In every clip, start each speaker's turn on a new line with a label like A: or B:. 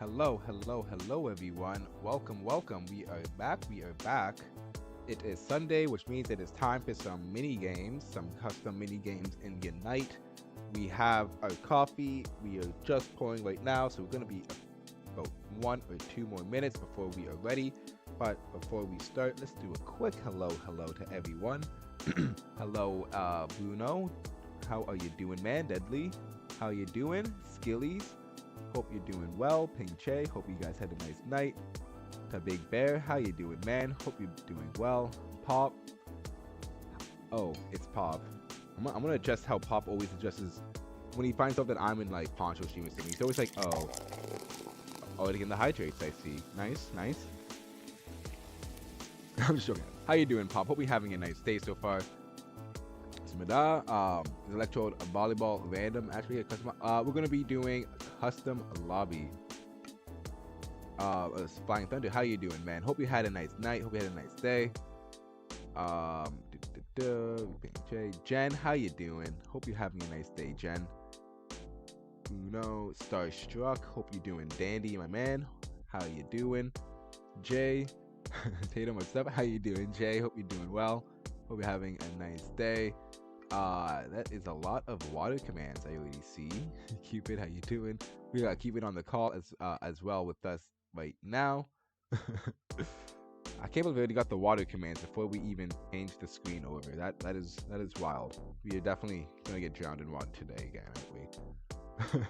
A: Hello, everyone. Welcome. We are back. It is Sunday, which means it is time for some mini games, some custom mini games in Unite. We have our coffee. We are just pouring right now, so we're gonna be about 1 or 2 more minutes before we are ready. But before we start, let's do a quick hello to everyone. Hello, Bruno. How are you doing, man? Deadly. How you doing? Skillies. Hope you're doing well. Ping Che, hope you guys had a nice night. To Big Bear, how you doing, man? Hope you're doing well. Pop, oh, it's Pop. I'm gonna adjust how Pop always adjusts when he finds out that I'm in like Poncho stream or something. He's always like, oh, getting the hydrates. I see. Nice. I'm just joking. How you doing, Pop? Hope you're having a nice day so far. Smida, Electrode, Volleyball, Random. Actually, a custom. We're gonna be doing custom lobby. Flying Thunder, how you doing, man? Hope you had a nice night. Hope you had a nice day. Jen, how you doing? Hope you're having a nice day, Jen. Uno, Starstruck, hope you're doing dandy, my man. How you doing? Jay, Tatum, what's up? How you doing, Jay? Hope you're doing well. Hope you're having a nice day. That is a lot of water commands I already see. Cupid, how you doing? We got Cupid on the call as well with us right now. I can't believe we already got the water commands before we even changed the screen over. That is wild. We are definitely gonna get drowned in water today again, aren't we?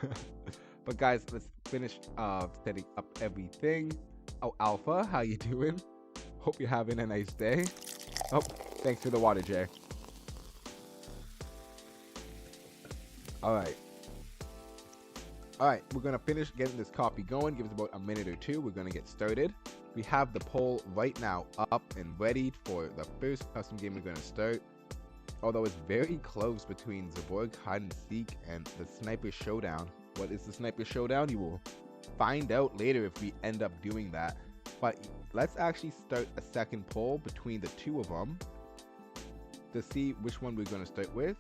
A: But guys, let's finish setting up everything. Oh, Alpha, how you doing? Hope you're having a nice day. Oh, thanks for the water, Jay. All right, we're gonna finish getting this copy going. Give us about a minute or two. We're gonna get started. We have the poll right now up and ready for the first custom game we're gonna start. Although it's very close between Zaborg Hide and Seek and the Sniper Showdown. What is the Sniper Showdown? You will find out later if we end up doing that. But let's actually start a second poll between the two of them to see which one we're gonna start with.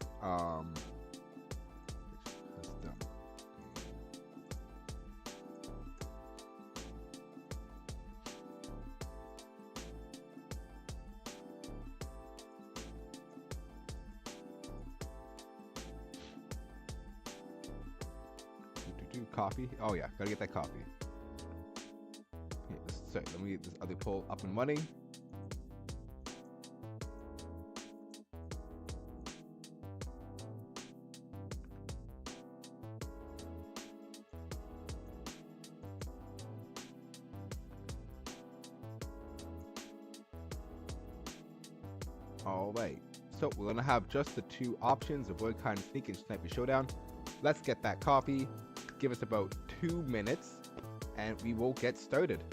A: Coffee. Oh yeah, gotta get that coffee. Sorry, let me get this other poll up and running. All right, so we're gonna have just the two options of Void Kind Sneak and Sniper Showdown. Let's get that coffee. Give us about 2 minutes and we will get started.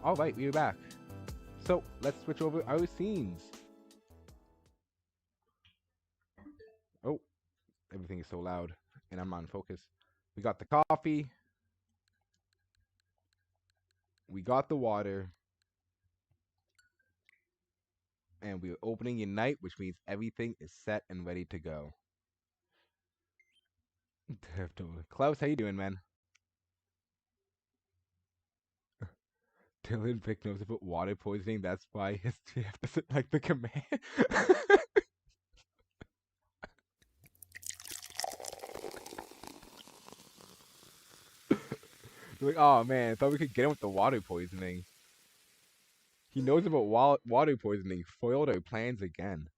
A: All right, we're back. So let's switch over our scenes. Oh, everything is so loud, and I'm not in focus. We got the coffee. We got the water. And we're opening Unite, which means everything is set and ready to go. Klaus, how you doing, man? Dylan Vic knows about water poisoning. That's why his TF doesn't like the command. Like, oh man, I thought we could get him with the water poisoning. He knows about water poisoning. Foiled our plans again.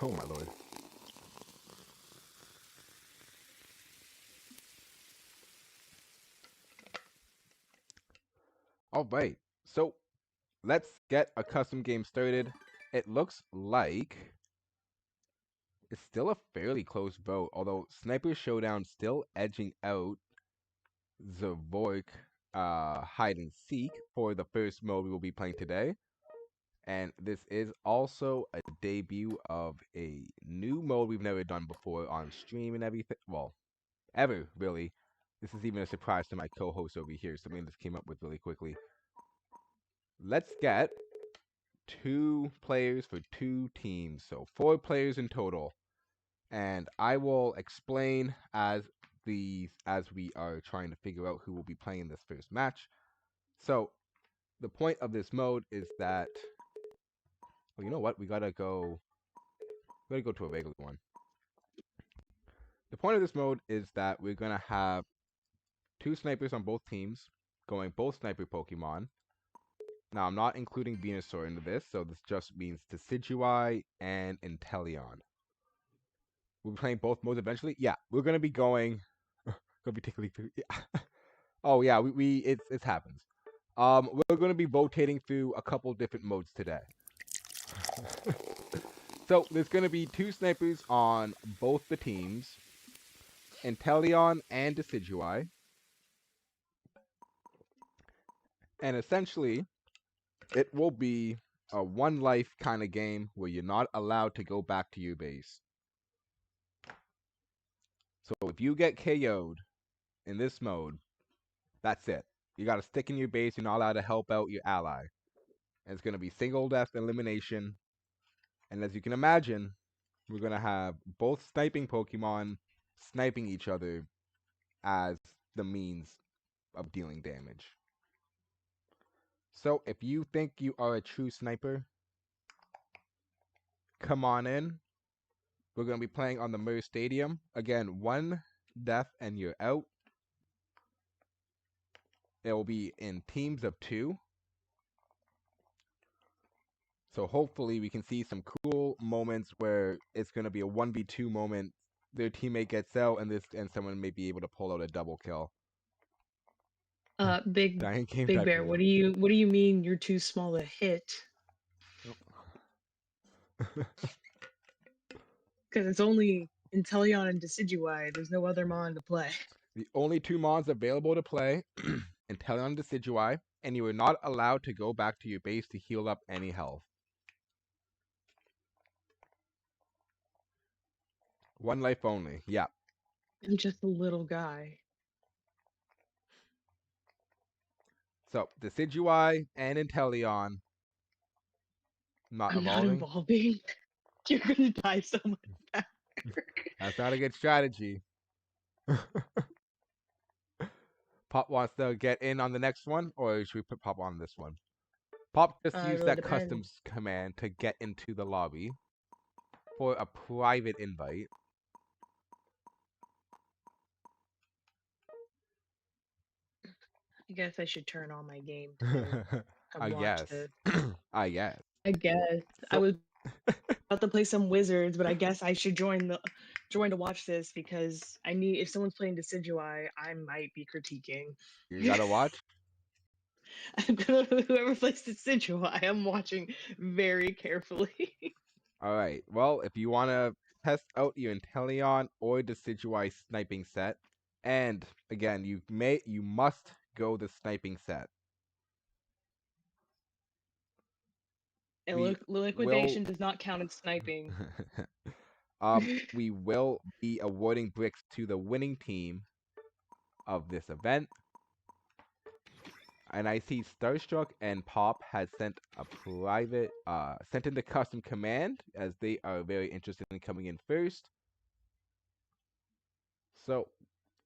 A: Oh my lord. All right, so let's get a custom game started. It looks like it's still a fairly close vote, although Sniper Showdown still edging out Zavork Hide and Seek for the first mode we will be playing today. And this is also a debut of a new mode we've never done before on stream and everything. Well, ever, really. This is even a surprise to my co-host over here, something this came up with really quickly. Let's get 2 players for 2 teams, so 4 players in total. And I will explain as we are trying to figure out who will be playing this first match. So the point of this mode is that, well, you know what? We gotta go to a regular one. The point of this mode is that we're gonna have 2 snipers on both teams, going both sniper Pokemon. Now I'm not including Venusaur into this, so this just means Decidueye and Inteleon. We'll be playing both modes eventually. Yeah, we're gonna be going. Gonna be tickling through. Yeah. Oh yeah, it happens. We're gonna be rotating through a couple different modes today. So there's gonna be 2 snipers on both the teams, Inteleon and Decidueye, and essentially, it will be a 1 life kind of game where you're not allowed to go back to your base. So if you get KO'd in this mode, that's it. You gotta stick in your base. You're not allowed to help out your ally. And it's gonna be single death elimination. And as you can imagine, we're gonna have both sniping Pokemon sniping each other as the means of dealing damage. So if you think you are a true sniper, come on in. We're going to be playing on the Merge Stadium. Again, 1 death and you're out. It will be in teams of 2. So hopefully we can see some cool moments where it's going to be a 1v2 moment. Their teammate gets out and someone may be able to pull out a double kill.
B: Big
A: Diane Game
B: Big Bear, what do you mean you're too small to hit? Because it's only Inteleon and Decidueye. There's no other mon to play.
A: The only 2 mons available to play, Inteleon and Decidueye, and you are not allowed to go back to your base to heal up any health. 1 life only. Yeah.
B: I'm just a little guy.
A: So Decidueye and Inteleon not
B: I'm not
A: evolving.
B: evolving. You're gonna die so much faster.
A: That's not a good strategy. Pop wants to get in on the next one, or should we put Pop on this one? Pop just
B: It
A: used
B: really
A: that
B: depends.
A: customs command to get into the lobby for a private invite.
B: I guess I should turn on my game to come
A: I
B: watch
A: guess.
B: this.
A: I guess.
B: I guess I
A: So,
B: was about to play some wizards, but I guess I should join to watch this because I need if someone's playing Decidueye, I might be critiquing.
A: you gotta watch.
B: I'm gonna whoever plays Decidueye, I'm watching very carefully.
A: All right. Well, if you want to test out your Inteleon or Decidueye sniping set, And again, you must go the sniping set.
B: And
A: We will
B: liquidation does not count as sniping.
A: we will be awarding bricks to the winning team of this event. And I see Starstruck and Pop has sent a sent in the custom command as they are very interested in coming in first. So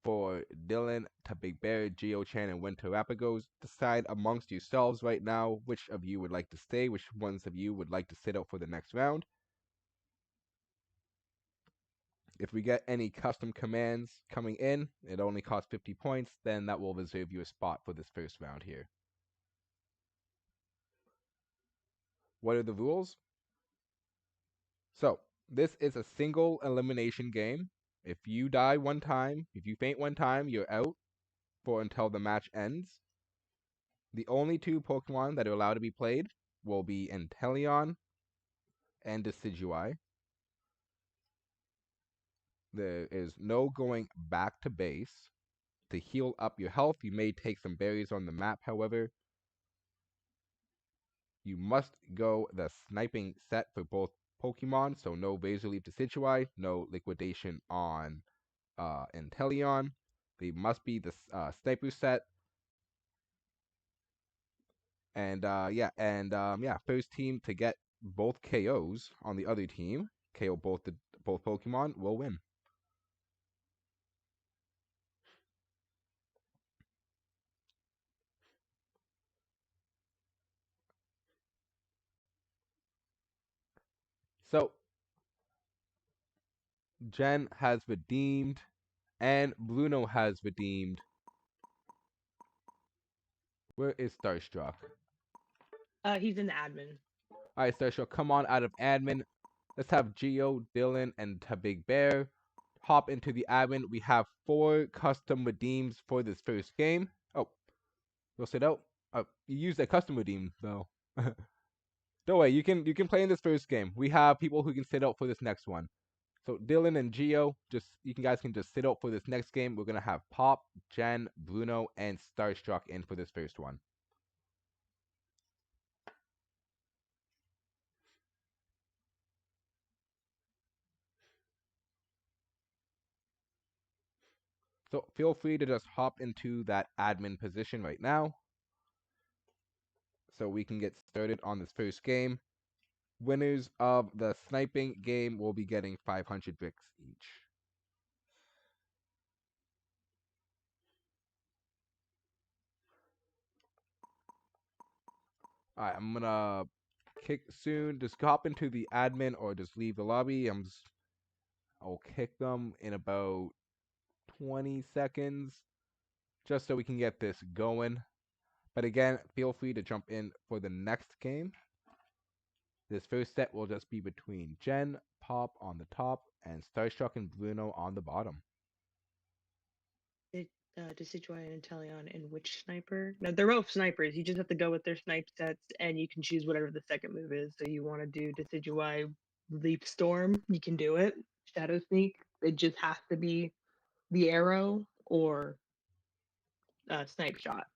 A: for Dylan to Big Bear, Geo-chan, and Winter Rapagos, decide amongst yourselves right now which of you would like to stay, which ones of you would like to sit out for the next round. If we get any custom commands coming in, it only costs 50 points, then that will reserve you a spot for this first round here. What are the rules? So, this is a single elimination game. If you die one time, if you faint one time, you're out for until the match ends. The only two Pokemon that are allowed to be played will be Inteleon and Decidueye. There is no going back to base. To heal up your health, you may take some berries on the map, however. You must go the sniping set for both Pokemon, so no Razor Leaf Decidueye, no Liquidation on Inteleon. They must be the sniper set. And first team to get both KOs on the other team, KO both Pokemon, will win. So Jen has redeemed, and Bruno has redeemed. Where is Starstruck?
B: He's in the admin.
A: Alright, Starstruck, come on out of admin. Let's have Geo, Dylan, and Big Bear hop into the admin. We have 4 custom redeems for this first game. Oh, you'll sit out. You used a custom redeem though. Don't worry, you can play in this first game. We have people who can sit out for this next one. So Dylan and Geo, you guys can just sit out for this next game. We're gonna have Pop, Jen, Bruno, and Starstruck in for this first one. So feel free to just hop into that admin position right now, so we can get started on this first game. Winners of the sniping game will be getting 500 bricks each. Alright, I'm gonna kick soon. Just hop into the admin or just leave the lobby. I'll kick them in about 20 seconds just so we can get this going. But again, feel free to jump in for the next game. This first set will just be between Jen, Pop on the top, and Starstruck and Bruno on the bottom.
B: Decidueye and Inteleon and which sniper? No, they're both snipers. You just have to go with their snipe sets, and you can choose whatever the second move is. So you want to do Decidueye Leap Storm, you can do it. Shadow Sneak, it just has to be the arrow or Snipe Shot.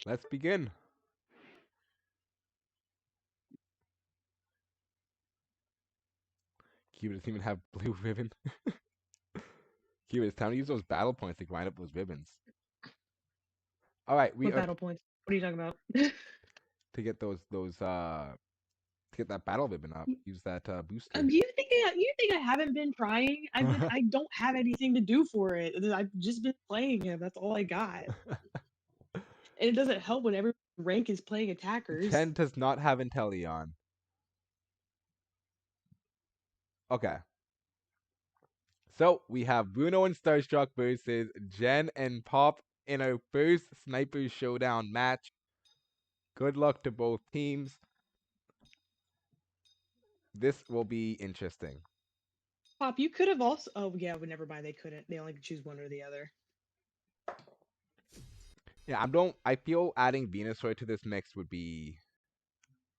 A: Let's begin. Cuba doesn't even have blue ribbon. Cuba, it's time to use those battle points to grind up those ribbons. All right,
B: What battle points? What are you talking about?
A: to get to get that battle ribbon up. Use that booster.
B: You think I haven't been trying? I don't have anything to do for it. I've just been playing him. That's all I got. And it doesn't help when every rank is playing attackers.
A: Chen does not have Inteleon. Okay. So we have Bruno and Starstruck versus Jen and Pop in our first Sniper Showdown match. Good luck to both teams. This will be interesting.
B: Pop, you could have also. Oh yeah, but never mind. They couldn't. They only could choose one or the other.
A: Yeah, I feel adding Venusaur to this mix would be.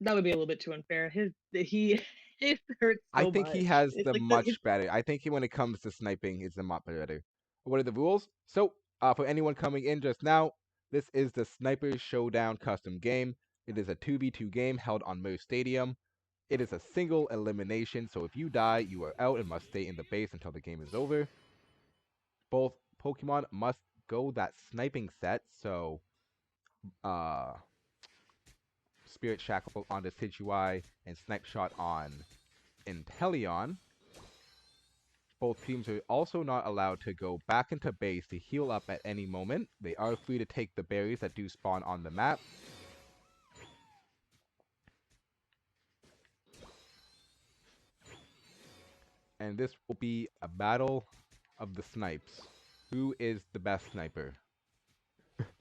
B: That would be a little bit too unfair. It hurts
A: I
B: so
A: think he
B: much.
A: has
B: It's
A: the
B: like
A: much better. I think when it comes to sniping, is the much better. What are the rules? So, for anyone coming in just now, this is the Sniper Showdown custom game. It is a 2v2 game held on Mer Stadium. It is a single elimination, so if you die, you are out and must stay in the base until the game is over. Both Pokemon must go that sniping set, so uh, Spirit Shackle on Decidueye and Snipe Shot on Inteleon. Both teams are also not allowed to go back into base to heal up at any moment. They are free to take the berries that do spawn on the map. And this will be a battle of the snipes. Who is the best sniper?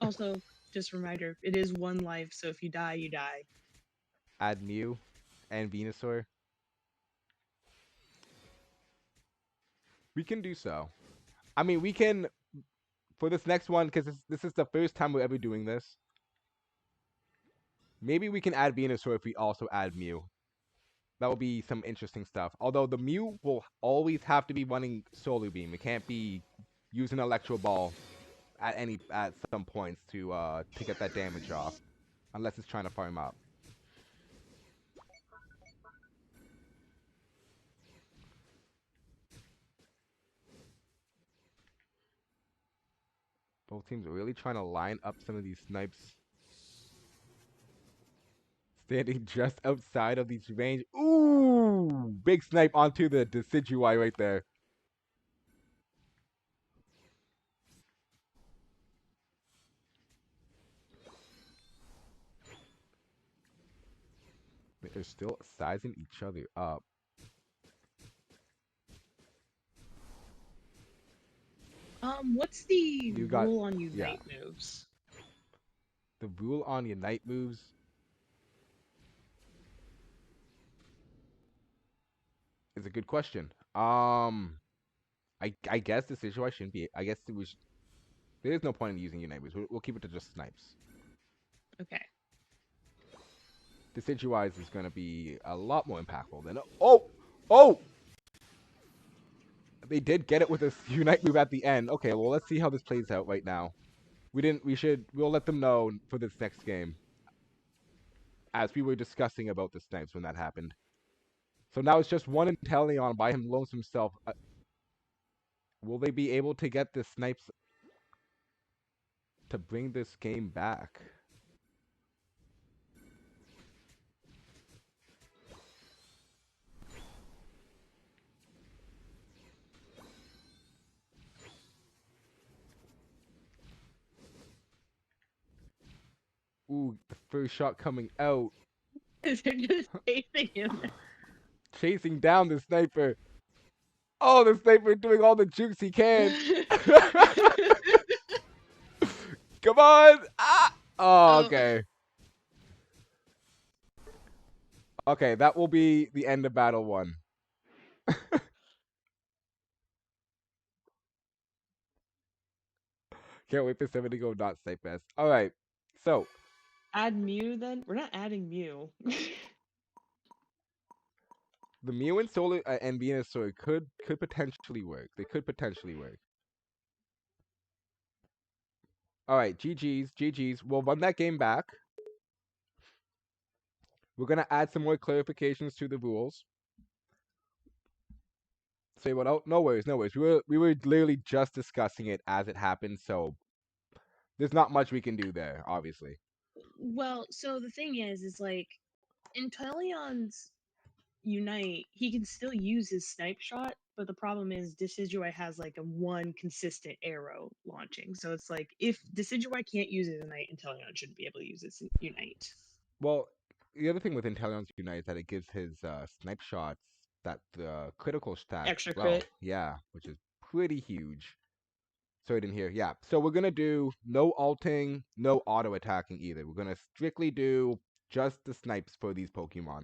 B: also just a reminder, it is one life, so if you die, you die.
A: Add Mew and Venusaur? We can do so. I mean, we can, for this next one, because this is the first time we're ever doing this. Maybe we can add Venusaur if we also add Mew. That will be some interesting stuff. Although the Mew will always have to be running Solar Beam. It can't be using Electro Ball at some points to get that damage off, unless it's trying to farm up. Both teams are really trying to line up some of these snipes. Standing just outside of these range. Ooh! Big snipe onto the Decidueye right there. They're still sizing each other up.
B: What's the
A: You got,
B: rule on
A: yeah.
B: Unite moves?
A: The rule on Unite moves is a good question. I guess this issue I shouldn't be. I guess it was. There is no point in using Unite moves. We'll keep it to just snipes.
B: Okay.
A: Decidueye is going to be a lot more impactful than. Oh! They did get it with a Unite move at the end. Okay, well let's see how this plays out right now. We didn't. We should. We'll let them know for this next game, as we were discussing about the snipes when that happened. So now it's just one Inteleon by him lonesome himself. Will they be able to get the snipes to bring this game back? Ooh, the first shot coming out.
B: They're just chasing him.
A: Chasing down the sniper. Oh, the sniper doing all the jukes he can. Come on! Ah! Oh,
B: Oh,
A: okay. Okay, that will be the end of battle one. Can't wait for 7 to go not snipe best. Alright, so
B: add Mew then? We're not adding Mew.
A: the Mew and Solar and Venusaur could potentially work. They could potentially work. Alright, GG's. We'll run that game back. We're gonna add some more clarifications to the rules. Say what? Oh, no worries. We were literally just discussing it as it happened, so there's not much we can do there, obviously.
B: Well, so the thing is like in Teleon's Unite, he can still use his snipe shot, but the problem is Decidueye has like a one consistent arrow launching. So it's like if Decidueye can't use his Unite, Inteleon shouldn't be able to use his Unite.
A: Well, the other thing with Inteleon's Unite is that it gives his snipe shots that critical stat as
B: Extra
A: well.
B: crit.
A: Yeah, which is pretty huge. So I didn't hear. Yeah. So we're gonna do no alting, no auto attacking either. We're gonna strictly do just the snipes for these Pokemon.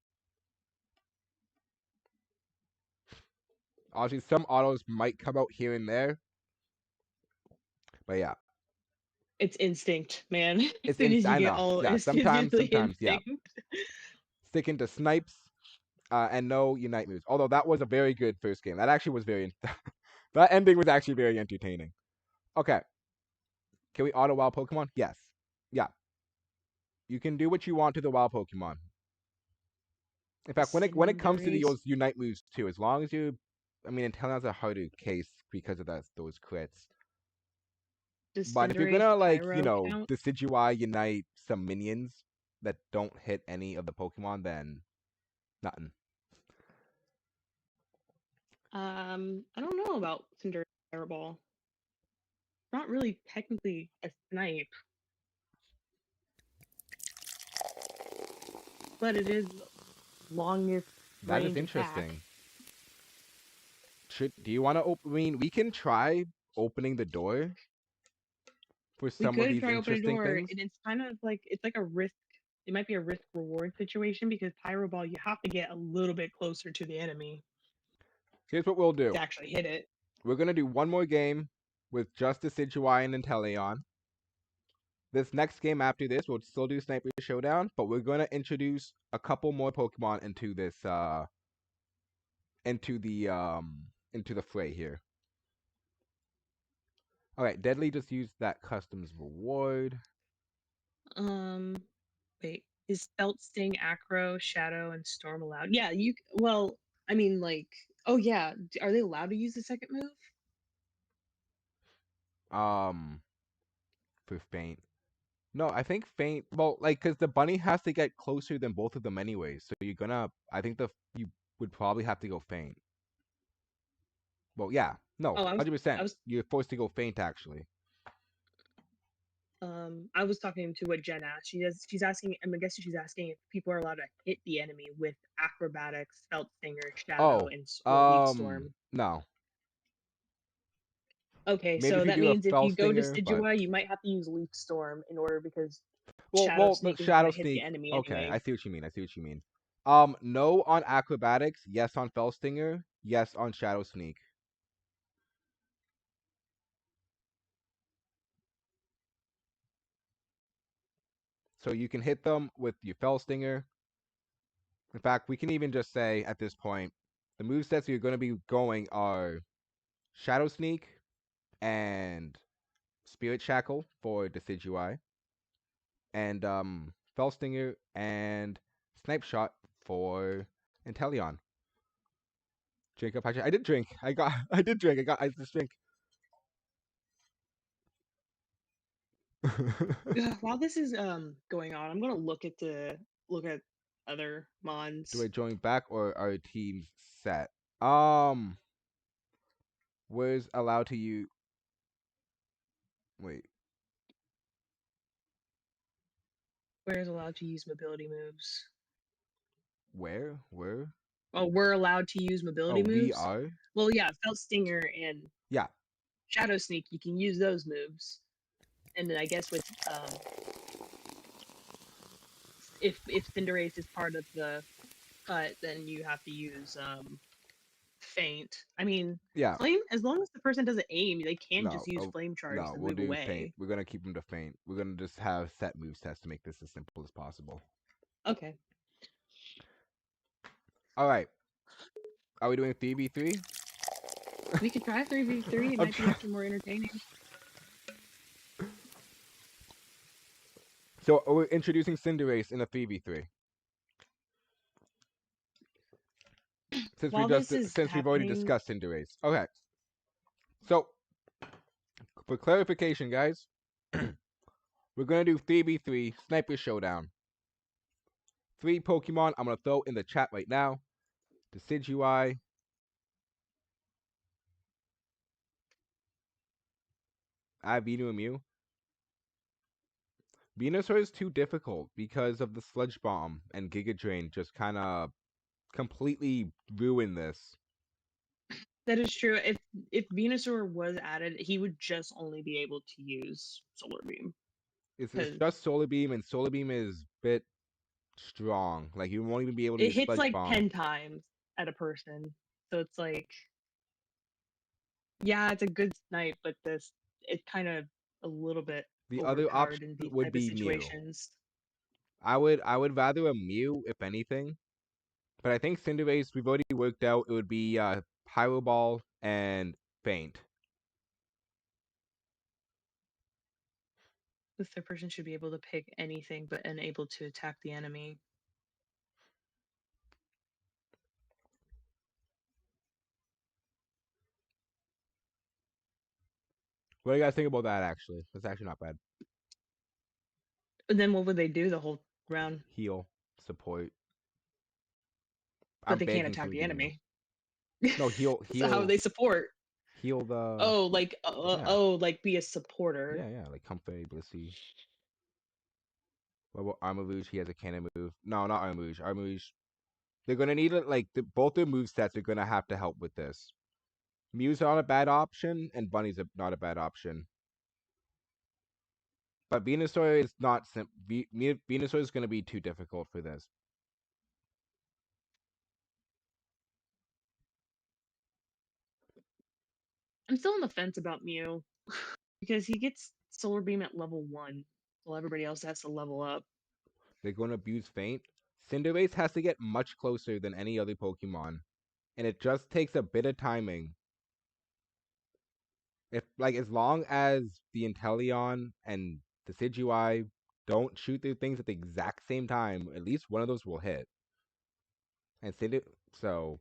A: Obviously, some autos might come out here and there, but yeah,
B: It's instinct, man. As
A: it's
B: soon
A: in.
B: as you
A: I
B: get
A: know.
B: all,
A: Yeah.
B: it's usually
A: Sometimes, yeah.
B: instinct.
A: Sticking to snipes. and no unite moves. Although that was a very good first game. That actually was very. That ending was actually very entertaining. Okay, can we auto wild Pokemon? Yes. Yeah, you can do what you want to the wild Pokemon. In
B: The
A: fact, when it comes to
B: Cinderace.
A: those unite moves too, as long as you, I mean, Inteleon's a harder case because of those crits.
B: Does
A: But if you're
B: Cinderace
A: gonna like,
B: Pyro count?
A: Decidueye unite some minions that don't hit any of the Pokemon, then nothing.
B: I don't know about Cinderace Fireball. Not really technically a snipe, but it is longest
A: That is
B: range attack.
A: interesting. Do you want to open? I mean, we can try opening the door for
B: We
A: some of
B: could
A: these
B: try opening a
A: interesting
B: door,
A: things.
B: and it's kind of like it's like a risk. It might be a risk reward situation because Pyro Ball, you have to get a little bit closer to the enemy
A: Here's what we'll
B: to
A: do.
B: actually hit it.
A: We're gonna do one more game with just Decidueye and Inteleon. This next game after this, we'll still do Sniper Showdown, but we're gonna introduce a couple more Pokemon into this into the fray here. All right, Deadly just used that customs reward.
B: Um, wait, is Felt Sting, Acro, Shadow, and Storm allowed? Yeah, you. Well, I mean, like, oh yeah, are they allowed to use the second move?
A: Um, for Faint. No, I think Faint. Well, like, cause the bunny has to get closer than both of them anyways. So you're gonna. I think you would probably have to go Faint. Well, yeah, no,
B: Oh,
A: 100%.
B: I was,
A: You're forced to go Faint actually.
B: I was talking to what Jen asked. She's asking. I guess she's asking if people are allowed to hit the enemy with acrobatics, Felt Stinger, Shadow,
A: Oh,
B: and or Leaf Storm.
A: no.
B: Okay,
A: Maybe if
B: so
A: you
B: that
A: do a
B: means if
A: Fell
B: you go
A: Stinger, but
B: Decidueye, you might have to use Leaf Storm in order because Shadow
A: well, the
B: Sneak is
A: Shadow
B: gonna hit the
A: Sneak.
B: enemy
A: Okay,
B: anyway.
A: I see what you mean. I see what you mean. No on acrobatics, yes on Fell Stinger, yes on Shadow Sneak. So you can hit them with your Fell Stinger. In fact, we can even just say at this point, the movesets you're going to be going are Shadow Sneak and Spirit Shackle for Decidueye, and Fell Stinger and Snipe Shot for Inteleon. Drink up, I did drink. I did drink. I just drink.
B: While this is going on, I'm gonna look at other
A: Do I
B: mons.
A: join back or are teams set? Um, where's allowed to you? Wait,
B: Where's allowed to use mobility moves?
A: where? Where?
B: Oh, we're allowed to use
A: Oh,
B: mobility
A: we
B: moves.
A: are.
B: Well, yeah, Felt Stinger and
A: Yeah,
B: Shadow Sneak, you can use those moves. And then I guess with if Cinderace is part of the cut, then you have to use Feint. I mean,
A: yeah.
B: Flame. As long as the person doesn't aim, they can
A: No,
B: just use Flame Charge
A: no.
B: to
A: We'll
B: move
A: do Faint.
B: away.
A: We're gonna keep them to Faint. We're gonna just have set move sets to make this as simple as possible.
B: Okay,
A: All right. Are we doing 3v3?
B: we could try 3v3. It
A: I'm
B: might be
A: trying.
B: actually more entertaining.
A: So we're introducing Cinderace in a 3v3.
B: While this is
A: Since we've already
B: happening,
A: discussed Cinderace. Okay. So for clarification, guys, we're gonna do 3v3 Sniper Showdown. 3 Pokemon I'm gonna throw in the chat right now. Decidueye, Ivinu, and Mew. Venusaur is too difficult because of the Sludge Bomb and Giga Drain just kind of completely ruin this.
B: that is true. If Venusaur was added, he would just only be able to use Solar Beam
A: It's
B: because
A: just Solar Beam, and Solar Beam is a bit strong. Like you won't even be able to
B: it
A: use
B: hits
A: Sludge
B: like
A: Bomb.
B: 10 times at a person. So it's like, yeah, it's a good snipe, but this it's kind of a little bit
A: The other
B: overpowered
A: option
B: in these
A: would
B: type of
A: be Mew.
B: situations.
A: I would rather a Mew if anything. But I think Cinderace, we've already worked out it would be Pyro Ball and Faint.
B: The third person should be able to pick anything but unable to attack the enemy.
A: What do you guys think about that, actually? That's actually not bad.
B: And then what would they do the whole round?
A: Heal, support.
B: But
A: I'm
B: they can't
A: begging
B: attack
A: someone
B: the
A: to give me
B: enemy.
A: no heal,
B: So how would they support?
A: heal the
B: Oh, like
A: yeah,
B: like be a supporter.
A: yeah, like Comfort, Blissey. What about Armarouge? He has a cannon move. No, not Armarouge. Armarouge. They're gonna need it. Like both their move sets are gonna have to help with this. Mew's not a bad option, and Bunny's not a bad option. But Venusaur is not Venusaur is gonna be too difficult for this.
B: I'm still on the fence about Mew because he gets Solar Beam at level 1, while everybody else has to level up.
A: They're gonna abuse Faint. Cinderace has to get much closer than any other Pokemon, and it just takes a bit of timing. If like as long as the Inteleon and the Decidueye don't shoot their things at the exact same time, at least one of those will hit. And so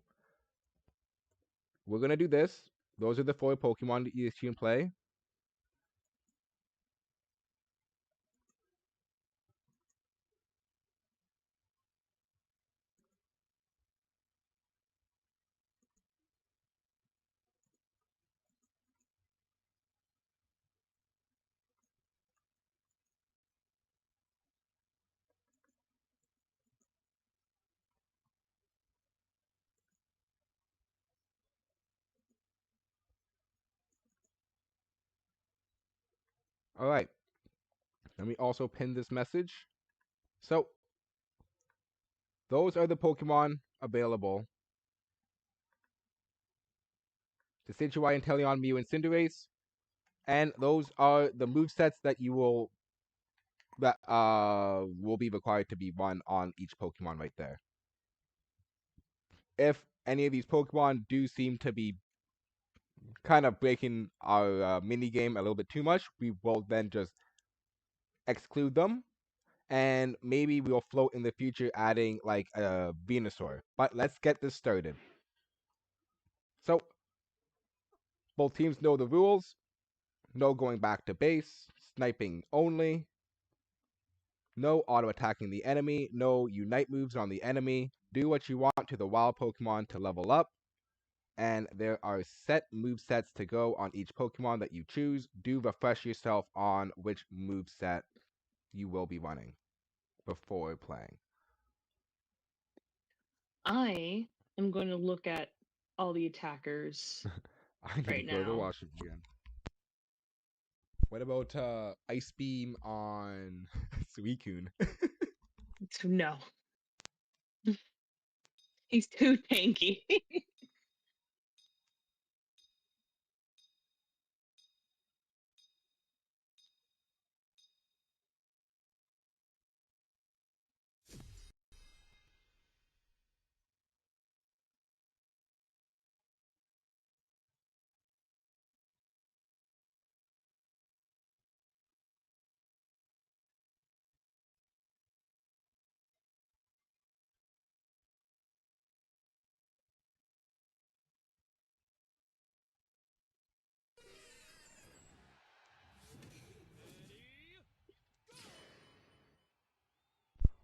A: we're gonna do this. Those are the 4 Pokemon that you can play. All right. Let me also pin this message. So those are the Pokemon available. Decidueye, Inteleon, Mew, and Cinderace. And those are the move sets that will be required to be run on each Pokemon right there. If any of these Pokemon do seem to be kind of breaking our mini game a little bit too much, we will then just exclude them, and maybe we'll float in the future adding like a Venusaur. But let's get this started. So both teams know the rules. No going back to base. Sniping only. No auto attacking the enemy. No unite moves on the enemy. Do what you want to the wild Pokemon to level up. And there are set move sets to go on each Pokemon that you choose. Do refresh yourself on which move set you will be running before playing.
B: I am going to look at all the attackers
A: I need to
B: right
A: go to the
B: now.
A: washroom again. What about Ice Beam on Suicune?
B: No, he's too tanky.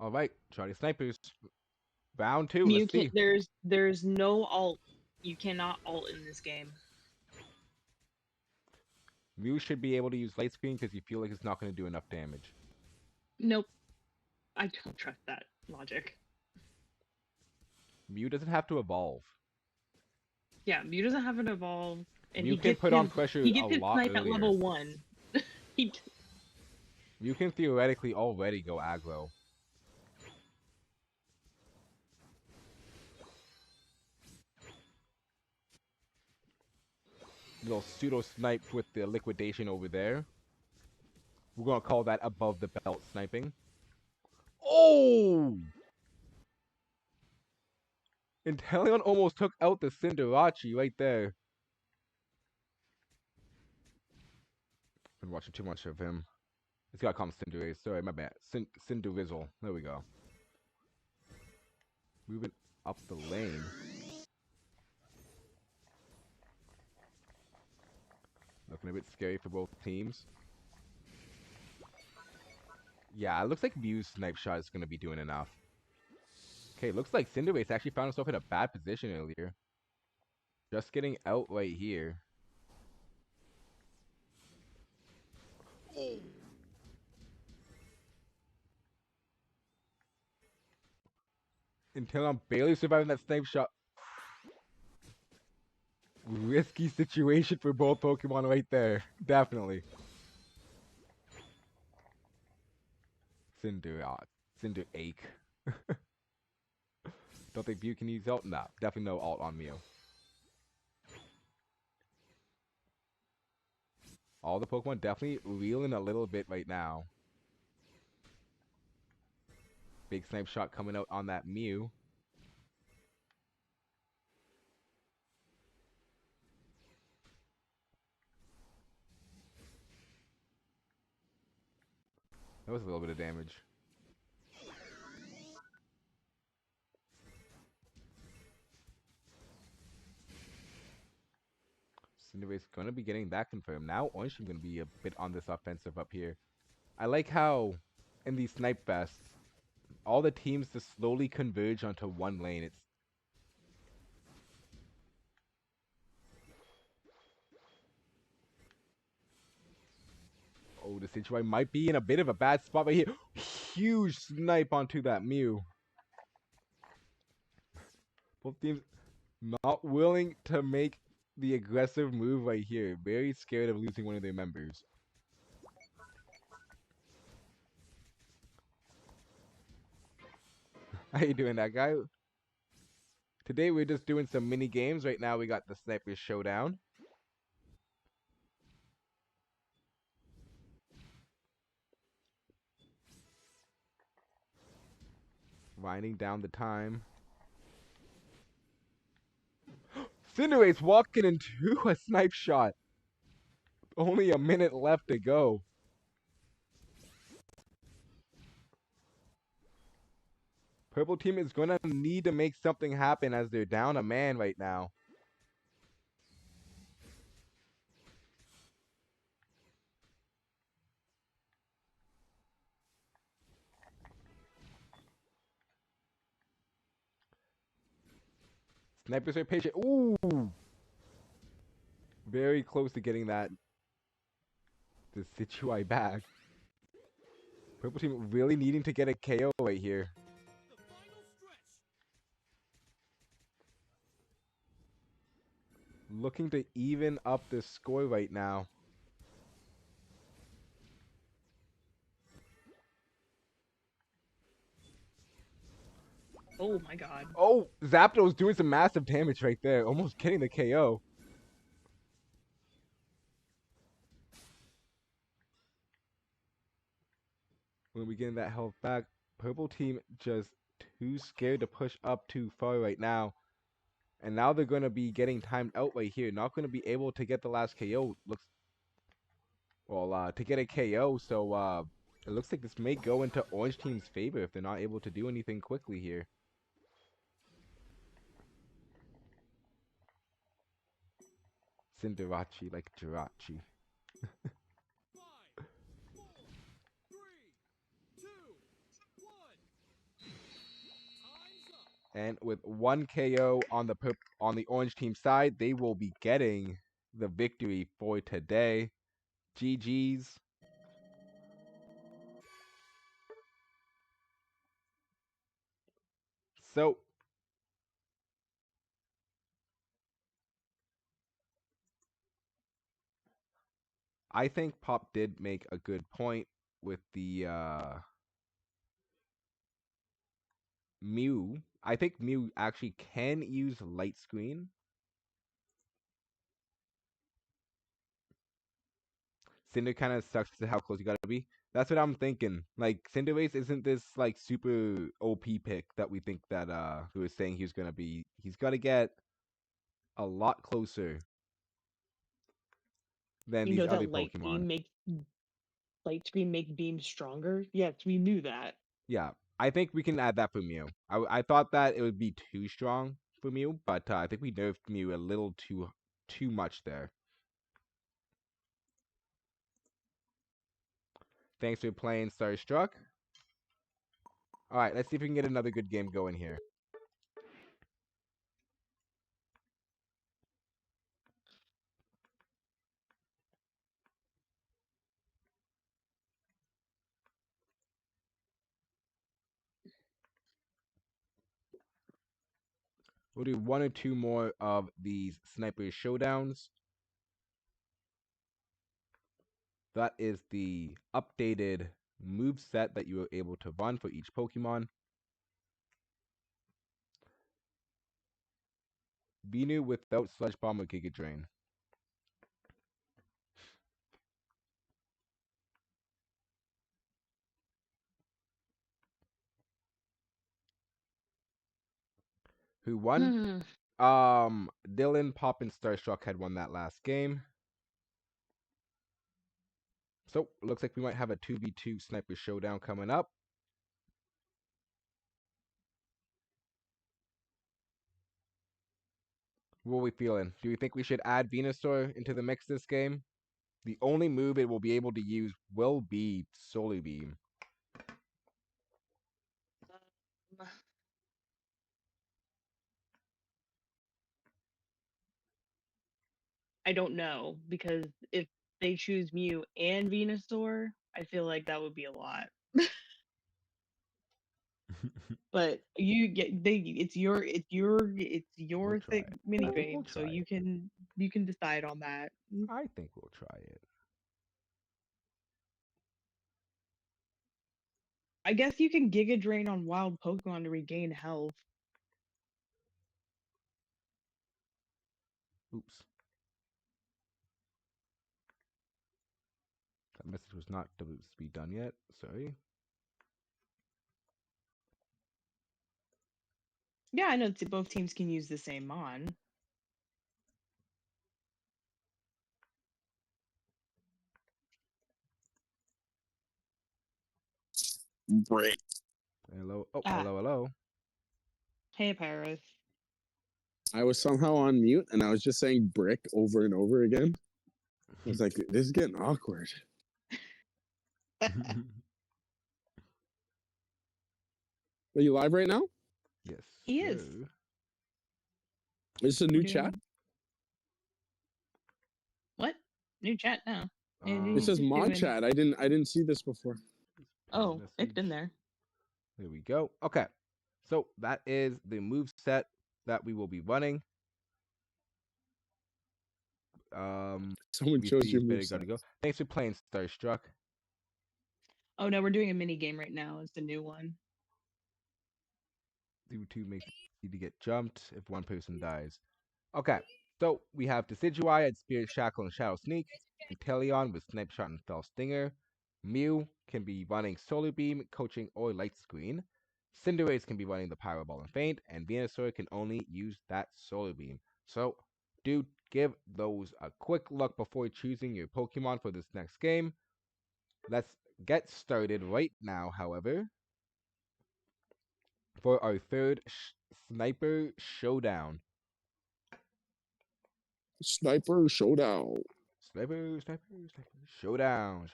A: All right, Charlie Snipers. Round 2.
B: You
A: Let's
B: can
A: see.
B: there's no alt. You cannot alt in this game.
A: Mew should be able to use Light Screen because you feel like it's not going to do enough damage.
B: Nope. I don't trust that logic.
A: Mew doesn't have to evolve.
B: Yeah, Mew doesn't have an evolve, and
A: Mew can put on pressure
B: he
A: a
B: gets his
A: lot
B: snipe at
A: earlier.
B: level 1. he
A: You can theoretically already go aggro. Little pseudo snipe with the liquidation over there. We're gonna call that above the belt sniping. Oh! Inteleon almost took out the Cinderace right there. Been watching too much of him. It's gotta call him Cinderace. Sorry, my bad. Cinderizzle. There we go. Moving up the lane. Looking a bit scary for both teams. Yeah, it looks like Mew's Snipe Shot is gonna be doing enough. Okay, looks like Cinderace actually found himself in a bad position earlier. Just getting out right here. Until I'm barely surviving that Snipe Shot. Risky situation for both Pokemon right there. Definitely. Cinder, Cinder Ache. Don't think Mew can use ult? Nah, definitely no ult on Mew. All the Pokemon definitely reeling a little bit right now. Big Snipe Shot coming out on that Mew. That was a little bit of damage. Cinderace going to be getting that confirmed. Now Orange Team going to be a bit on this offensive up here. I like how in these Snipe Fests, all the teams just slowly converge onto one lane. It's Oh, the Situation might be in a bit of a bad spot right here. Huge snipe onto that Mew. Both teams not willing to make the aggressive move right here. Very scared of losing one of their members. How you doing, that guy? Today we're just doing some mini games. Right now we got the Sniper Showdown. Winding down the time. Cinderace walking into a Snipe Shot. Only a minute left to go. Purple team is going to need to make something happen as they're down a man right now. Snipers are patient. Ooh! Very close to getting that. The Situai back. Purple team really needing to get a KO right here. Looking to even up the score right now.
B: Oh my god.
A: Oh, Zapdos doing some massive damage right there. Almost getting the KO. When we getting that health back, Purple team just too scared to push up too far right now. And now they're going to be getting timed out right here. Not going to be able to get the last KO. Looks well, to get a KO. So it looks like this may go into Orange team's favor if they're not able to do anything quickly here. Cinderace like Jirachi. And with one KO on the Orange team side, they will be getting the victory for today. GG's. So I think Pop did make a good point with the Mew. I think Mew actually can use Light Screen. Cinder kind of sucks to how close you gotta be. That's what I'm thinking. Like Cinderace isn't this like super OP pick that we think that we were saying he was gonna be. He's gonna get a lot closer than
B: You
A: these
B: know
A: other
B: that
A: Pokemon.
B: light screen make beam stronger? Yes, we knew that.
A: Yeah, I think we can add that for Mew. I thought that it would be too strong for Mew, but I think we nerfed Mew a little too much there. Thanks for playing Starstruck. All right, let's see if we can get another good game going here. We'll do one or two more of these sniper showdowns. That is the updated move set that you are able to run for each Pokemon. Binu without Sludge Bomb or Giga Drain. Who won?
B: Hmm.
A: Dylan, Pop, and Starstruck had won that last game. So, looks like we might have a 2v2 sniper showdown coming up. What are we feeling? Do you think we should add Venusaur into the mix this game? The only move it will be able to use will be Solar Beam.
B: Um, I don't know because if they choose Mew and Venusaur, I feel like that would be a lot. But you get they it's your
A: We'll try
B: thing
A: it.
B: mini
A: We'll
B: game, so
A: try it.
B: you can decide on that.
A: I think we'll try it.
B: I guess you can Giga Drain on wild Pokemon to regain health.
A: Oops. That message was not to be done yet. Sorry.
B: Yeah, I know both teams can use the same Mon.
C: Brick.
A: Hello. Oh,
B: Ah,
A: hello.
B: hey Paris.
C: I was somehow on mute and I was just saying brick over and over again. I was like, this is getting awkward. Are you live right now?
A: Yes,
B: He
A: sir.
B: is.
C: Is this a
B: We're
C: new chat?
B: doing what? New chat now. And
C: It
B: he's
C: says
B: just
C: mod
B: doing.
C: chat. I didn't see this before.
B: Oh, it's
A: Message.
B: been there.
A: There we go. Okay. So that is the move set that we will be running.
C: Someone
A: We
C: chose
A: see
C: your
A: it's better
C: moveset.
A: to go. Thanks for playing Starstruck.
B: Oh no, we're doing a mini game right now. It's the new one.
A: Do makes it easy to get jumped if one person dies. Okay, so we have Decidueye at Spirit Shackle and Shadow Sneak, Inteleon with Snipe Shot and Fell Stinger. Mew can be running Solar Beam, Coaching, or Light Screen. Cinderace can be running the Pyro Ball and Faint, and Venusaur can only use that Solar Beam. So, do give those a quick look before choosing your Pokemon for this next game. Let's get started right now, however, for our third Sniper Showdown.
C: Sniper showdown.
A: Sniper, showdown.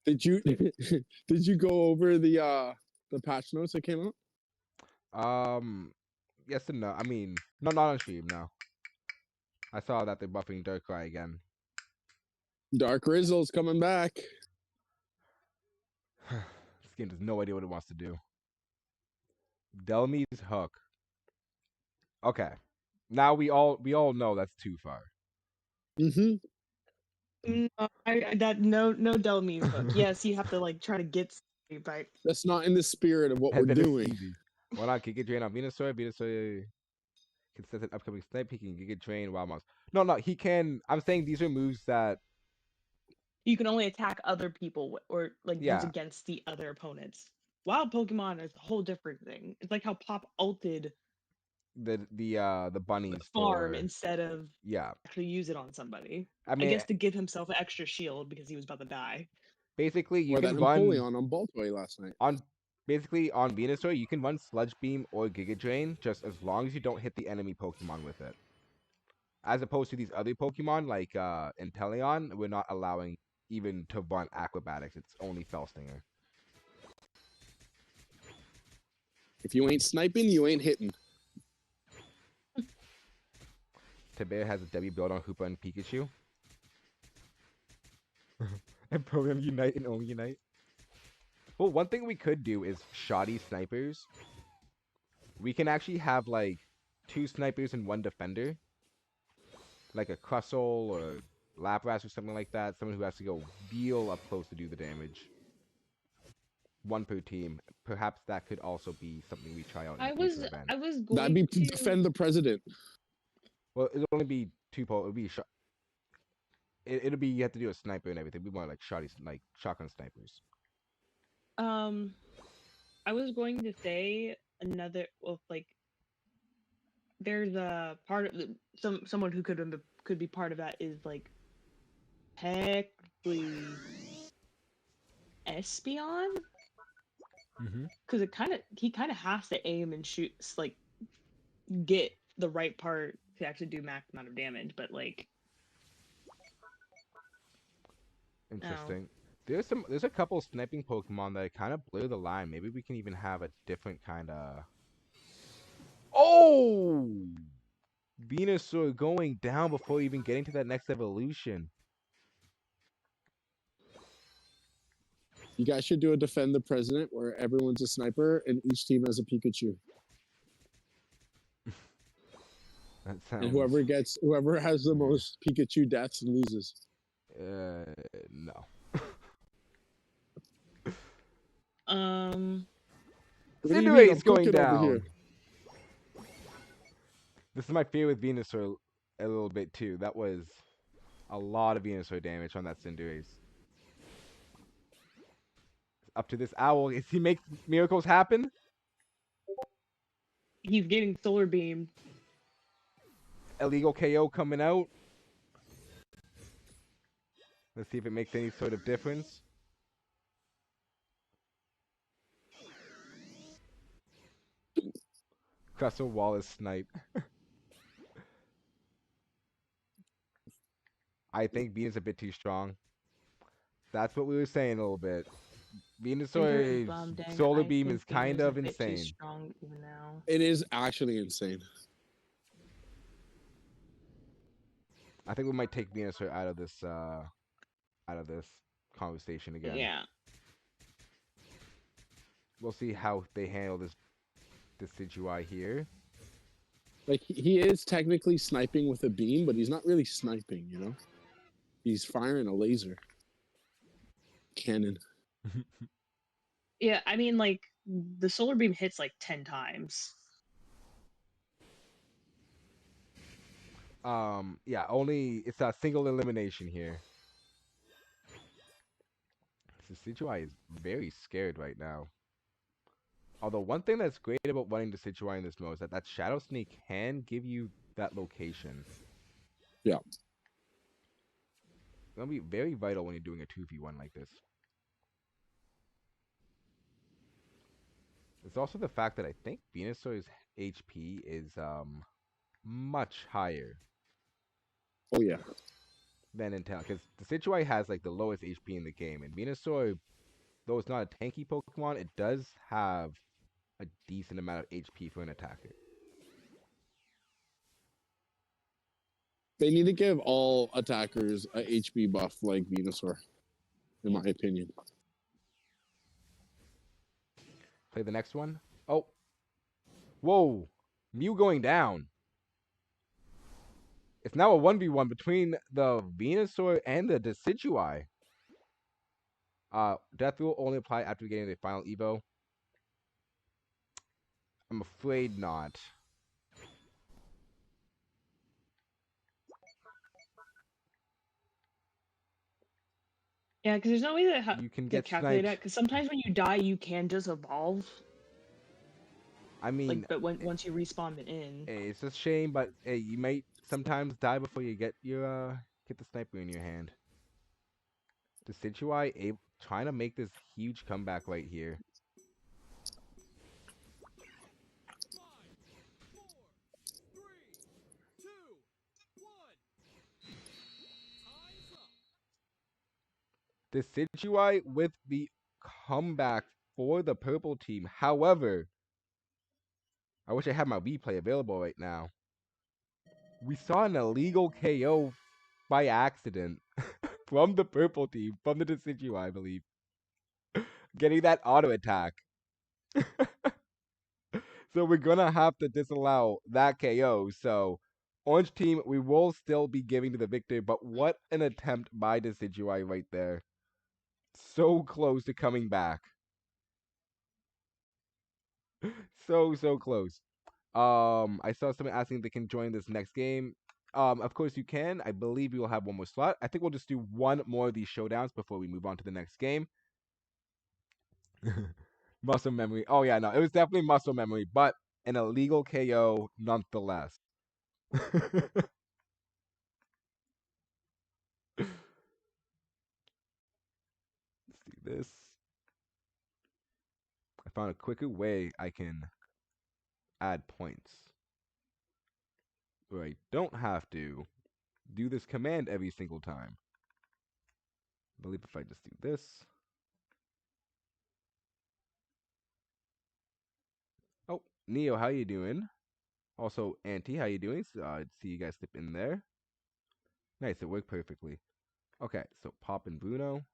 C: Did you did you go over the patch notes that came out?
A: Yes and no. I mean, no, not on stream. No, I saw that they're buffing Darkrai again.
C: Dark Rizzle's coming back.
A: This game has no idea what it wants to do. Delmi's Hook. Okay, now we all know that's too far.
C: Mm-hmm.
B: No, no Delmine hook. Yes, you have to like try to get somebody, but
C: That's not in the spirit of what we're
A: Then it's
C: doing.
A: easy. Why not Giga Drain on Venusaur? Venusaur consistent upcoming snipe. He can Giga Drain Wild Mouse. No, he can. I'm saying these are moves that
B: You can only attack other people or like use
A: Yeah,
B: against the other opponents. Wild Pokemon is a whole different thing. It's like how Pop ulted
A: the bunnies
B: farm
A: for
B: instead of
A: yeah.
B: actually use it on somebody.
A: I
B: I
A: mean,
B: guess to give himself an extra shield because he was about to die.
A: basically you
C: Or that
A: can run
C: Empoleon on Baltoy last night.
A: on basically on Venusaur, you can run Sludge Beam or Giga Drain just as long as you don't hit the enemy Pokemon with it. As opposed to these other Pokemon like Inteleon, we're not allowing even to run Acrobatics. It's only Fellstinger.
C: If you ain't sniping, you ain't hitting.
A: Tibet has a W build on Hoopa and Pikachu. And program Unite and only Unite. Well, one thing we could do is shoddy snipers. We can actually have like 2 snipers and 1 defender. Like a Crustle or Lapras or something like that. Someone who has to go real up close to do the damage. 1 per team. Perhaps that could also be something we try out in
B: I
A: a
B: was
A: future event.
B: I was
C: That'd
B: going
C: be to
B: to
C: defend the president.
A: Well, it'll only be 2 it'll be it'll be you have to do a sniper and everything. It'll be more like like shotgun snipers.
B: I was going to say another well like there's a part of someone who could be part of that is like technically Espeon
A: Mm-hmm.
B: because he kind of has to aim and shoot like get the right part to actually do max amount of damage, but like
A: Interesting. There's a couple sniping Pokemon that kind of blur the line. Maybe we can even have a different kind of. Oh, Venusaur going down before even getting to that next evolution.
C: You guys should do a defend the president where everyone's a sniper and each team has a Pikachu.
A: That
C: And
A: sounds.
C: whoever has the most Pikachu deaths loses.
A: No.
C: What do you mean? I'm
A: Cinderace going
C: cooking over
A: down.
C: here.
A: This is my fear with Venusaur a little bit too. That was a lot of Venusaur damage on that Cinderace. Up to this owl, is he make miracles happen?
B: he's getting solar beam.
A: Illegal KO coming out. Let's see if it makes any sort of difference. Crystal Wallace snipe. I think Bean is a bit too strong. That's what we were saying a little bit. Venusaur's solar beam is kind of insane.
B: Too strong even now.
C: It is actually insane.
A: I think we might take Venusaur out of this conversation again.
B: Yeah.
A: We'll see how they handle this Decidueye here.
C: Like he is technically sniping with a beam, but he's not really sniping, you know? He's firing a laser cannon.
B: Yeah, I mean like the solar beam hits like 10 times.
A: Yeah, it's a single elimination here. Decidueye is very scared right now. Although one thing that's great about running Decidueye in this mode is that Shadow Sneak can give you that location.
C: Yeah.
A: It's gonna be very vital when you're doing a 2v1 like this. It's also the fact that I think Venusaur's HP is much higher.
C: Oh yeah.
A: Than Intel, because Decidueye has like the lowest HP in the game, and Venusaur, though it's not a tanky Pokemon, it does have a decent amount of HP for an attacker.
C: They need to give all attackers a HP buff like Venusaur, in my opinion.
A: Play the next one. Oh. Whoa. Mew going down. It's now a 1v1 between the Venusaur and the Decidueye. Death will only apply after getting the final Evo. I'm afraid not.
B: Yeah, because there's no way
A: You can
B: to
A: get
B: calculate
A: sniped.
B: that. Because sometimes when you die, you can just evolve.
A: I mean,
B: But once you respawn it in.
A: it's a shame, but hey, you might sometimes die before you get get the sniper in your hand. The Situai trying to make this huge comeback right here. The Situai with the comeback for the purple team. However, I wish I had my replay available right now. We saw an illegal KO by accident from the purple team, from the Decidueye, I believe. Getting that auto attack. So we're gonna have to disallow that KO. So Orange team, we will still be giving to the victor, but what an attempt by Decidueye right there. So close to coming back. So close. I saw someone asking if they can join this next game. Of course you can. I believe we will have one more slot. I think we'll just do one more of these showdowns before we move on to the next game. Muscle memory. Oh yeah, no, it was definitely muscle memory, but an illegal KO nonetheless. Let's do this. I found a quicker way I can add points. Where I don't have to do this command every single time. I believe if I just do this. Oh, Neo, how you doing? Also, Auntie, how you doing? See you guys slip in there. Nice, it worked perfectly. Okay, so Pop and Bruno.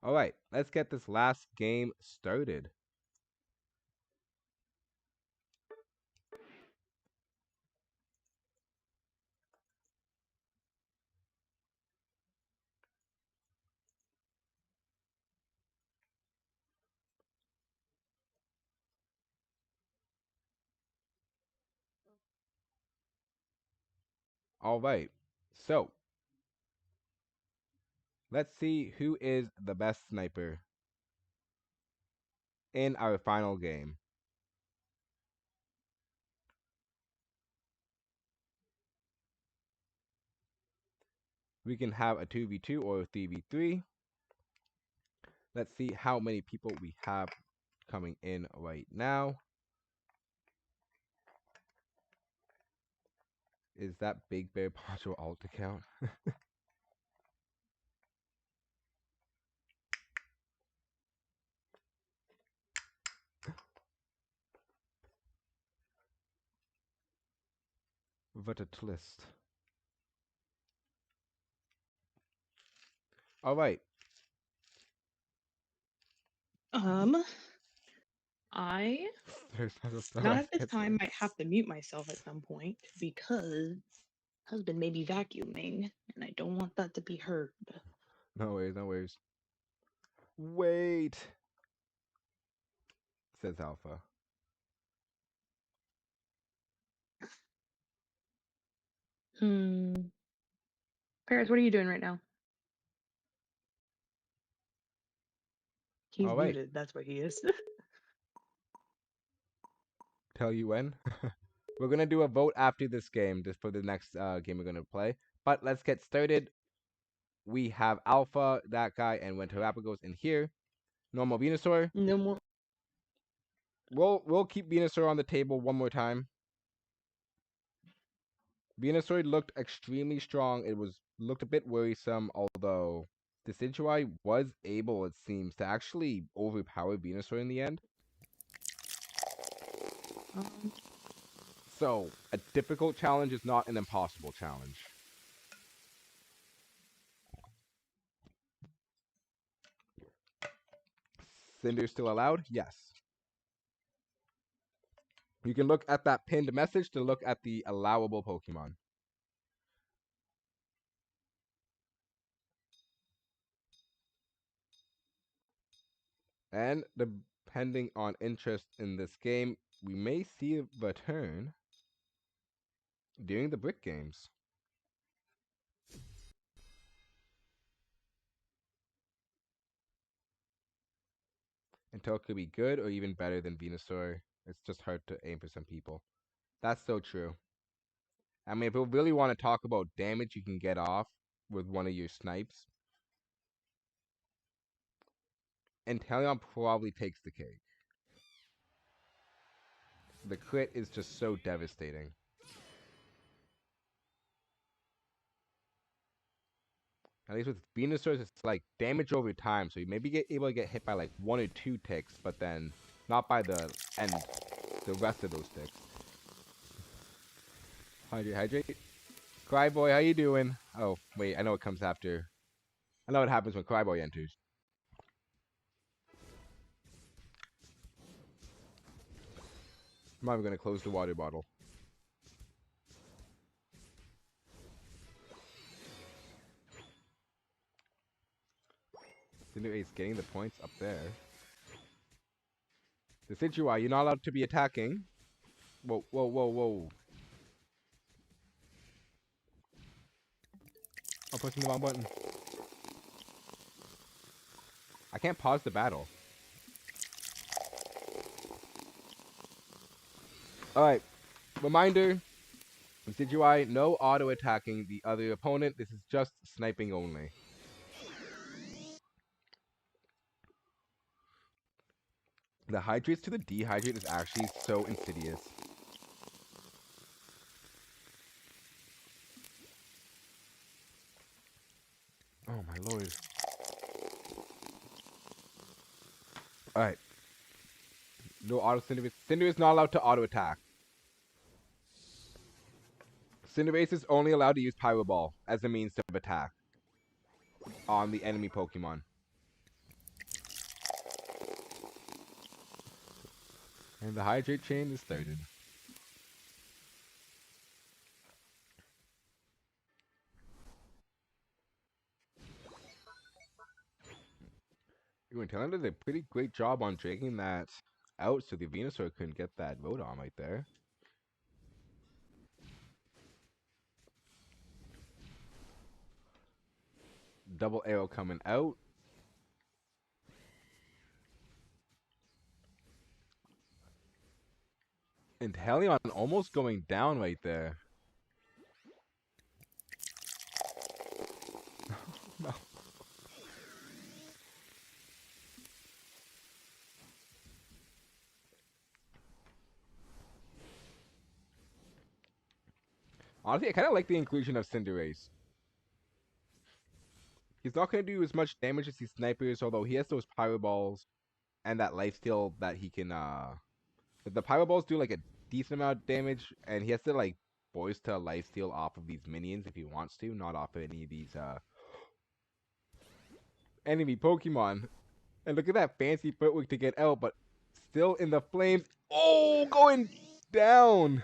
A: All right, let's get this last game started. All right, so let's see who is the best sniper in our final game. We can have a 2v2 or a 3v3. Let's see how many people we have coming in right now. Is that Big Bear partial alt account? What a twist. All right.
B: I
A: There's not a spell
B: not
A: I
B: at this
A: can't
B: time
A: say.
B: might have to mute myself at some point because husband may be vacuuming and I don't want that to be heard.
A: No worries, no worries. Wait, says Alpha.
B: Paris, what are you doing right now? He's
A: All right.
B: muted. That's where he is.
A: Tell you when. We're gonna do a vote after this game, just for the next game we're gonna play. But let's get started. We have Alpha, that guy, and when Terappa goes in here. Normal Venusaur.
B: No more.
A: We'll keep Venusaur on the table one more time. Venusaur looked extremely strong. It looked a bit worrisome, although Decidueye was able, it seems, to actually overpower Venusaur in the end. So, a difficult challenge is not an impossible challenge. Cinder still allowed? Yes. You can look at that pinned message to look at the allowable Pokemon. And depending on interest in this game, we may see a return during the Brick games. Until it could be good or even better than Venusaur. It's just hard to aim for some people. That's so true. I mean, if we really want to talk about damage you can get off with one of your snipes, Inteleon probably takes the cake. The crit is just so devastating. At least with Venusaurs, it's like damage over time, so you maybe get able to get hit by like 1 or 2 ticks, but then not by the end, the rest of those ticks. Hydrate. Cryboy, how you doing? Oh, wait, I know what comes after. I know what happens when Cryboy enters. I'm not even gonna close the water bottle. Cinderace getting the points up there. Decidueye, you're not allowed to be attacking. Whoa, whoa, whoa, whoa. I'm pressing the wrong button. I can't pause the battle. Alright. Reminder. Decidueye, no auto-attacking the other opponent. This is just sniping only. The hydrates to the dehydrate is actually so insidious. Oh my lord. Alright. No auto Cinderace. Cinderace is not allowed to auto attack. Cinderace is only allowed to use Pyro Ball as a means of attack on the enemy Pokemon. And the hydrate chain is started. Inteleon did a pretty great job on dragging that out so the Venusaur couldn't get that Rotom right there. Double arrow coming out. Inteleon almost going down right there. No. Honestly, I kind of like the inclusion of Cinderace. He's not going to do as much damage as these snipers, although he has those Pyro Balls and that lifesteal that he can, the Pyro Balls do like a decent amount of damage, and he has to like force to lifesteal off of these minions if he wants to, not off of any of these, enemy Pokemon. And look at that fancy footwork to get out, but still in the flames. Oh, going down!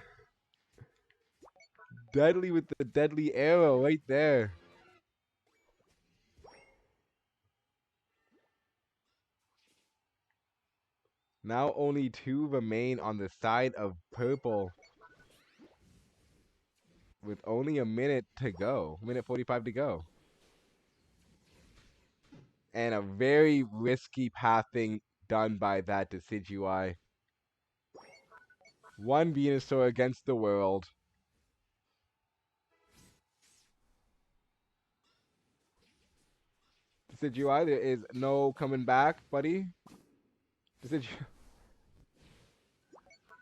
A: Deadly with the deadly arrow right there. Now only 2 remain on the side of purple. With only a minute to go. Minute 45 to go. And a very risky pathing done by that Decidueye. One Venusaur against the world. Decidueye, there is no coming back, buddy. Decidueye.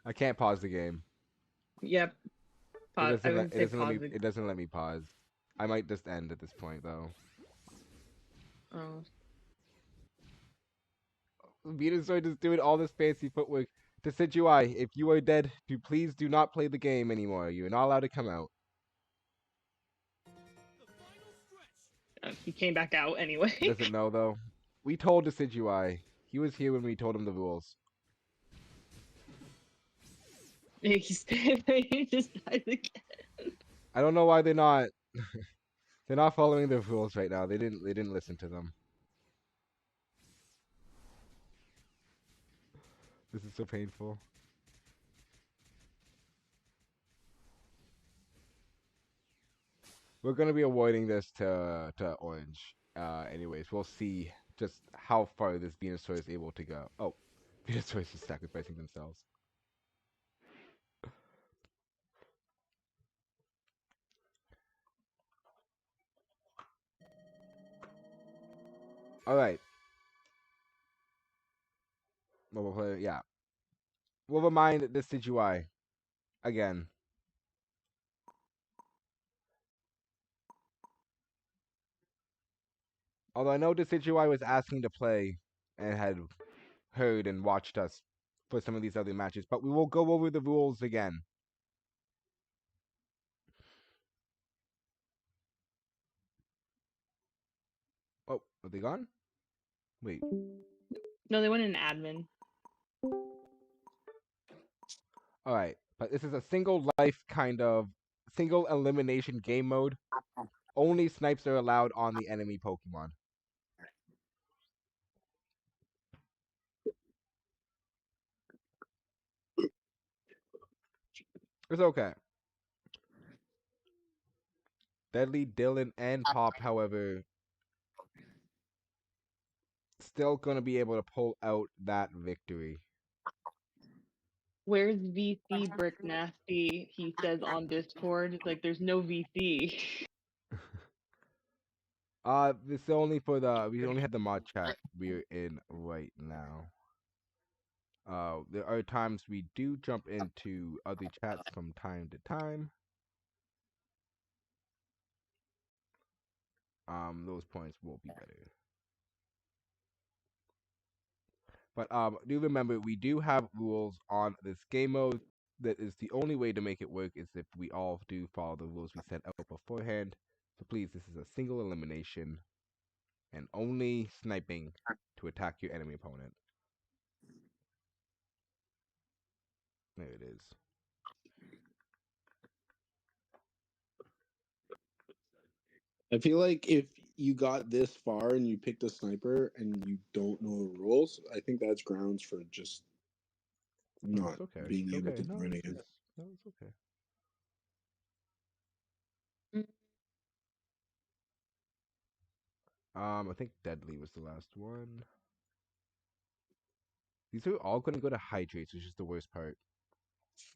A: I can't pause the game.
B: Yep. Pause. I wouldn't say pause.
A: It doesn't let me pause. I might just end at this point, though.
B: Oh.
A: Venusaur just doing all this fancy footwork. Decidueye, if you are dead, please do not play the game anymore. You are not allowed to come out.
B: He came back out anyway.
A: He doesn't know, though. We told Decidueye. He was here when we told him the rules.
B: He just died again.
A: I don't know why they're not they're not following the rules right now. They didn't listen to them. This is so painful. We're gonna be avoiding this to orange. Anyways, we'll see just how far this Venusaur is able to go. Oh, Venusaur is just sacrificing themselves. All right. Mobile player, yeah. We'll remind this Decidueye again. Although I know the Decidueye was asking to play and had heard and watched us for some of these other matches, but we will go over the rules again. Oh, are they gone? Wait.
B: No, they went in admin.
A: All right, but this is a single life kind of single elimination game mode. Only snipes are allowed on the enemy Pokemon. It's okay. Deadly, Dylan, and Pop, however, still going to be able to pull out that victory.
B: Where's VC Briknasty? He says on Discord. It's like there's no VC.
A: This is only for the we only had the mod chat we're in right now. There are times we do jump into other chats from time to time. Those points will be better. But do remember we do have rules on this game mode. That is the only way to make it work is if we all do follow the rules we set out beforehand. So please, this is a single elimination and only sniping to attack your enemy opponent. There it is.
C: I feel like if you got this far and you picked a sniper and you don't know the rules, I think that's grounds for just
A: No,
C: not
A: it's okay.
C: being
A: It's
C: able
A: okay.
C: to do anything.
A: No, it's okay. I think Deadly was the last one. These are all going to go to Hydrates, which is the worst part.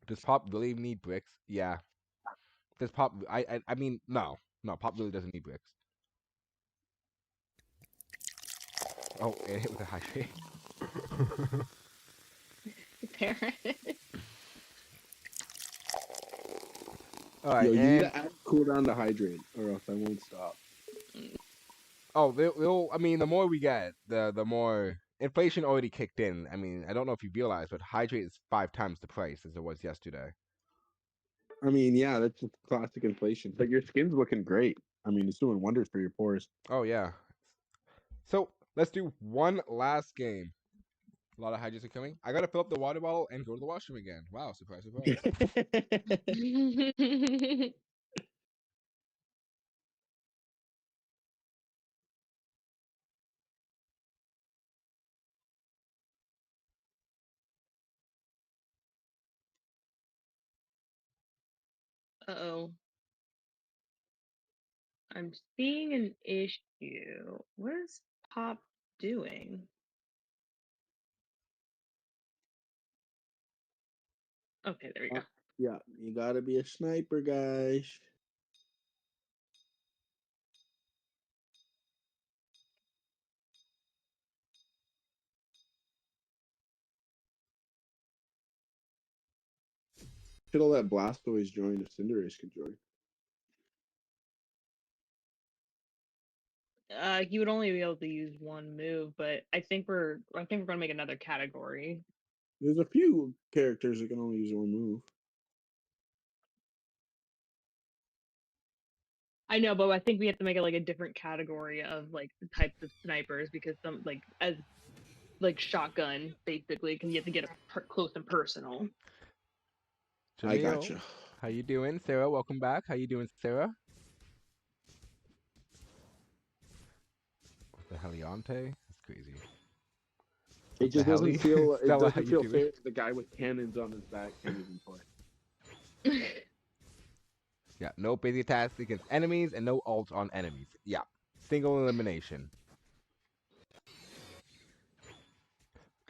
A: Does Pop really need bricks? Yeah. Does Pop? I mean, no. Pop really doesn't need bricks. Oh, and hit with a Hydrate. All right,
C: Yo, you need
A: and
C: to add cooldown to hydrate, or else I won't stop.
A: oh, they'll. I mean, the more we get, the more inflation already kicked in. I mean, I don't know if you realize, but Hydrate is 5 times the price as it was yesterday.
C: I mean, yeah, that's just classic inflation. But your skin's looking great. I mean, it's doing wonders for your pores.
A: Oh yeah. So let's do one last game. A lot of Hydrates are coming. I gotta fill up the water bottle and go to the washroom again. Wow, surprise, surprise.
B: Uh-oh. I'm seeing an issue. What is Pop doing? Okay, there we go.
C: Yeah, you gotta be a sniper, guys. Should have let Blastoise join if Cinderace could join.
B: He would only be able to use one move, but I think we're gonna make another category.
C: There's a few characters that can only use one move.
B: I know, but I think we have to make it like a different category of like the types of snipers because some like as like shotgun basically because you have to get close and personal.
C: I
A: Jamil,
C: gotcha.
A: how you doing? Sarah, welcome back. How you doing, Sarah? The Heliante? That's crazy.
C: It
A: The
C: just doesn't
A: heli?
C: feel. It
A: Stella, how
C: doesn't
A: you
C: feel
A: doing?
C: fair. The guy with cannons on his back can't even play.
A: Yeah, no basic attacks against enemies and no ults on enemies. Yeah, single elimination.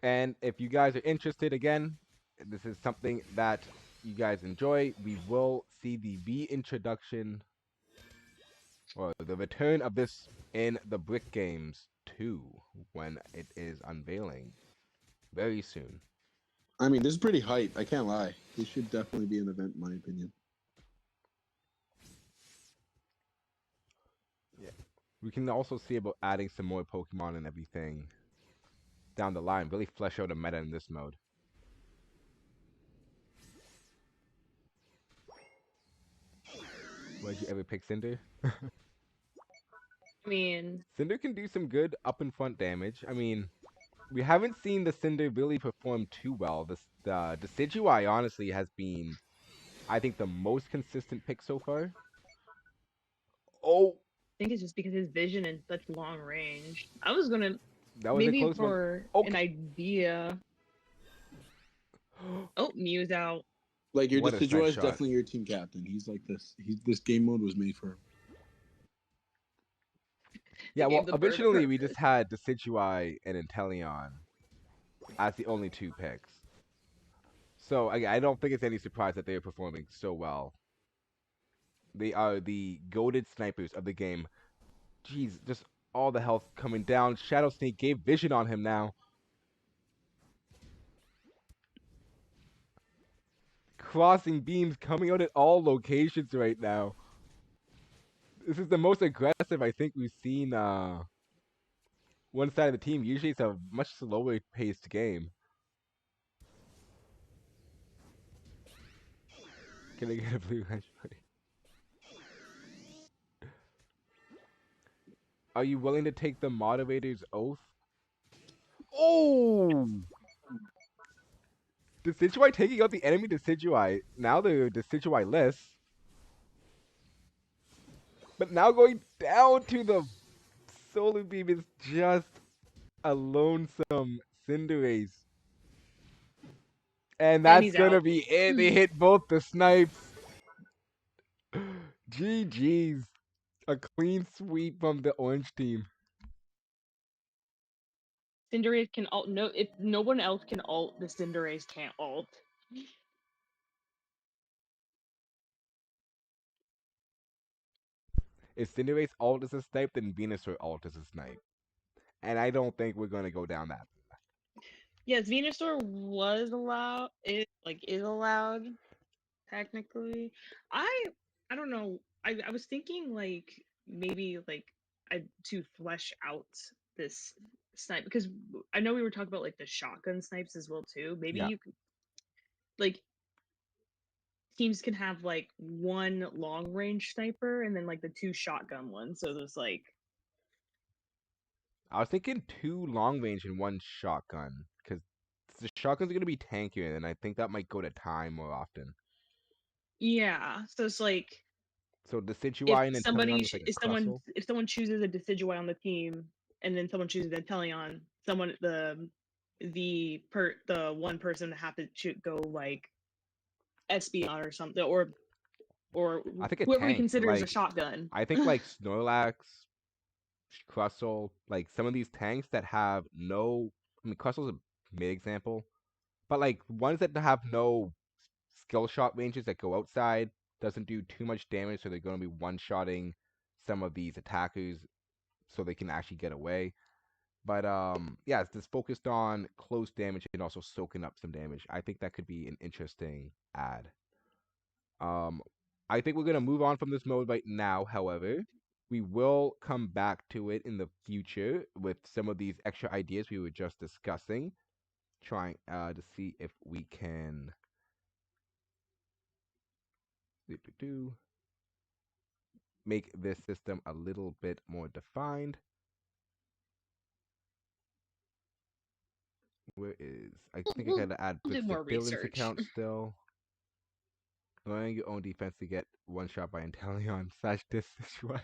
A: And if you guys are interested, again, this is something that you guys enjoy. We will see the reintroduction or the return of this in the Brick Games 2 when it is unveiling very soon.
C: I mean, this is pretty hype. I can't lie. This should definitely be an event, in my opinion.
A: Yeah. We can also see about adding some more Pokemon and everything down the line. Really flesh out a meta in this mode. Would you ever pick Cinder?
B: I mean,
A: Cinder can do some good up and front damage. I mean, we haven't seen the Cinder really perform too well. The Decidueye honestly has been, I think, the most consistent pick so far. Oh,
B: I think it's just because his vision is such long range. I was gonna
A: that was a
B: maybe
A: close one.
B: for an
A: Okay.
B: idea. Oh, Mew's out.
C: Like your
A: What a snipe
C: Decidueye is
A: shot.
C: definitely your team captain. He's like this. This game mode was made for him.
A: Yeah,
B: Gave
A: well,
B: the bird a
A: originally we
B: purpose.
A: just had Decidueye and Inteleon as the only two picks. So I don't think it's any surprise that they are performing so well. They are the goated snipers of the game. Jeez, just all the health coming down. Shadow Sneak gave vision on him now. Crossing beams coming out at all locations right now. This is the most aggressive I think we've seen one side of the team. Usually it's a much slower paced game. Can I get a blue hunch buddy? Are you willing to take the moderator's oath? Oh! Decidueye taking out the enemy Decidueye. Now the Decidueye list. But now going down to the Solar Beam is just a lonesome Cinderace. And
B: And
A: that's
B: he's
A: gonna
B: out.
A: be it. They hit both the snipes. GG's. A clean sweep from the orange team.
B: Cinderace can alt. No, if no one else can alt, the Cinderace can't alt.
A: If Cinderace alt is a snipe, then Venusaur alt is a snipe. And I don't think we're gonna go down that.
B: Yes, Venusaur was allowed. Is allowed technically. I I don't know. I was thinking like maybe like to flesh out this snipe because I know we were talking about like the shotgun snipes as well too. Maybe
A: Yeah.
B: you could like teams can have like one long range sniper and then like the two shotgun ones. So there's like
A: I was thinking 2 long range and 1 shotgun. Because the shotgun's gonna be tankier, and I think that might go to time more often.
B: yeah. So it's like
A: So Decidueye and Inteleon with like
B: if
A: a Crustle.
B: someone chooses a Decidueye on the team and then someone chooses a Teleon, someone the one person that happens to go like Espeon or something or
A: I think a
B: whoever he
A: tank.
B: considers a
A: Like
B: shotgun.
A: I think like Snorlax, Crustle, like some of these tanks that have no. I mean, Crustle's a mid example, but like ones that have no skill shot ranges that go outside doesn't do too much damage, so they're going to be one shotting some of these attackers so they can actually get away. But yeah, it's just focused on close damage and also soaking up some damage. I think that could be an interesting add. Um, I think we're gonna move on from this mode right now. However, we will come back to it in the future with some of these extra ideas we were just discussing, trying to see if we can make this system a little bit more defined. Where is I think I
B: We'll
A: gotta add
B: do
A: the
B: more
A: Billings
B: research.
A: account still. Lowering your own defense to get one shot by Inteleon / distance one.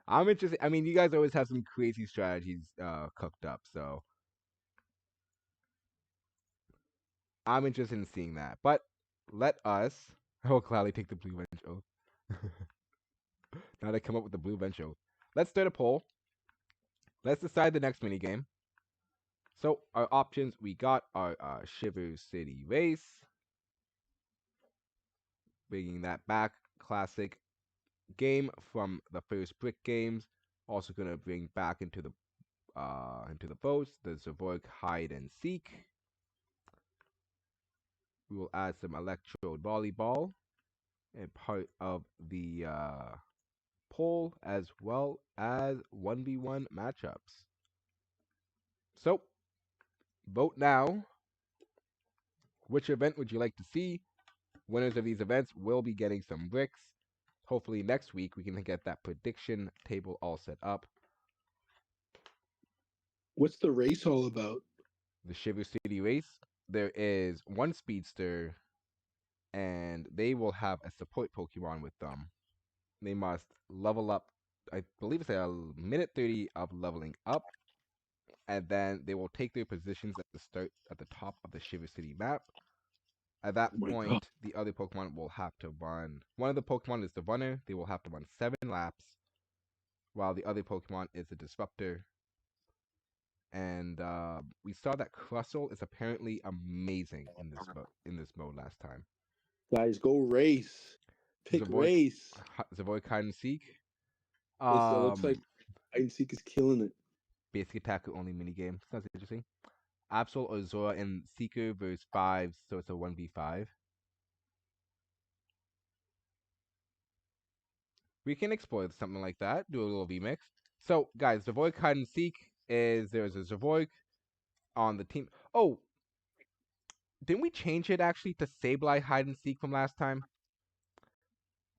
A: I'm interested. I mean, you guys always have some crazy strategies cooked up, so I'm interested in seeing that. But let us. Oh, gladly take the blue bench oath. Now they come up with the blue bench oath. Let's start a poll. Let's decide the next mini game. So our options we got are Shiver City Race, bringing that back, classic game from the first Brick games. Also gonna bring back into the votes the Zavoic Hide and Seek. We will add some Electrode Volleyball and part of the poll, as well as 1v1 matchups. So vote now. Which event would you like to see? Winners of these events will be getting some bricks. Hopefully next week we can get that prediction table all set up.
C: What's the race all about?
A: The Shiver City race. There is one speedster, and they will have a support Pokemon with them. They must level up. I believe it's a minute 30 of leveling up, and then they will take their positions at the top of the Shiver City map. At that
C: Oh my God.
A: point, the other Pokemon will have to run. One of the Pokemon is the runner. They will have to run 7 laps, while the other Pokemon is the disruptor. And we saw that Crustle is apparently amazing in this mode last time.
C: Guys, go race. Pick race.
A: Zavoic Hide and Seek.
C: It looks like Hide and Seek is killing it.
A: Basic attack only minigame. Sounds interesting. Absol or Zora and Seeker versus 5, so it's a 1v5. We can explore something like that, do a little VMix. So, guys, Zavoic Hide and Seek there's a Zavoic on the team. Oh, didn't we change it actually to Sableye Hide and Seek from last time?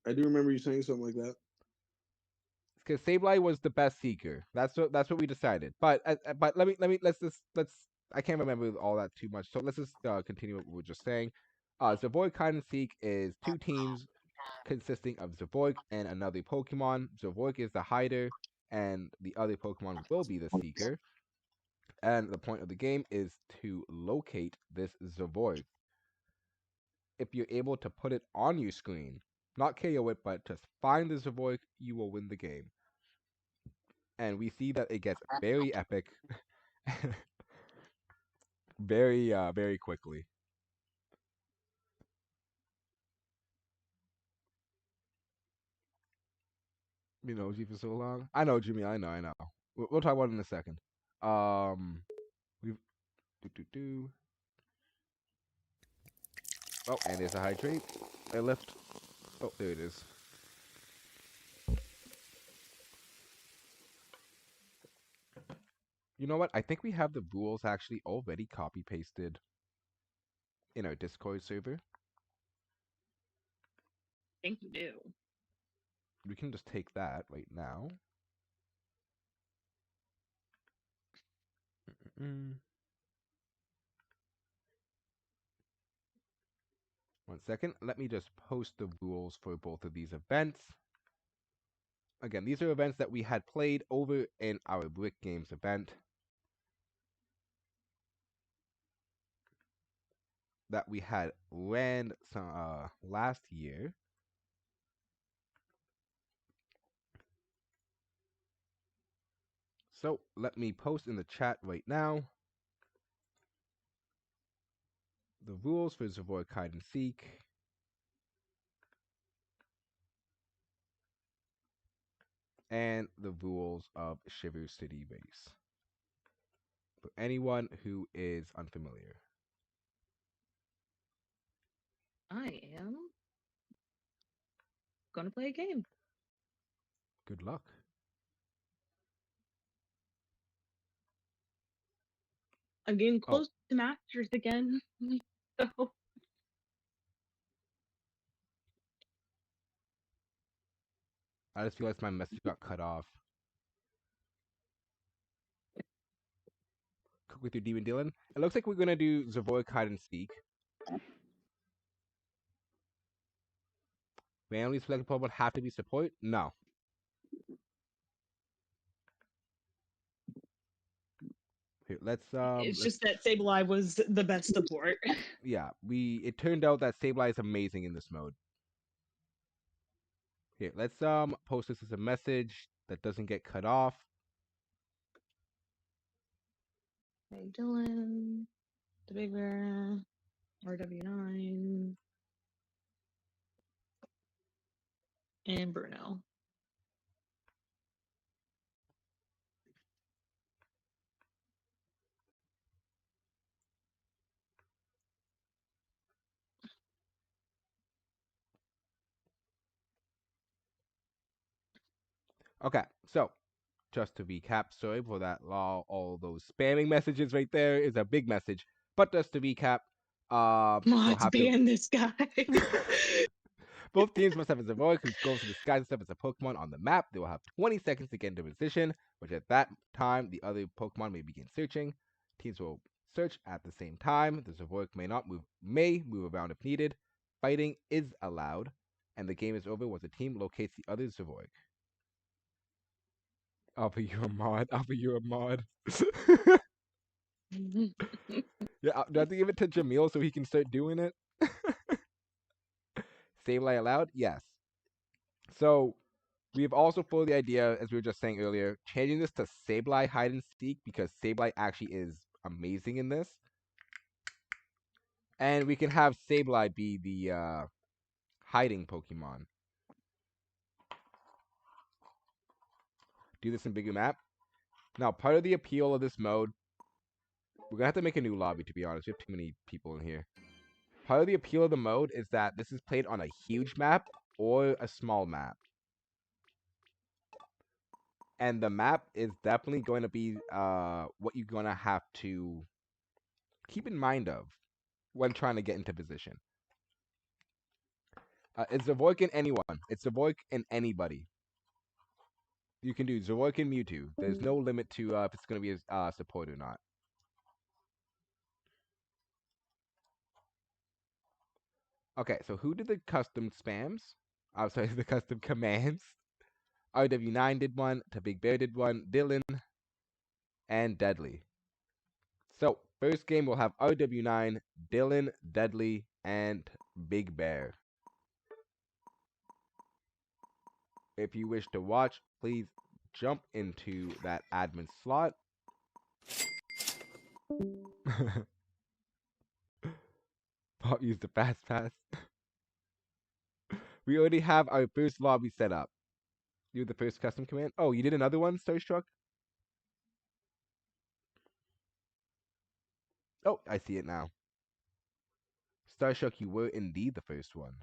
C: I do remember you saying something like that.
A: Because Sableye was the best Seeker. That's what we decided. But let's I can't remember all that too much. So let's just continue what we were just saying. Zavoic Hide and Seek is 2 teams consisting of Zavoic and another Pokemon. Zavoic is the hider, and the other Pokemon will be the Seeker. And the point of the game is to locate this Zavoic. If you're able to put it on your screen, not KO it, but just find the Zavoic, you will win the game. And we see that it gets very epic very quickly. You know G for so long. I know Jimmy. I know. We'll talk about it in a second. We've do. Oh, and there's a hydrate. A lift. Oh, there it is. You know what? I think we have the rules actually already copy pasted in our Discord server.
B: I think you do.
A: We can just take that right now. One second. Let me just post the rules for both of these events. Again, these are events that we had played over in our Brick Games event that we had ran last year. So let me post in the chat right now the rules for Zavoic Hide and Seek. And the rules of Shiver City Race. For anyone who is unfamiliar.
B: I am gonna play a game.
A: Good luck.
B: I'm getting close to Masters again. So
A: I just realized my message got cut off. with your Demon Dylan. It looks like we're gonna do Zavoic hide and seek. Randomly selected Pokemon have to be support? No. Here, let's
B: It's just that Sableye was the best support.
A: yeah, it turned out that Sableye is amazing in this mode. Here, let's post this as a message that doesn't get cut off.
B: Hey, Dylan, the Big Bear, RW9, and Bruno.
A: Okay, so just to recap, sorry for that, all those spamming messages right there is a big message. But just to recap, we'll
B: Mods
A: have to
B: ban this guy.
A: both teams must have a Zavoic who goes to disguise himself as a Pokemon on the map. They will have 20 seconds to get into position, which at that time the other Pokemon may begin searching. Teams will search at the same time. The Zavoic may move around if needed. Fighting is allowed, and the game is over once the team locates the other Zavoic. I'll be your mod. I'll be your mod. Yeah, do I have to give it to Jamil so he can start doing it? Sableye allowed? Yes. So we've also floated the idea, as we were just saying earlier, changing this to Sableye hide and seek because Sableye actually is amazing in this. And we can have Sableye be the hiding Pokemon. Do this in bigger map. Now, part of the appeal of this mode, we're gonna have to make a new lobby, to be honest. We have too many people in here. Part of the appeal of the mode is that this is played on a huge map or a small map. And the map is definitely going to be what you're going to have to keep in mind of when trying to get into position. It's Zavoic in anyone. It's Zavoic in anybody. You can do Zavoic and Mewtwo. There's no limit to if it's going to be a support or not. Okay, so who did the custom spams? I'm sorry, the custom commands. RW9 did one, to Big Bear did one, Dylan, and Deadly. So, first game we'll have RW9, Dylan, Deadly, and Big Bear. If you wish to watch, please jump into that admin slot. Pop used the fast pass. We already have our first lobby set up. You the first custom command? Oh, you did another one, Starstruck? Oh, I see it now. Starstruck, you were indeed the first one.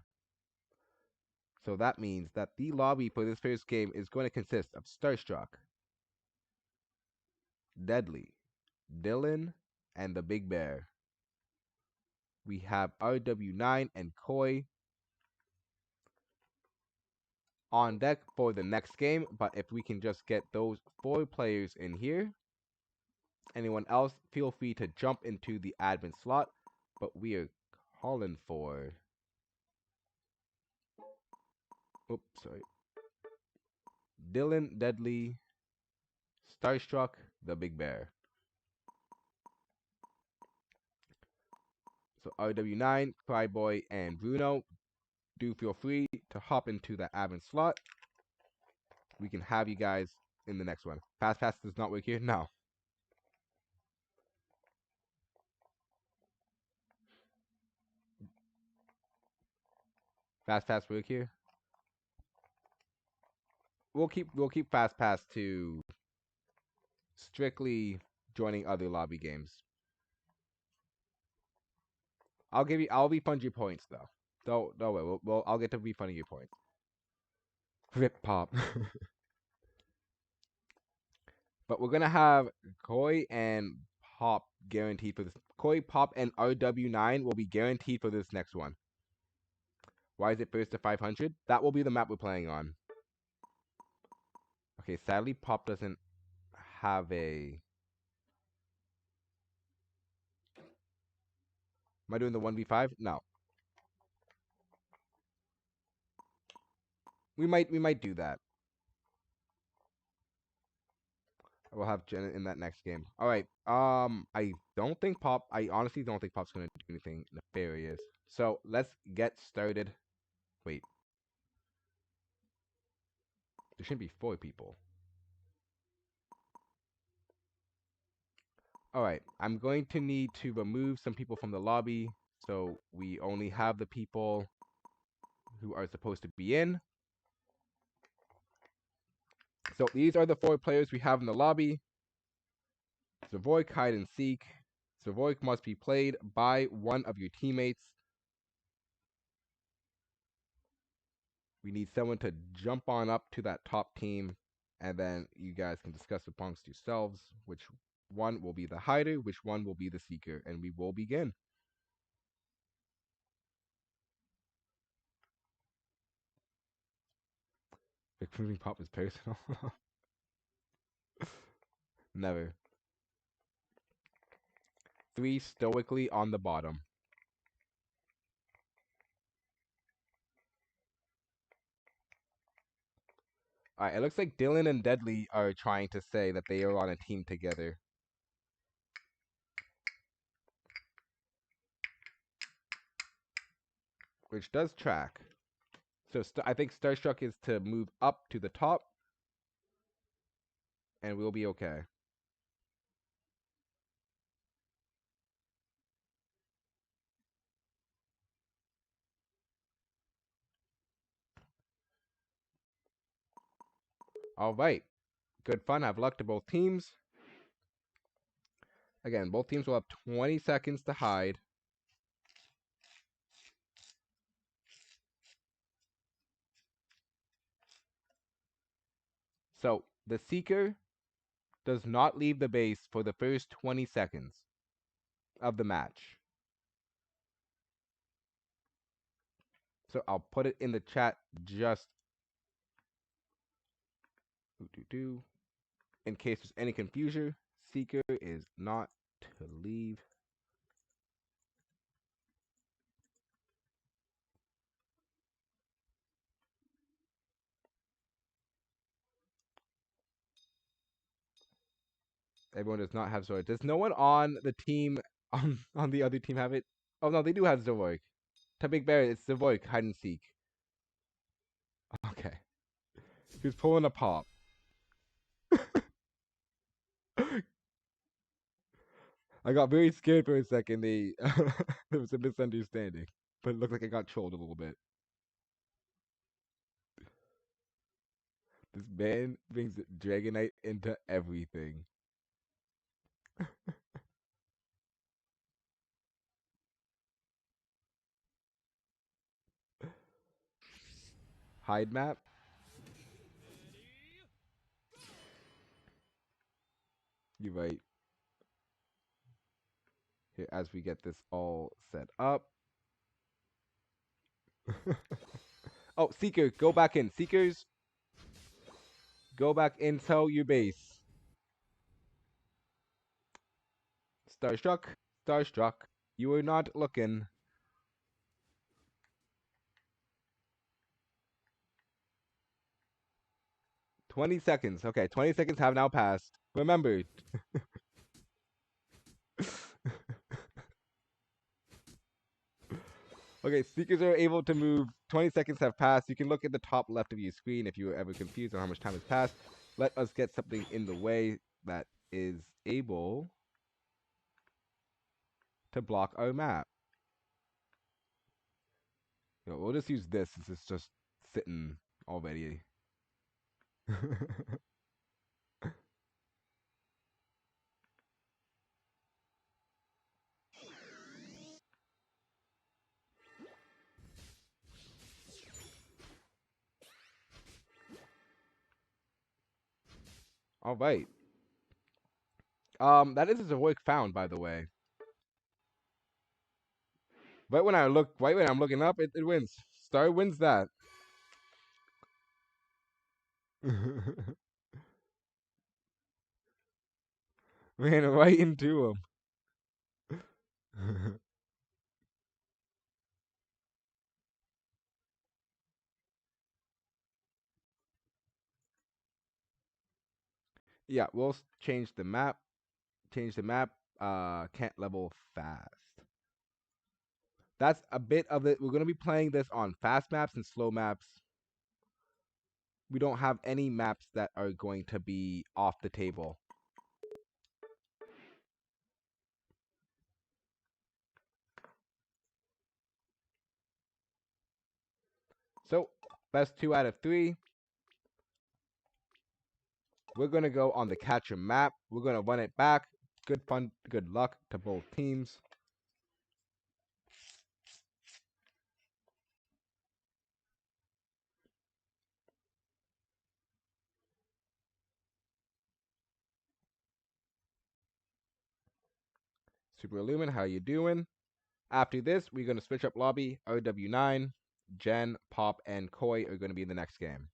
A: So that means that the lobby for this first game is going to consist of Starstruck, Deadly, Dylan, and the Big Bear. We have RW9 and Koi on deck for the next game, but if we can just get those 4 players in here, anyone else, feel free to jump into the admin slot, but we are calling for... Oops, sorry. Dylan, Deadly, Starstruck, the Big Bear. So RW9, Cryboy, and Bruno, do feel free to hop into that admin slot. We can have you guys in the next one. Fast Pass does not work here? No. Fast Pass work here? We'll keep Fast Pass to strictly joining other lobby games. I'll refund your points though. Don't worry. I'll get to refunding your points. Rip Pop. But we're gonna have Koi and Pop guaranteed for this. Koi, Pop, and RW9 will be guaranteed for this next one. Why is it first to 500? That will be the map we're playing on. Okay, sadly Pop doesn't have a... Am I doing the 1v5? No. We might do that. We'll have Jen in that next game. All right. I don't think Pop. I honestly don't think Pop's gonna do anything nefarious. So let's get started. Wait. There shouldn't be 4 people. All right. I'm going to need to remove some people from the lobby, so we only have the people who are supposed to be in. So these are the 4 players we have in the lobby. Zavoik, hide and seek. Zavoik must be played by one of your teammates. We need someone to jump on up to that top team, and then you guys can discuss amongst yourselves which one will be the hider, which one will be the seeker, and we will begin. Recruiting Pop is personal. Never. 3 stoically on the bottom. Alright, it looks like Dylan and Deadly are trying to say that they are on a team together. Which does track. So I think Starstruck is to move up to the top. And we'll be okay. Alright. Good fun. Have luck to both teams. Again, both teams will have 20 seconds to hide. So, the Seeker does not leave the base for the first 20 seconds of the match. So, I'll put it in the chat just in case there's any confusion. Seeker is not to leave. Everyone does not have Zoroark. Does no one on the team on the other team have it? Oh no, they do have Zoroark. To Big Bear, it's Zoroark hide and seek. Okay. Who's pulling a Pop? I got very scared for a second. There was a misunderstanding, but it looked like I got trolled a little bit. This man brings Dragonite into everything. Hide map. You're right. Here, as we get this all set up. Oh, Seeker, go back in. Seekers, go back into your base. Starstruck, Starstruck, you are not looking. "20 seconds. Okay, 20 seconds have now passed. Remember. Okay, speakers are able to move. 20 seconds have passed. You can look at the top left of your screen if you were ever confused on how much time has passed. Let us get something in the way that is able to block our map. You know, we'll just use this since it's just sitting already. All right. That is a work found, by the way. Right when I'm looking up, it wins. Star wins that. Ran right into him. Yeah, we'll change the map. Change the map. Can't level fast. That's a bit of it. We're gonna be playing this on fast maps and slow maps. We don't have any maps that are going to be off the table. So, best 2 out of 3. We're going to go on the catcher map. We're going to run it back. Good fun, good luck to both teams. Super Lumen, how you doing? After this, we're going to switch up lobby. OW9, Jen, Pop, and Koi are going to be in the next game.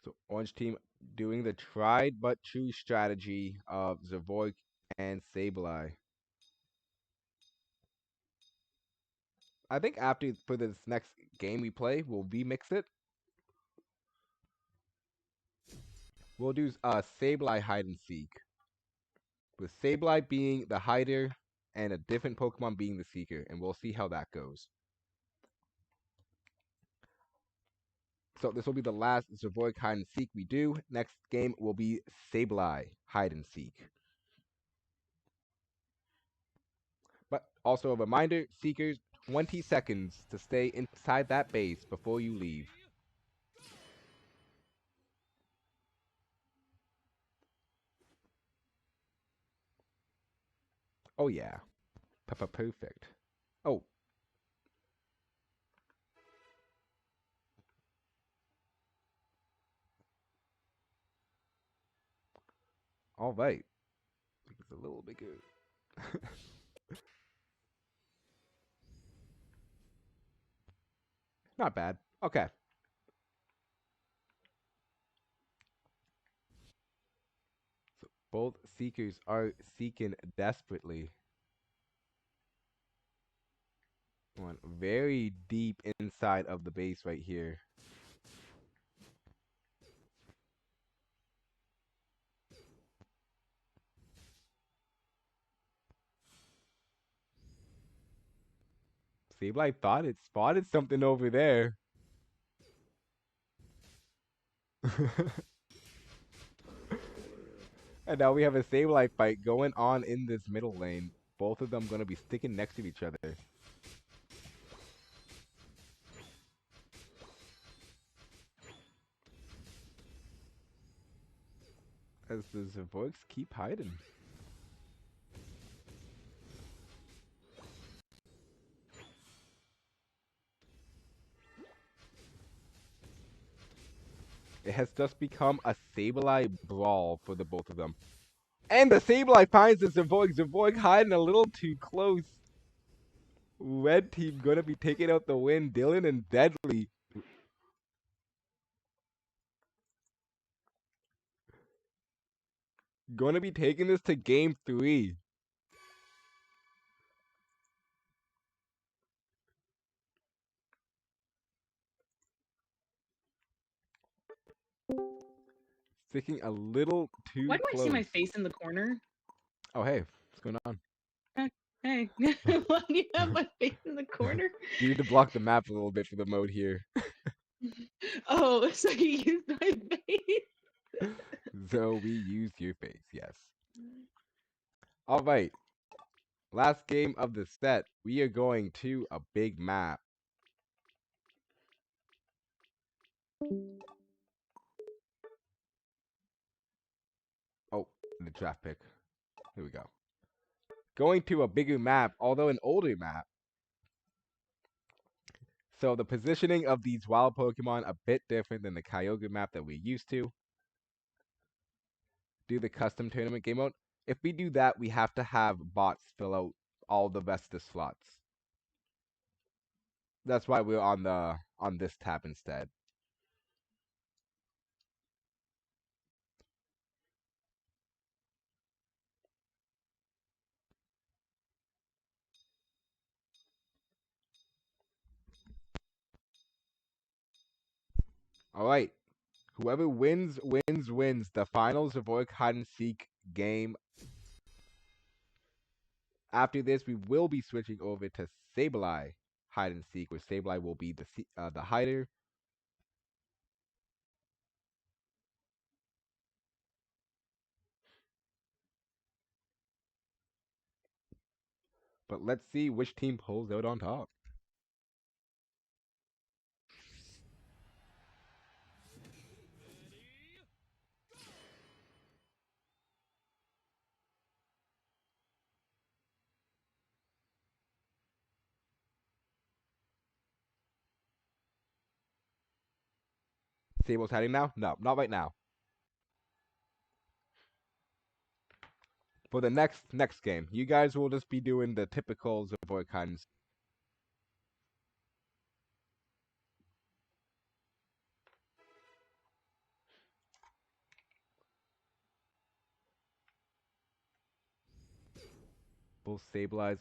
A: So Orange team doing the tried but true strategy of Zavoik and Sableye. I think after for this next game we play, we'll remix it. We'll do Sableye hide and seek, with Sableye being the hider and a different Pokemon being the seeker, and we'll see how that goes. So this will be the last Zavoik hide and seek we do. Next game will be Sableye hide and seek. But also a reminder, Seekers, 20 seconds to stay inside that base before you leave. Oh yeah, perfect. Oh, all right. It's a little bigger. Not bad. Okay. So both Seekers are seeking desperately. One very deep inside of the base right here. Sableye thought it spotted something over there. And now we have a Sableye fight going on in this middle lane. Both of them going to be sticking next to each other. As the Zavoiks keep hiding. It has just become a Sableye brawl for the both of them. And the Sableye finds the Zavoik. Zavoik hiding a little too close. Red team gonna be taking out the win. Dylan and Deadly. Gonna be taking this to game 3. Sticking a little too
B: Why do I see
A: close.
B: my face in the corner?
A: Oh, hey. What's going on?
B: Hey, why do you have my face in the corner?
A: You need to block the map a little bit for the mode here.
B: Oh, so you used my face?
A: So we used your face, yes. Alright. Last game of the set. We are going to a big map. Oh, the draft pick. Here we go. Going to a bigger map, although an older map. So the positioning of these wild Pokemon a bit different than the Kyogre map that we're used to. Do the custom tournament game mode. If we do that, we have to have bots fill out all the rest of the slots. That's why we're on this tab instead. All right. Whoever wins, wins, wins. The finals of Orc Hide and Seek game. After this, we will be switching over to Sableye Hide and Seek, where Sableye will be the hider. But let's see which team pulls out on top. Sable's hiding now? No, not right now. For the next game, you guys will just be doing the typicals of Orc Hide and Seek. Both Sableyes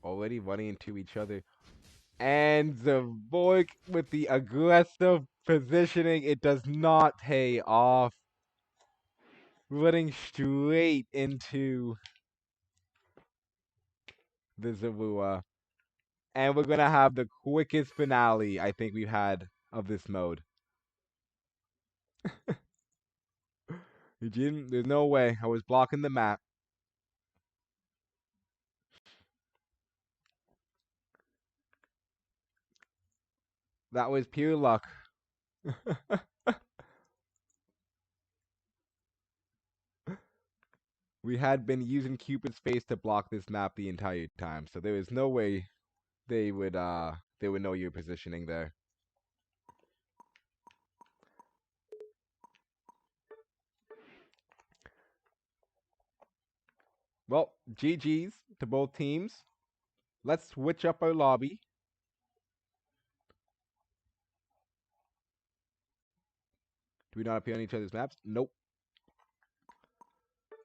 A: already running into each other. And Zavoik with the aggressive positioning, it does not pay off. Running straight into the Zavua. And we're gonna have the quickest finale I think we've had of this mode. Eugene, there's no way. I was blocking the map. That was pure luck. We had been using Cupid's face to block this map the entire time, so there is no way they would know your positioning there. Well, GG's to both teams. Let's switch up our lobby. Do we not appear on each other's maps? Nope.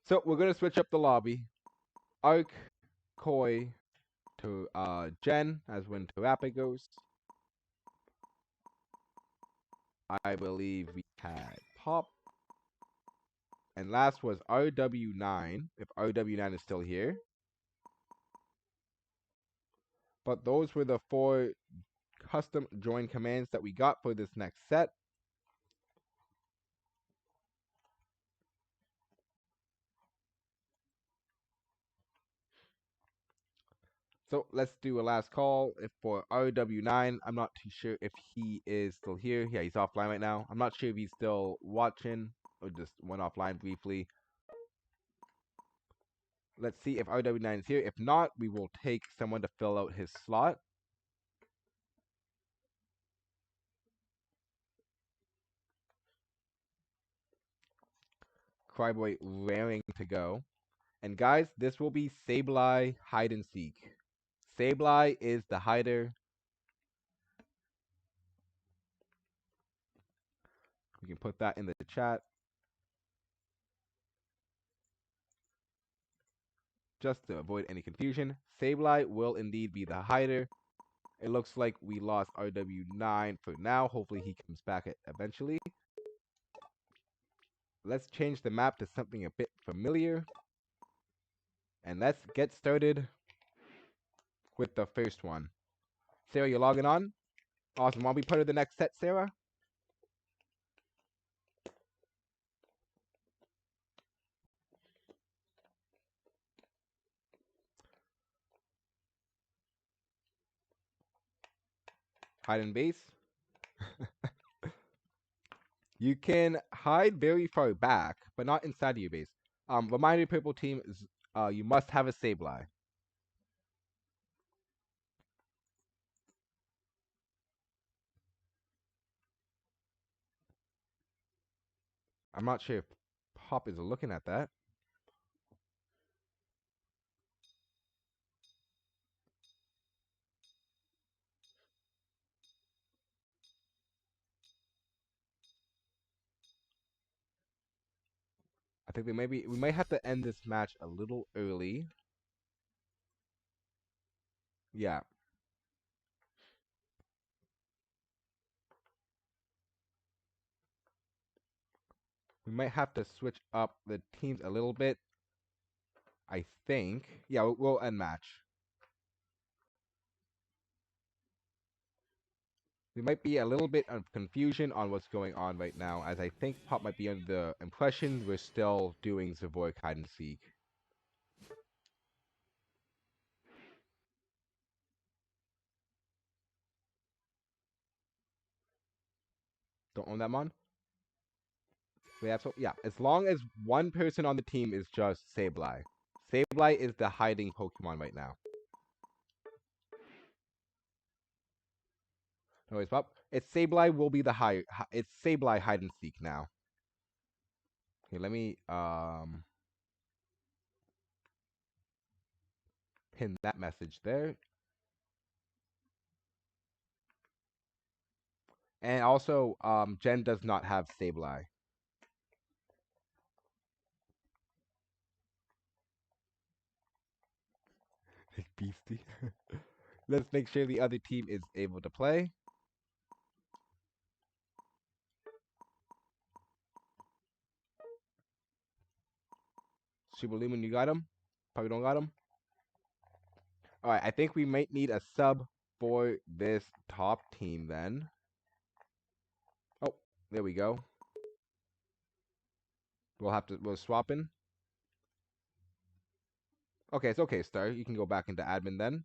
A: So we're gonna switch up the lobby. Arc, Koi to Jen, as when Terapia goes. I believe we had Pop. And last was RW9, if RW9 is still here. But those were the 4 custom join commands that we got for this next set. So let's do a last call. If for RW9, I'm not too sure if he is still here. Yeah, he's offline right now. I'm not sure if he's still watching or just went offline briefly. Let's see if RW9 is here. If not, we will take someone to fill out his slot. Cryboy raring to go. And guys, this will be Sableye Hide and Seek. Sableye is the hider. We can put that in the chat. Just to avoid any confusion, Sableye will indeed be the hider. It looks like we lost RW9 for now. Hopefully he comes back eventually. Let's change the map to something a bit familiar. And let's get started with the first one. Sarah, you're logging on? Awesome. Want to be part of the next set, Sarah? Hide in base. You can hide very far back, but not inside of your base. Reminder, purple team is you must have a Sableye. I'm not sure if Pop is looking at that. I think we might have to end this match a little early. Yeah. We might have to switch up the teams a little bit. I think. Yeah, we'll end match. There might be a little bit of confusion on what's going on right now, as I think Pop might be under the impression we're still doing Zavoic hide and seek. Don't own that mon? Yeah, as long as one person on the team is just Sableye. Sableye is the hiding Pokemon right now. No, it's Pop. It's Sableye will be the it's Sableye hide and seek now. Okay, let me pin that message there. And also, Jen does not have Sableye. Beastie. Let's make sure the other team is able to play. Super Lumen, you got him? Probably don't got him. Alright, I think we might need a sub for this top team then. Oh, there we go. We'll swap in. Okay, it's okay, Star. You can go back into admin then.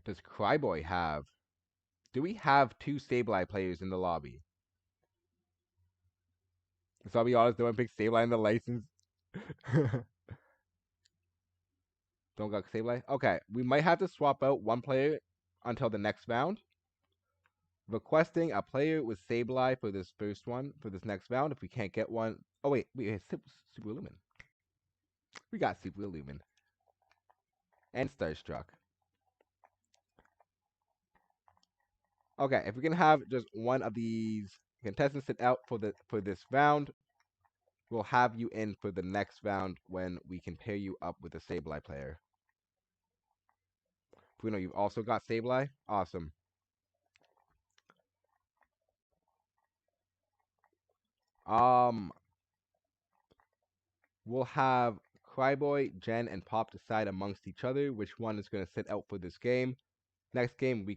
A: Does Cryboy have... Do we have two Sableye players in the lobby? So I'll be honest, no one picked Sableye in the license. Don't got Sableye? Okay, we might have to swap out one player until the next round. Requesting a player with Sableye for this first one, for this next round. If we can't get one... Oh, wait, we have Super Lumen. We got Super Lumen. And Starstruck. Okay, if we can have just one of these contestants sit out for this round, we'll have you in for the next round when we can pair you up with a Sableye player. Bruno, you've also got Sableye? Awesome. We'll have Cryboy, Jen, and Pop decide amongst each other which one is going to sit out for this game. Next game, we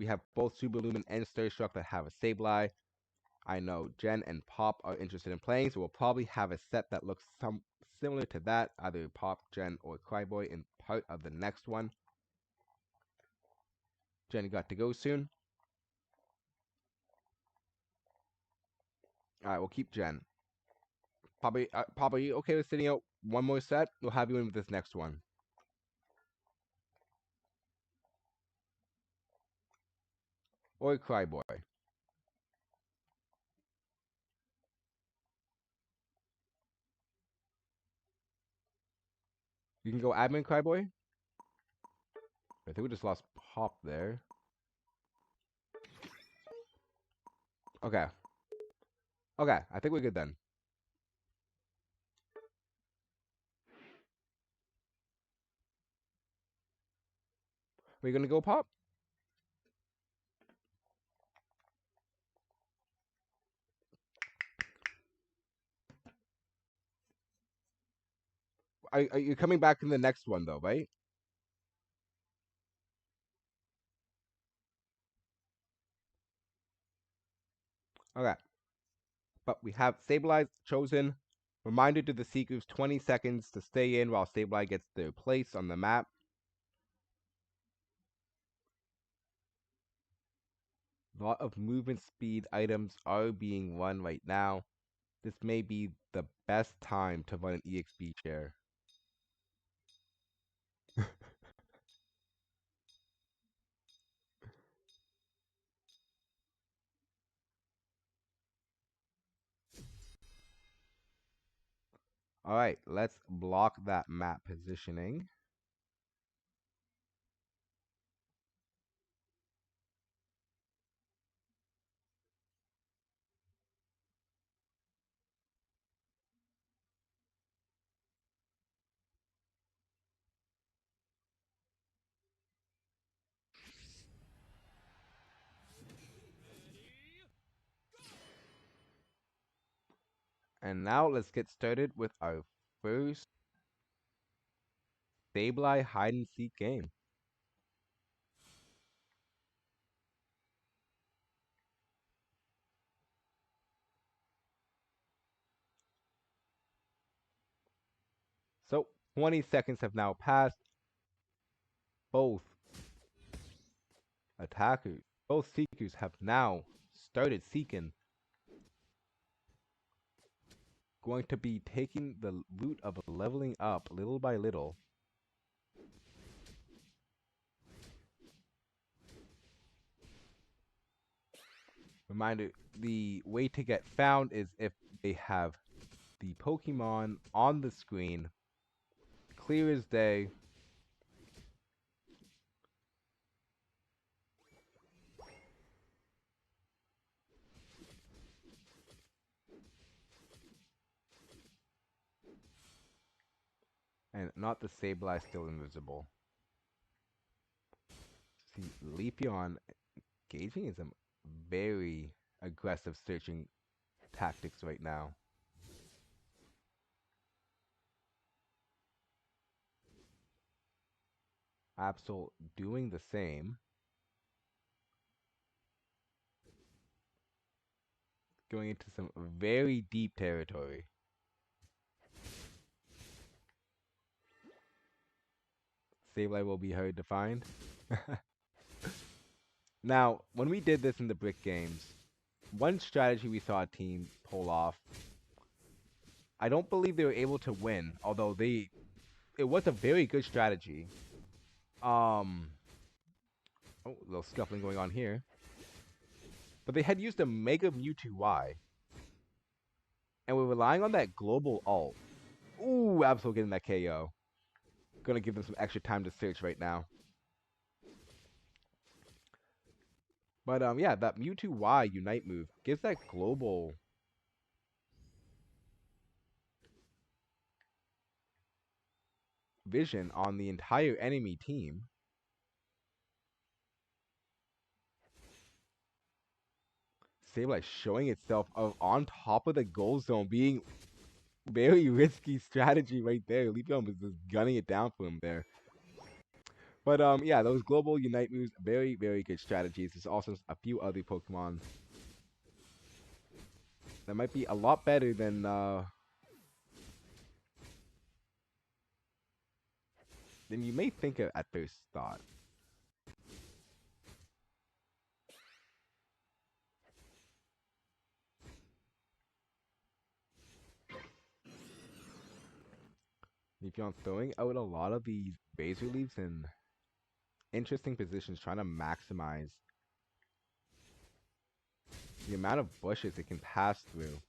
A: have both Super Lumen and Starstruck that have a Sableye. I know Jen and Pop are interested in playing, so we'll probably have a set that looks similar to that, either Pop, Jen, or Cryboy in part of the next one. Jen got to go soon. Alright, we'll keep Jen. Pop, are you okay with sitting out one more set? We'll have you in with this next one. Or Cryboy. You can go admin Cryboy. I think we just lost Pop there. Okay. Okay, I think we're good then. Are you gonna go Pop? Are you coming back in the next one though, right? Okay. But we have Sableye chosen. Reminder to the Seekers 20 seconds to stay in while Sableye gets their place on the map. A lot of movement speed items are being run right now. This may be the best time to run an EXP chair. Alright, let's block that map positioning. And now let's get started with our first Sableye hide and seek game. So 20 seconds have now passed. Both attackers, both seekers have now started seeking. Going to be taking the route of leveling up little by little. Reminder, the way to get found is if they have the Pokemon on the screen, clear as day. And not the Sableye still invisible. See, Leafeon engaging in some very aggressive searching tactics right now. Absol doing the same. Going into some very deep territory. Sableye will be hard to find. Now, when we did this in the Brick games, one strategy we saw a team pull off, I don't believe they were able to win, although it was a very good strategy. Oh, a little scuffling going on here. But they had used a Mega Mewtwo Y. And we're relying on that global ult. Ooh, Absol getting that KO. Gonna give them some extra time to search right now. But yeah, that Mewtwo Y Unite move gives that global vision on the entire enemy team. Sableye showing itself on top of the goal zone, being very risky strategy right there. Leafeon was just gunning it down for him there. But yeah, those global Unite moves, very, very good strategies. There's also a few other Pokemon that might be a lot better than you may think of at first thought. Leafeon throwing out a lot of these Razor Leaves in interesting positions, trying to maximize the amount of bushes it can pass through.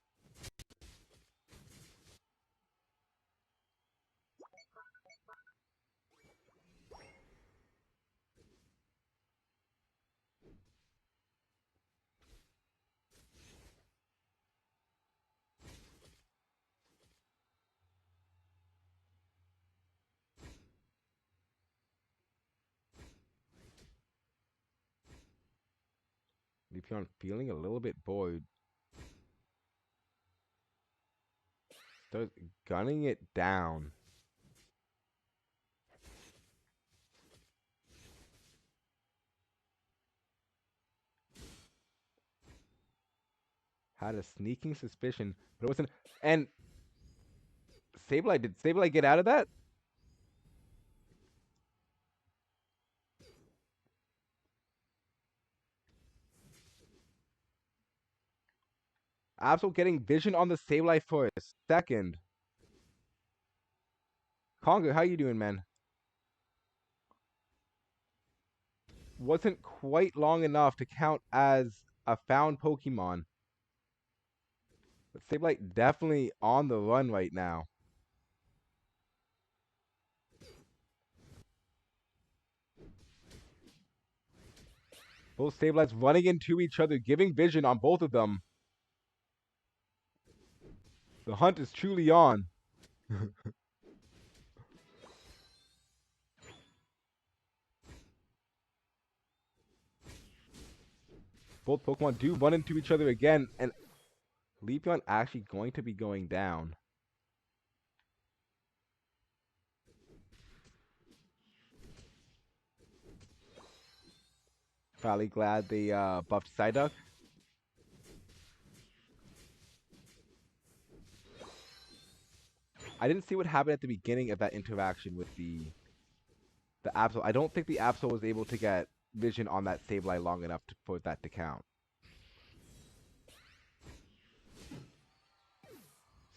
A: Leafeon feeling a little bit bored. Starts gunning it down. Had a sneaking suspicion, but it wasn't. And Sableye, did Sableye get out of that? Absol getting vision on the Sableye for a second. Conger, how you doing, man? Wasn't quite long enough to count as a found Pokemon. But Sableye definitely on the run right now. Both Sableyes running into each other, giving vision on both of them. The hunt is truly on. Both Pokemon do run into each other again, and Leafeon actually going to be going down. Probably glad they buffed Psyduck. I didn't see what happened at the beginning of that interaction with the Absol. I don't think the Absol was able to get vision on that Sableye long enough for that to count.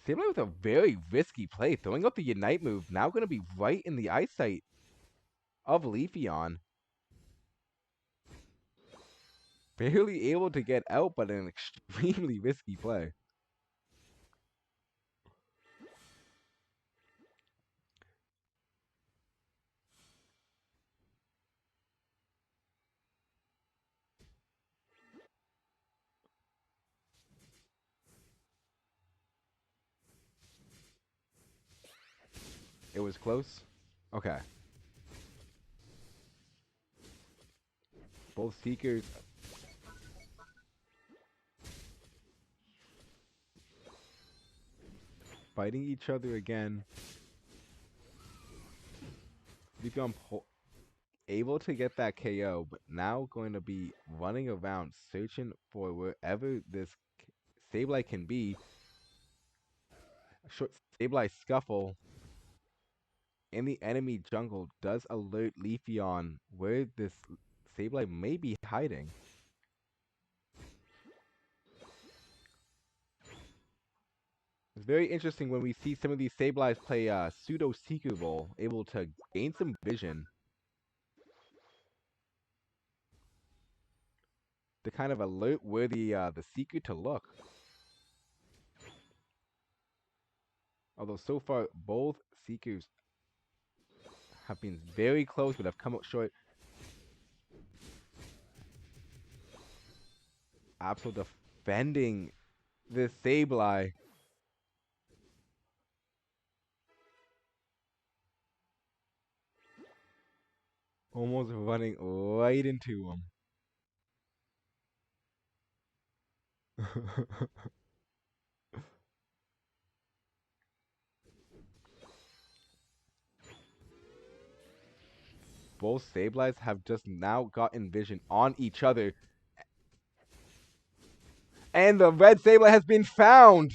A: Sableye with a very risky play, throwing out the Unite move, now going to be right in the eyesight of Leafeon. Barely able to get out, but an extremely risky play. It was close. Okay. Both Seekers fighting each other again. Leafeon able to get that KO, but now going to be running around searching for wherever this Sableye can be. A short Sableye scuffle in the enemy jungle does alert Leafeon where this Sableye may be hiding. It's very interesting when we see some of these Sableyes play pseudo Seeker role, able to gain some vision to kind of alert where the Seeker to look. Although so far both Seekers have been very close but have come up short. Absol defending this Sableye. Almost running right into him. Both Sableyes have just now gotten vision on each other. And the red Sableye has been found!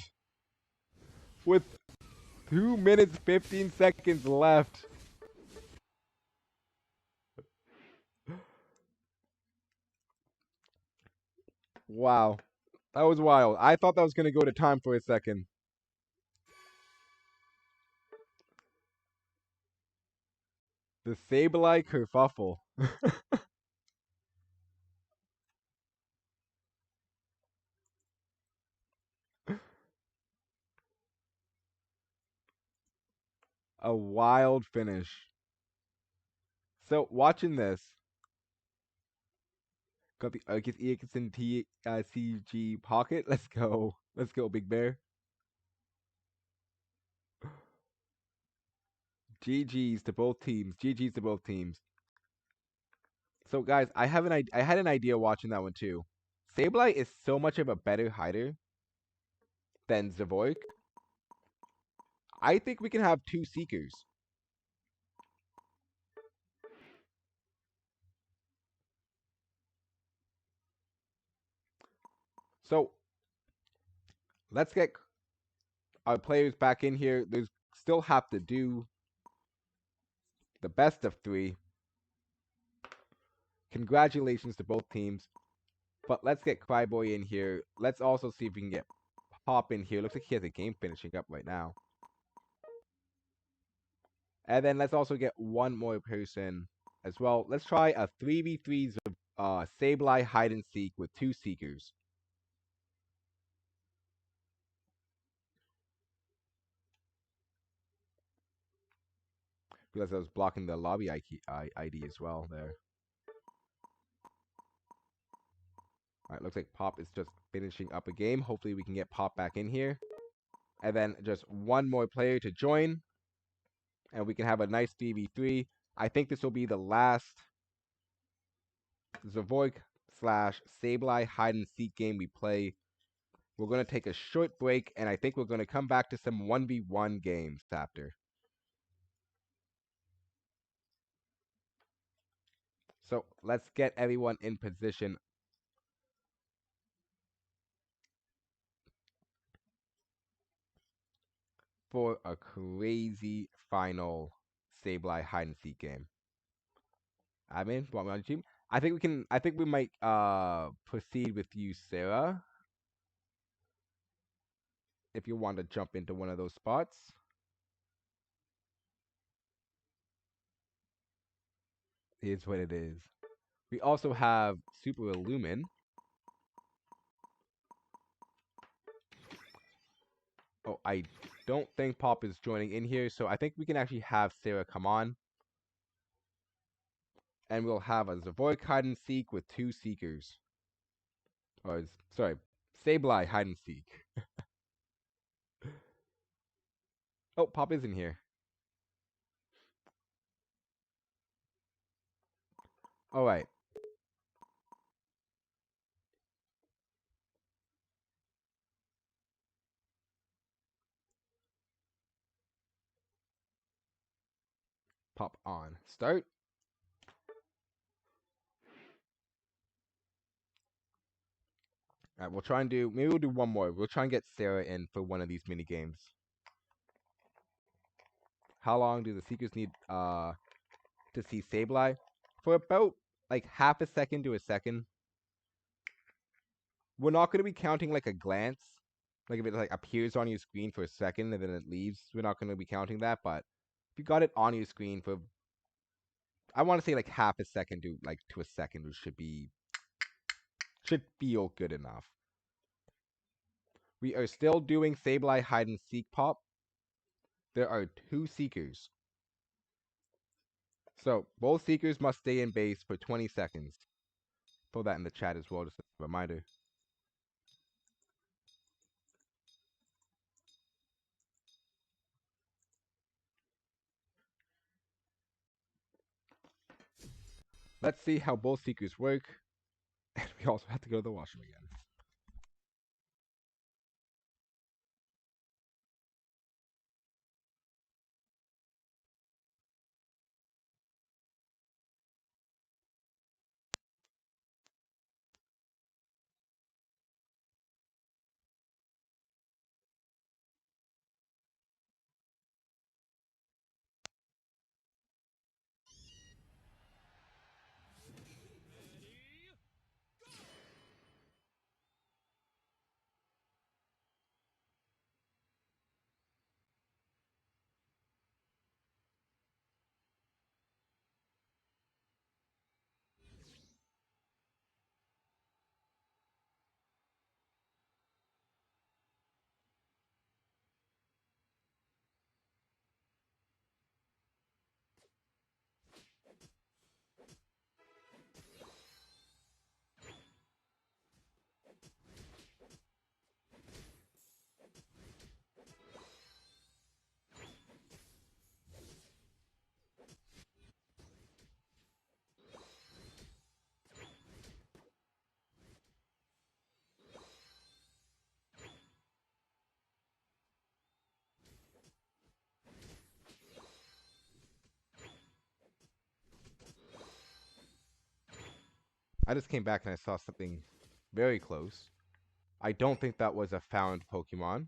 A: With 2 minutes 15 seconds left. Wow. That was wild. I thought that was going to go to time for a second. The Sableye kerfuffle. A wild finish. So, watching this. Got the Arcus EXN CG pocket. Let's go. Let's go, Big Bear. GG's to both teams. GG's to both teams. So, guys, I had an idea watching that one too. Sableye is so much of a better hider than Zavoik. I think we can have two Seekers. So, let's get our players back in here. There's still have to do the best of 3. Congratulations to both teams. But let's get Cryboy in here. Let's also see if we can get Pop in here. Looks like he has a game finishing up right now. And then let's also get one more person as well. Let's try a 3v3 Sableye hide and seek with 2 Seekers. Because I was blocking the lobby ID as well there. Alright, looks like Pop is just finishing up a game. Hopefully we can get Pop back in here. And then just one more player to join. And we can have a nice 3v3. I think this will be the last Zavoik / Sableye hide and seek game we play We're going to take a short break, and I think we're going to come back to some 1v1 games after. So let's get everyone in position for a crazy final Sableye hide and seek game. Admin, want me on your team? I think we can. I think we might proceed with you, Sarah. If you want to jump into one of those spots. Here's what it is. We also have Super Illumin. Oh, I don't think Pop is joining in here, so I think we can actually have Sarah come on. And we'll have a Zavoid hide and seek with 2 seekers. Or, sorry, Sableye hide and seek. Oh, Pop is in here. Alright. Pop on. Start. Alright, we'll try and do, maybe we'll do one more. We'll try and get Sarah in for one of these mini games. How long do the seekers need to see Sableye? For about like half a second to a second. We're not going to be counting like a glance. Like if it like appears on your screen for a second and then it leaves, we're not going to be counting that. But if you got it on your screen for, I want to say like half a second to a second, which should feel good enough. We are still doing Sableye hide and seek, Pop. There are 2 seekers. So both seekers must stay in base for 20 seconds. Throw that in the chat as well, just a reminder. Let's see how both seekers work. And we also have to go to the washroom again. I just came back and I saw something very close. I don't think that was a found Pokemon.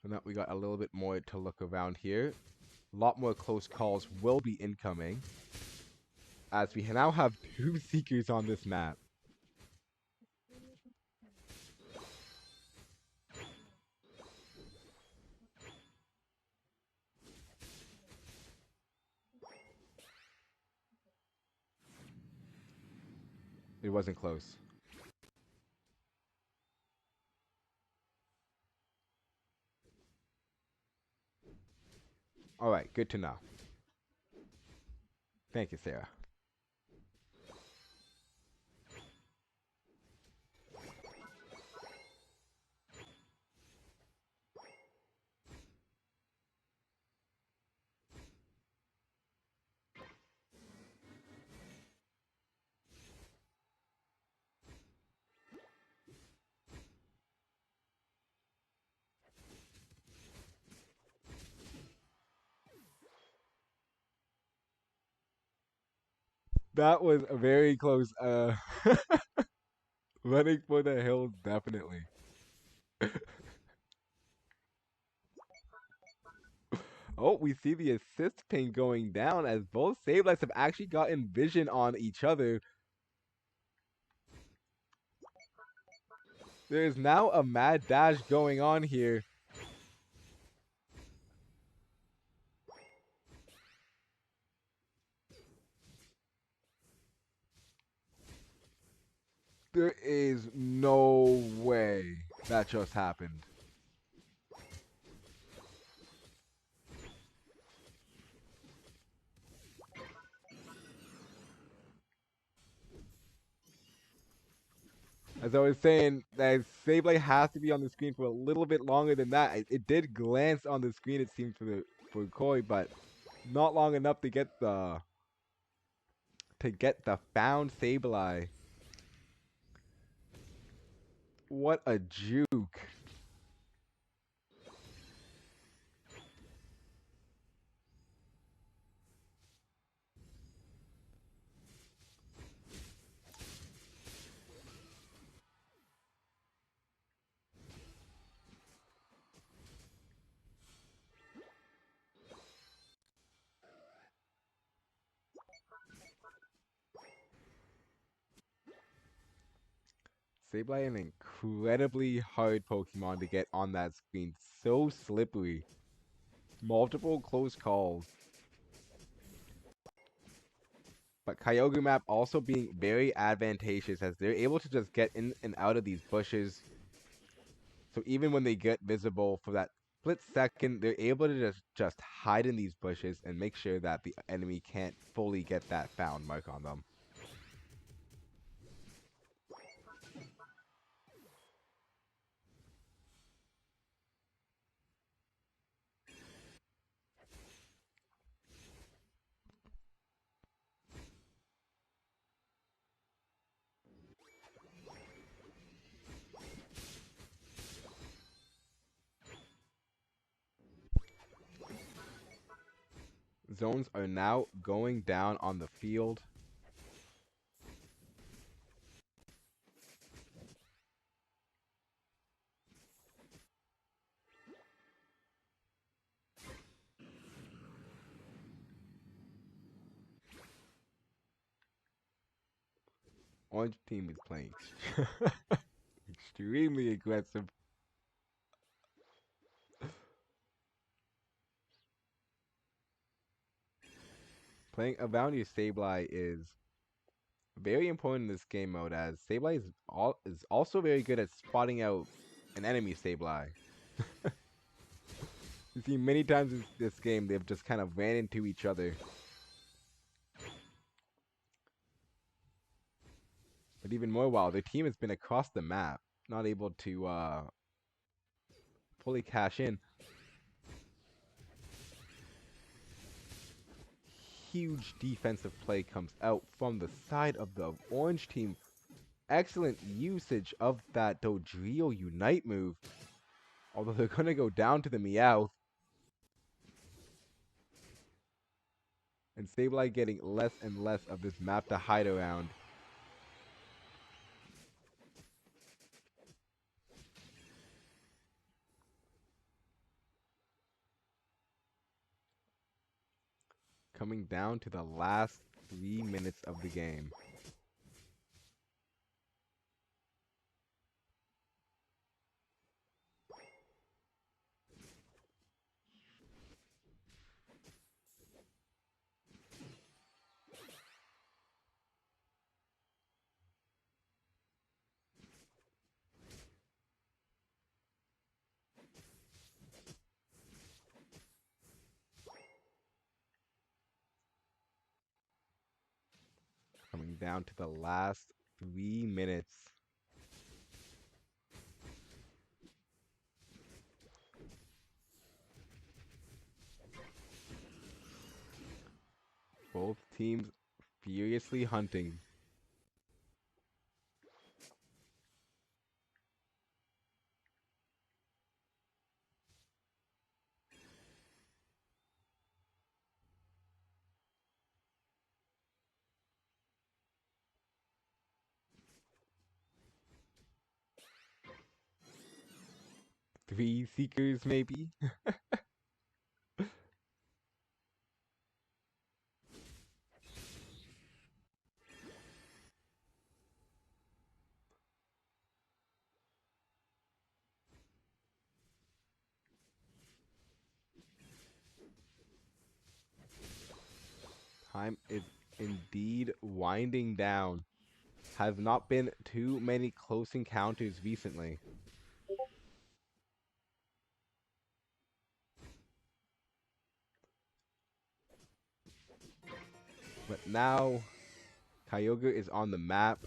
A: And that we got a little bit more to look around here. A lot more close calls will be incoming, as we now have 2 Seekers on this map. It wasn't close. Alright, good to know. Thank you, Sarah. That was a very close. Running for the hills, definitely. Oh, we see the assist ping going down as both Sableyes have actually gotten vision on each other. There is now a mad dash going on here. There is no way that just happened. As I was saying, that Sableye has to be on the screen for a little bit longer than that. It did glance on the screen, it seemed for Koi, but not long enough to get the found Sableye. What a juke. Sableye, an incredibly hard Pokemon to get on that screen. So slippery. Multiple close calls. But Kyogre map also being very advantageous as they're able to just get in and out of these bushes. So even when they get visible for that split second, they're able to just hide in these bushes and make sure that the enemy can't fully get that found mark on them. Zones are now going down on the field. Orange team is playing extremely aggressive. Playing around your Sableye is very important in this game mode, as Sableye is also very good at spotting out an enemy Sableye. You see, many times in this game, they've just kind of ran into each other. But even more wild, their team has been across the map, not able to fully cash in. Huge defensive play comes out from the side of the orange team. Excellent usage of that Dodrio Unite move. Although they're going to go down to the Meowth. And Sableye getting less and less of this map to hide around. Coming down to the last 3 minutes of the game. Coming down to the last 3 minutes. Both teams furiously hunting. 3 seekers, maybe? Time is indeed winding down. Has not been too many close encounters recently. But now, Kyogre is on the map.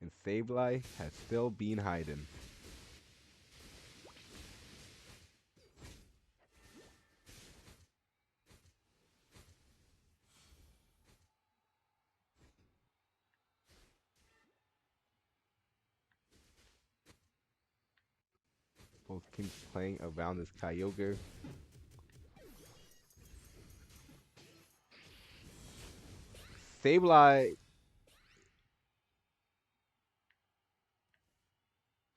A: And Sableye has still been hiding. Both teams playing around this Kyogre. Sableye,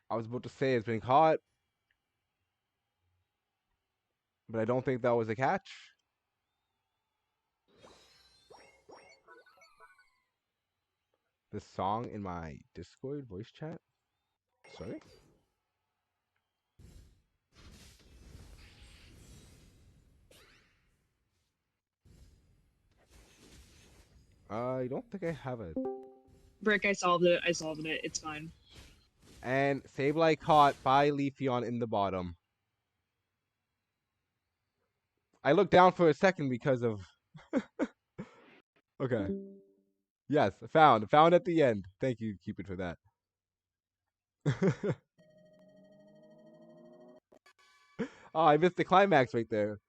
A: I was about to say, has been caught, but I don't think that was a catch. The song in my Discord voice chat? Sorry? I don't think I have it.
B: Brick, I solved it. I solved it. It's fine.
A: And Sableye caught by Leafeon in the bottom. I looked down for a second because of... Okay. Yes, found. Found at the end. Thank you, Cupid, for that. Oh, I missed the climax right there.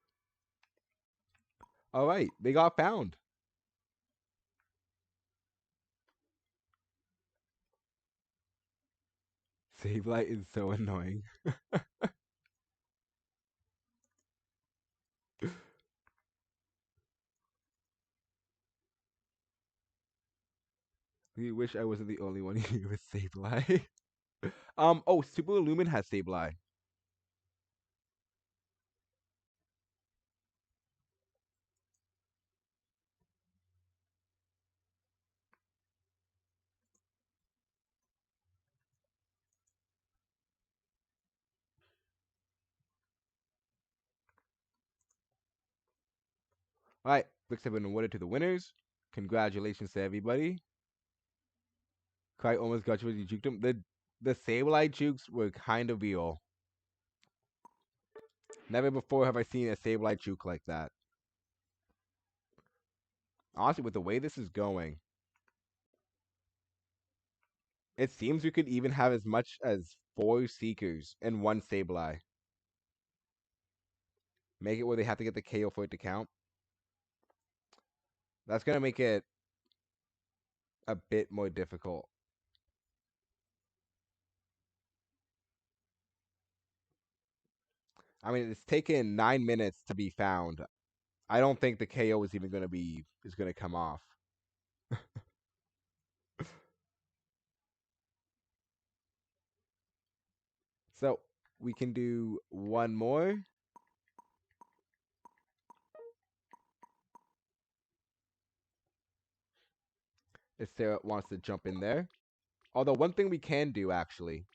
A: Alright, they got found. Sableye is so annoying. I wish I wasn't the only one here with Sableye. Oh, Super Lumen has Sableye. Alright, books have been awarded to the winners. Congratulations to everybody. Cry almost got you when you juked him. The Sableye jukes were kind of real. Never before have I seen a Sableye juke like that. Honestly, with the way this is going, it seems we could even have as much as 4 Seekers and 1 Sableye. Make it where they have to get the KO for it to count. That's going to make it a bit more difficult. I mean, it's taken 9 minutes to be found. I don't think the KO is even going to come off. So, we can do one more. If Sarah wants to jump in there. Although, one thing we can do, actually,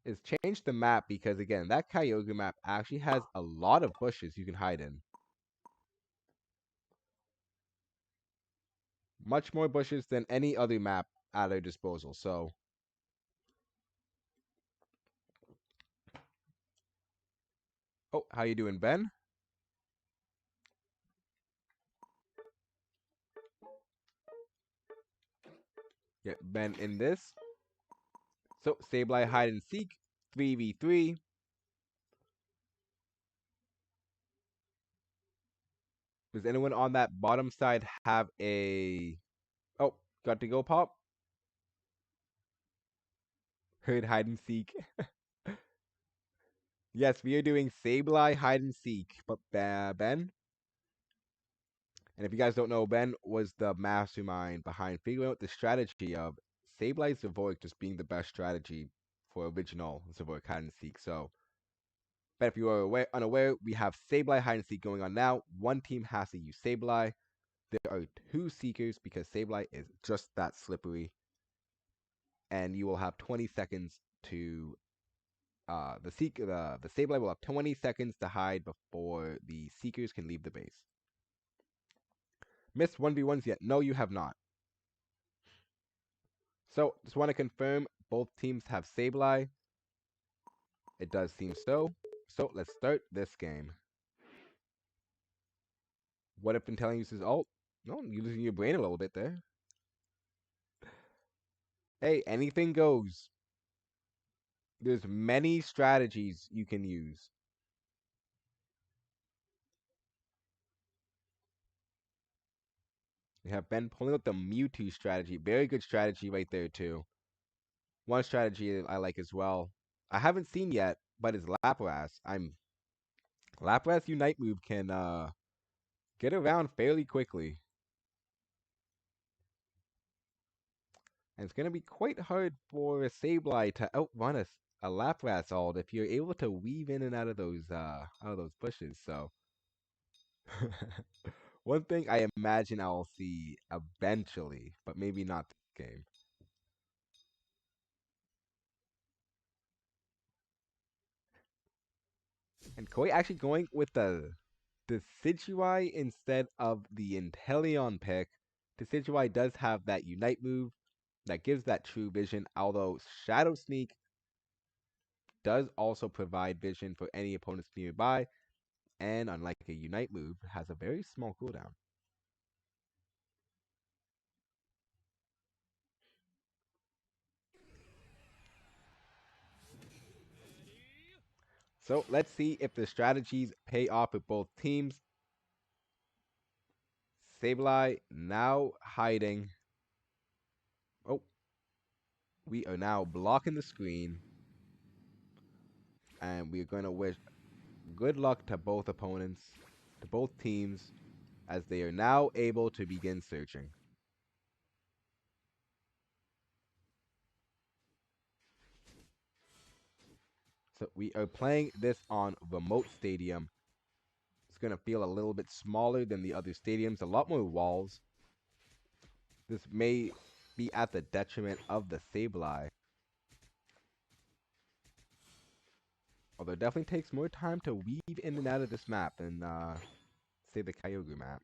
A: is change the map because, again, that Kyogre map actually has a lot of bushes you can hide in. Much more bushes than any other map at our disposal, so... Oh, how you doing, Ben? Get Ben in this. So, Sableye hide and seek, 3v3. Does anyone on that bottom side have a... Oh, got to go pop. Heard hide and seek. Yes, we are doing Sableye hide and seek. But Ben, and if you guys don't know, Ben was the mastermind behind figuring out the strategy of Sableye's Zavoic just being the best strategy for original Zavoic hide and seek. So, but if you are unaware, we have Sableye hide and seek going on now. One team has to use Sableye. There are two seekers because Sableye is just that slippery. And you will have 20 seconds to the Sableye will have 20 seconds to hide before the seekers can leave the base. Missed 1v1s yet? No, you have not. So, just want to confirm both teams have Sableye. It does seem so. So, let's start this game. What if Intellion uses ult? No, you're losing your brain a little bit there. Hey, anything goes. There's many strategies you can use. We have Ben pulling out the Mewtwo strategy. Very good strategy right there, too. One strategy I like as well. I haven't seen yet, but it's Lapras. Lapras Unite move can get around fairly quickly. And it's gonna be quite hard for a Sableye to outrun a Lapras ult if you're able to weave in and out of those bushes. So one thing I imagine I'll see eventually, but maybe not this game. And Koi actually going with the Decidueye instead of the Inteleon pick. Decidueye does have that Unite move that gives that true vision, although Shadow Sneak does also provide vision for any opponents nearby, and unlike a Unite move, has a very small cooldown. So let's see if the strategies pay off with both teams. Sableye now hiding. Oh, we are now blocking the screen. And we're going to wish good luck to both opponents, to both teams, as they are now able to begin searching. So we are playing this on Remote Stadium. It's going to feel a little bit smaller than the other stadiums, a lot more walls. This may be at the detriment of the Sableye. Although it definitely takes more time to weave in and out of this map than, say, the Kyogre map.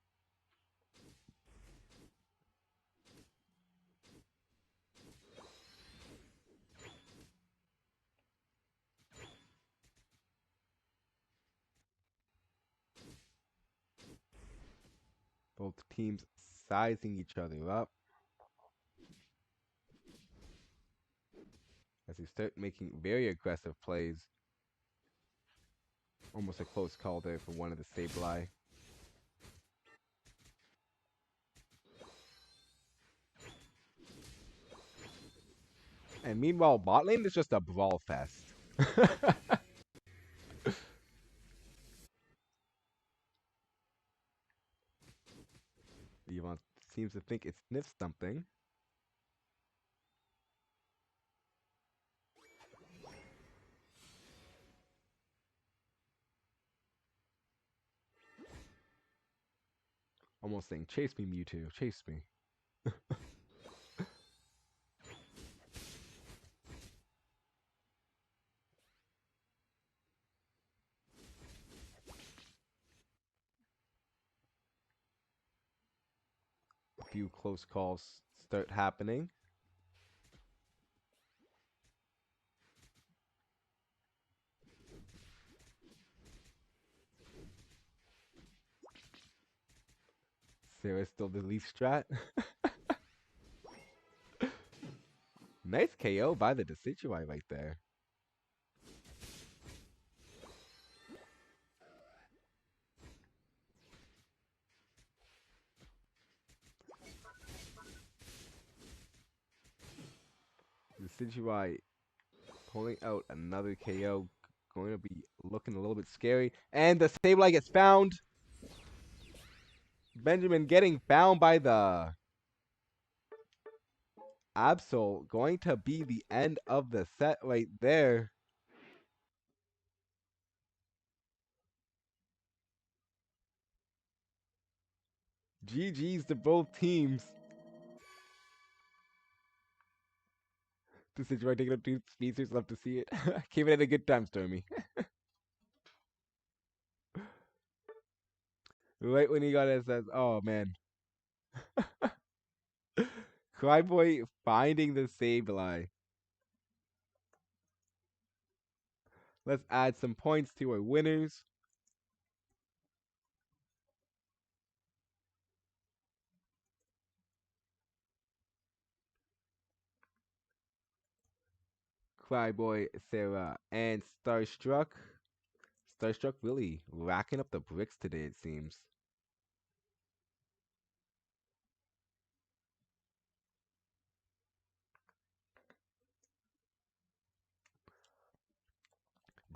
A: Both teams sizing each other up as they start making very aggressive plays. Almost a close call there for one of the Sableye. And meanwhile, bot lane is just a brawl fest. Yvonne seems to think it sniffs something. Almost saying, chase me, Mewtwo, chase me. A few close calls start happening. Sarah's still the leaf strat. Nice KO by the Decidueye right there. Decidueye pulling out another KO. going to be looking a little bit scary. And the Sableye gets found. Benjamin getting found by the Absol. Going to be the end of the set right there. GG's to both teams. This is where taking up two speedsters. Love to see it. Came in at a good time, Stormy. Right when he got it, says, "Oh man." Cryboy finding the Sableye. Let's add some points to our winners. Cryboy, Sarah, and Starstruck. Starstruck really racking up the bricks today, it seems.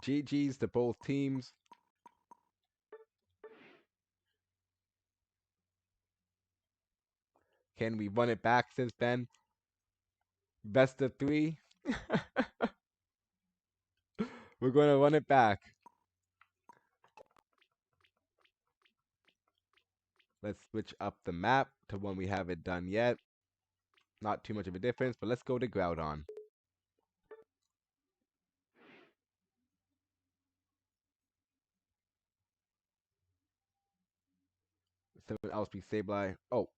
A: GG's to both teams. Can we run it back since then? Best of 3. We're going to run it back. Let's switch up the map to one we haven't done yet. Not too much of a difference, but let's go to Groudon. Someone else be Sableye. Oh.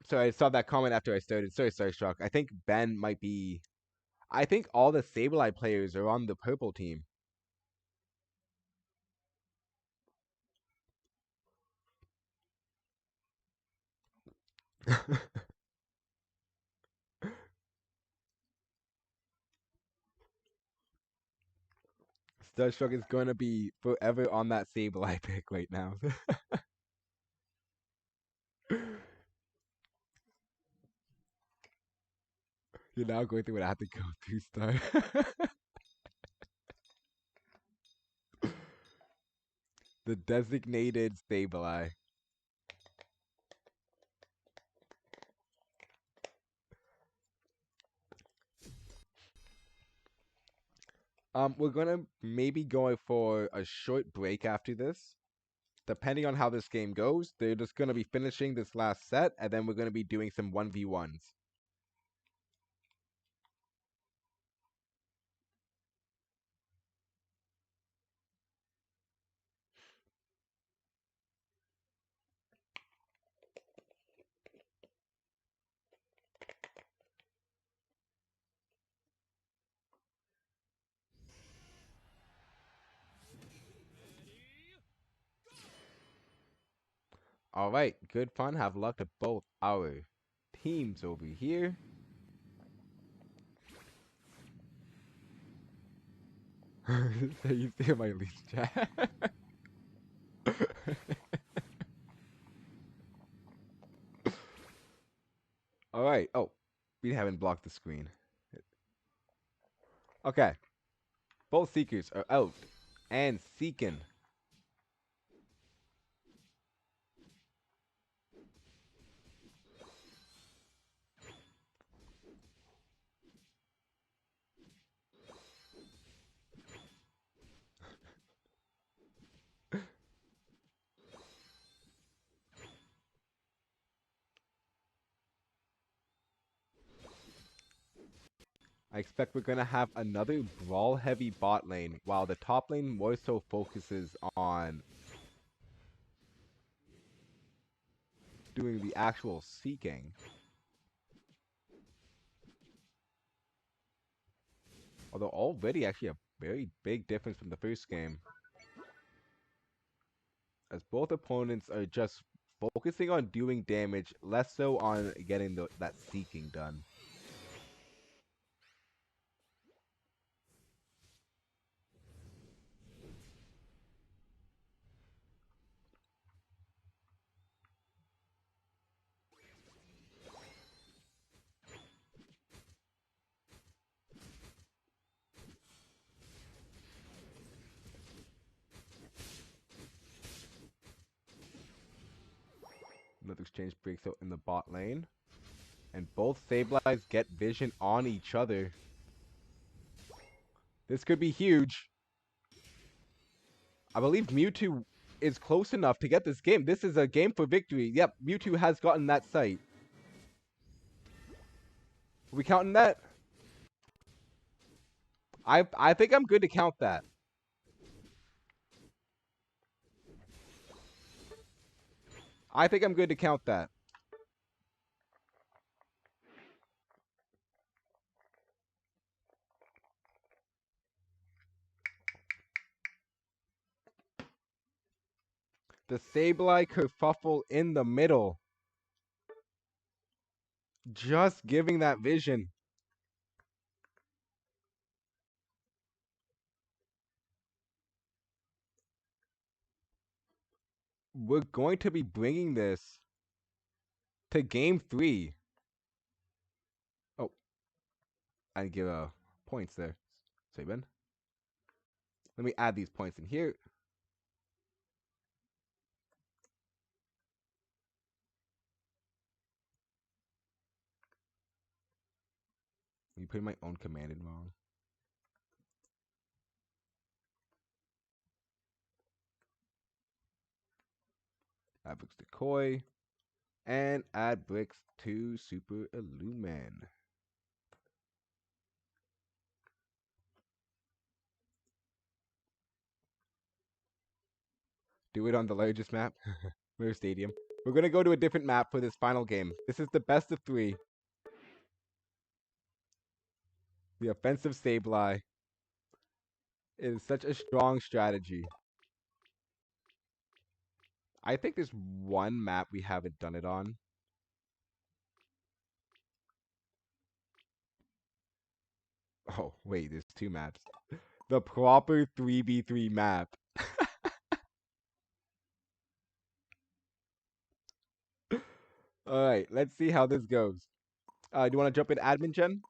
A: Sorry, I saw that comment after I started. Sorry, Starstruck. I think Ben might be... I think all the Sableye players are on the purple team. Starstruck is going to be forever on that Sableye pick right now. You're now going through what I have to go through, Star. The designated Sableye. We're gonna maybe go for a short break after this. Depending on how this game goes, they're just gonna be finishing this last set, and then we're gonna be doing some 1v1s. Alright, good fun. Have luck to both our teams over here. So you see my least chat. Alright. Oh, we haven't blocked the screen. Okay. Both seekers are out and seeking. I expect we're going to have another brawl-heavy bot lane, while the top lane more so focuses on doing the actual seeking. Although already actually a very big difference from the first game. As both opponents are just focusing on doing damage, less so on getting that seeking done. Swift Exchange breaks out in the bot lane. And both Sableyes get vision on each other. This could be huge. I believe Mewtwo is close enough to get this game. This is a game for victory. Yep, Mewtwo has gotten that site. Are we counting that? I think I'm good to count that. I think I'm good to count that. The Sableye kerfuffle in the middle. Just giving that vision. We're going to be bringing this to game 3. Oh, I didn't give points there. Saban. Let me add these points in here. You put my own command in wrong. Add bricks to Koi. And add bricks to Super Illumin. Do it on the largest map. Mirror Stadium. We're going to go to a different map for this final game. This is the best of 3. The offensive Sableye is such a strong strategy. I think there's one map we haven't done it on. Oh, wait, there's 2 maps. The proper 3v3 map. Alright, let's see how this goes. Do you want to jump in admin, Jen?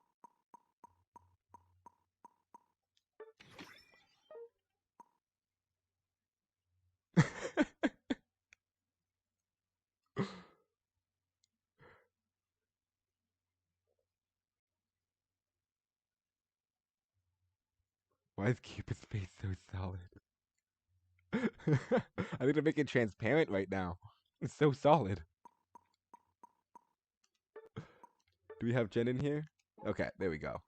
A: Why is Cupid's face so solid? I need to make it transparent right now. It's so solid. Do we have Jen in here? Okay, there we go.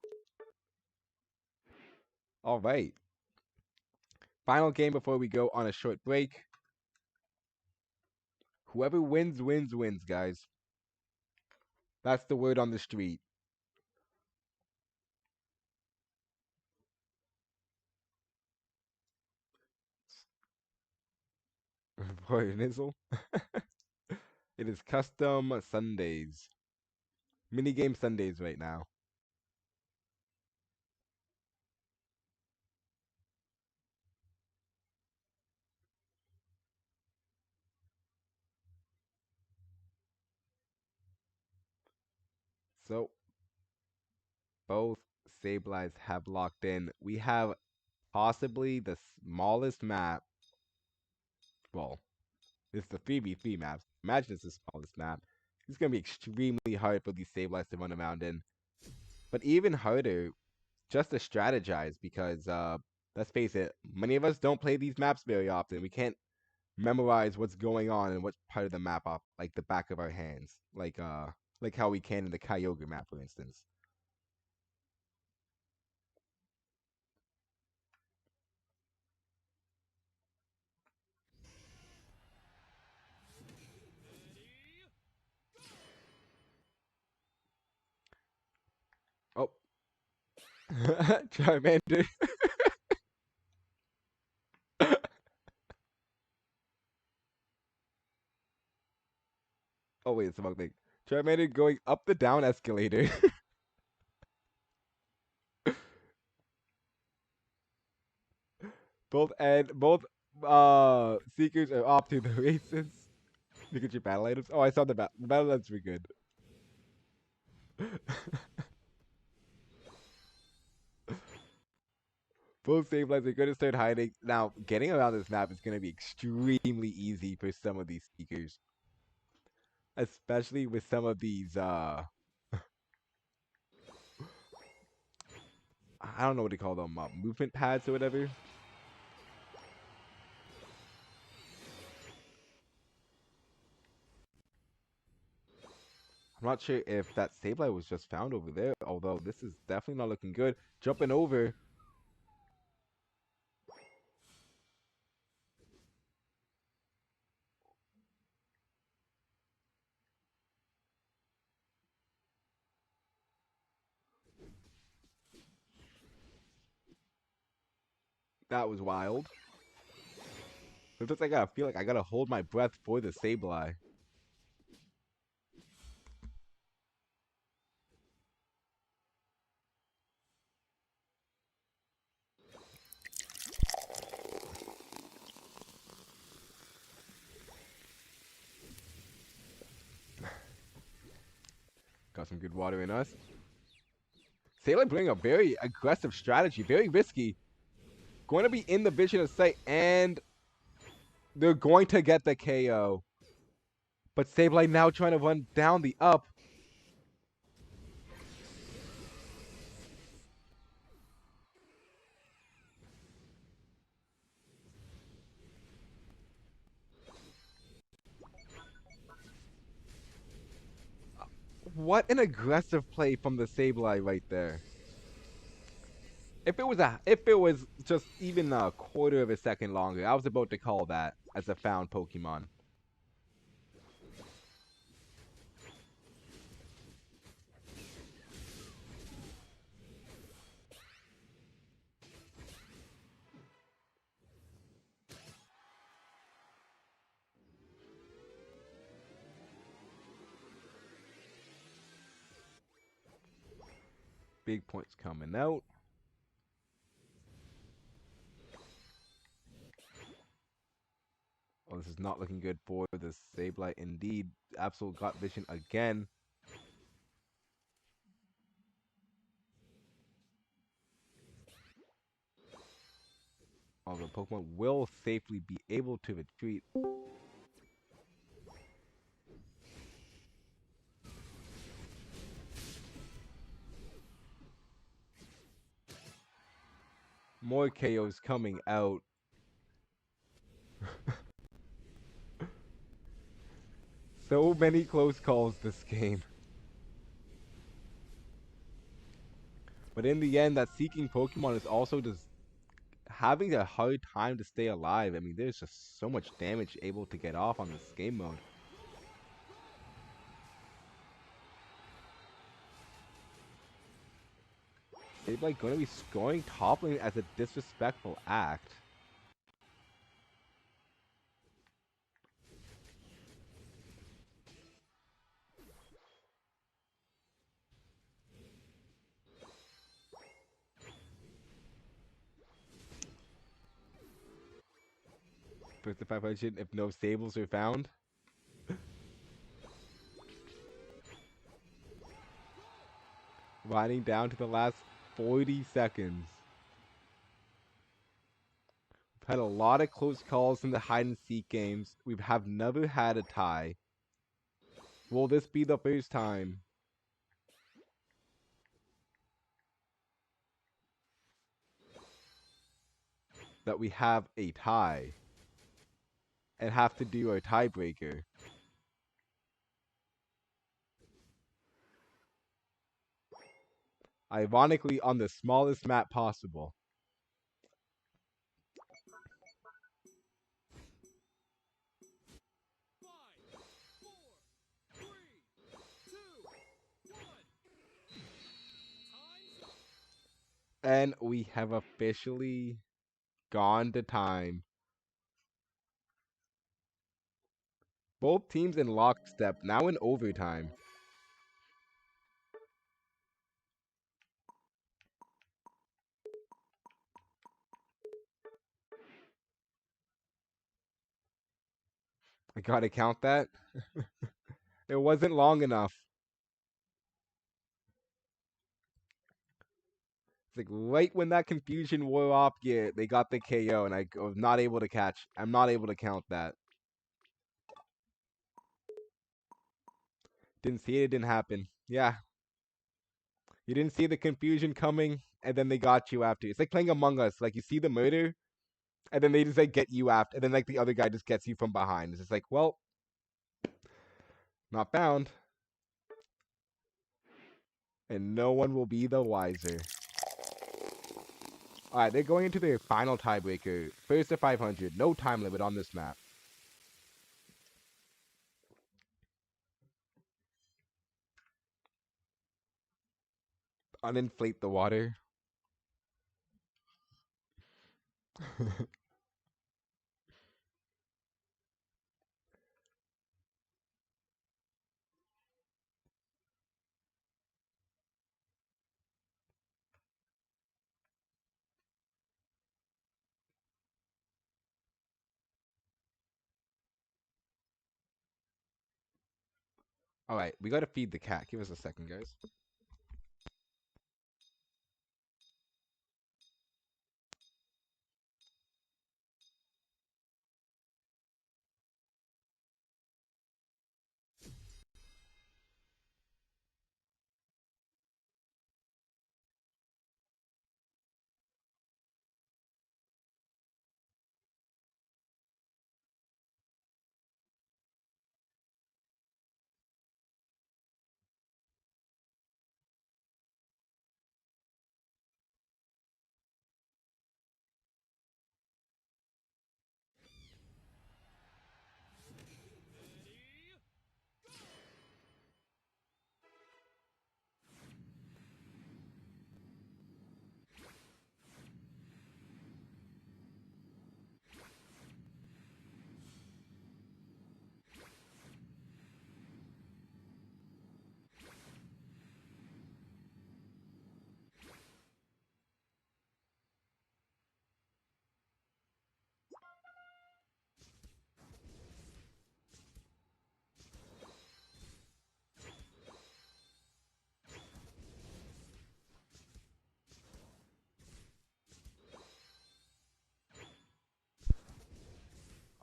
A: All right. Final game before we go on a short break. Whoever wins, wins, guys. That's the word on the street. Boy, Nizzle. It is custom Sundays. Minigame Sundays right now. So, both Sableyes have locked in. We have possibly the smallest map. Well, it's the 3v3 map. Imagine it's the smallest map. It's going to be extremely hard for these Sableyes to run around in. But even harder just to strategize because, let's face it, many of us don't play these maps very often. We can't memorize what's going on and what part of the map off like the back of our hands. Like how we can in the Kyogre map, for instance. Oh. Charmander. Oh wait, it's the wrong thing. Charmander going up the down escalator. both seekers are off to the races. Look at your battle items. Oh, I saw the battle items were good. Both Sableyes are going to start hiding. Now, getting around this map is going to be extremely easy for some of these seekers. Especially with some of these I don't know what they call them, movement pads or whatever. I'm not sure if that Sableye was just found over there, although this is definitely not looking good. Jumping over. That was wild. It's just like I feel like I gotta hold my breath for the Sableye. Got some good water in us. Sableye playing a very aggressive strategy, very risky. Going to be in the vision of sight, and they're going to get the KO. But Sableye now trying to run down the up. What an aggressive play from the Sableye right there. If it was just even a quarter of a second longer, I was about to call that as a found Pokemon. Big points coming out. Oh, this is not looking good for the Sableye. Indeed, absolute got vision again. Although Pokemon will safely be able to retreat. More KOs coming out. So many close calls this game. But in the end, that Seeking Pokemon is also just having a hard time to stay alive. I mean, there's just so much damage able to get off on this game mode. They're like going to be scoring top lane as a disrespectful act. First to 500 if no stables are found. Riding down to the last 40 seconds. We've had a lot of close calls in the hide and seek games. We have never had a tie. Will this be the first time? That we have a tie and have to do a tiebreaker. Ironically, on the smallest map possible. And we have officially gone to time. Both teams in lockstep, now in overtime. I gotta count that. It wasn't long enough. It's like right when that confusion wore off, yeah, they got the KO, and I was not able to catch. I'm not able to count that. Didn't see it, it didn't happen. Yeah. You didn't see the confusion coming, and then they got you after. It's like playing Among Us. Like you see the murder, and then they just like get you after, and then like the other guy just gets you from behind. It's just like, well, not found, and no one will be the wiser. All right, they're going into their final tiebreaker. First to 500. No time limit on this map. Uninflate the water. All right, we gotta feed the cat. Give us a second, guys.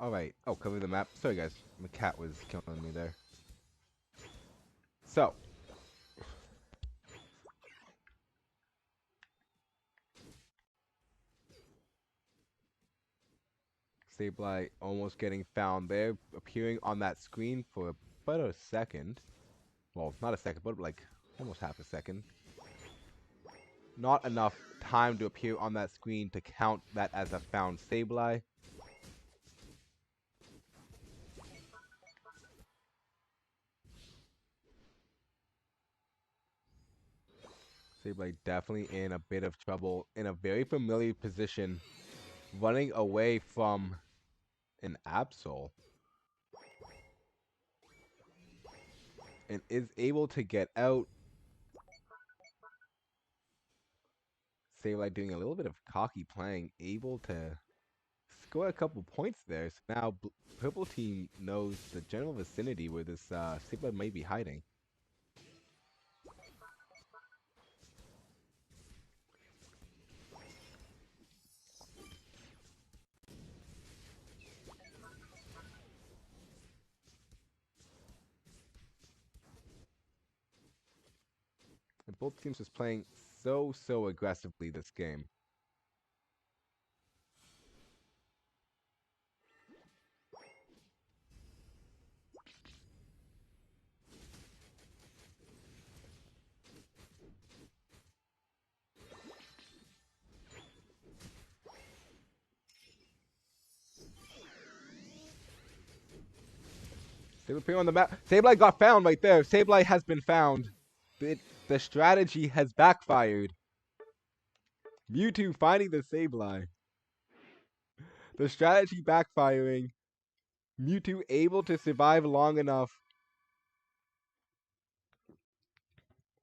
A: All right. Oh, cover the map. Sorry, guys. My cat was killing me there. So, Sableye almost getting found there, appearing on that screen for about a second. Well, not a second, but like almost half a second. Not enough time to appear on that screen to count that as a found Sableye. Sableye definitely in a bit of trouble, in a very familiar position, running away from an Absol. And is able to get out. Sableye doing a little bit of cocky playing, able to score a couple points there. So now purple team knows the general vicinity where this Sableye might be hiding. And both teams just playing so aggressively this game. Sableye on the map. Sableye got found right there. Sableye has been found. The strategy has backfired. Mewtwo finding the Sableye. The strategy backfiring. Mewtwo able to survive long enough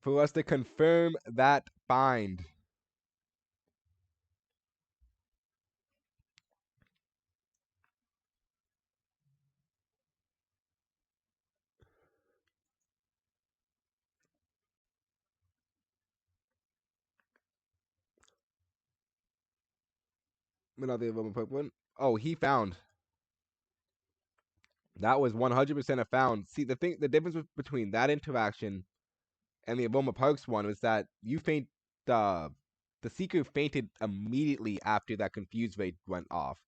A: for us to confirm that find. Another Pokemon. Oh, he found. That was 100% a found. See, the difference between that interaction and the Aroma Parks one was that the the seeker fainted immediately after that confused ray went off.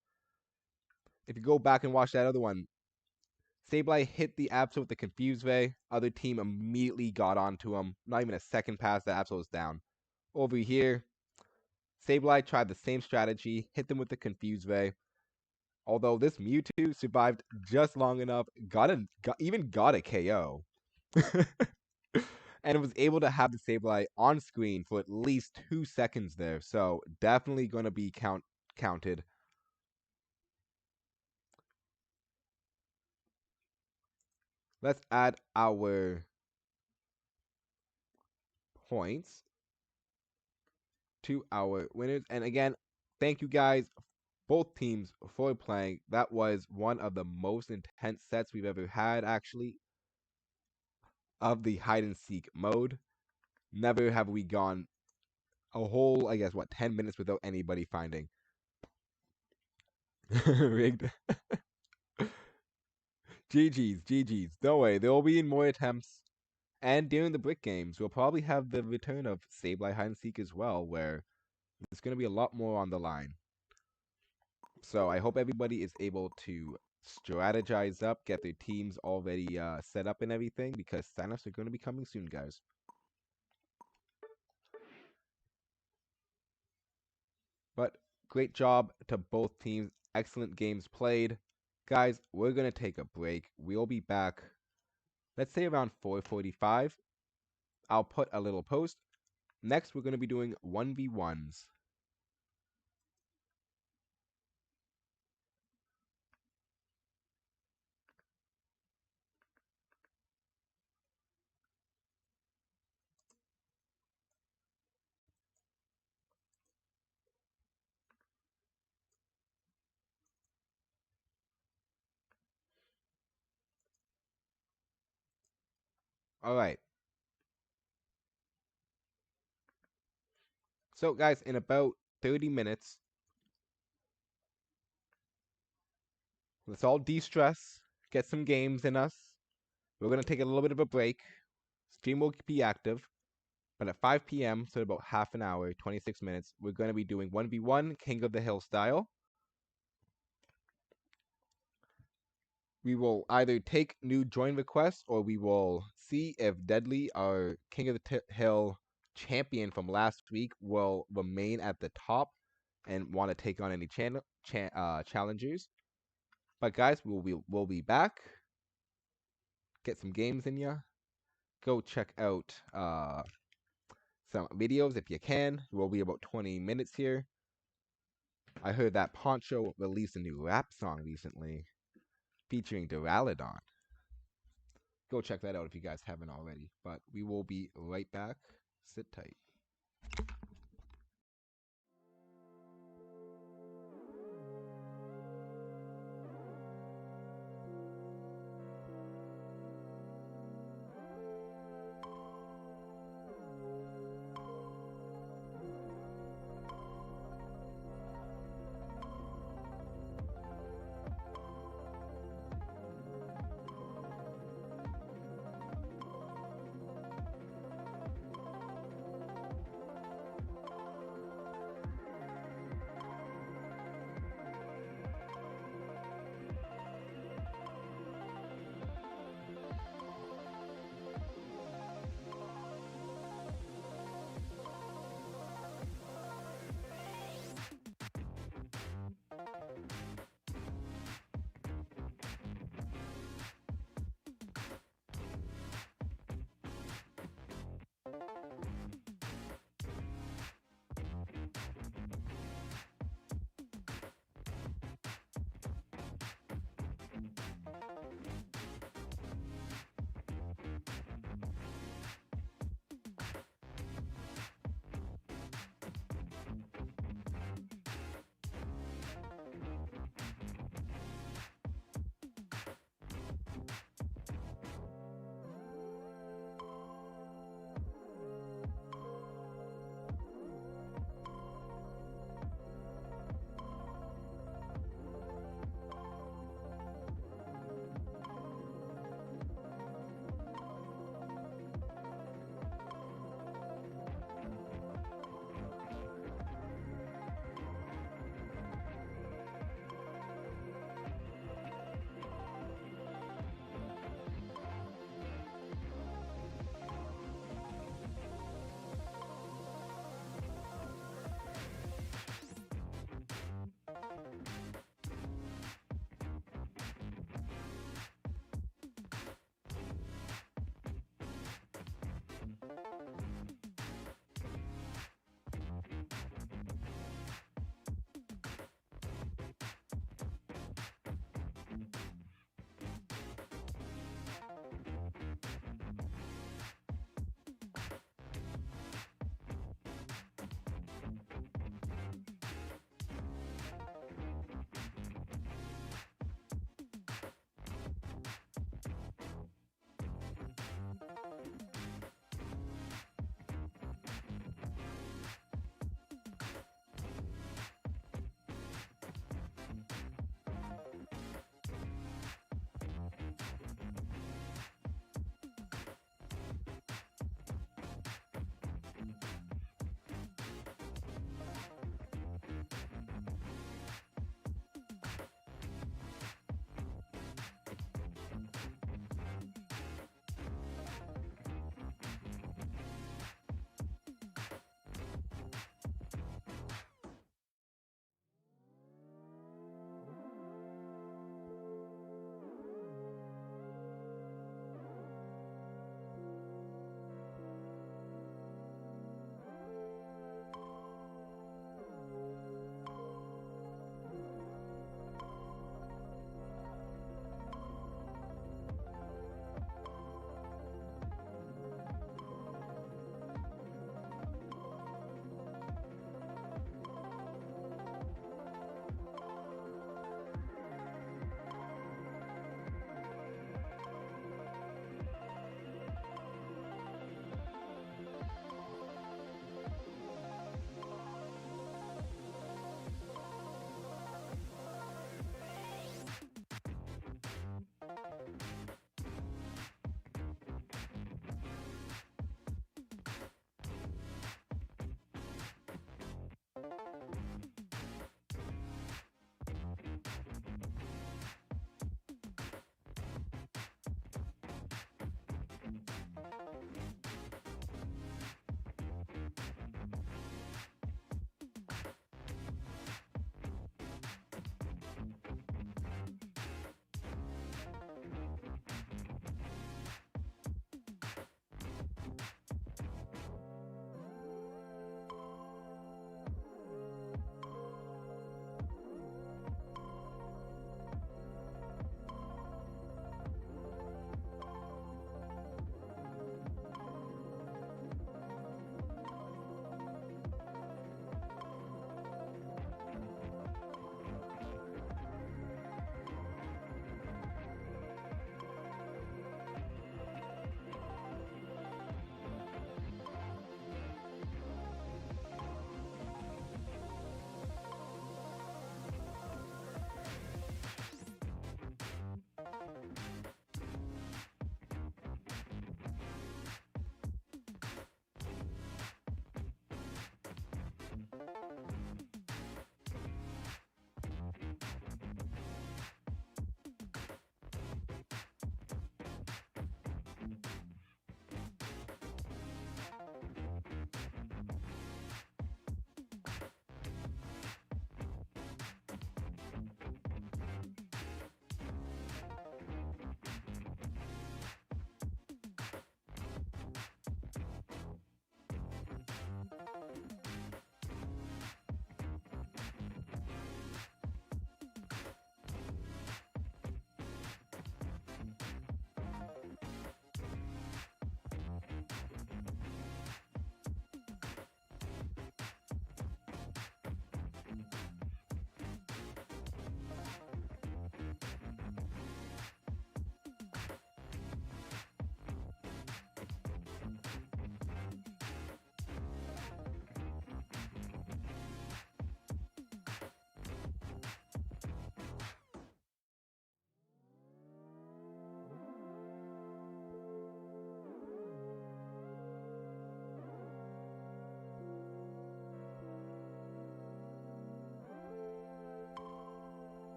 A: If you go back and watch that other one, Sableye hit the Absol with the confused ray. Other team immediately got onto him. Not even a second past, the Absol was down. Over here, Sableye tried the same strategy, hit them with the confused ray. Although this Mewtwo survived just long enough, even got a KO. And was able to have the Sableye on screen for at least 2 seconds there. So definitely going to be counted. Let's add our points to our winners. And again, thank you guys, both teams, for playing. That was one of the most intense sets we've ever had, actually, of the hide and seek mode. Never have we gone a whole, I guess, 10 minutes without anybody finding. Rigged. GG's. Don't worry, there will be more attempts. And during the Brick games, we'll probably have the return of Sableye Hide and Seek as well, where there's going to be a lot more on the line. So I hope everybody is able to strategize up, get their teams already set up and everything, because signups are going to be coming soon, guys. But great job to both teams. Excellent games played. Guys, we're going to take a break. We'll be back, let's say around 4:45. I'll put a little post. Next, we're going to be doing 1v1s. All right. So, guys, in about 30 minutes, let's all de-stress, get some games in us. We're going to take a little bit of a break. Stream will be active. But at 5 p.m., so about half an hour, 26 minutes, we're going to be doing 1v1 King of the Hill style. We will either take new join requests, or we will see if Deadly, our King of the Hill champion from last week, will remain at the top and want to take on any challengers. But guys, we'll be back. Get some games in ya. Go check out some videos if you can. We'll be about 20 minutes here. I heard that Poncho released a new rap song recently featuring Duraludon. Go check that out if you guys haven't already. But we will be right back. Sit tight.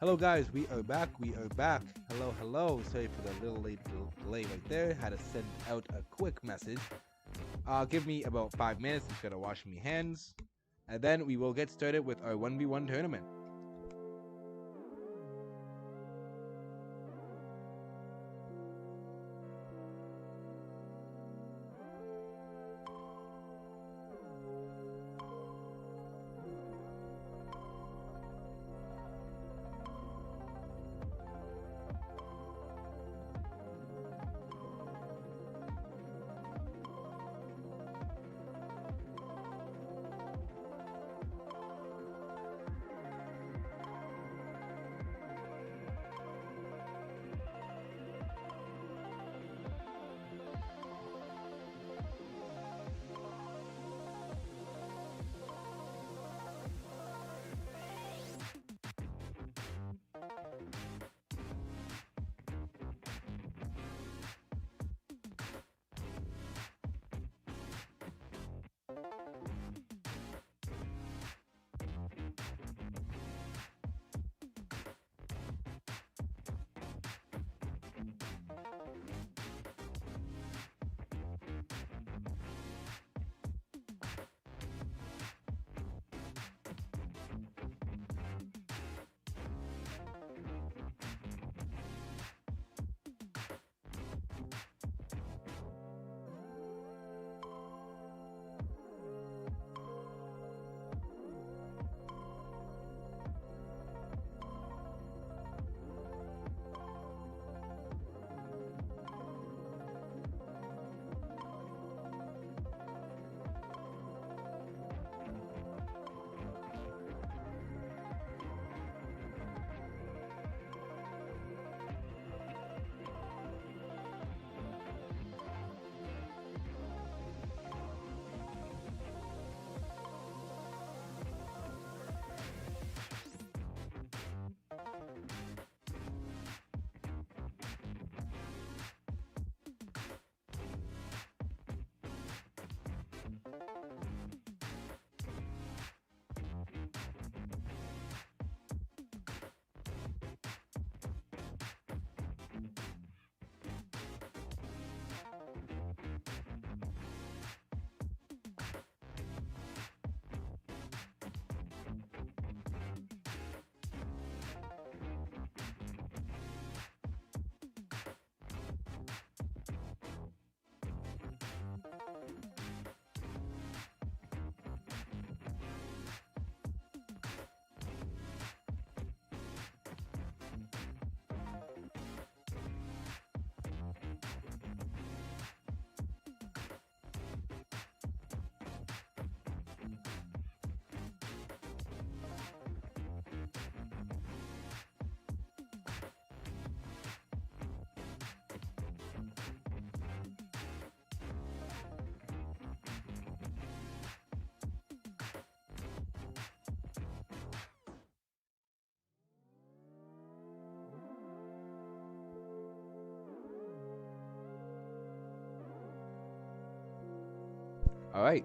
A: Hello, guys. We are back. We are back. Hello, hello. Sorry for the little late delay right there. Had to send out a quick message. Give me about 5 minutes. Just gotta wash my hands, and then we will get started with our 1v1 tournament. All right,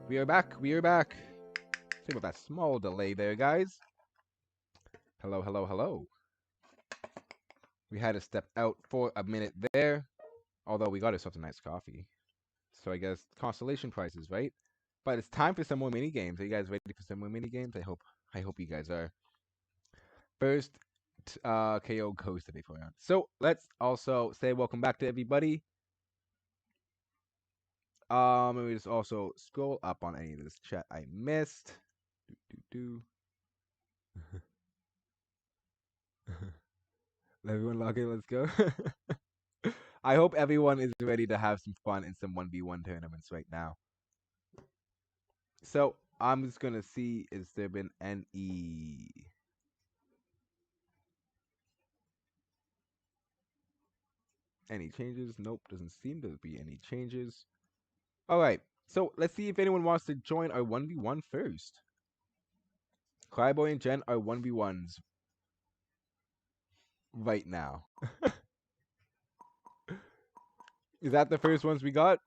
A: we are back. We are back. Sorry about that small delay there, guys. Hello, hello, hello. We had to step out for a minute there, although we got ourselves a nice coffee. So I guess constellation prizes, right? But it's time for some more mini games. Are you guys ready for some more mini games? I hope you guys are. First, KO goes to before round. So let's also say welcome back to everybody. Let me just also scroll up on any of this chat I missed. Let everyone log in. Let's go. I hope everyone is ready to have some fun in some 1v1 tournaments right now. So I'm just gonna see is there been any changes? Nope, doesn't seem to be any changes. All right, so let's see if anyone wants to join our 1v1 first. Cryboy and Jen are 1v1s right now. Is that the first ones we got?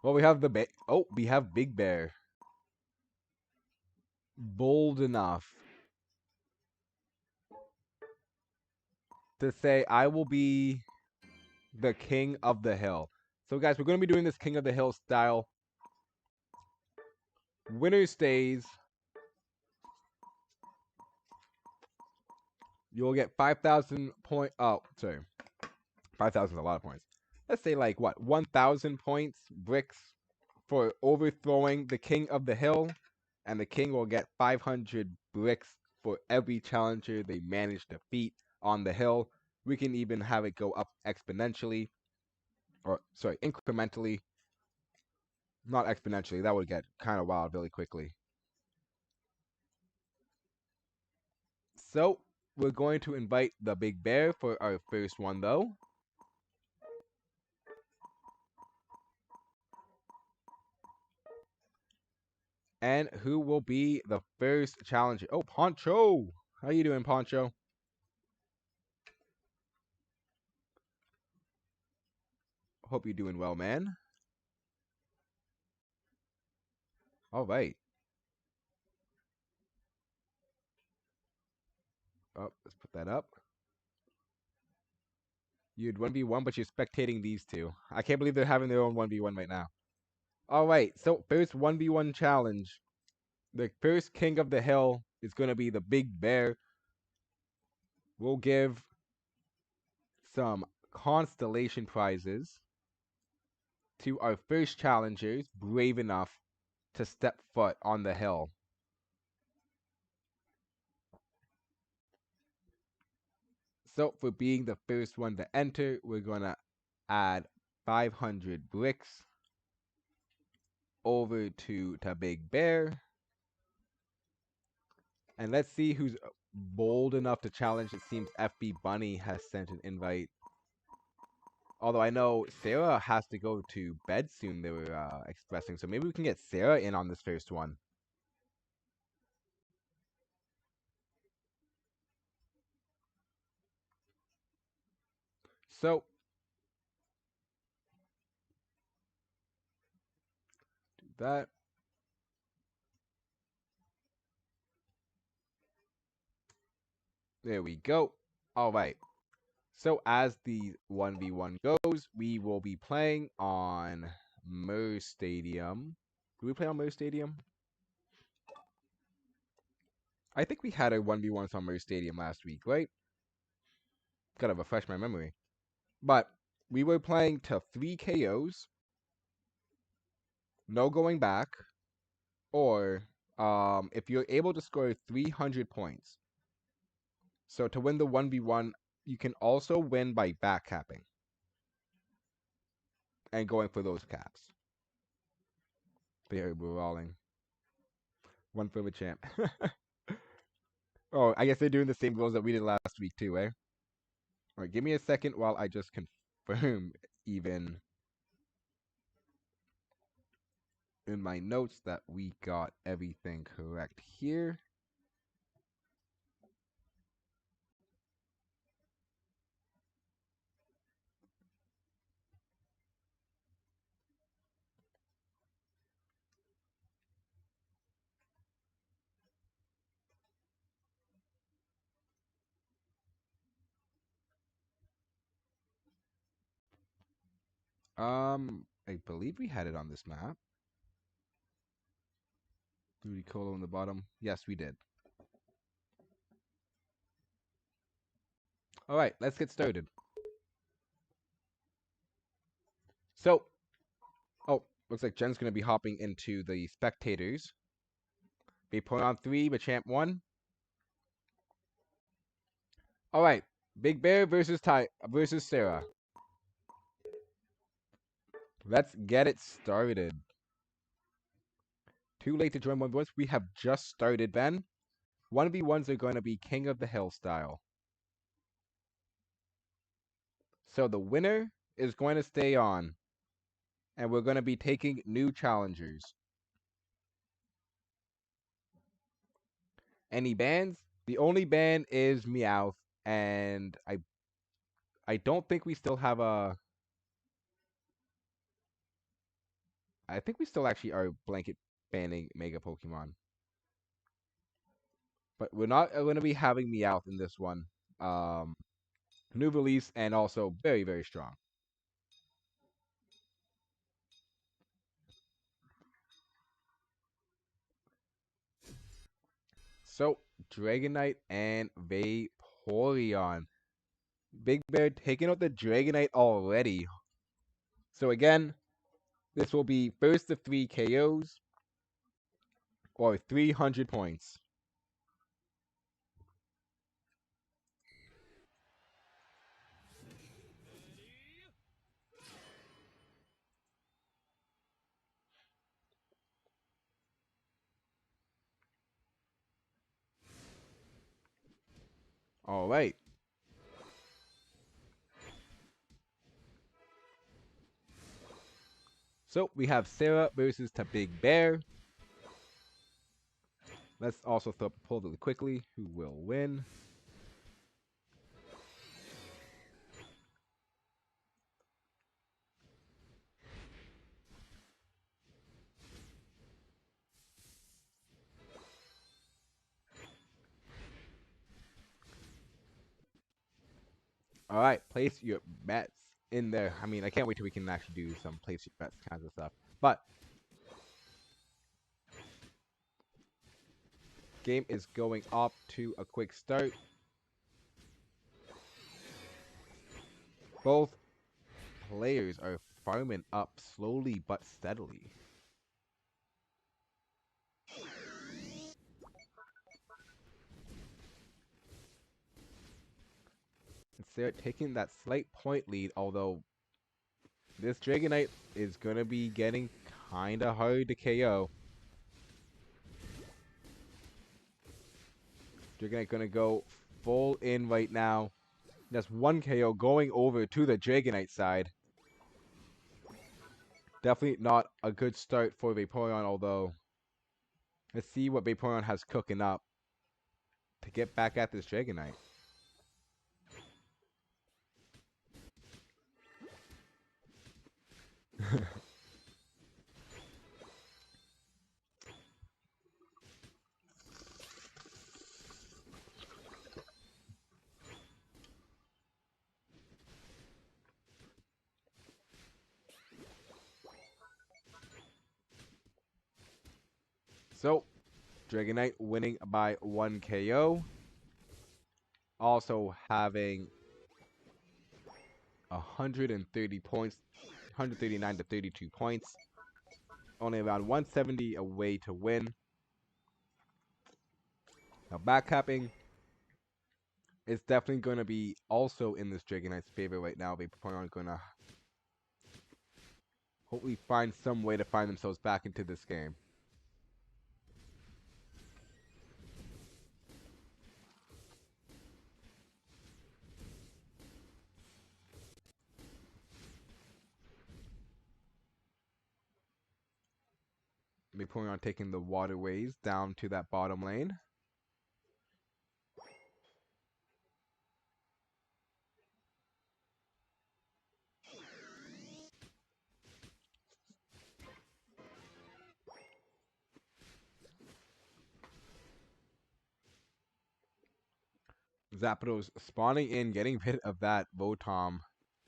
A: Well, we have we have Big Bear. Bold enough. to say I will be the king of the hill. So guys, we're going to be doing this king of the hill style. Winner stays. You'll get 5,000 point. Oh, sorry. 5,000 is a lot of points. Let's say like what? 1,000 points, bricks, for overthrowing the king of the hill. And the king will get 500 bricks for every challenger they manage to defeat on the hill. We can even have it go up exponentially. Or, sorry, incrementally. Not exponentially. That would get kind of wild really quickly. So, we're going to invite the big bear for our first one, though. And who will be the first challenger? Oh, Poncho! How you doing, Poncho? Hope you're doing well, man. All right. Oh, let's put that up. You'd 1v1, but you're spectating these two. I can't believe they're having their own 1v1 right now. All right, so first 1v1 challenge. The first king of the hill is going to be the big bear. We'll give some constellation prizes to our first challengers brave enough to step foot on the hill. So for being the first one to enter, we're going to add 500 bricks over to Big Bear. And let's see who's bold enough to challenge. It seems FB Bunny has sent an invite. Although I know Sarah has to go to bed soon, they were expressing. So maybe we can get Sarah in on this first one. So, do that. There we go. All right. So as the 1v1 goes, we will be playing on Mer Stadium. Do we play on Mer Stadium? I think we had a 1v1 on Mer Stadium last week, right? Gotta refresh my memory. But we were playing to 3 KOs, no going back, or if you're able to score 300 points. So to win the 1v1, you can also win by back capping and going for those caps. They're brawling. One for the champ. Oh, I guess they're doing the same goals that we did last week too, eh? Alright, give me a second while I just confirm even in my notes that we got everything correct here. I believe we had it on this map. Ludicolo in the bottom. Yes, we did. Alright, let's get started. So, oh, looks like Jen's going to be hopping into the spectators. Be put on 3, Machamp 1. Alright, Big Bear versus Sarah. Let's get it started. Too late to join one voice. We have just started, Ben. 1v1s are going to be King of the Hill style. So the winner is going to stay on. And we're going to be taking new challengers. Any bans? The only ban is Meowth. And I don't think we still have a... I think we still actually are blanket banning Mega Pokemon. But we're not going to be having Meowth in this one. New release and also very, very strong. So, Dragonite and Vaporeon. Big Bear taking out the Dragonite already. So again, this will be first of 3 KOs or 300 points. All right. So we have Sarah versus the Big Bear. Let's also pull really quickly who will win. All right, place your bets in there. I mean, I can't wait till we can actually do some place your bets kinds of stuff. But game is going off to a quick start. Both players are farming up slowly but steadily. And Sarah taking that slight point lead, although this Dragonite is going to be getting kind of hard to KO. Dragonite going to go full in right now. That's one KO going over to the Dragonite side. Definitely not a good start for Vaporeon, although let's see what Vaporeon has cooking up to get back at this Dragonite. So, Dragonite winning by 1 KO. Also having 130 points, 139 to 32 points. Only around 170 away to win. Now, backcapping is definitely going to be also in this Dragonite's favor right now. Vaporeon going to hopefully find some way to find themselves back into this game. Vaporeon taking the waterways down to that bottom lane. Zapdos spawning in, getting rid of that Votom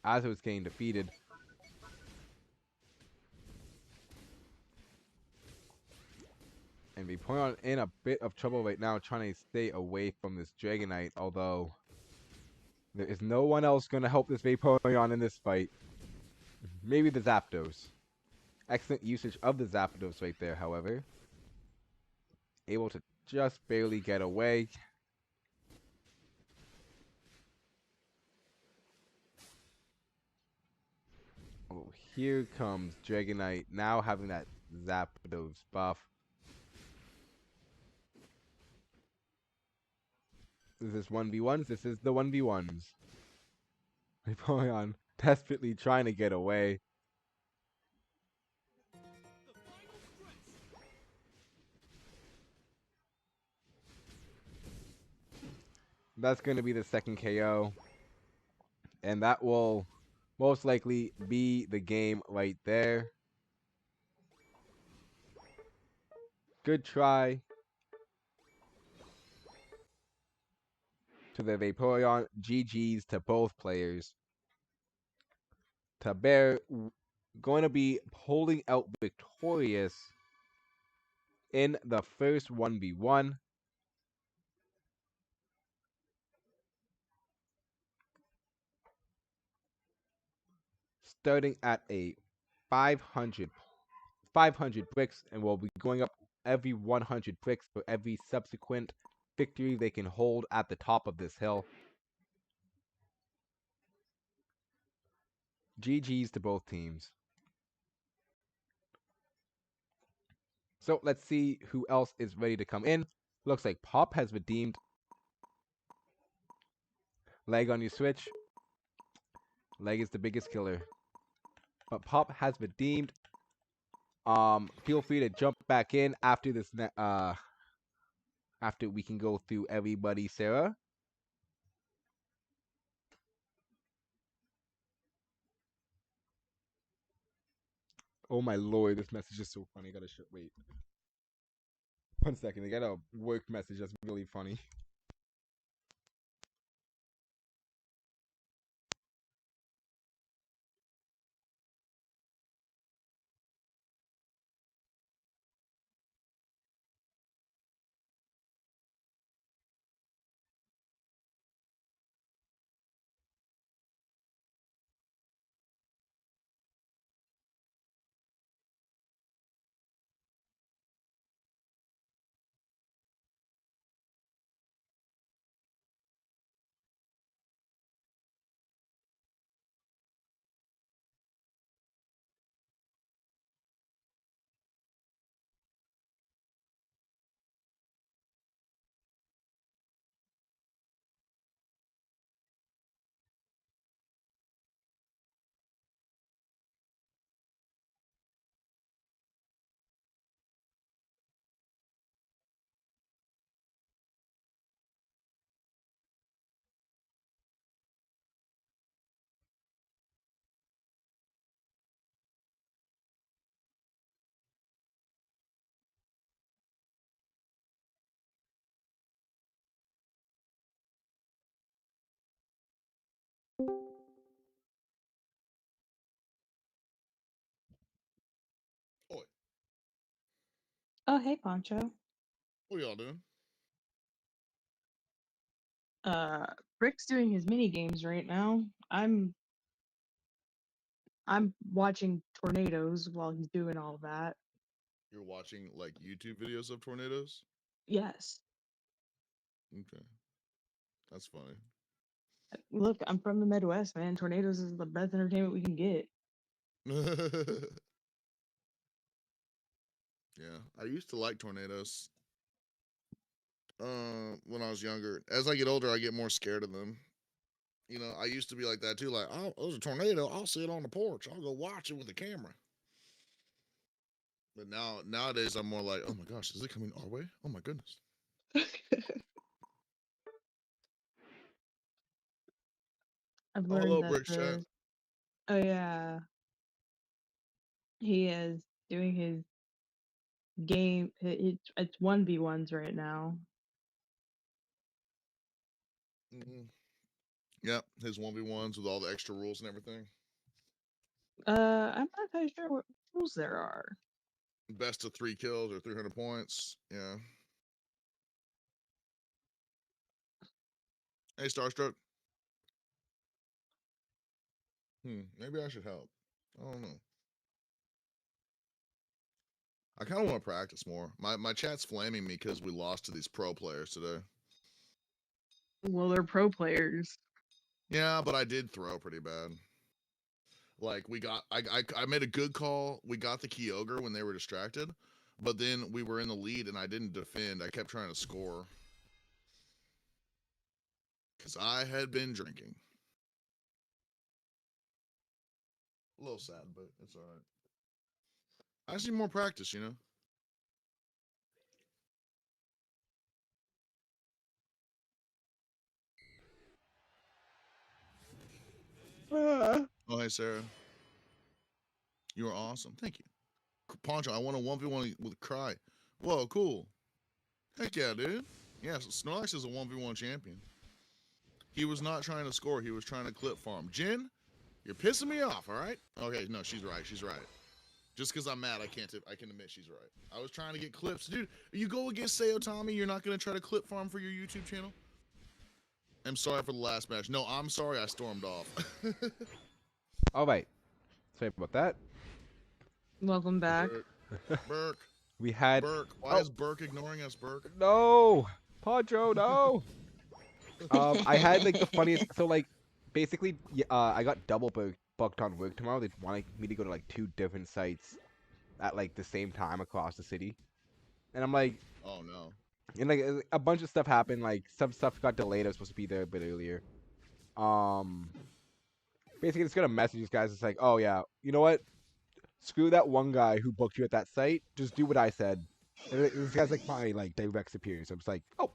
A: as it was getting defeated. And Vaporeon in a bit of trouble right now trying to stay away from this Dragonite, although there is no one else going to help this Vaporeon in this fight. Maybe the Zapdos. Excellent usage of the Zapdos right there, however. Able to just barely get away. Oh, here comes Dragonite, now having that Zapdos buff. Is this 1v1s? This is the 1v1s. Vaporeon desperately trying to get away. That's going to be the second KO. And that will most likely be the game right there. Good try. to the Vaporeon. GG's to both players. Taber going to be pulling out victorious in the first 1v1. Starting at a 500 bricks, and will be going up every 100 bricks for every subsequent victory they can hold at the top of this hill. GG's to both teams. So let's see who else is ready to come in. Looks like Pop has redeemed. Leg on your switch. Leg is the biggest killer. But Pop has redeemed. Feel free to jump back in after this. After we can go through everybody, Sarah. Oh my lord, this message is so funny. I gotta wait. 1 second. I got a work message that's really funny.
D: Oi,
B: Oh, hey, Poncho.
D: what y'all doing?
B: Rick's doing his mini games right now. I'm watching tornadoes while he's doing all that.
D: You're watching like YouTube videos of tornadoes?
B: Yes.
D: Okay, that's funny.
B: Look, I'm from the Midwest, man. Tornadoes is the best entertainment we can get.
D: Yeah, I used to like tornadoes. When I was younger. As I get older, I get more scared of them. You know, I used to be like that too. Like, oh, there's a tornado. I'll sit on the porch. I'll go watch it with the camera. But nowadays, I'm more like, oh my gosh, is it coming our way? Oh my goodness.
B: I've
D: Oh,
B: learned
D: hello,
B: that
D: Brick Chat.
B: oh yeah, he is doing his game. It's 1v1s right now.
D: Yep, his 1v1s with all the extra rules and everything.
B: I'm not quite sure what rules there are.
D: Best of 3 kills or 300 points. Yeah. Hey, Starstruck. Maybe I should help. I don't know. I kind of want to practice more. My chat's flaming me because we lost to these pro players today.
B: Well, they're pro players.
D: Yeah, but I did throw pretty bad. Like I made a good call. We got the Kyogre when they were distracted, but then we were in the lead and I didn't defend. I kept trying to score because I had been drinking. A little sad, but it's all right. I just need more practice, you know. Oh, hey, Sarah. You are awesome. Thank you. Poncho, I want a 1v1 with Cry. Whoa, cool. Heck yeah, dude. Yeah, so Snorlax is a 1v1 champion. He was not trying to score. He was trying to clip farm. Jen, you're pissing me off. All right. Okay. No, she's right. She's right. Just because I'm mad, I can admit she's right. I was trying to get clips, dude. You go against Sayo Tommy. You're not gonna try to clip farm for your YouTube channel. I'm sorry for the last match. No, I'm sorry. I stormed off.
A: All right. Sorry about that.
B: Welcome back.
D: Burke.
A: We had
D: Burke. Why is Burke ignoring us, Burke?
A: no Padro, no. I had like the funniest. So like, basically, I got double booked on work tomorrow. They wanted me to go to like 2 different sites at like the same time across the city, and I'm like,
D: Oh no.
A: and like a bunch of stuff happened. Like some stuff got delayed. I was supposed to be there a bit earlier. Basically, it's gonna message these guys. It's like, oh yeah, you know what? Screw that one guy who booked you at that site. Just do what I said. And this guy's like my like direct superior. So it's like, oh,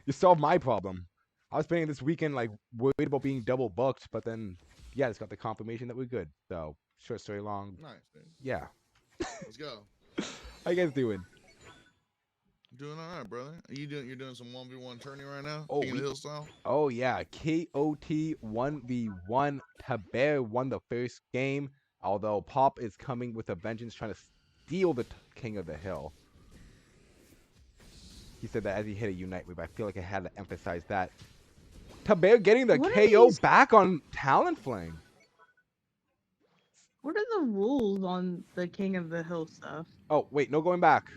A: you solved my problem. I was spending this weekend like worried about being double booked, but then yeah, it's got the confirmation that we're good. So short story long.
D: Nice, dude.
A: Yeah.
D: Let's go.
A: How you guys doing?
D: Doing all right, brother. You're doing some 1v1 tourney right now?
A: Oh,
D: King of the Hill style?
A: Oh yeah, KOT 1v1. Taber won the first game, although Pop is coming with a vengeance trying to steal the King of the Hill. He said that as he hit a Unite Wave. I feel like I had to emphasize that. Taber getting the
B: What are
A: KO
B: these-
A: back on Talonflame.
B: What are the rules on the King of the Hill stuff?
A: Oh, wait, no going back.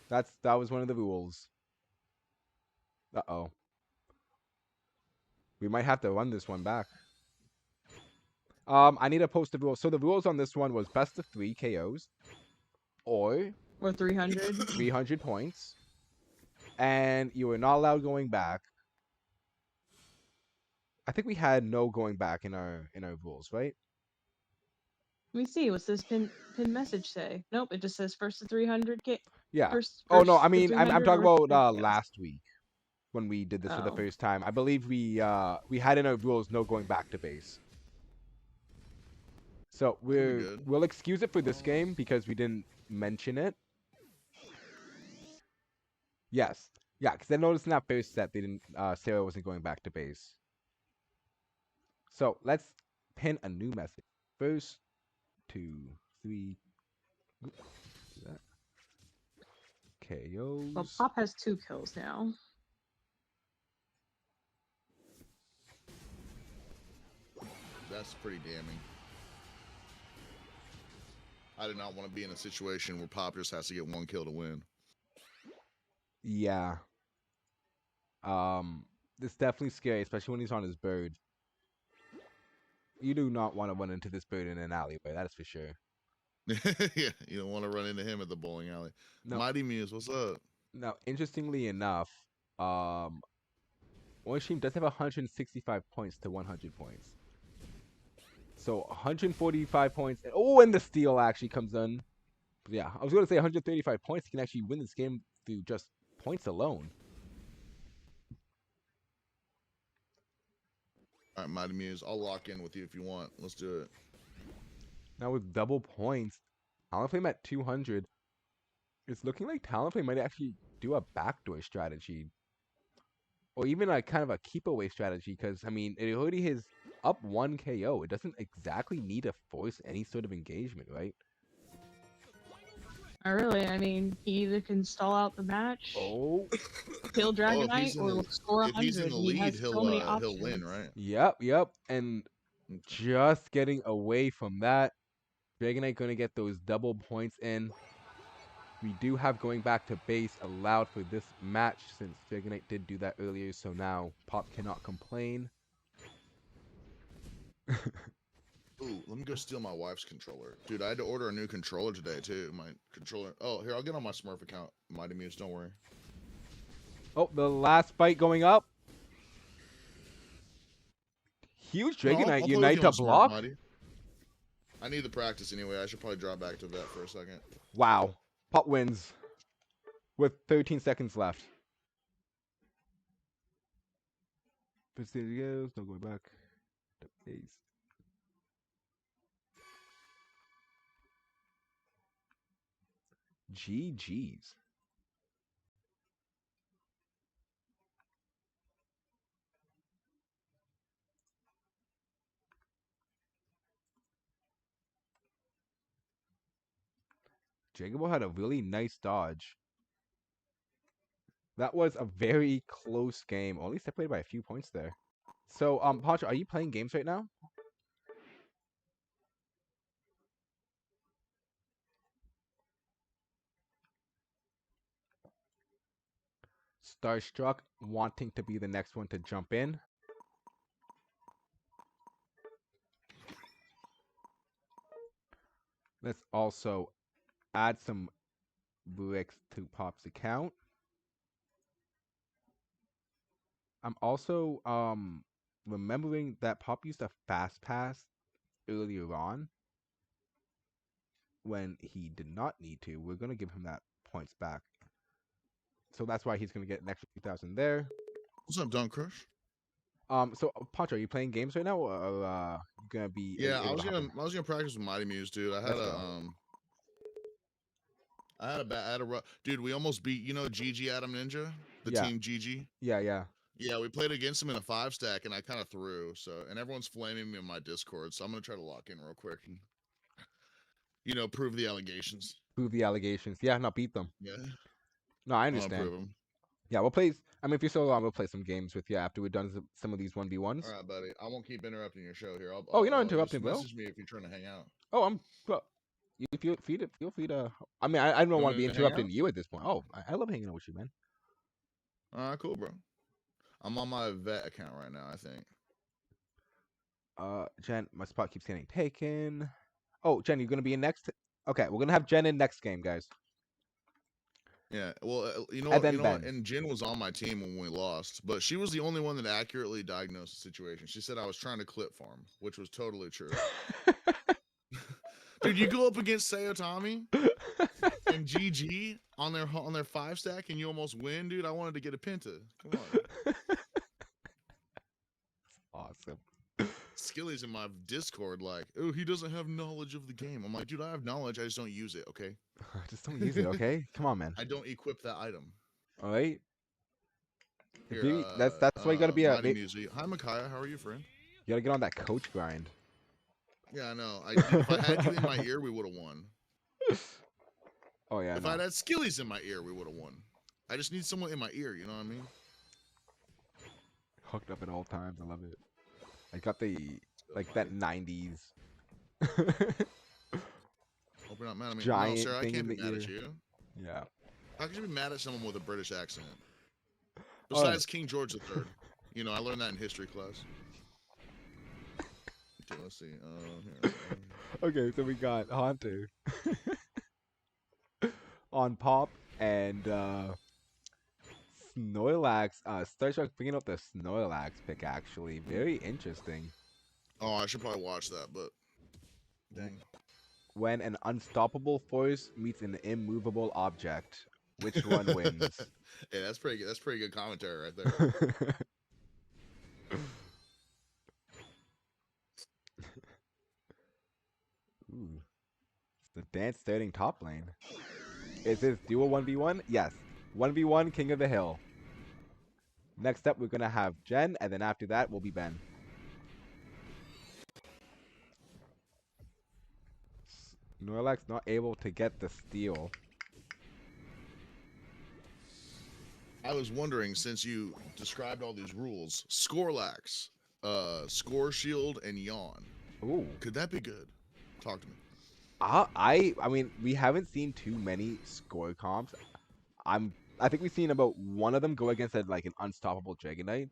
A: That was one of the rules. Uh-oh. We might have to run this one back. I need to post the rules. So the rules on this one was best of 3 KOs or
B: Or 300?
A: 300 points. And you were not allowed going back. I think we had no going back in our rules, right?
B: Let me see. What's this pin message say? Nope, it just says first to 300k.
A: Yeah.
B: First,
A: Oh no,
B: first
A: I
B: to
A: mean I'm
B: 300
A: talking
B: or
A: about
B: 300.
A: last week when we did this for the
B: Oh.
A: first time. I believe we had in our rules no going back to base. So
D: good.
A: we'll excuse it for this game because we didn't mention it. Yes. Yeah, because I noticed in that first set they didn't Sarah wasn't going back to base. So let's pin a new message. First 2, 3 do that. KOs.
B: Well, Pop has 2 kills now.
D: That's pretty damning. I do not want to be in a situation where Pop just has to get 1 kill to win.
A: Yeah. It's definitely scary, especially when he's on his bird. You do not want to run into this bird in an alleyway, that is for sure.
D: Yeah, you don't want to run into him at the bowling alley.
A: No.
D: Mighty Muse, what's up?
A: Now, interestingly enough, Orange Team does have 165 points to 100 points. So 145 points. Oh, and the steal actually comes in. Yeah, I was going to say 135 points. He can actually win this game through just points alone.
D: All right, Mighty Muse, I'll lock in with you if you want. Let's do it.
A: Now with double points, Talonflame at 200. It's looking like Talonflame might actually do a backdoor strategy. Or even a kind of a keep away strategy, because, I mean, it already is up 1 KO. It doesn't exactly need to force any sort of engagement, right?
B: Not really. I mean, he either can stall out the match,
A: Oh.
B: kill
D: if
B: Dragonite,
D: he's in
B: or
D: the-
B: score 100.
D: If he's in the lead,
B: has
D: he'll
B: so many
D: he'll win,
B: options.
D: right?
A: Yep. And just getting away from that, Dragonite going to get those double points in. We do have going back to base allowed for this match since Dragonite did do that earlier, so now Pop cannot complain.
D: Ooh, let me go steal my wife's controller. Dude, I had to order a new controller today, too. My controller... Oh, here, I'll get on my Smurf account. Mighty Muse, don't worry.
A: Oh, the last fight going up. Huge
D: No, I'll
A: Dragonite
D: play with
A: unite
D: you
A: to
D: on Smurf,
A: block.
D: Mighty. I need the practice anyway. I should probably drop back to vet for a second.
A: Wow. Pop wins with 13 seconds left. Percentage goes, no going back. The base. GG's. Jacobo had a really nice dodge. That was a very close game, only separated by a few points there. So, Pancho, are you playing games right now? Starstruck, wanting to be the next one to jump in. Let's also add some bricks to Pop's account. I'm also remembering that Pop used a fast pass earlier on when he did not need to. We're gonna give him that points back. So that's why he's gonna get an extra 2,000 there.
D: What's up, Dunk Crush?
A: So Pancho, are you playing games right now, or you gonna be?
D: Yeah, I
A: able
D: was
A: to hop in?
D: gonna practice with Mighty Muse, dude. I had
A: Let's
D: a
A: go.
D: I had a rough, dude. We almost beat, GG Adam Ninja, the
A: Yeah.
D: team GG.
A: Yeah.
D: Yeah, we played against him in a 5-stack, and I kind of threw. So, and everyone's flaming me in my Discord, so I'm gonna try to lock in real quick and prove the allegations.
A: Prove the allegations. Yeah, not beat them.
D: Yeah,
A: No, I
D: I want to
A: understand.
D: prove them.
A: Yeah, we'll play. I mean, if you're so long, we'll play some games with you after we're done some of these 1v1s.
D: All right, buddy. I won't keep interrupting your show here.
A: Oh, you're not
D: I'll
A: interrupting,
D: just
A: bro.
D: message me if you're trying to hang out.
A: Oh, well, you feel free to. I mean, I don't
D: You
A: want
D: want
A: to be
D: me to hang
A: interrupting
D: out?
A: you at this point. Oh, I love hanging out with you, man.
D: All right, cool, bro. I'm on my vet account right now, I think.
A: Jen, my spot keeps getting taken. Oh, Jen, you're gonna be in next. Okay, we're gonna have Jen in next game, guys.
D: Yeah, well, you know
A: And
D: what?
A: then
D: You know what?
A: Ben.
D: And Jen was on my team when we lost, but she was the only one that accurately diagnosed the situation. She said I was trying to clip farm, which was totally true. Dude, you go up against Sayotami and GG on their 5-stack, and you almost win, dude. I wanted to get a Penta. Come on.
A: Awesome.
D: Skilly's in my Discord like, oh, he doesn't have knowledge of the game. I'm like, dude, I have knowledge. I just don't use it, okay?
A: Just don't use it, okay? Come on, man.
D: I don't equip that item.
A: All right.
D: Here,
A: Maybe that's why you gotta be
D: Mighty Music. Hi, Micaiah. How are you, friend?
A: You gotta get on that coach grind.
D: Yeah, I know. If I had you in my ear, we would have won.
A: Oh yeah.
D: If I'd had Skillies in my ear, we would have won. I just need someone in my ear. You know what I mean?
A: Hooked up at all times. I love it. I got the that 90s.
D: Hope you're not mad at me.
A: Giant
D: no, sir, I
A: thing
D: can't
A: in
D: be
A: the
D: mad
A: ear.
D: at you.
A: Yeah.
D: How could you be mad at someone with a British accent?
A: All right.
D: Besides King George III. I learned that in history class. Okay, let's see. Here.
A: Okay, so we got Haunter on Pop and Snorlax. Starstruck bringing up the Snorlax pick actually. Very interesting.
D: Oh, I should probably watch that, but dang.
A: When an unstoppable force meets an immovable object, which one wins?
D: Yeah, that's pretty good. That's pretty good commentary right there.
A: Ooh. It's the dance starting top lane. Is this duo 1v1? Yes. 1v1 King of the Hill. Next up, we're going to have Jen, and then after that, will be Ben. Snorlax not able to get the steal.
D: I was wondering, since you described all these rules, Scorlax, Score Shield, and Yawn.
A: Ooh.
D: Could that be good? Talk to me.
A: I mean, we haven't seen too many score comps. I think we've seen about one of them go against an unstoppable Dragonite,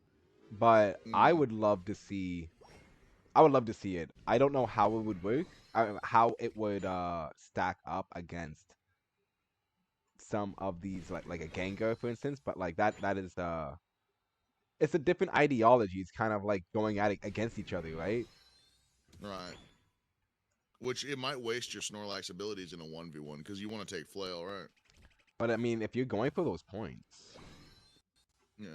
A: but I would love to see. I would love to see it. I don't know how it would work, how it would stack up against some of these like a Gengar, for instance. But that is it's a different ideology. It's kind of like going at it against each other, right?
D: Right. Which it might waste your Snorlax abilities in a 1v1 because you want to take Flail, right?
A: But I mean, if you're going for those points,
D: Yeah.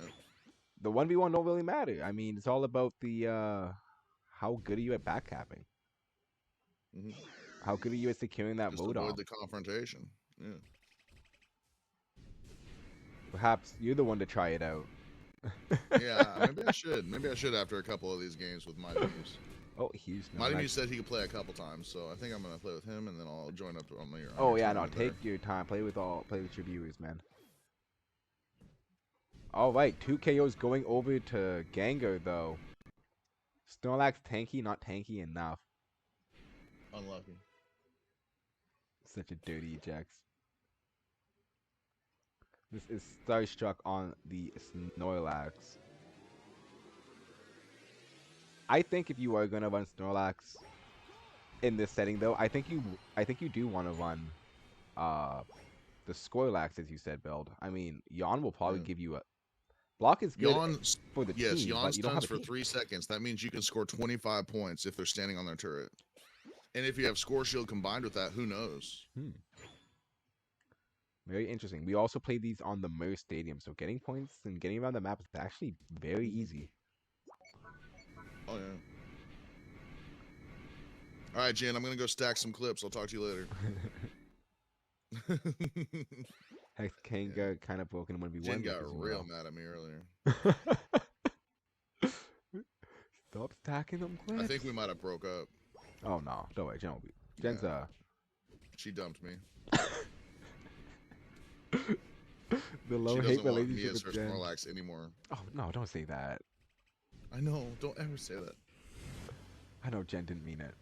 A: the 1v1 don't really matter. I mean, it's all about the how good are you at backcapping?
D: Mm-hmm.
A: How good are you at securing that
D: Just
A: mode
D: avoid
A: off?
D: the confrontation. Yeah.
A: Perhaps you're the one to try it out.
D: Yeah, maybe I should. Maybe I should after a couple of these games with my views.
A: Oh, huge
D: Mighty Mew
A: Snorlax.
D: said he could play a couple times, so I think I'm gonna play with him, and then I'll join up on your.
A: Oh
D: your
A: yeah, no,
D: tournament there.
A: take your time. Play with your viewers, man. All right, 2 KOs going over to Gengar though. Snorlax tanky, not tanky enough.
D: Unlucky.
A: Such a dirty ejects. This is Starstruck on the Snorlax. I think if you are gonna run Snorlax in this setting, though, I think you do want to run the Snorlax as you said build. I mean, Yawn will probably give you a block is good
D: Yawn
A: for the
D: yes,
A: team,
D: Yawn
A: but you don't have
D: stuns
A: a
D: for
A: team.
D: 3 seconds. That means you can score 25 points if they're standing on their turret. And if you have Score Shield combined with that, who knows?
A: Very interesting. We also play these on the Mer Stadium, so getting points and getting around the map is actually very easy.
D: Oh yeah. All right, Jen, I'm gonna go stack some clips. I'll talk to you later.
A: Hex Kanga kind of broken in 1v1.
D: Jen got real mad at me earlier.
A: Stop stacking them clips.
D: I think we might have broke up.
A: Oh no, don't worry, Jen will be. Jen's
D: She dumped me.
A: the low
D: She
A: hate
D: doesn't want me
A: relationship
D: as her
A: with Jen.
D: Snorlax anymore.
A: Oh no, don't say that.
D: I know. Don't ever say that.
A: I know Jen didn't mean it.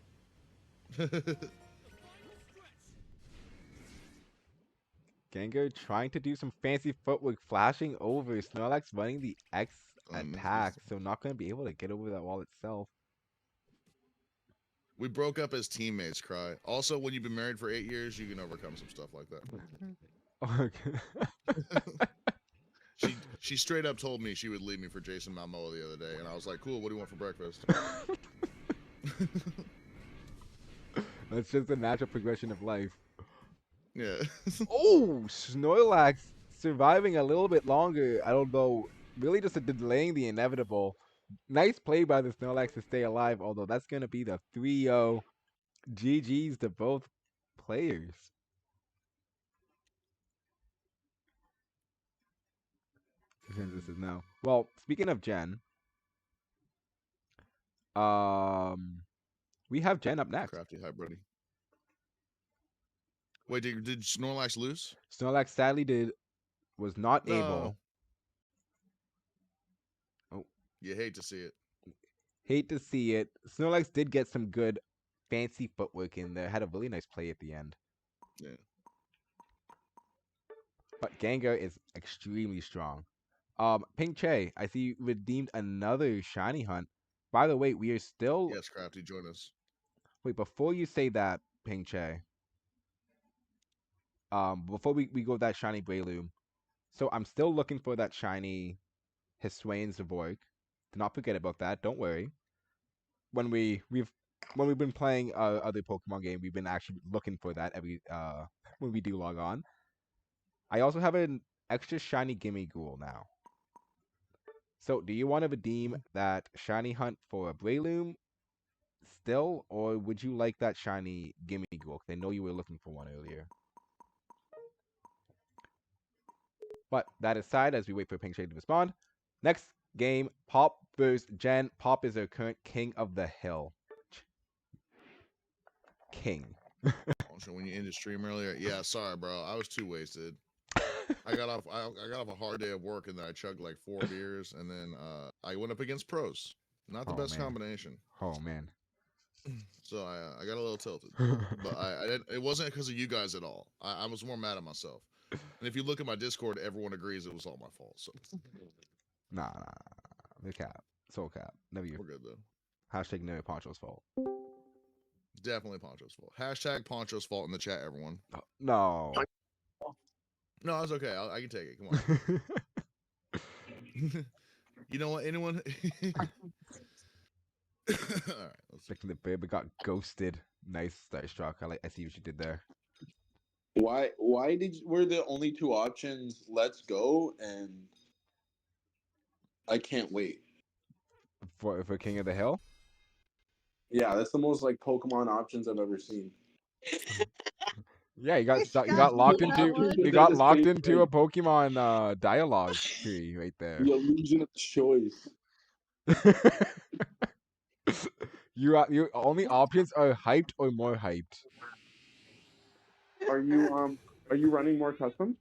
A: Gengar trying to do some fancy footwork, flashing over. Snorlax running the X attack, so not going to be able to get over that wall itself.
D: We broke up as teammates, Cry. Also, when you've been married for 8 years, you can overcome some stuff like that. She straight up told me she would leave me for Jason Momoa the other day, and I was like, cool, what do you want for breakfast?
A: That's just the natural progression of life.
D: Yeah.
A: Oh, Snorlax surviving a little bit longer. I don't know. Really just delaying the inevitable. Nice play by the Snorlax to stay alive, although that's going to be the 3-0 GG's to both players. This is now. Well, speaking of Jen, we have Jen up next.
D: Crafty, hi, buddy. Wait, did Snorlax lose?
A: Snorlax sadly was not able. Oh,
D: you hate to see it.
A: Hate to see it. Snorlax did get some good fancy footwork in there. Had a really nice play at the end.
D: Yeah.
A: But Gengar is extremely strong. Pink Che, I see you redeemed another shiny hunt. By the way, we are still.
D: Yes, Crafty, join us.
A: Wait, before you say that, Pink Che. Before we go with that shiny Breloom. So I'm still looking for that shiny Hisuian Zavoic. Do not forget about that. Don't worry. When we've been playing other Pokemon game, we've been actually looking for that every when we do log on. I also have an extra shiny Gimme Ghoul now. So, do you want to redeem that shiny hunt for a Breloom still, or would you like that shiny Gimme Ghoul? 'Cause I know you were looking for one earlier. But that aside, as we wait for Pink Shade to respond, next game, Pop versus Jen. Pop is our current king of the hill. King.
D: Also, when you ended stream earlier, yeah, sorry, bro, I was too wasted. I got off a hard day of work, and then I chugged like 4 beers, and then I went up against pros. Not the best combination.
A: Oh man.
D: So I got a little tilted, but it wasn't because of you guys at all. I was more mad at myself. And if you look at my Discord, everyone agrees it was all my fault. So
A: Nah. The cap. Soul cap. Never you.
D: We're good though.
A: Hashtag never Poncho's fault.
D: Definitely Poncho's fault. Hashtag Poncho's fault in the chat, everyone.
A: No.
D: No, it's okay. I can take it. Come on. You know what? Anyone? All right. Let's see.
A: The baby got ghosted. Nice Starstruck. I see what you did there.
E: Why were the only 2 options Let's Go and I Can't Wait?
A: For King of the Hill?
E: Yeah, that's the most like Pokemon options I've ever seen.
A: Yeah, you got locked into a Pokemon dialogue tree right there.
E: The illusion of choice.
A: Your only options are hyped or more hyped.
C: Are you running more custom?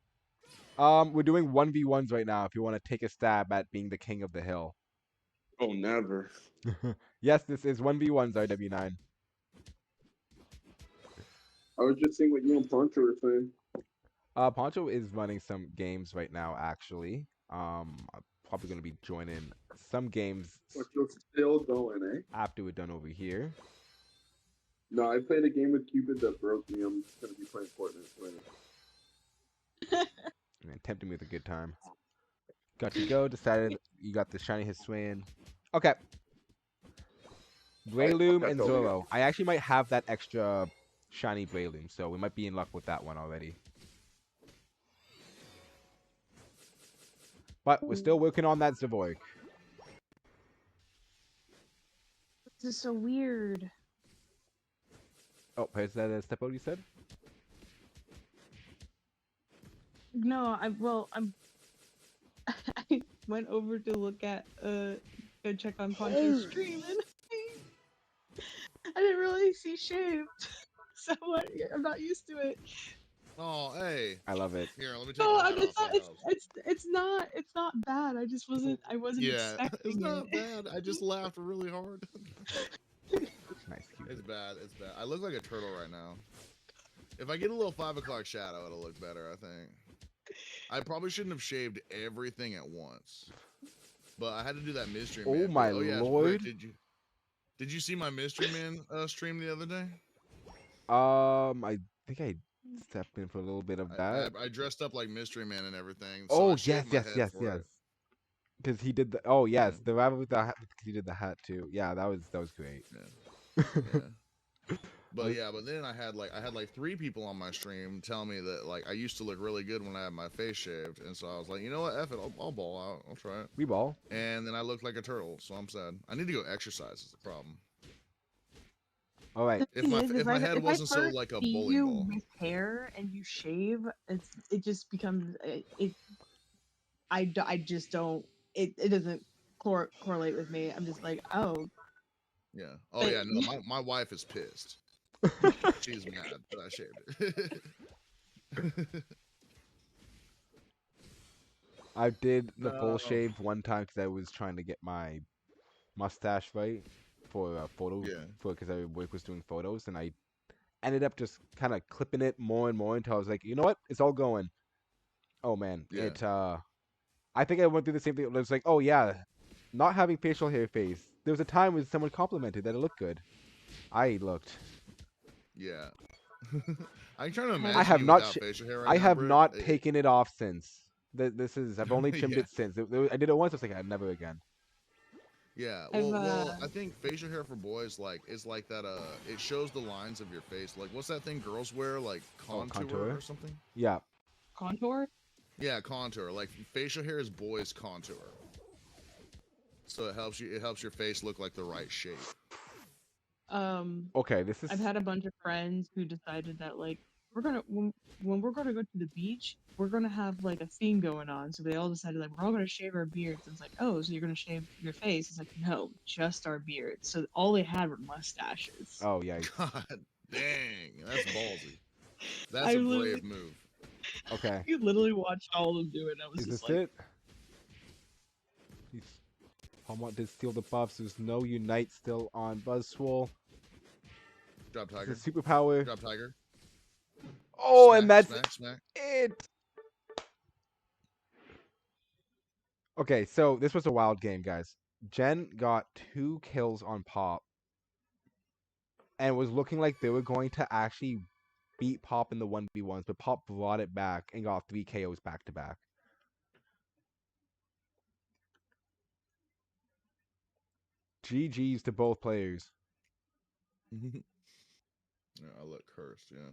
A: We're doing 1v1s right now if you want to take a stab at being the king of the hill.
E: Oh, never.
A: Yes, this is 1v1s RW9.
C: I was just seeing what you and Poncho were saying.
A: Poncho is running some games right now actually. I'm probably going to be joining some games
C: Poncho's still going, eh?
A: after we're done over here.
C: No, I played a game with Cupid that broke me. I'm just gonna be playing Fortnite tonight.
A: Man, tempting me with a good time. Got to go, decided you got the shiny Hisuian. Okay. Breloom
C: That's
A: and
C: all we got.
A: Zoro. I actually might have that extra shiny Breloom, so we might be in luck with that one already. But we're still working on that Zavoik.
B: This is so weird.
A: Oh, is that a step out you said?
B: No, I'm I went over to look at go check on Poncho's stream and I didn't really see shaved. So I'm not used to it.
D: Oh, hey.
A: I love it.
D: Here, let me take
B: No,
D: my hat
B: it's
D: off.
B: not. It's not bad. I just wasn't. I wasn't
D: Yeah, it's
B: expecting
D: not
B: it.
D: bad. I just laughed really hard.
A: Nice, cute.
D: It's bad. It's bad. I look like a turtle right now. If I get a little 5 o'clock shadow, it'll look better, I think. I probably shouldn't have shaved everything at once. But I had to do that mystery
A: Oh
D: man.
A: my
D: Yeah,
A: lord.
D: Rick, did you see my mystery man stream the other day?
A: I think I stepped in for a little bit of that.
D: I dressed up like mystery man and everything. So
A: Oh
D: I
A: yes,
D: shaved my
A: yes,
D: head
A: yes,
D: for
A: yes.
D: it.
A: Because he did the. Oh yes, the rabbit with the hat. Because he did the hat too. Yeah, that was great.
D: Yeah. Yeah. But yeah, but then I had like 3 people on my stream tell me that like I used to look really good when I had my face shaved, and so I was like, you know what, F it, I'll ball out, I'll try it.
A: We ball.
D: And then I looked like a turtle, so I'm sad. I need to go exercise. Is the problem.
A: All right.
D: If my head wasn't so
B: first
D: like a
B: see
D: bowling
B: you
D: ball.
B: with hair and you shave, it just becomes it. I just don't. It doesn't correlate with me. I'm just like, oh.
D: Yeah. Oh
B: But
D: yeah. No, my wife is pissed. She's mad that I shaved it.
A: I did the full
D: No.
A: shave one time because I was trying to get my mustache right for a photo.
D: Yeah.
A: Because I was doing photos, and I ended up just kind of clipping it more and more until I was like, you know what, it's all going. Oh man,
D: Yeah.
A: I think I went through the same thing. It was like, oh yeah, not having facial hair face. There was a time when someone complimented that it looked good. I looked.
D: Yeah. I'm trying to imagine
A: I have
D: you
A: not.
D: without facial hair right
A: I
D: now,
A: have
D: Britt.
A: not taken it off since. This is. I've only trimmed
D: Yeah.
A: it since. I did it once. I was like, I'd never again.
D: Yeah,
B: I've,
D: well, I think facial hair for boys is like that. It shows the lines of your face. Like, what's that thing girls wear? Like contour,
A: contour?
D: or something?
A: Yeah.
B: contour.
D: Yeah, contour. Like facial hair is boys' contour. So it helps you. It helps your face look like the right shape.
A: Okay, this is.
B: I've had a bunch of friends who decided that like we're gonna when we're gonna go to the beach, we're gonna have like a theme going on. So they all decided like we're all gonna shave our beards. It's like, oh, so you're gonna shave your face? It's like, no, just our beards. So all they had were mustaches.
A: Oh yeah.
D: God dang, that's ballsy. That's
B: I
D: a
B: literally-
D: brave move.
A: Okay.
B: You literally watched all of them do it. I was
A: Is
B: just
A: this
B: like,
A: it? Palmont did steal the buffs. There's no Unite still on Buzzswole.
D: Drop tiger.
A: It's a superpower.
D: Drop tiger.
A: Oh,
D: Smack,
A: and that's
D: smack.
A: it. Okay, so this was a wild game, guys. Jen got 2 kills on Pop, and was looking like they were going to actually beat Pop in the 1v1s, but Pop brought it back and got 3 KOs back to back. GG's to both players.
D: Yeah, I look cursed. Yeah.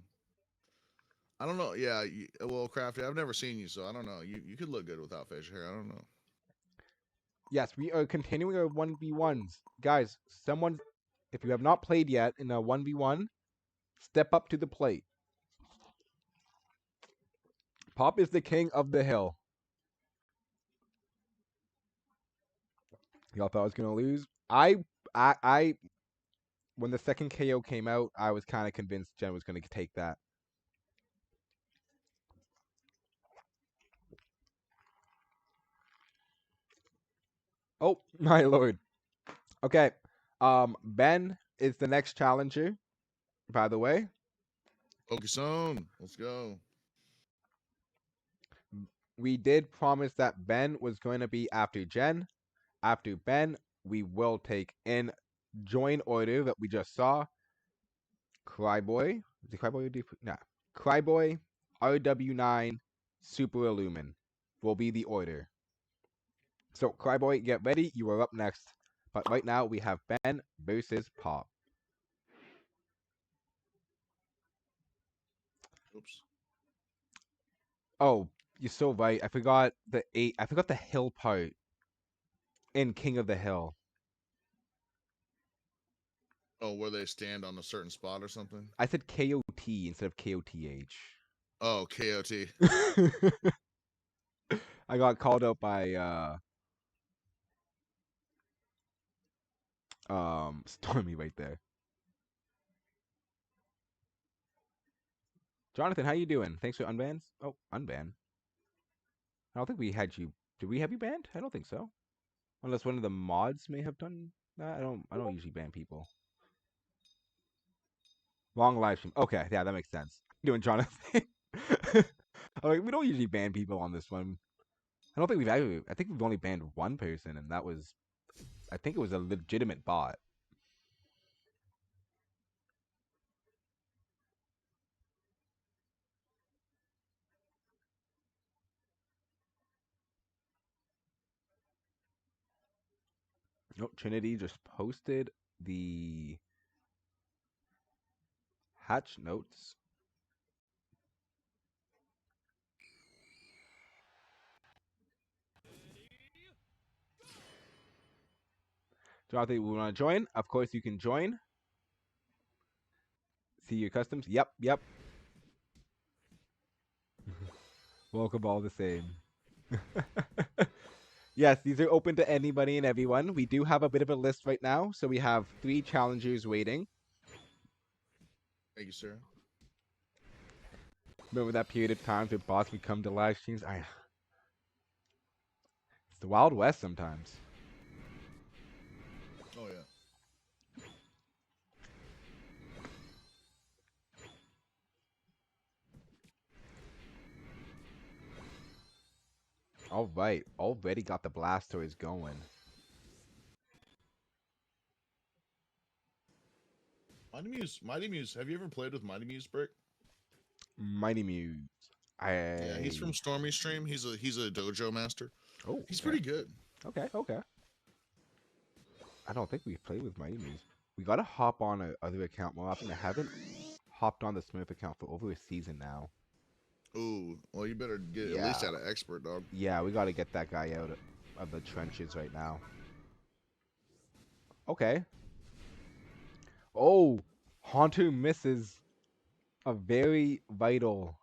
D: I don't know. Yeah. Well, Crafty, I've never seen you, so I don't know. You could look good without facial hair. I don't know.
A: Yes, we are continuing our 1v1s. Guys, someone, if you have not played yet in a 1v1, step up to the plate. Pop is the king of the hill. Y'all thought I was going to lose? I when the second KO came out, I was kind of convinced Jen was going to take that. Oh my lord. Okay. Ben is the next challenger, by the way.
D: Pokestone, let's go.
A: We did promise that Ben was going to be after Jen. After Ben, we will take in join order that we just saw. Cryboy. Is it Cryboy or Deep? Nah. Cryboy, RW9, Super Illumin will be the order. So, Cryboy, get ready. You are up next. But right now, we have Ben versus Pop.
D: Oops.
A: Oh, you're so right. I forgot the hill part in King of the Hill.
D: Oh, where they stand on a certain spot or something?
A: I said KOT instead of KOTH.
D: Oh, KOT.
A: I got called out by Stormy right there. Jonathan, how you doing? Thanks for unbans. Oh, unban. I don't think we had you. Did we have you banned? I don't think so. Unless one of the mods may have done that. I don't usually ban people. Long live stream. Okay, yeah, that makes sense. Doing Jonathan. Like, we don't usually ban people on this one. I don't think we've ever. I think we've only banned one person, and that was. I think it was a legitimate bot. Nope, Trinity just posted the hatch notes. Jonathan, we want to join? Of course you can join. See your customs? Yep, yep. Welcome all the same. Yes, these are open to anybody and everyone. We do have a bit of a list right now, so we have 3 challengers waiting.
D: Thank you, sir.
A: Remember that period of time where bots would come to live streams? It's the Wild West sometimes.
D: Oh, yeah.
A: All right, already got the Blastoise going.
D: Mighty Muse. Have you ever played with Mighty Muse, Brick?
A: Mighty Muse.
D: Yeah, he's from Stormy Stream. He's a dojo master.
A: Oh,
D: He's
A: okay.
D: pretty good.
A: Okay. I don't think we've played with Mighty Muse. We gotta hop on a other account more often. I haven't hopped on the Smurf account for over a season now.
D: Ooh, well, you better get at least out of expert, dog.
A: Yeah, we gotta get that guy out of the trenches right now. Okay. Oh, Haunter misses a very vital.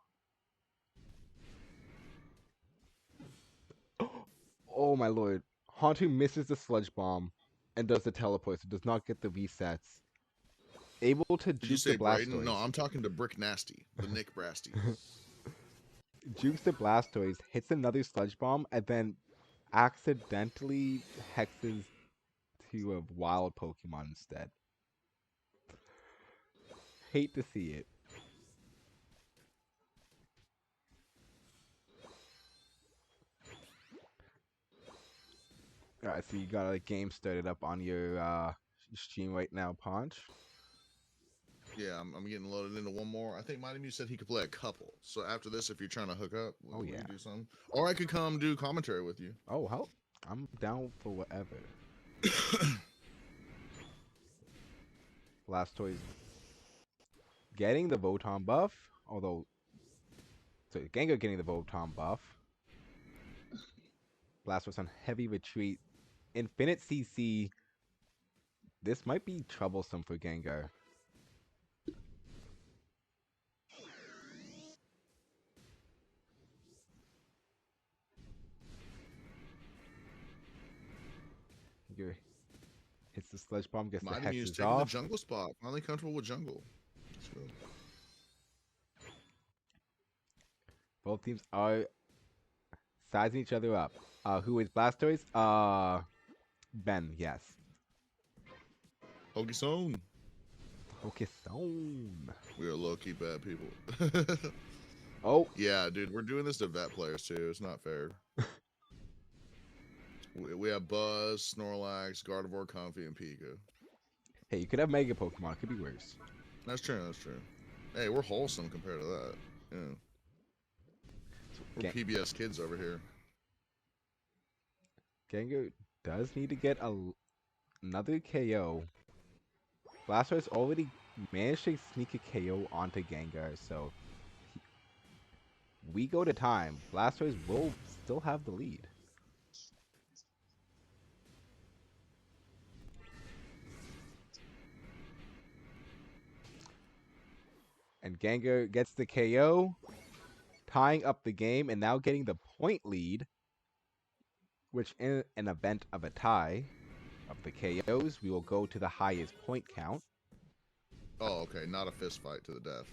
A: Oh my lord. Haunter misses the Sludge Bomb and does the teleport, so does not get the resets. Able to
D: Did you
A: juke
D: say
A: the
D: Brayden? No,
A: Blastoise.
D: I'm talking to Briknasty, the Nick Brasty.
A: Jukes the Blastoise, hits another Sludge Bomb, and then accidentally hexes to a wild Pokemon instead. Hate to see it. Alright, so you got a game started up on your stream right now, Ponch.
D: Yeah, I'm getting loaded into one more. I think Mighty Muse said he could play a couple. So after this, if you're trying to hook up, we can do something. Or I could come do commentary with you.
A: Oh, how? I'm down for whatever. Blastoise getting the Voton buff, although so Gengar getting the Voton buff. Blastoise on heavy retreat. Infinite CC. This might be troublesome for Gengar. Gengar hits the Sludge Bomb, gets the
D: Mighty Mew's
A: hexes
D: taking the
A: off.
D: jungle spot. Finally comfortable with jungle. Let's go.
A: Both teams are sizing each other up. Who is Blastoise? Ben, yes.
D: Pokestone.
A: Okay, so.
D: We are low-key bad people.
A: Oh,
D: Yeah, dude, we're doing this to vet players too. It's not fair. We have Buzz, Snorlax, Gardevoir, Comfy, and Pika.
A: hey, you could have Mega Pokemon. It could be worse.
D: That's true. That's true. Hey, we're wholesome compared to that. Yeah, we're PBS kids over here.
A: Gengar does need to get another KO. Blastoise already managed to sneak a KO onto Gengar, so we go to time. Blastoise will still have the lead. And Gengar gets the KO, tying up the game and now getting the point lead, which in an event of a tie of the KOs, we will go to the highest point count.
D: Oh, okay. Not a fist fight to the death.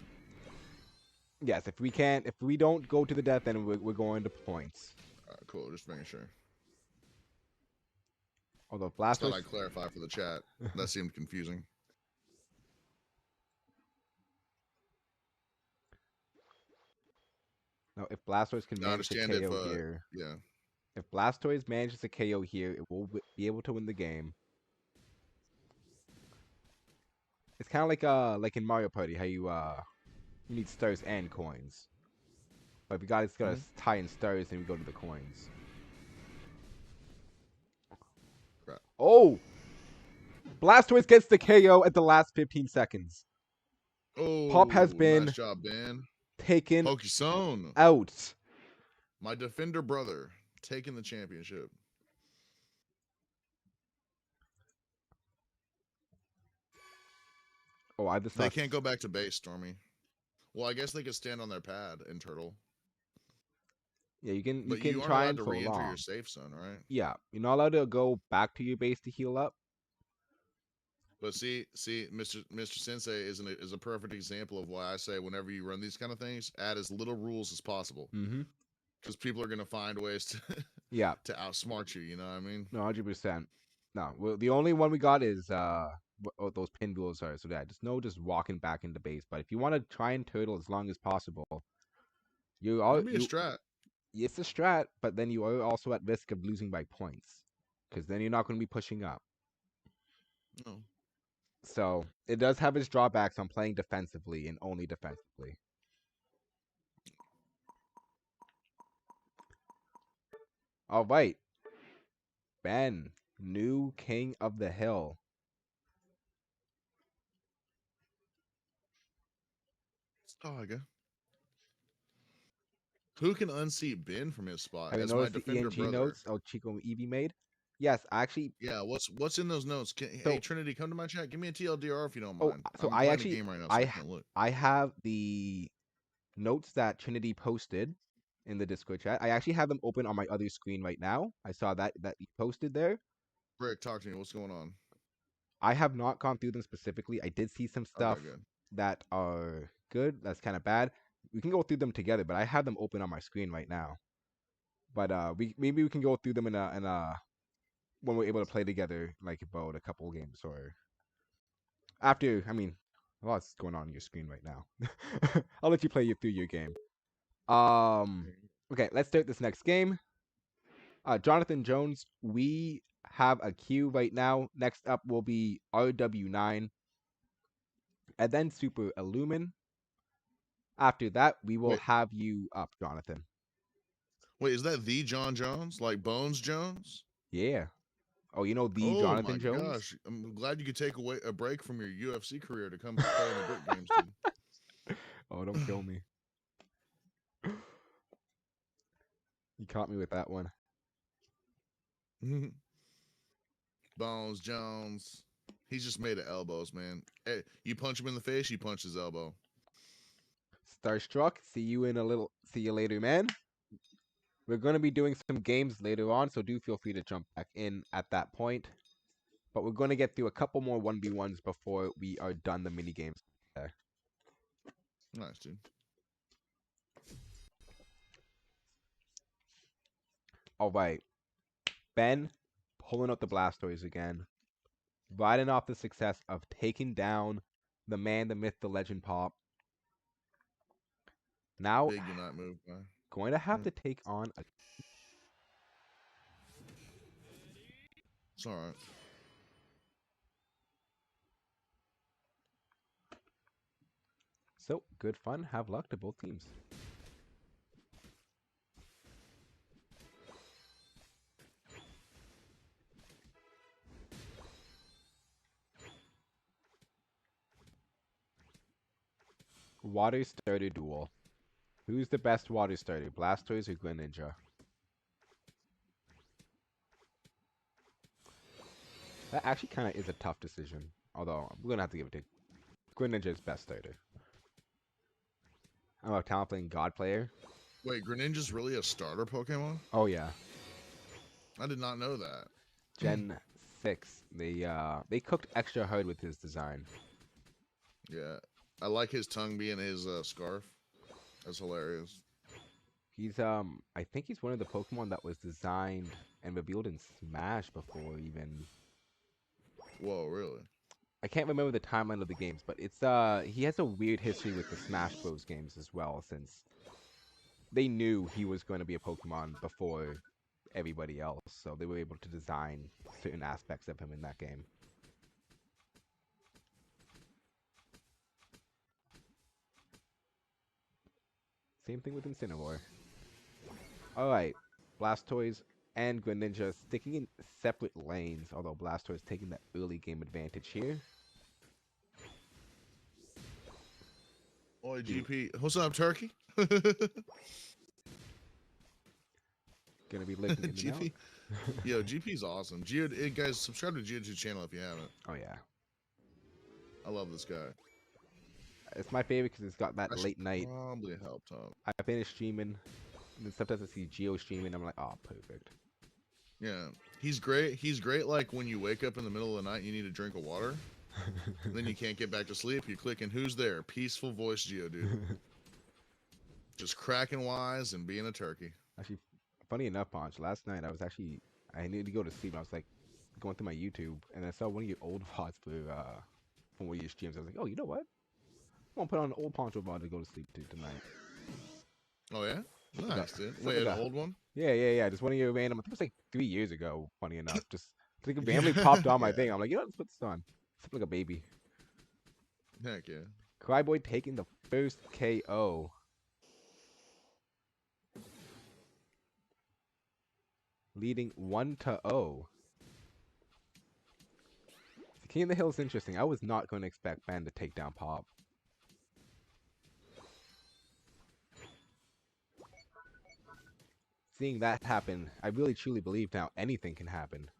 A: Yes, if we don't go to the death, then we're going to points.
D: Cool. Just making sure.
A: Although
D: Just thought
A: Blastoise,
D: I'd clarify for the chat. That seemed confusing.
A: no, if Blastoise can
D: I
A: manage to
D: understand
A: KO
D: if,
A: here,
D: yeah.
A: if Blastoise manages to KO here, it will be able to win the game. It's kind of like in Mario Party, how you need stars and coins. But if you got to tie in stars, then we go to the coins.
D: Crap.
A: Oh! Blastoise gets the KO at the last 15 seconds.
D: Oh,
A: Pop has been
D: nice job, Ben.
A: taken
D: Pokestone.
A: out.
D: My defender brother taking the championship.
A: Oh, I just
D: They can't go back to base, Stormy. Well, I guess they could stand on their pad in Turtle.
A: Yeah, you can
D: But you aren't
A: try
D: allowed
A: and
D: to re-enter
A: prolong.
D: your safe zone, right?
A: Yeah, you're not allowed to go back to your base to heal up.
D: But see, Mr. Sensei is a perfect example of why I say whenever you run these kind of things, add as little rules as possible.
A: Mm-hmm.
D: Because people are gonna find ways to
A: Yeah,
D: to outsmart you. You know what I mean?
A: no, 100%. No, well, the only one we got is those pin duels are. So yeah, just walking back into base. But if you want to try and turtle as long as possible,
D: It'll be a strat.
A: it's a strat, but then you are also at risk of losing by points, because then you're not going to be pushing up.
D: No.
A: So it does have its drawbacks on playing defensively and only defensively. All right, Ben, new king of the hill.
D: Saga. Who can unseat Ben from his spot
A: Have you
D: as my
A: noticed the
D: defender
A: ENG
D: brother?
A: notes Chico Eevee made? Yes, actually.
D: Yeah, what's in those notes? Hey Trinity, come to my chat. Give me a TLDR if you don't mind.
A: So
D: I'm
A: I
D: playing
A: actually
D: the game right now, so I can't look.
A: I have the notes that Trinity posted in the Discord chat. I actually have them open on my other screen right now. I saw that you posted there.
D: Rick, talk to me. What's going on?
A: I have not gone through them specifically. I did see some stuff that are good. That's kind of bad. We can go through them together, but I have them open on my screen right now. But maybe we can go through them in a when we're able to play together, like about a couple games or after. I mean, a lot's going on your screen right now. I'll let you play through your game. Okay, let's start this next game. Jonathan Jones, we have a queue right now. Next up will be RW9, and then Super Illumin. After that, we will have you up, Jonathan.
D: Wait, is that the John Jones? Like Bones Jones?
A: Yeah. Oh, you know the Jonathan Jones? Oh my gosh.
D: I'm glad you could take a break from your UFC career to come play in the Brick games, dude.
A: Oh, don't kill me. You caught me with that one.
D: Bones Jones. He's just made of elbows, man. Hey, you punch him in the face, you punch his elbow.
A: Starstruck, see you later, man. We're going to be doing some games later on, so do feel free to jump back in at that point. But we're going to get through a couple more 1v1s before we are done the mini games.
D: Nice, dude.
A: All right. Ben pulling out the Blastoise again. Riding off the success of taking down the man, the myth, the legend Pop. Now,
D: Big do not move.
A: going to have to take on a...
D: It's all right.
A: So, good fun. Have luck to both teams. Water Starter Duel. Who's the best Water Starter, Blastoise or Greninja? That actually kind of is a tough decision. Although, we're going to have to give it to Greninja's best starter. I'm a talent playing God player.
D: Wait, Greninja's really a starter Pokemon?
A: Oh, yeah.
D: I did not know that.
A: Gen 6. They cooked extra hard with his design.
D: Yeah. I like his tongue being his scarf. That's hilarious.
A: He's, I think he's one of the Pokemon that was designed and revealed in Smash before even...
D: Whoa, really?
A: I can't remember the timeline of the games, but it's, he has a weird history with the Smash Bros. Games as well, since they knew he was going to be a Pokemon before everybody else, so they were able to design certain aspects of him in that game. Same thing with Incineroar. Alright, Blastoise and Greninja sticking in separate lanes, although Blastoise taking that early game advantage here.
D: Oi, GP. What's up, Turkey?
A: Gonna be looking in and out.
D: GP. Yo, GP's awesome. Guys, subscribe to Geodude's channel if you haven't.
A: Oh yeah.
D: I love this guy.
A: It's my favorite because it's got that
D: I should
A: late night.
D: Probably help Tom.
A: I finish streaming, and then sometimes I see Geo streaming, I'm like, oh, perfect.
D: Yeah, he's great. He's great. Like when you wake up in the middle of the night, and you need a drink of water. Then you can't get back to sleep. You click and who's there? Peaceful voice Geodude. Just cracking wise and being a turkey.
A: Actually, funny enough, Ponch, last night I needed to go to sleep. I was like going through my YouTube, and I saw one of your old VODs from one of your streams. I was like, oh, you know what? I'm gonna put on an old Poncho VOD to go to sleep to tonight.
D: Oh yeah, nice, dude.
A: something
D: Wait, an
A: like that.
D: old one?
A: Yeah. Just one of your random. I think it was like 3 years ago. Funny enough, just I think a family popped on my
D: Yeah.
A: thing. I'm like, you know, let's put this on. Something like a baby.
D: Heck yeah.
A: Cryboy taking the first KO. Leading 1-0. The King of the Hill is interesting. I was not going to expect Ben to take down Pop. Seeing that happen, I really truly believe now anything can happen.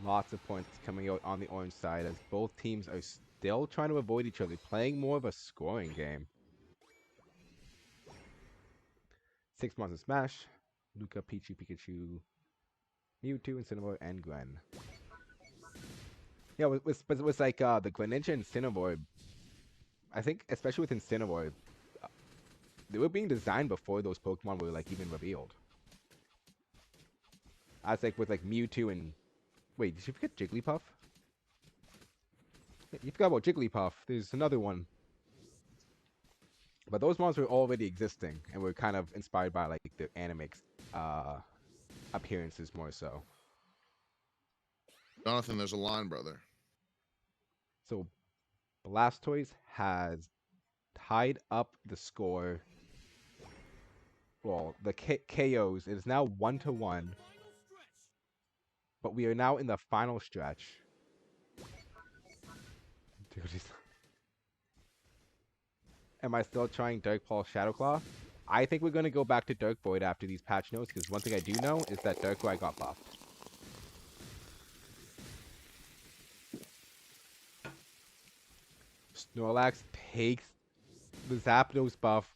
A: Lots of points coming out on the orange side as both teams are still trying to avoid each other, playing more of a scoring game. 6 Monster Smash, Luca, Pichu, Pikachu, Mewtwo, Incineroar, and Gwen. Yeah, it was like the Greninja and Incineroar. I think, especially with Incineroar, they were being designed before those Pokemon were like even revealed. I was like with like Mewtwo and... Wait, did you forget Jigglypuff? You forgot about Jigglypuff. There's another one. But those monsters were already existing and were kind of inspired by like the anime appearances more so.
D: Jonathan, there's a line, brother.
A: So Blastoise has tied up the score. Well, the KOs. It is now 1-1. But we are now in the final stretch. Dude, am I still trying Dark Paul Shadowclaw? I think we're going to go back to Dark Void after these patch notes, because one thing I do know is that Dark Void got buffed. Snorlax takes the Zapdos buff.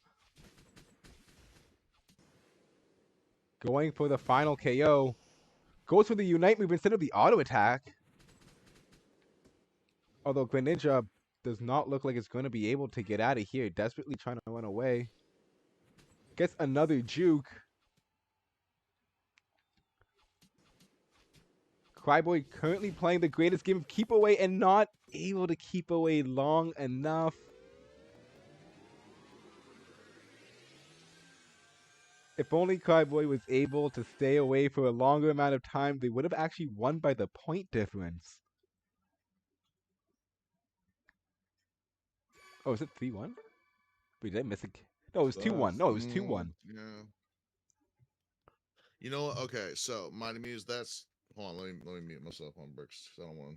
A: Going for the final KO. Goes for the Unite move instead of the auto attack. Although Greninja does not look like it's going to be able to get out of here. Desperately trying to run away. Gets another juke. Cryboy currently playing the greatest game of keep away and not able to keep away long enough. If only Cryboy was able to stay away for a longer amount of time, they would have actually won by the point difference. Oh, is it 3-1? Wait, did I miss it? No, it was 2-1. No, it was 2-1.
D: Yeah. You know what? Okay, so Mighty Muse, that's hold on, let me mute myself on Bricks. I don't want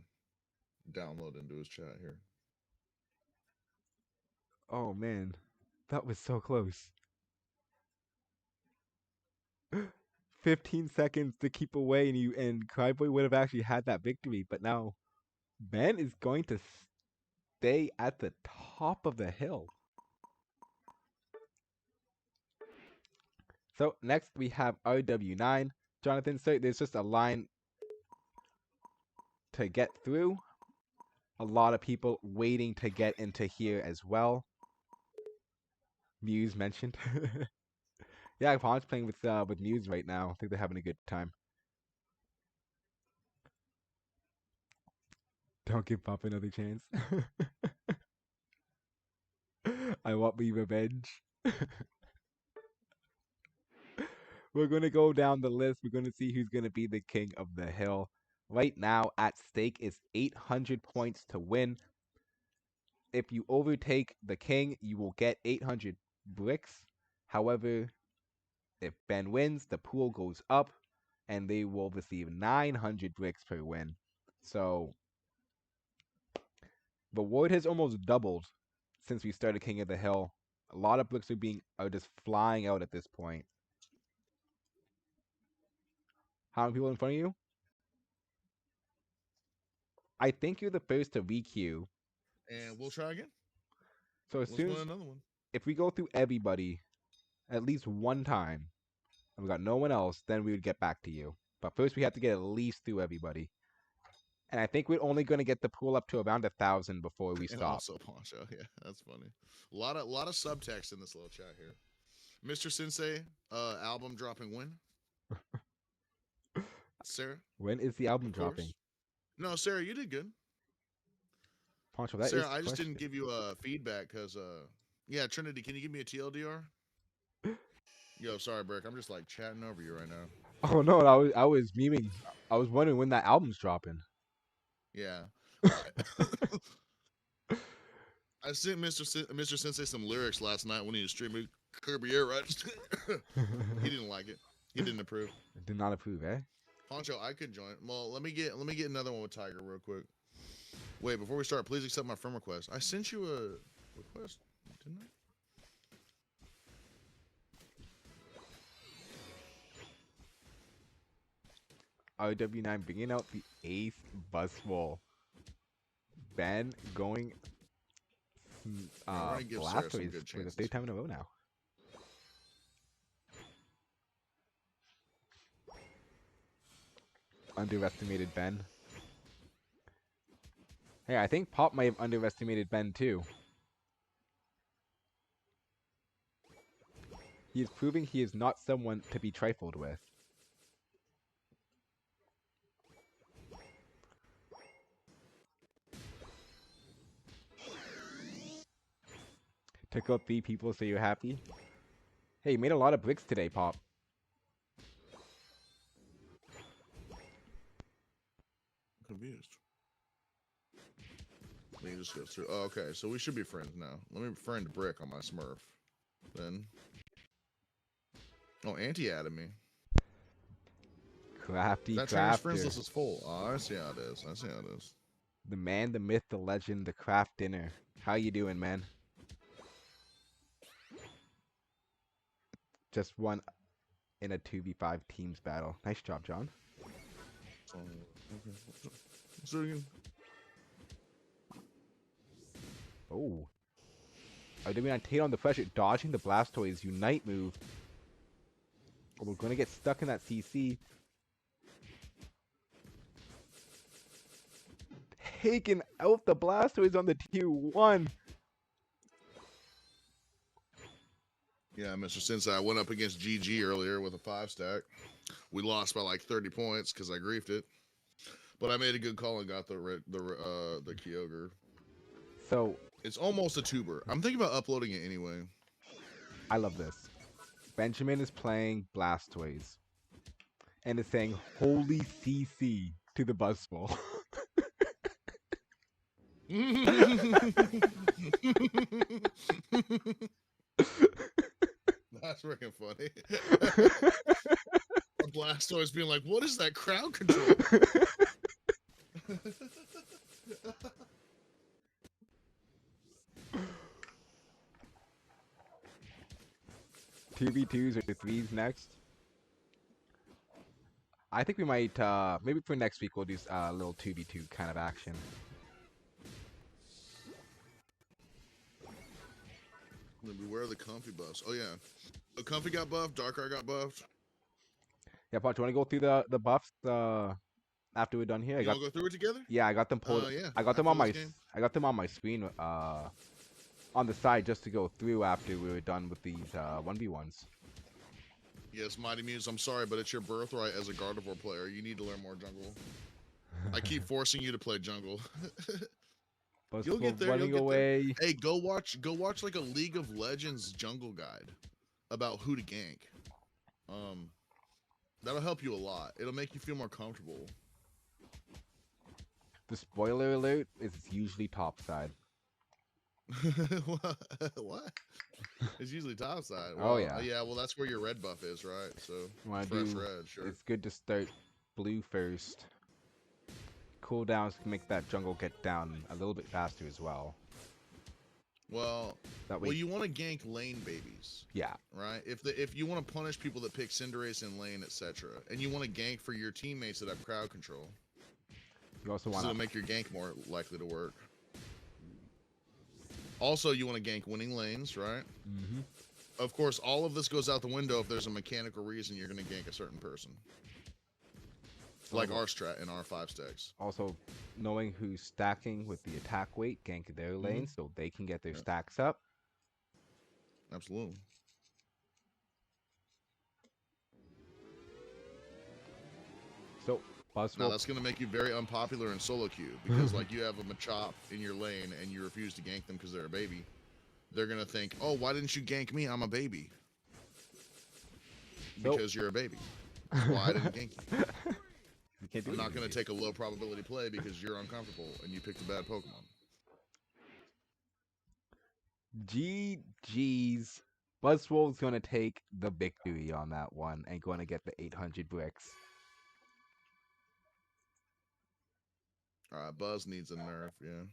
D: to download into his chat here.
A: Oh man, that was so close. 15 seconds to keep away, and Cryboy would have actually had that victory. But now, Ben is going to stay at the top of the hill. So next we have RW9. Jonathan, so there's just a line to get through. A lot of people waiting to get into here as well. Muse mentioned. Yeah, Pawn's playing with Muse right now. I think they're having a good time. Don't give Pop another chance. I want me revenge. We're going to go down the list. We're going to see who's going to be the king of the hill. Right now, at stake is 800 points to win. If you overtake the king, you will get 800 bricks. However, if Ben wins, the pool goes up, and they will receive 900 bricks per win. So, the reward has almost doubled since we started King of the Hill. A lot of bricks are just flying out at this point. How many people in front of you? I think you're the first to requeue.
D: And we'll try again.
A: So as
D: Let's
A: soon
D: win
A: as,
D: another one.
A: if we go through everybody at least one time, and we got no one else, then we would get back to you. But first we have to get at least through everybody. And I think we're only going to get the pool up to around 1,000 before we
D: And
A: stop.
D: also Poncho, yeah, that's funny. A lot of subtext in this little chat here. Mr. Sensei, album dropping when? Sarah?
A: When is the album
D: Of course.
A: dropping?
D: No, Sarah, you did good.
A: Poncho, that
D: Sarah,
A: is the
D: I just
A: question.
D: didn't give you feedback because yeah, Trinity, can you give me a TLDR? Yo, sorry, Brick. I'm just like chatting over you right now.
A: Oh no, I was memeing. I was wondering when that album's dropping.
D: Yeah. I sent Mr. Sensei some lyrics last night when he was streaming Kirby Air Rides. He didn't like it. He didn't approve.
A: Did not approve, eh?
D: Poncho, I could join. Well, let me get another one with Tiger real quick. Wait, before we start, please accept my friend request. I sent you a request, didn't I?
A: RW9 bringing out the ace buswall. Ben going
D: gonna give Sarah some
A: Blastoise
D: good
A: for the
D: chances.
A: 3rd time in a row now. Underestimated Ben. Hey, I think Pop might have underestimated Ben too. He is proving he is not someone to be trifled with. Took out 3 people, so you're happy? Hey, you made a lot of bricks today, Pop.
D: I'm confused. Let me just go through. Oh, okay, so we should be friends now. Let me friend Brick on my Smurf. Then. Oh, Auntie added me.
A: Crafty
D: That Trainer's
A: Crafter.
D: friends list is full. Oh, I see how it is. I see how it is.
A: The man, the myth, the legend, the craft dinner. How you doing, man? Just won in a 2v5 teams battle. Nice job, John.
D: Let's do it again.
A: Oh. RW9 take on the pressure, dodging the Blastoise Unite move. Oh, we're gonna get stuck in that CC. Taking out the Blastoise on the tier 1.
D: Yeah, Mr. Sensei, I went up against GG earlier with a 5-stack. We lost by like 30 points because I griefed it. But I made a good call and got the Kyogre.
A: So
D: It's almost a tuber. I'm thinking about uploading it anyway.
A: I love this. Benjamin is playing Blastoise and is saying "Holy CC" to the Buzzwole.
D: That's freaking funny. A Blastoise being like, "What is that crowd control?"
A: 2v2s or 3s next. I think we might, maybe for next week we'll do a little 2v2 kind of action.
D: Where are the Comfy buffs? Oh yeah, the Comfy got buffed. Darkrai got buffed.
A: Yeah, Paul, do you want to go through the buffs after we're done here?
D: You all go through it together?
A: Yeah, I got them pulled.
D: Yeah.
A: I got them on
D: after
A: my
D: this game.
A: I got them on my screen on the side just to go through after we were done with these 1v1s.
D: Yes, Mighty Muse, I'm sorry, but it's your birthright as a Gardevoir player. You need to learn more jungle. I keep forcing you to play jungle. You'll get there.
A: Running away.
D: Hey, go watch like a League of Legends jungle guide about who to gank. That'll help you a lot. It'll make you feel more comfortable.
A: The spoiler alert is it's usually top side.
D: What? It's usually top side.
A: Oh,
D: Well,
A: yeah.
D: Yeah, well, that's where your red buff is, right? So,
A: Wanna
D: fresh
A: do-
D: red, sure.
A: It's good to start blue first. Cooldowns can make that jungle get down a little bit faster as well.
D: Well,
A: That way,
D: you want to gank lane babies,
A: yeah.
D: right? If you want to punish people that pick Cinderace in lane, etc., and you want to gank for your teammates that have crowd control,
A: You also
D: so
A: want
D: it'll
A: to
D: make your gank more likely to work. Also, you want to gank winning lanes, right?
A: Mm-hmm.
D: Of course, all of this goes out the window if there's a mechanical reason you're going to gank a certain person. Like our strat in our 5 stacks.
A: Also, knowing who's stacking with the attack weight, gank their lane so they can get their
D: Yeah.
A: stacks up.
D: Absolutely.
A: So, Buzzwole.
D: Now that's going to make you very unpopular in solo queue because like you have a Machop in your lane and you refuse to gank them because they're a baby. They're going to think, "Oh, why didn't you gank me? I'm a baby."
A: Nope.
D: Because you're a baby. That's why I didn't gank you.
A: You can't do
D: I'm not
A: anything.
D: going to take a low probability play because you're uncomfortable and you picked a bad Pokemon.
A: GG's. Buzzwole's going to take the victory on that one and going to get the 800 bricks.
D: All right, Buzz needs a nerf, yeah.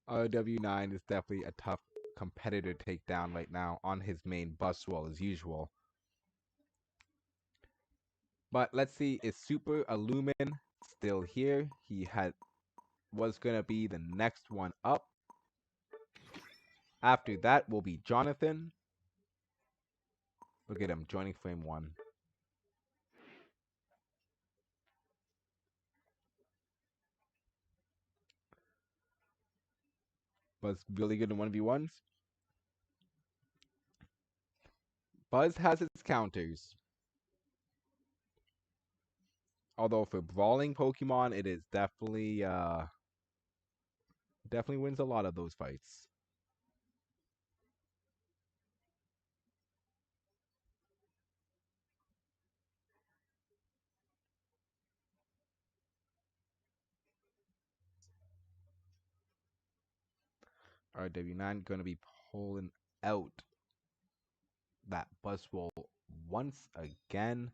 A: W9 is definitely a tough competitor to take down right now on his main Buzzwole as usual. But let's see, is Super Illumin still here? He was going to be the next one up. After that will be Jonathan. Look at him joining frame 1. Buzz really good in 1v1s. Buzz has his counters. Although for brawling Pokemon, it is definitely wins a lot of those fights. RW9 going to be pulling out that Buzzwole once again.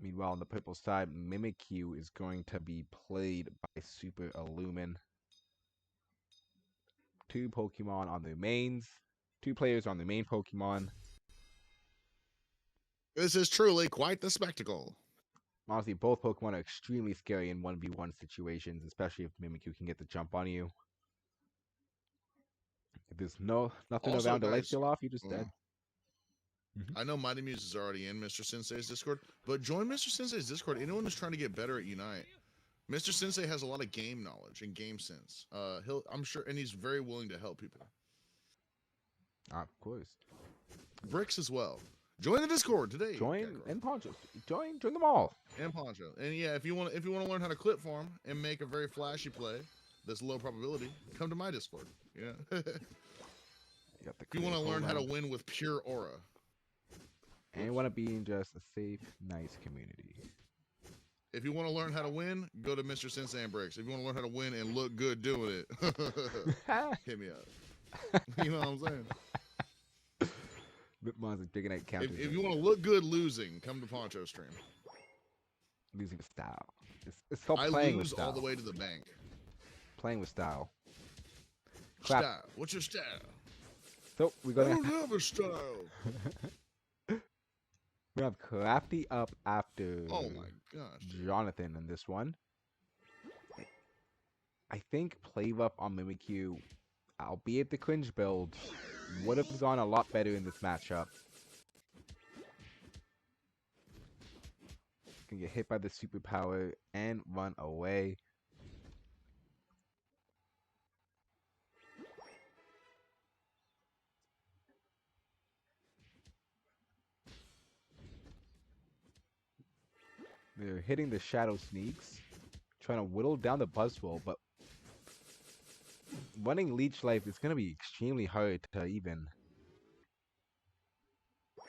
A: Meanwhile, on the purple side, Mimikyu is going to be played by Super Illumin. 2 Pokemon on their mains. 2 players on the main Pokemon.
D: This is truly quite the spectacle.
A: Honestly, both Pokemon are extremely scary in 1v1 situations, especially if Mimikyu can get the jump on you. If there's nothing
D: Also,
A: around to life
D: guys,
A: steal off, you're just
D: uh,
A: dead. Mhm.
D: I know Mighty Muse is already in Mr. Sensei's Discord, but join Mr. Sensei's Discord. Anyone who's trying to get better at Unite. Mr. Sensei has a lot of game knowledge and game sense. I'm sure, and he's very willing to help people.
A: Of course.
D: Bricks as well. Join the Discord today.
A: Join
D: Kakarot.
A: and Poncho. Join them all.
D: And Poncho. And yeah, if you want to learn how to clip farm and make a very flashy play that's low probability, come to my Discord. Yeah. If you want to learn how to win with pure aura.
A: And you want to be in just a safe, nice community.
D: If you want to learn how to win, go to Mr. Sensei and Bricks. If you want to learn how to win and look good doing it, hit me up. You know what I'm saying?
A: Bitmon's big night counter.
D: If you want to look good losing, come to Poncho stream.
A: Losing with style. It's called
D: I
A: playing with
D: lose
A: style.
D: all the way to the bank.
A: Playing with style. Crap.
D: Style. What's your style?
A: So we're
D: I
A: gonna
D: don't have a style.
A: we have Crafty up after
D: Oh my gosh.
A: Jonathan in this one. I think Plave up on Mimikyu, albeit the cringe build, would have gone a lot better in this matchup. Can get hit by the superpower and run away. They're hitting the Shadow Sneaks, trying to whittle down the Buzzwole, but running Leech Life is going to be extremely hard to even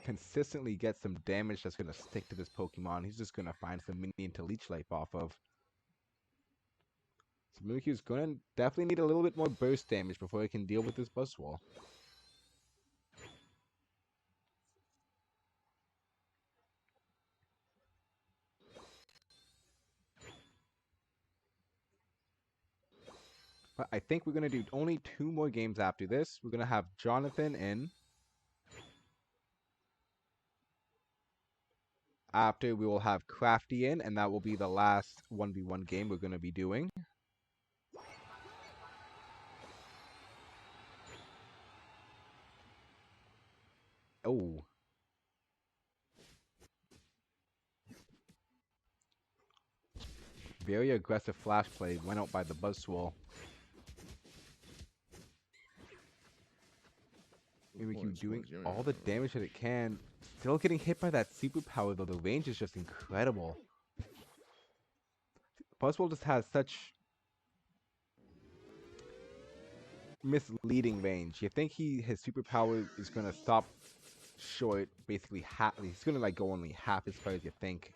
A: consistently get some damage that's going to stick to this Pokemon. He's just going to find some minion to Leech Life off of. So Mimikyu's going to definitely need a little bit more burst damage before he can deal with this Buzzwole. But I think we're going to do only 2 more games after this. We're going to have Jonathan in. After, we will have Crafty in, and that will be the last 1v1 game we're going to be doing. Oh. Very aggressive flash play went out by the Buzzwole. Mimikyu doing all the damage that it can. Still getting hit by that superpower though. The range is just incredible. Buzzwole just has such misleading range. You think his superpower is gonna stop short, basically half. He's gonna like go only half as far as you think.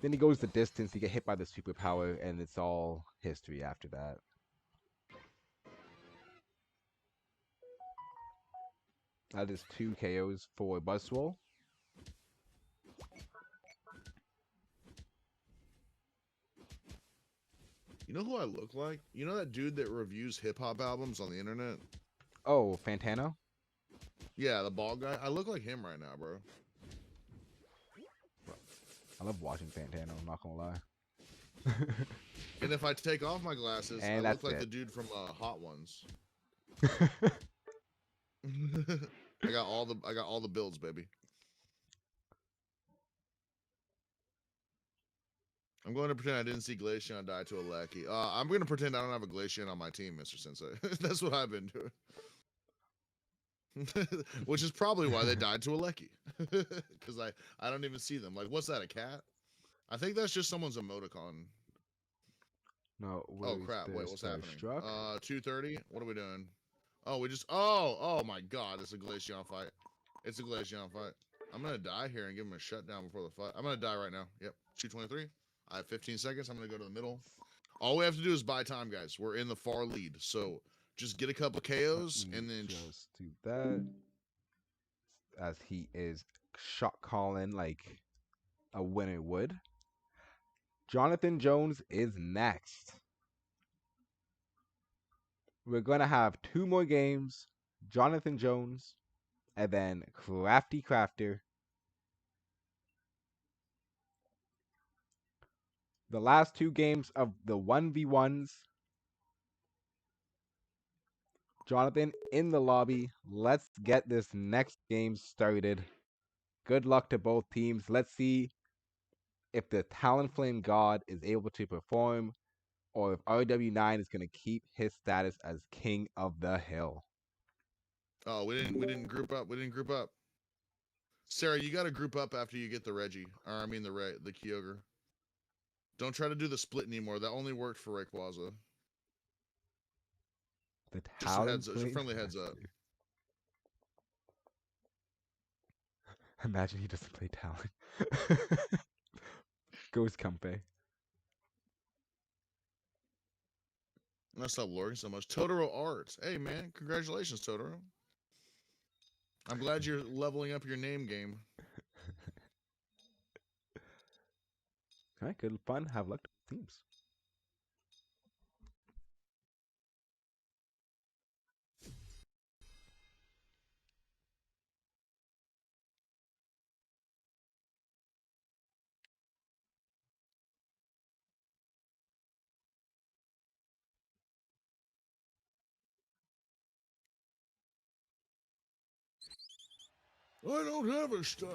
A: Then he goes the distance. You get hit by the superpower, and it's all history after that. That is 2 KOs for Buzzwole.
D: You know who I look like? You know that dude that reviews hip hop albums on the internet?
A: Oh, Fantano?
D: Yeah, the bald guy. I look like him right now, bro.
A: I love watching Fantano, I'm not gonna lie.
D: And if I take off my glasses,
A: And
D: I look
A: that's
D: like
A: it.
D: the dude from Hot Ones. I got all the builds, baby. I'm going to pretend I didn't see Glaceon die to a Lackey. I'm going to pretend I don't have a Glaceon on my team, Mr. Sensei. That's what I've been doing. Which is probably why they died to a Lecky. Because I don't even see them. Like, what's that, a cat? I think that's just someone's emoticon.
A: No,
D: Oh, crap. Wait, what's happening?
A: Struck?
D: 2:30? What are we doing? Oh, we just... Oh my God. It's a Glaceon fight. It's a Glaceon fight. I'm going to die here and give him a shutdown before the fight. I'm going to die right now. Yep. 2:23. I have 15 seconds. I'm going to go to the middle. All we have to do is buy time, guys. We're in the far lead. So just get a couple KOs and then...
A: Just do that. As he is shot calling like a winner would. Jonathan Jones is next. We're going to have 2 more games. Jonathan Jones and then Crafty Crafter. The last two games of the 1v1s. Jonathan in the lobby. Let's get this next game started. Good luck to both teams. Let's see if the Talonflame God is able to perform or if RW9 is going to keep his status as king of the hill.
D: Oh, we didn't group up. We didn't group up. Sarah, you got to group up after you get the Reggie, or I mean the Kyogre. Don't try to do the split anymore. That only worked for Rayquaza.
A: The
D: Just a heads up, just a
A: Talonflame.
D: friendly heads up.
A: Imagine he doesn't play Talon. Goes Comfey.
D: I'm gonna stop lurking so much. Totoro Arts. Hey man, congratulations, Totoro. I'm glad you're leveling up your name game.
A: All right, good fun. Have luck to both teams.
D: I don't have a style.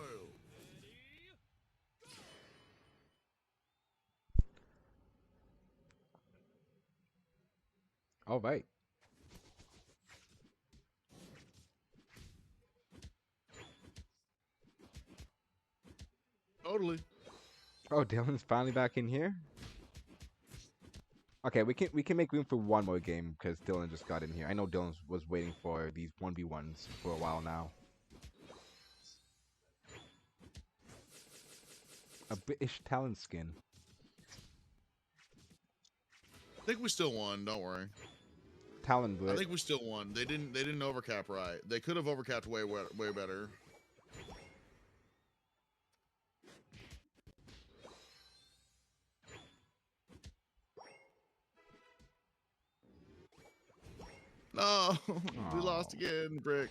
A: All right.
D: Totally.
A: Oh, Dylan's finally back in here. Okay, we can make room for one more game because Dylan just got in here. I know Dylan was waiting for these 1v1s for a while now. A British Talon skin.
D: I think we still won. Don't worry.
A: Talon
D: I
A: Brit.
D: think we still won. They didn't overcap right. They could have overcapped way better. No, we lost
A: Aw.
D: again, Brick.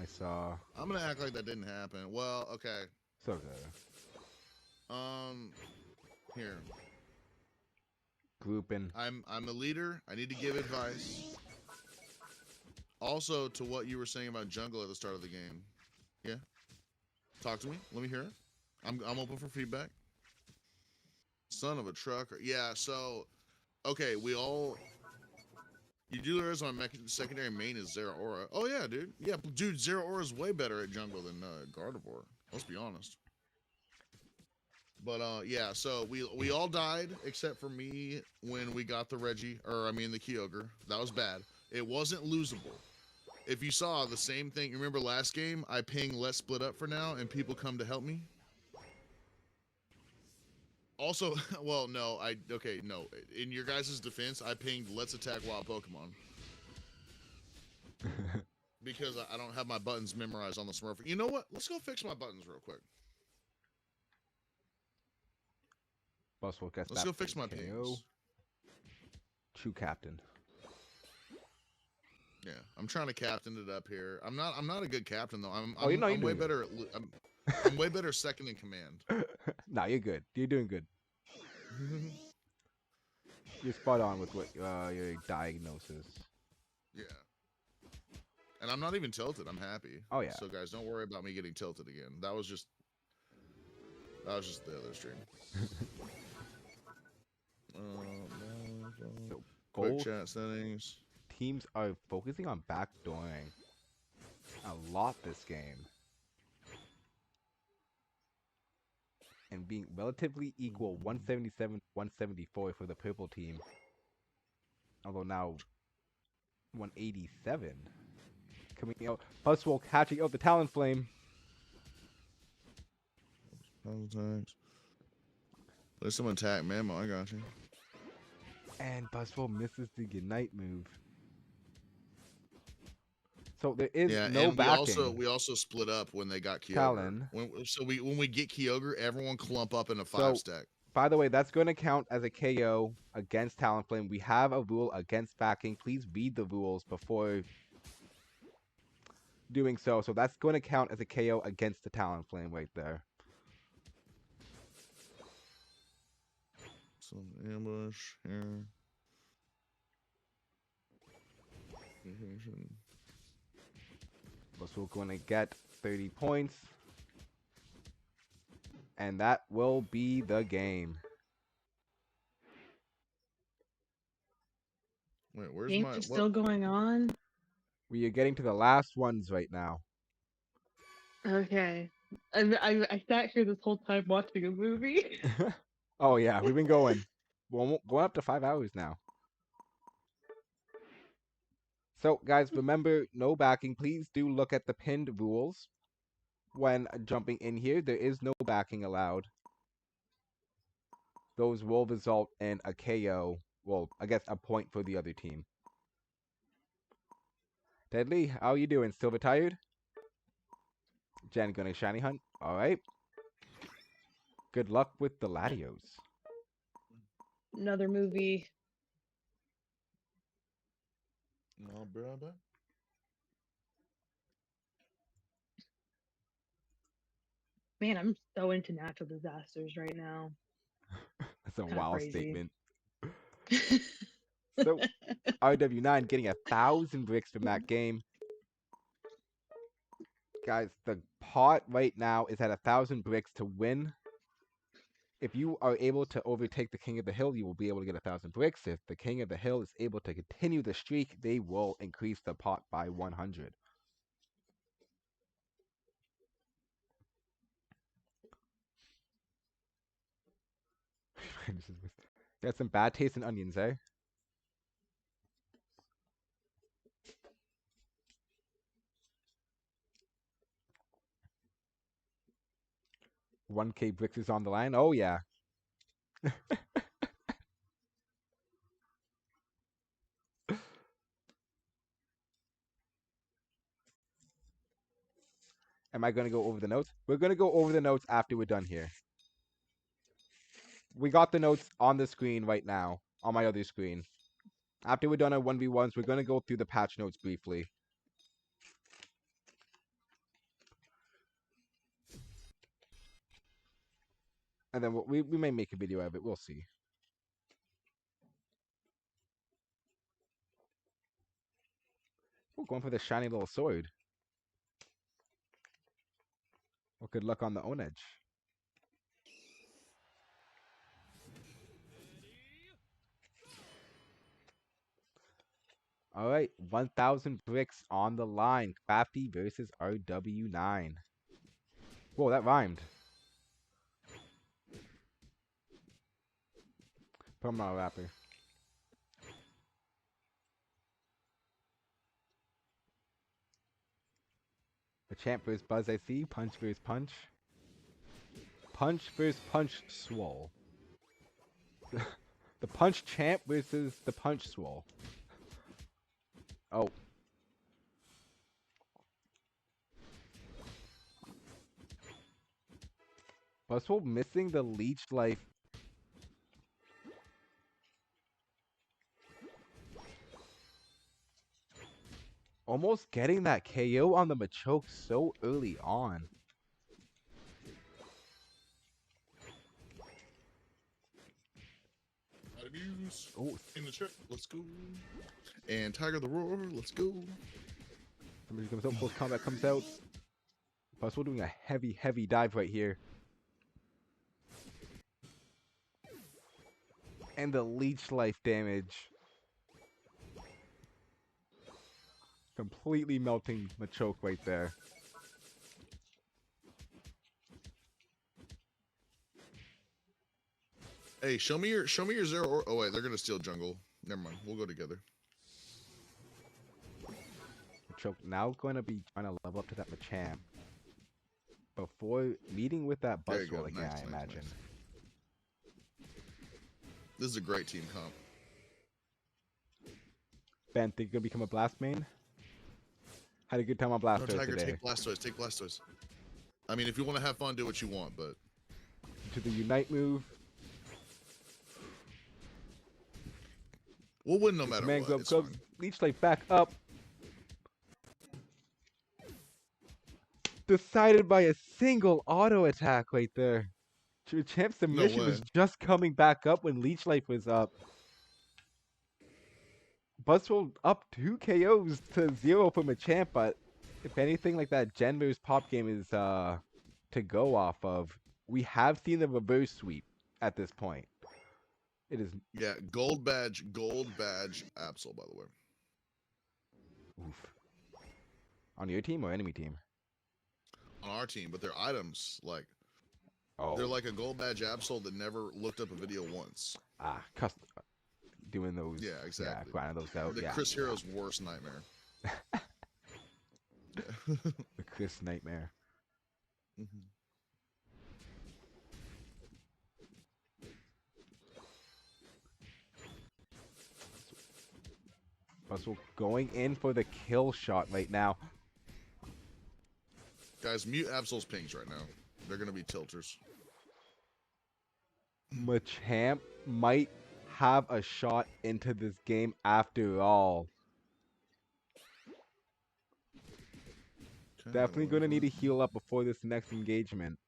A: I saw.
D: I'm gonna act like that didn't happen. Well, okay.
A: So good.
D: Here.
A: Grouping.
D: I'm a leader. I need to give advice. Also, to what you were saying about jungle at the start of the game. Yeah. Talk to me. Let me hear it. I'm open for feedback. Son of a trucker. Yeah. So, okay, we all. You do realize my secondary main is Zeraora. Oh yeah, dude. Yeah, dude. Zeraora is way better at jungle than Gardevoir. Let's be honest. But yeah. So we all died except for me when we got the Reggie, or I mean the Kyogre. That was bad. It wasn't losable. If you saw the same thing, remember last game? I ping let's split up for now, and people come to help me. Also, well, no, no. In your guys' defense, I pinged let's attack wild Pokemon. Because I don't have my buttons memorized on the Smurf. You know what? Let's go fix my buttons real quick.
A: Buswell gets
D: Let's
A: that
D: go fix my
A: KO.
D: pings.
A: True captain.
D: Yeah, I'm trying to captain it up here. I'm not a good captain though. I'm
A: Oh, you know
D: I'm way
A: you're doing
D: better. I'm way better second in command.
A: Nah, you're good. You're doing good. You're spot on with what your diagnosis.
D: Yeah. And I'm not even tilted. I'm happy.
A: Oh yeah.
D: So guys, don't worry about me getting tilted again. That was just the other stream.
A: So
D: Quick
A: both
D: chat settings.
A: teams are focusing on backdooring a lot this game. And being relatively equal, 177, 174 for the purple team. Although now 187 coming out. Buzzwole catching out the Talonflame.
D: There's some attack memo. I got you.
A: And Buzzwole misses the Ignite move. So there is
D: Yeah,
A: no
D: and
A: backing.
D: we also split up when they got Kyogre.
A: Talon.
D: When we get Kyogre, everyone clump up in a 5-stack.
A: By the way, that's going to count as a KO against Talonflame. We have a rule against backing. Please read the rules before doing so. So that's going to count as a KO against the Talonflame right there.
D: Some ambush here.
A: Plus, we're going to get 30 points. And that will be the game.
D: Wait, where's
B: Games
D: my
B: are
D: what?
B: still going on.
A: We are getting to the last ones right now.
B: Okay. I sat here this whole time watching a movie.
A: Oh, yeah, we've been going. We're going up to 5 hours now. So, guys, remember, no backing. Please do look at the pinned rules when jumping in here. There is no backing allowed. Those will result in a KO. Well, I guess a point for the other team. Deadly, how are you doing? Still retired? Jen going to shiny hunt? Alright. Good luck with the Latios.
B: Another movie.
D: No, brother.
B: Man, I'm so into natural disasters right now.
A: That's a
B: Kinda
A: wild
B: crazy.
A: statement. So, RW9 getting 1,000 bricks from that game. Guys, the pot right now is at 1,000 bricks to win. If you are able to overtake the King of the Hill, you will be able to get 1,000 bricks. If the King of the Hill is able to continue the streak, they will increase the pot by 100. Got some bad taste in onions, eh? $1K bricks is on the line. Oh, yeah. Am I going to go over the notes? We're going to go over the notes after we're done here. We got the notes on the screen right now, on my other screen. After we're done our 1v1s, we're going to go through the patch notes briefly. And then we may make a video of it. We'll see. We're going for the shiny little sword. Well, good luck on the own edge. All right, 1,000 bricks on the line. Crafty versus RW9. Whoa, that rhymed. Promo rapper. The champ versus Buzz, I see. Punch versus Punch. Punch versus Punch Swole. The Punch champ versus the Punch Swole. Oh. Buzzwole missing the leech life. Almost getting that KO on the Machoke so early on.
D: Oh, in the check. Let's go. And Tiger the Roar. Let's go.
A: Somebody comes out. Close combat comes out. Buzzwole doing a heavy dive right here. And the leech life damage. Completely melting Machoke right there.
D: Hey, show me your zero. Or, oh wait, they're gonna steal jungle. Never mind. We'll go together.
A: Machoke now going to be trying to level up to that Machamp before meeting with that
D: There you go.
A: Buzzwole again,
D: Nice,
A: I
D: nice,
A: imagine.
D: nice. This is a great team comp.
A: Ben, think you're gonna become a Blast main? Had a good time on
D: No,
A: Blastoise
D: Tiger,
A: today.
D: take Blastoise. Take Blastoise. I mean, if you want to have fun, do what you want, but
A: To the Unite move.
D: we'll win no matter
A: Man,
D: what.
A: go,
D: It's
A: go,
D: fine.
A: Leech Life back up. Decided by a single auto attack right there. Champ
D: No
A: submission
D: way.
A: was just coming back up when Leech Life was up. Buzzroll up 2 KOs to 0 from a champ, but if anything like that Genver's pop game is to go off of, we have seen the reverse sweep at this point. It is
D: Yeah, gold badge, Absol, by the way.
A: oof. On your team or enemy team?
D: On our team, but their items, like,
A: Oh.
D: they're like a gold badge Absol that never looked up a video once.
A: Doing those.
D: Yeah, exactly.
A: Yeah, grinding those out.
D: The
A: Yeah.
D: Chris Hero's worst nightmare. Yeah.
A: The Chris nightmare.
D: Mhm.
A: Buzzroll going in for the kill shot right now.
D: Guys, mute Absol's pings right now. They're gonna be tilters.
A: Machamp might have a shot into this game after all.
D: Okay,
A: Definitely going to need to
D: whatever.
A: heal up before this next engagement.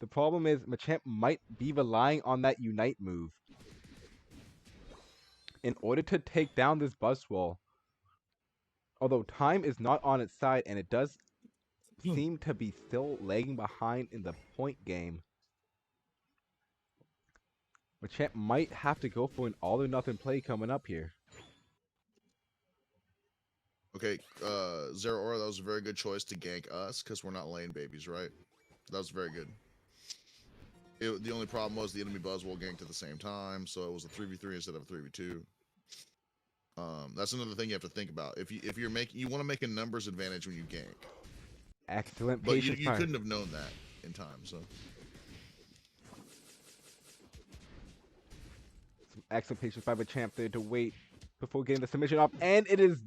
A: The problem is Machamp might be relying on that Unite move in order to take down this Buzzwole. Although time is not on its side and it does seem to be still lagging behind in the point game. Machamp might have to go for an all or nothing play coming up here.
D: Okay, Zero Aura, that was a very good choice to gank us because we're not lane babies, right? That was very good. The only problem was the enemy Buzzwole ganked at the same time, so it was a 3v3 instead of a 3v2. That's another thing you have to think about. If you're making, you want to make a numbers advantage when you gank.
A: Excellent
D: But
A: patience.
D: you couldn't have known that in time, so.
A: Some excellent patience by Machamp there to wait before getting the submission off, and it is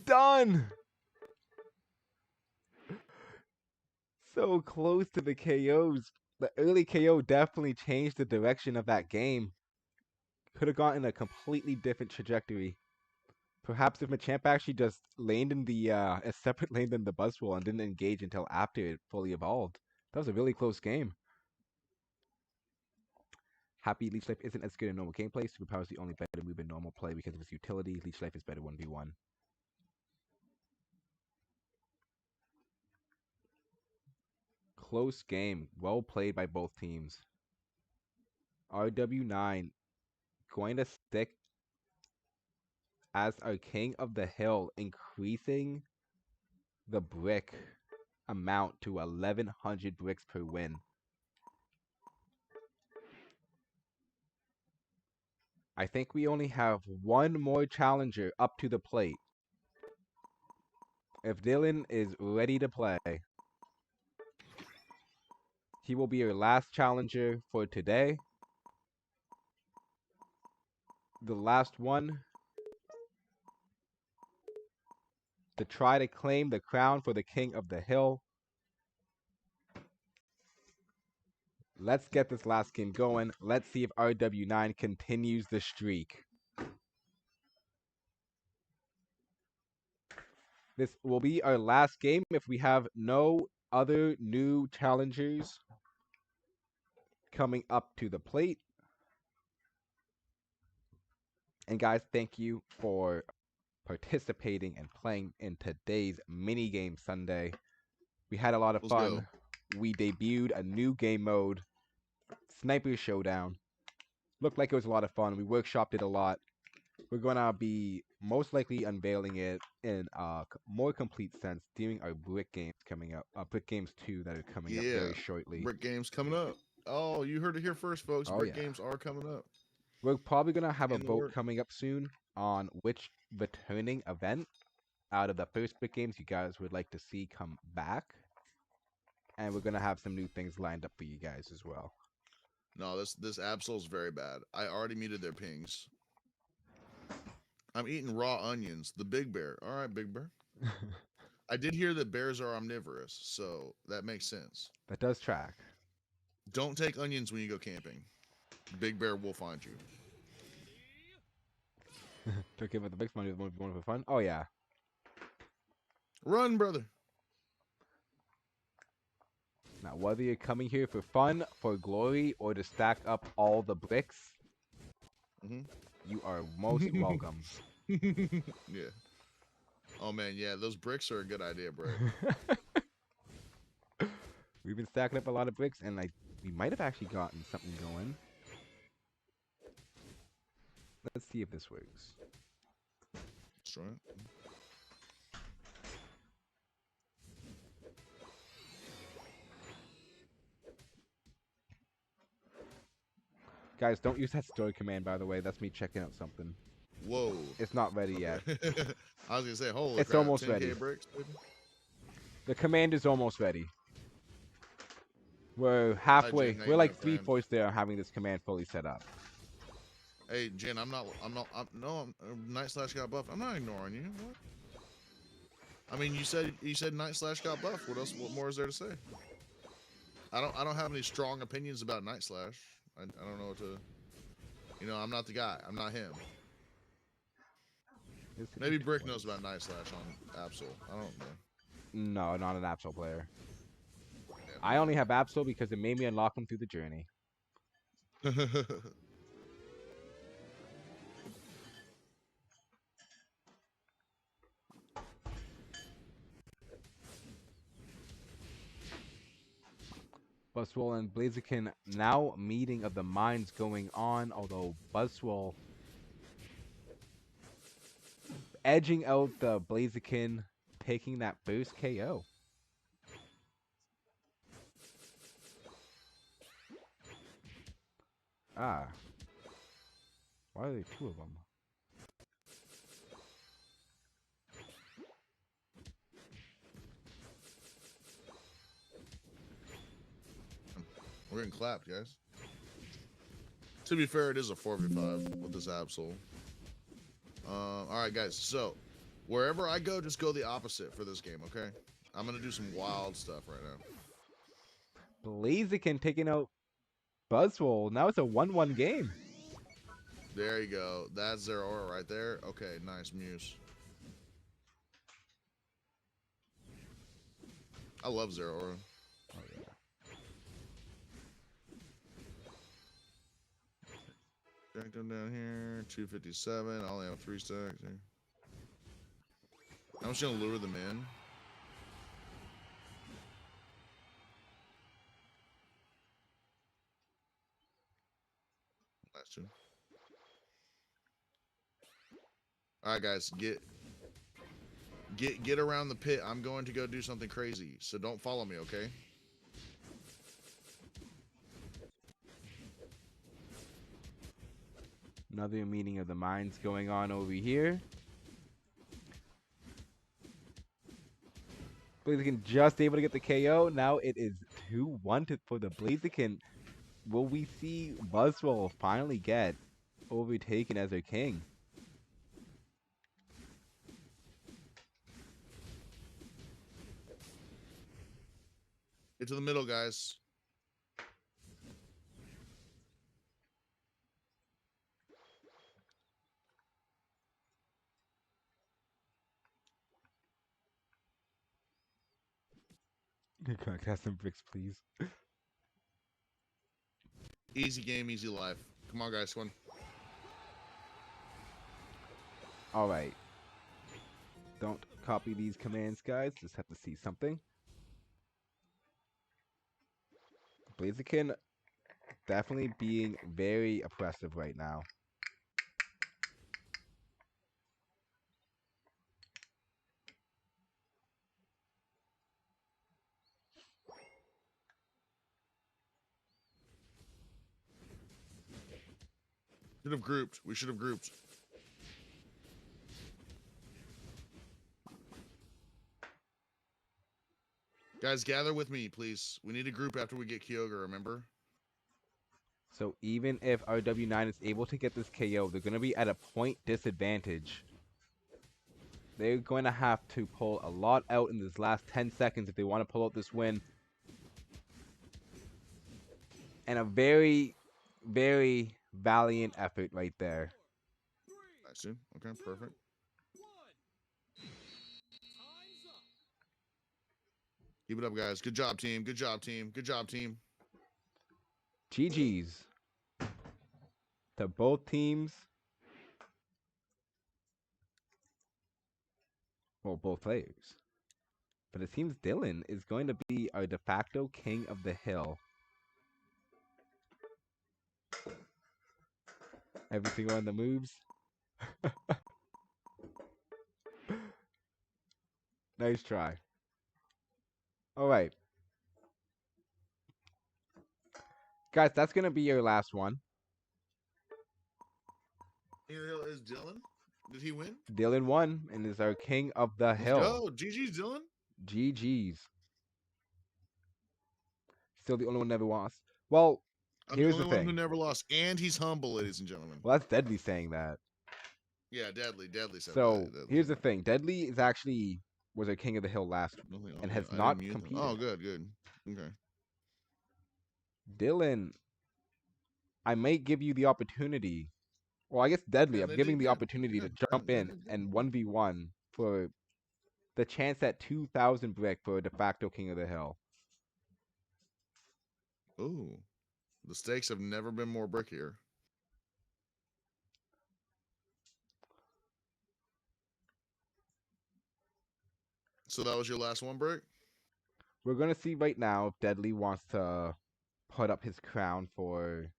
A: done! So close to the KOs. The early KO definitely changed the direction of that game. Could have gotten a completely different trajectory. Perhaps if Machamp actually just laned in the a separate lane than the Buzzwole and didn't engage until after it fully evolved. That was a really close game. Happy Leech Life isn't as good in normal gameplay. Superpower is the only better move in normal play because of its utility. Leech Life is better 1v1. Close game. Well played by both teams. RW9 going to stick as our king of the hill, increasing the brick amount to 1100 bricks per win. I think we only have one more challenger up to the plate. If Dylan is ready to play, he will be our last challenger for today. The last one to try to claim the crown for the king of the hill. Let's get this last game going. Let's see if RW9 continues the streak. This will be our last game if we have no other new challengers coming up to the plate. And guys, thank you for participating and playing in today's mini game Sunday. We had a lot of
D: Let's
A: fun.
D: go.
A: We debuted a new game mode, Sniper Showdown. Looked like it was a lot of fun. We workshopped it a lot. We're gonna be most likely unveiling it in a more complete sense during our Brick games coming up. Brick games 2 that are coming up very shortly.
D: Brick games coming up. Oh, you heard it here first, folks.
A: Oh,
D: Brick
A: yeah.
D: games are coming up.
A: We're probably gonna have a
D: In the
A: vote
D: works.
A: coming up soon on which returning event out of the first Brick games you guys would like to see come back. And we're gonna have some new things lined up for you guys as well.
D: No, this Absol's very bad. I already muted their pings. I'm eating raw onions. The big bear. All right, big bear. I did hear that bears are omnivorous, so that makes sense.
A: That does track.
D: Don't take onions when you go camping. Big bear will find you.
A: Don't give it the big money, the one for fun. Oh yeah.
D: Run, brother.
A: Now, whether you're coming here for fun, for glory, or to stack up all the bricks,
D: Mhm.
A: you are most welcome.
D: Yeah. Oh man, yeah, those bricks are a good idea, Brick.
A: We've been stacking up a lot of bricks, and like we might have actually gotten something going. Let's see if this works.
D: That's right.
A: Guys, don't use that story command, by the way. That's me checking out something.
D: Whoa.
A: It's not ready yet.
D: Okay. I was gonna say, holy
A: It's
D: crap,
A: almost
D: 10K
A: ready.
D: bricks, baby.
A: The command is almost ready. We're
D: Hi,
A: halfway.
D: Jen. How
A: We're
D: you
A: like
D: doing,
A: 3/4
D: friend?
A: there on having this command fully set up.
D: Hey, Jen, Night Slash got buffed. I'm not ignoring you. What? I mean, you said Night Slash got buffed. What else? What more is there to say? I don't have any strong opinions about Night Slash. I don't know what to. You know, I'm not the guy. I'm not him. Maybe Brick knows about Night Slash on Absol. I don't know.
A: No, not an Absol player.
D: Yeah.
A: I only have Absol because it made me unlock him through the journey. Buzzwole and Blaziken now meeting of the minds going on, although Buzzwole edging out the Blaziken, taking that first KO. Ah. Why are there two of them?
D: We're getting clapped, guys. To be fair, it is a 4v5 with this Absol. Alright, guys. So, wherever I go, just go the opposite for this game, okay? I'm going to do some wild stuff right now.
A: Blaziken taking out Buzzwole. Now it's a 1-1 game.
D: There you go. That's their aura right there. Okay, nice Muse. I love Zero Aura.
A: Oh, yeah.
D: Jack them down here. 257. I only have 3 stacks here. I'm just going to lure them in. Nice too. Alright, guys. Get around the pit. I'm going to go do something crazy. So don't follow me, okay?
A: Another meeting of the minds going on over here. Blaziken just able to get the KO. Now it is 2-1 for the Blaziken. Will we see Buzzwole finally get overtaken as their king?
D: Get to the middle, guys.
A: Can I have some bricks, please?
D: Easy game, easy life. Come on, guys. Come on.
A: Alright. Don't copy these commands, guys. Just have to see something. Blaziken definitely being very oppressive right now.
D: Should have grouped. We should have grouped. Guys, gather with me, please. We need a group after we get Kyogre, remember?
A: So even if RW9 is able to get this KO, they're going to be at a point disadvantage. They're going to have to pull a lot out in this last 10 seconds if they want to pull out this win. And a very, very valiant effort right there.
D: Nice, dude. Okay, perfect. Keep it up, guys. Good job, team. Good job, team. Good job, team.
A: GG's to both teams. Well, both players. But it seems Dylan is going to be our de facto king of the hill. Every single one of the moves. Nice try. All right. Guys, that's going to be your last one.
D: King of the hill is Dylan. Did he win?
A: Dylan won and is our king of the
D: Let's
A: hill.
D: go. GG's, Dylan.
A: GG's. Still the only one never lost. Well,
D: I'm
A: here's
D: the
A: the
D: only one who
A: thing.
D: never lost, and he's humble, ladies and gentlemen.
A: Well, that's Deadly saying that.
D: Yeah, Deadly said
A: So
D: that. Deadly
A: here's the
D: said
A: thing. Deadly is actually was our king of the hill last
D: that.
A: week
D: Oh,
A: and
D: yeah,
A: has
D: I
A: not
D: didn't mute them.
A: competed.
D: Oh, good. Okay.
A: Dylan, I may give you the opportunity. Well, I guess Deadly,
D: Yeah,
A: I'm
D: they
A: giving
D: did
A: the
D: good.
A: opportunity to
D: Good.
A: jump
D: They
A: in
D: did good.
A: and 1v1 for the chance at 2,000 brick for a de facto king of the hill.
D: Ooh. The stakes have never been more brickier. So that was your last one, Brick?
A: We're gonna see right now if Deadly wants to put up his crown for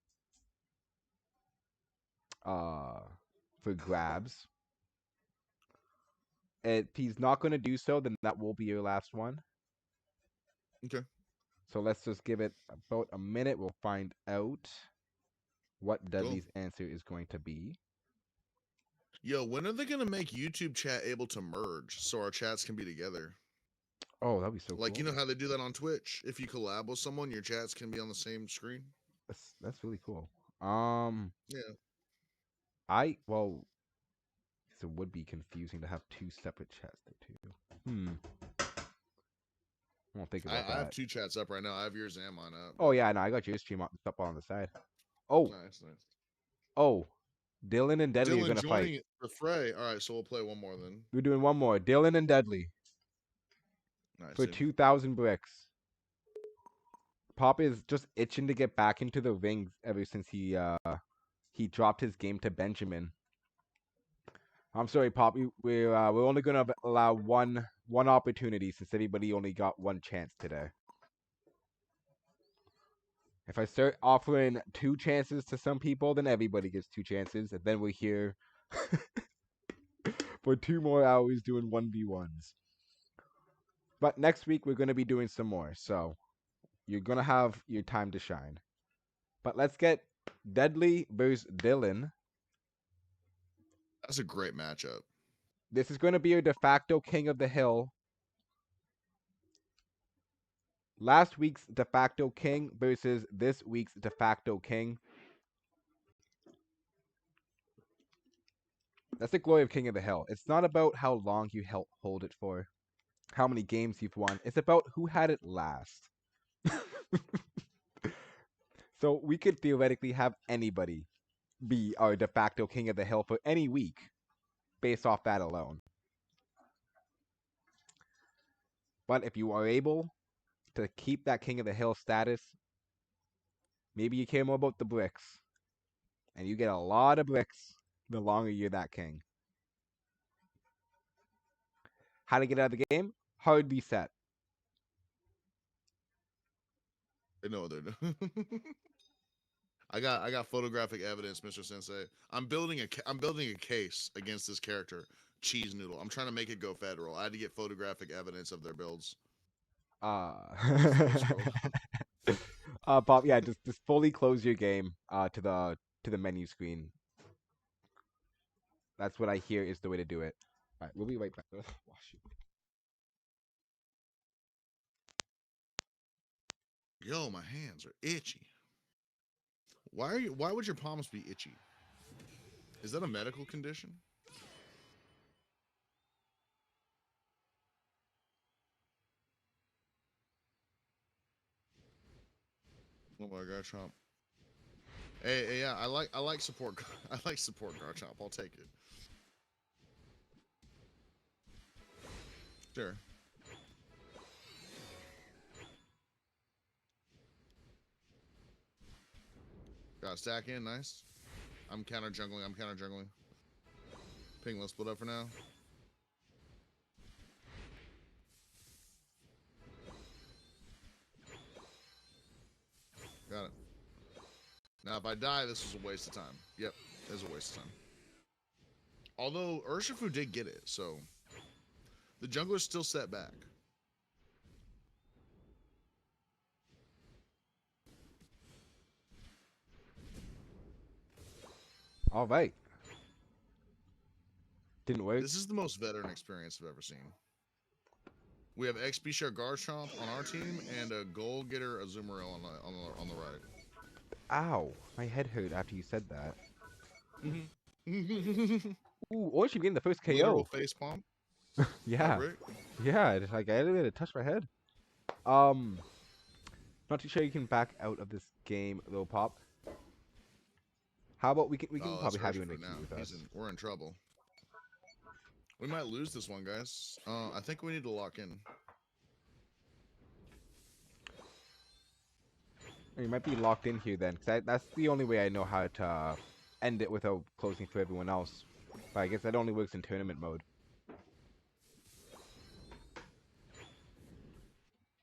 A: grabs. If he's not gonna do so, then that will be your last one.
D: Okay.
A: So let's just give it about a minute. We'll find out what Deadly's answer is going to be.
D: Yo, when are they gonna make YouTube chat able to merge so our chats can be together?
A: Oh, that'd be so
D: Like,
A: cool.
D: you know how they do that on Twitch? If you collab with someone, your chats can be on the same screen.
A: That's really cool.
D: Yeah.
A: Well, it would be confusing to have two separate chats there too. I won't think about
D: I have
A: that.
D: 2 chats up right now. I have yours and mine up.
A: Oh yeah, no, I got your stream up on the side. Oh,
D: Nice.
A: oh, Dylan and Deadly are
D: Dylan
A: gonna fight.
D: joining the fray. All right, so we'll play one more then.
A: We're doing one more. Dylan and Deadly
D: Nice.
A: for 2,000 bricks. Pop is just itching to get back into the ring ever since he dropped his game to Benjamin. I'm sorry, Pop. We're only gonna allow one opportunity since everybody only got one chance today. If I start offering 2 chances to some people, then everybody gets 2 chances, and then we're here for 2 more hours doing 1v1s. But next week we're gonna be doing some more, so you're gonna have your time to shine. But let's get Deadly versus Dylan.
D: That's a great matchup.
A: This is going to be your de facto king of the hill. Last week's de facto king versus this week's de facto king. That's the glory of King of the Hill. It's not about how long you hold it for, how many games you've won. It's about who had it last. So we could theoretically have anybody be our de facto King of the Hill for any week based off that alone. But if you are able to keep that King of the Hill status, maybe you care more about the bricks. And you get a lot of bricks the longer you're that king. How to get out of the game? Hard reset.
D: They know what they're doing. I got photographic evidence, Mr. Sensei. I'm building a case against this character, Cheese Noodle. I'm trying to make it go federal. I had to get photographic evidence of their builds.
A: Bob, yeah, just fully close your game to the menu screen. That's what I hear is the way to do it. All right, we'll be right back. Oh, shoot.
D: Yo, my hands are itchy. Why would your palms be itchy? Is that a medical condition? Oh my god, Chomp. Hey, yeah, I like support. I like support Garchomp. I'll take it. Sure. Got a stack in, nice. I'm counter jungling. Ping, let's split up for now. Got it. Now, if I die, this was a waste of time. Yep, it was a waste of time. Although Urshifu did get it, so the jungler's still set back.
A: All right. Didn't work.
D: This is the most veteran experience I've ever seen. We have XP Share Garchomp on our team and a goal getter Azumarill on the right.
A: Ow. My head hurt after you said that.
D: Mm-hmm.
A: Ooh, or she getting the first
D: Literal
A: KO.
D: face palm.
A: Yeah.
D: Rick?
A: Yeah, it's like I didn't touch my head. Not too sure you can back out of this game though, Pop. How about we can
D: Oh,
A: probably
D: that's
A: have you in a
D: Urshifu
A: queue with us.
D: We're in trouble. We might lose this one, guys. I think we need to lock in.
A: You might be locked in here then, because that's the only way I know how to end it without closing for everyone else. But I guess that only works in tournament mode.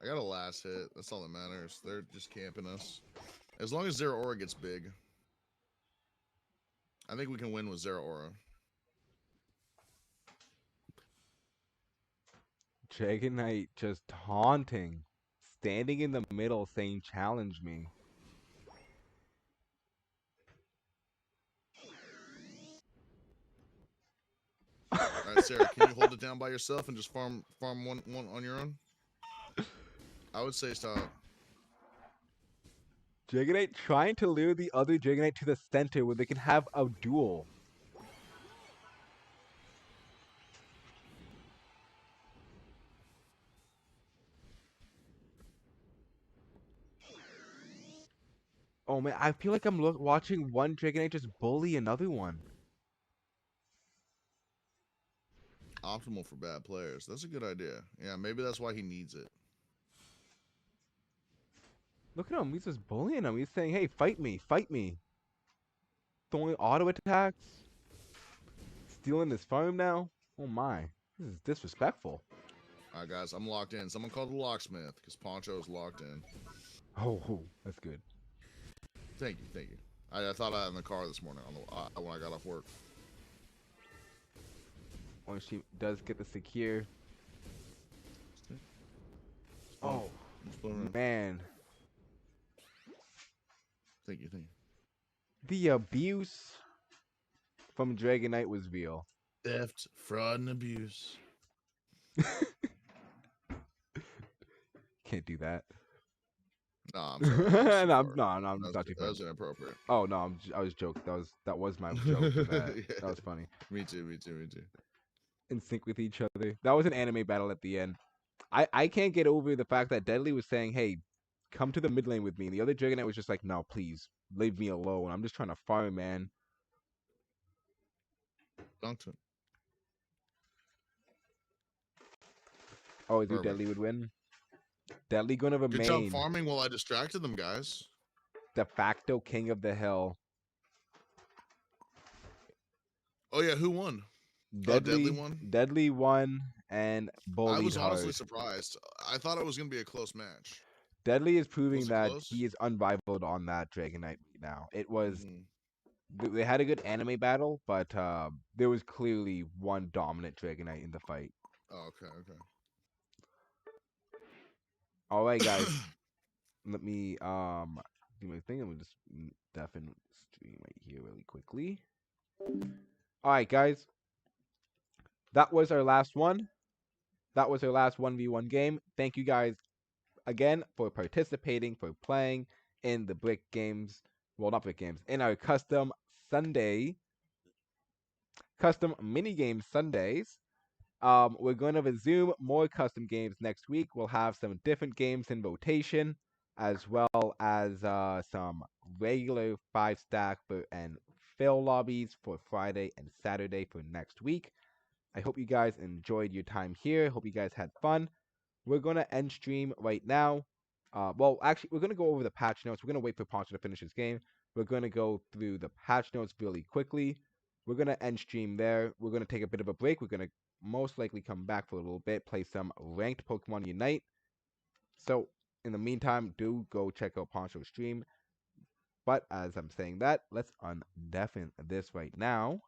D: I got a last hit. That's all that matters. They're just camping us. As long as Zero Aura gets big, I think we can win with Zero Aura.
A: Dragonite just taunting. Standing in the middle saying challenge me.
D: All right, Sarah, can you hold it down by yourself and just farm one on your own? I would say stop.
A: Dragonite trying to lure the other Dragonite to the center where they can have a duel. Oh man, I feel like I'm watching one Dragonite just bully another one.
D: Optimal for bad players. That's a good idea. Yeah, maybe that's why he needs it.
A: Look at him, he's just bullying him. He's saying, hey, fight me, fight me. Throwing auto attacks. Stealing his farm now. Oh my, this is disrespectful.
D: All right, guys, I'm locked in. Someone called the locksmith because Poncho is locked in.
A: Oh, that's good.
D: Thank you, thank you. I thought I had in the car this morning when I got off work.
A: When she does get the secure. Oh, man.
D: Thank you, thank you.
A: The abuse from Dragonite was real.
D: Theft, fraud, and abuse.
A: Can't do that.
D: No, I'm sorry.
A: No, I'm not too
D: That
A: far.
D: was inappropriate.
A: Oh no, I was joking. That was my joke. That was funny.
D: Me too.
A: In sync with each other. That was an anime battle at the end. I can't get over the fact that Deadly was saying, "Hey, come to the mid lane with me." And the other Dragonite was just like, "No, please, leave me alone. I'm just trying to farm, man."
D: Dunked it.
A: Oh, is who
D: Perfect.
A: Deadly would win? Deadly gonna
D: Good job
A: remain
D: farming while I distracted them, guys.
A: de facto king of the hill.
D: Oh yeah, who won?
A: Deadly
D: won?
A: Deadly won and bullied
D: I was honestly
A: hard.
D: surprised. I thought it was going to be a close match.
A: Deadly is proving
D: Was it
A: that
D: close?
A: he is unrivaled on that Dragonite right now. It was
D: Mhm.
A: they had a good anime battle, but there was clearly one dominant Dragonite in the fight.
D: Oh, okay.
A: All right, guys. Let me do my thing. I'm gonna just deafen stream right here really quickly. All right, guys. That was our last one. That was our last 1v1 game. Thank you guys again for participating, for playing in the Brick Games. Well, not Brick Games, in our custom minigame Sundays. We're going to resume more custom games next week. We'll have some different games in rotation, as well as some regular 5-stack and fill lobbies for Friday and Saturday for next week. I hope you guys enjoyed your time here. Hope you guys had fun. We're going to end stream right now. Well, actually, we're going to go over the patch notes. We're going to wait for Poncho to finish his game. We're going to go through the patch notes really quickly. We're going to end stream there. We're going to take a bit of a break. We're going to most likely come back for a little bit, play some ranked Pokemon Unite. So, in the meantime, do go check out Poncho's stream. But as I'm saying that, let's undeafen this right now.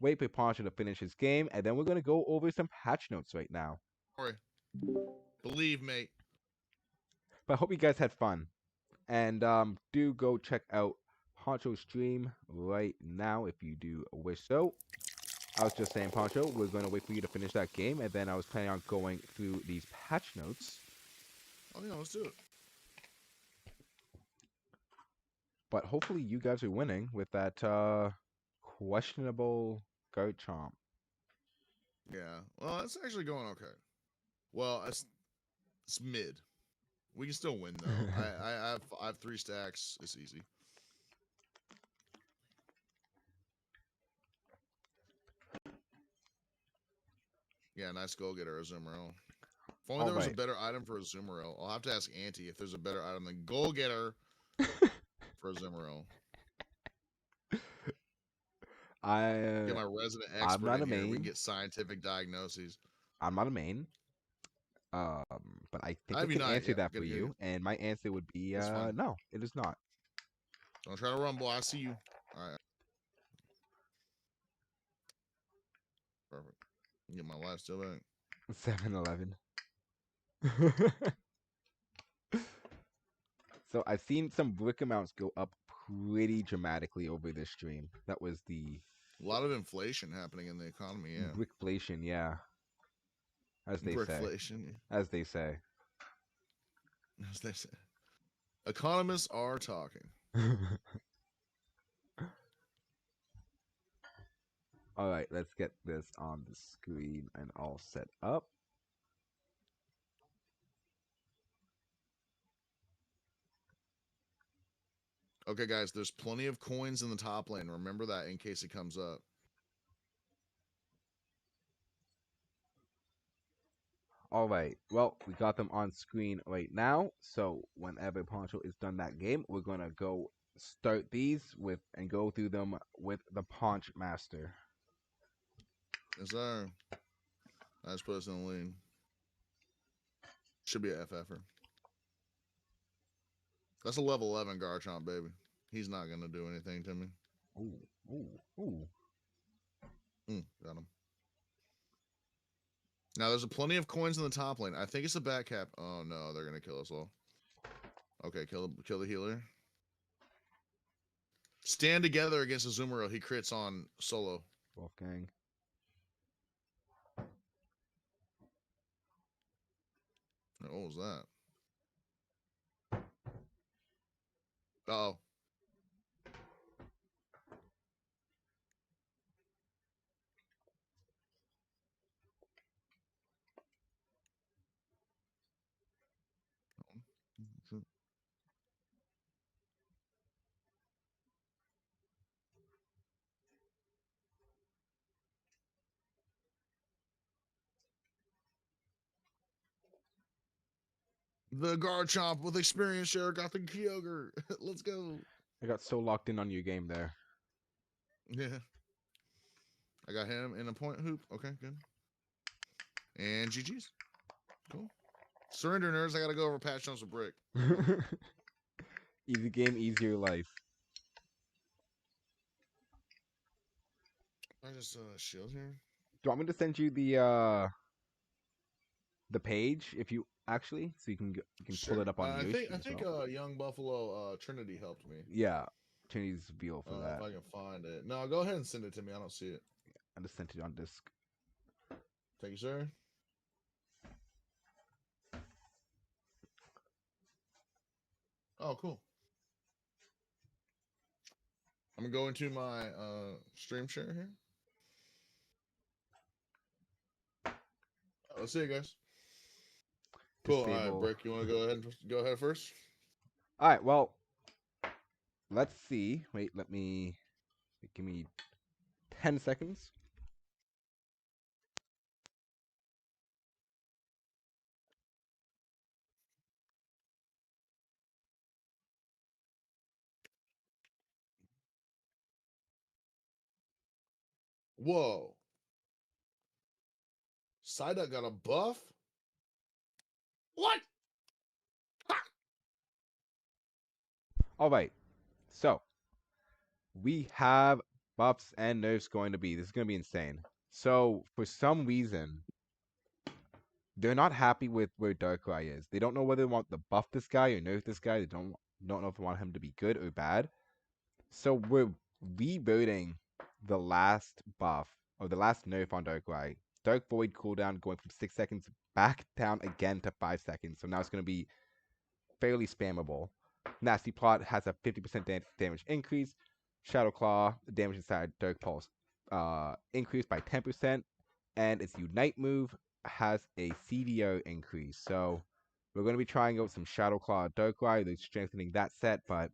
A: Wait for Poncho to finish his game, and then we're going to go over some patch notes right now.
D: Sorry. Believe me.
A: But I hope you guys had fun. And do go check out Poncho's stream right now if you do wish so. I was just saying, Poncho, we're going to wait for you to finish that game, and then I was planning on going through these patch notes.
D: Oh, yeah, let's do it.
A: But hopefully you guys are winning with that questionable Garchomp.
D: Yeah. Well, it's actually going okay. Well, it's mid. We can still win though. I have 3 stacks. It's easy. Yeah, nice goal getter, Azumarill. If only there was a better item for Azumarill. I'll have to ask Auntie if there's a better item than goal getter for Azumarill. Get my resident expert in here. We can get scientific diagnoses.
A: I'm not a main. But I think I
D: Have you
A: can
D: not?
A: answer
D: Yeah,
A: that
D: good,
A: for
D: good,
A: you,
D: good.
A: and my answer would be
D: It's fine.
A: no, it is not.
D: Don't try to rumble. I see you. All right. Perfect. Get my life still back.
A: 7-Eleven. So I've seen some brick amounts go up pretty dramatically over this stream. That was the
D: A lot of inflation happening in the economy. Yeah.
A: brickflation, yeah. As they say.
D: Brickflation.
A: As they say.
D: As they say. Economists are talking.
A: All right, let's get this on the screen and all set up.
D: Okay, guys, there's plenty of coins in the top lane. Remember that in case it comes up.
A: All right, well, we got them on screen right now. So whenever Poncho is done that game, we're going to go start these with and go through them with the Ponch Master.
D: Yes, sir. I just put us in the lead. Should be a FFer. That's a level 11 Garchomp, baby. He's not going to do anything to me.
A: Ooh.
D: Got him. Now, there's plenty of coins in the top lane. I think it's a back cap. Oh, no. They're going to kill us all. Okay, kill the healer. Stand together against Azumarill. He crits on solo.
A: Wolfgang.
D: What was that? Uh-oh. The Garchomp with experience share got the Kyogre. Let's go.
A: I got so locked in on your game there.
D: Yeah. I got him in a point hoop. Okay, good. And GG's. Cool. Surrender, nerds. I got to go over patch notes with Brick.
A: Easy game, easier life.
D: I just shield here.
A: Do you want me to send you the page if you actually so you can pull it up on YouTube?
D: I think Young Buffalo Trinity helped me.
A: Yeah, Trinity's Veal for that.
D: If I can find it. No, go ahead and send it to me. I don't see it.
A: I just sent it on disc.
D: Thank you, sir. Oh, cool. I'm gonna go into my stream share here. Let's see you guys. Cool. All right, Brick, you want to go ahead first?
A: All right. Well, let's see. Wait, give me 10 seconds.
D: Whoa. Psyduck got a buff? What?
A: All right. So we have buffs and nerfs going to be. This is going to be insane. So for some reason, they're not happy with where Darkrai is. They don't know whether they want to buff this guy or nerf this guy. They don't know if they want him to be good or bad. So we're rebuilding the last buff or the last nerf on Darkrai. Dark Void cooldown going from 6 seconds back down again to 5 seconds. So now it's going to be fairly spammable. Nasty Plot has a 50% damage increase. Shadow Claw, damage inside Dark Pulse, increased by 10%. And its Unite move has a CDO increase. So we're going to be trying out some Shadow Claw Darkrai. They're strengthening that set, but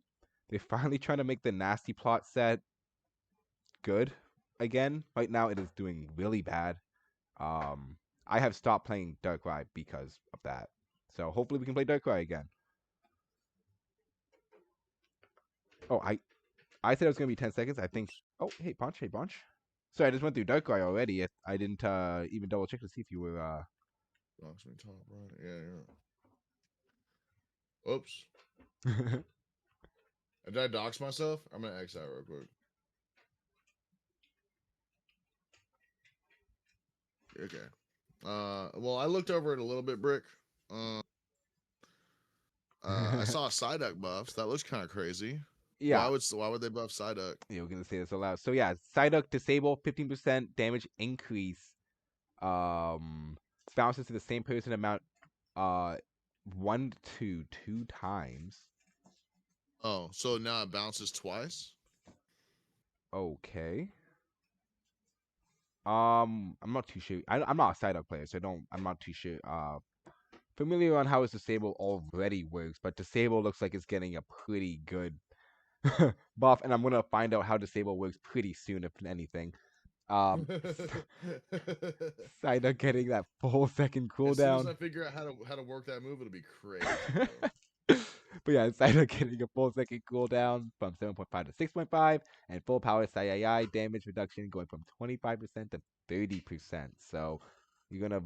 A: they're finally trying to make the Nasty Plot set good again. Right now, it is doing really bad. I have stopped playing Darkrai because of that. So hopefully we can play Darkrai again. Oh, I said it was gonna be 10 seconds. I think. Oh, hey, Punch. Hey, Punch. Sorry, I just went through Darkrai already. I didn't even double check to see if you were.
D: Box me top right. Yeah. Oops. Did I dox myself? I'm gonna X out real quick. Okay. Well, I looked over it a little bit, Brick. I saw Psyduck buffs. That looks kind of crazy.
A: Yeah.
D: Why would they buff Psyduck?
A: Yeah, we're gonna say this aloud. So yeah, Psyduck disable 15% damage increase. Bounces to the same person amount 1 to 2 times.
D: Oh, so now it bounces twice?
A: Okay. I'm not too sure. I'm not a Psyduck player, so I'm not too sure. Familiar on how his disable already works, but disable looks like it's getting a pretty good buff, and I'm gonna find out how disable works pretty soon, if anything. Psyduck getting that full second
D: As soon as
A: cooldown.
D: I figure out how to work that move, it'll be crazy.
A: But yeah, Psyduck getting a full second cooldown from 7.5 to 6.5, and full power Sai damage reduction going from 25% to 30%. So you're gonna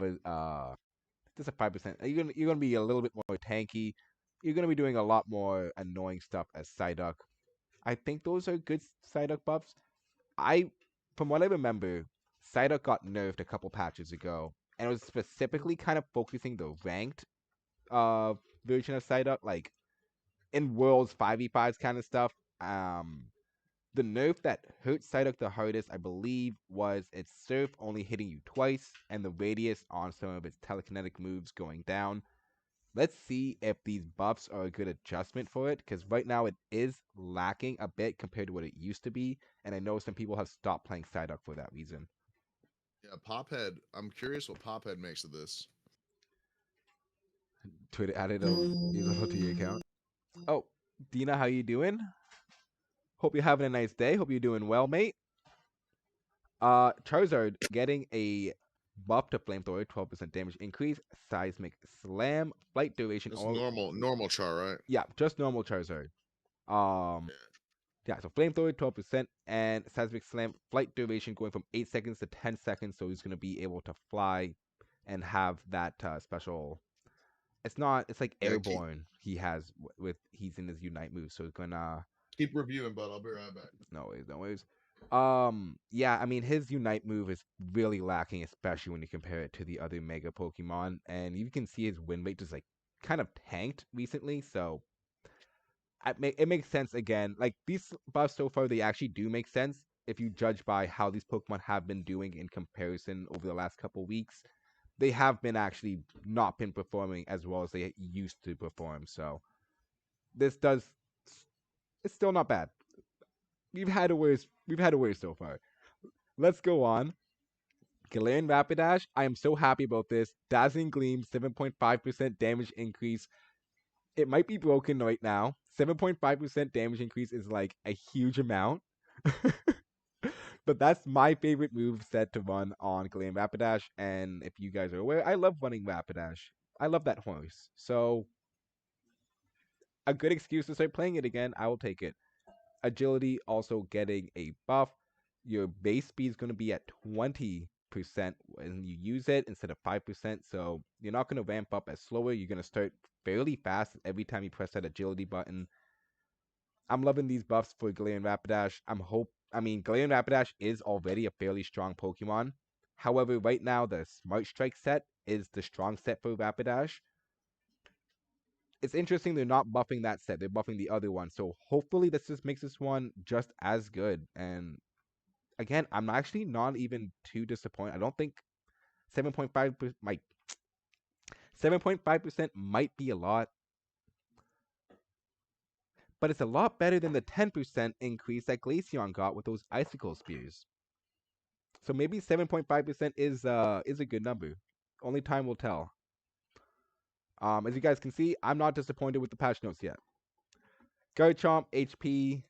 A: just a 5%. You're gonna be a little bit more tanky. You're gonna be doing a lot more annoying stuff as Psyduck. I think those are good Psyduck buffs. From what I remember, Psyduck got nerfed a couple patches ago, and it was specifically kind of focusing the ranked uh version of Psyduck, like in Worlds 5v5s kind of stuff. The nerf that hurt Psyduck the hardest, I believe, was its surf only hitting you twice, and the radius on some of its telekinetic moves going down. Let's see if these buffs are a good adjustment for it, because right now it is lacking a bit compared to what it used to be, and I know some people have stopped playing Psyduck for that reason.
D: Yeah, Pophead. I'm curious what Pophead makes of this.
A: Twitter added a little to your account. Oh, Dina, how you doing? Hope you're having a nice day. Hope you're doing well, mate. Charizard getting a buff to Flamethrower, 12% damage increase, Seismic Slam, flight duration.
D: It's normal char, right?
A: Yeah, just normal Charizard. Yeah, so Flamethrower, 12%, and Seismic Slam, flight duration going from 8 seconds to 10 seconds, so he's going to be able to fly and have that special. It's like airborne he's in his Unite move, so it's going to.
D: Keep reviewing, bud. I'll be right back.
A: No worries. Yeah, I mean, his Unite move is really lacking, especially when you compare it to the other Mega Pokemon, and you can see his win rate just like kind of tanked recently, so it makes sense again. Like these buffs so far, they actually do make sense if you judge by how these Pokemon have been doing in comparison over the last couple weeks. They have been actually not been performing as well as they used to perform. So it's still not bad. We've had a worse so far. Let's go on. Galarian Rapidash, I am so happy about this. Dazzling Gleam, 7.5% damage increase. It might be broken right now. 7.5% damage increase is like a huge amount. But that's my favorite move set to run on Galarian Rapidash. And if you guys are aware, I love running Rapidash. I love that horse. So a good excuse to start playing it again, I will take it. Agility also getting a buff. your base speed is going to be at 20% when you use it instead of 5%. So you're not going to ramp up as slower. You're going to start fairly fast every time you press that agility button. I'm loving these buffs for Galarian Rapidash. Galarian Rapidash is already a fairly strong Pokemon. However, right now the Smart Strike set is the strong set for Rapidash. It's interesting they're not buffing that set. They're buffing the other one. So hopefully this just makes this one just as good. And again, I'm actually not even too disappointed. I don't think 7.5% might 7.5% might be a lot, but it's a lot better than the 10% increase that Glaceon got with those Icicle Spears. So maybe 7.5% is a good number. Only time will tell. As you guys can see, I'm not disappointed with the patch notes yet. Garchomp HP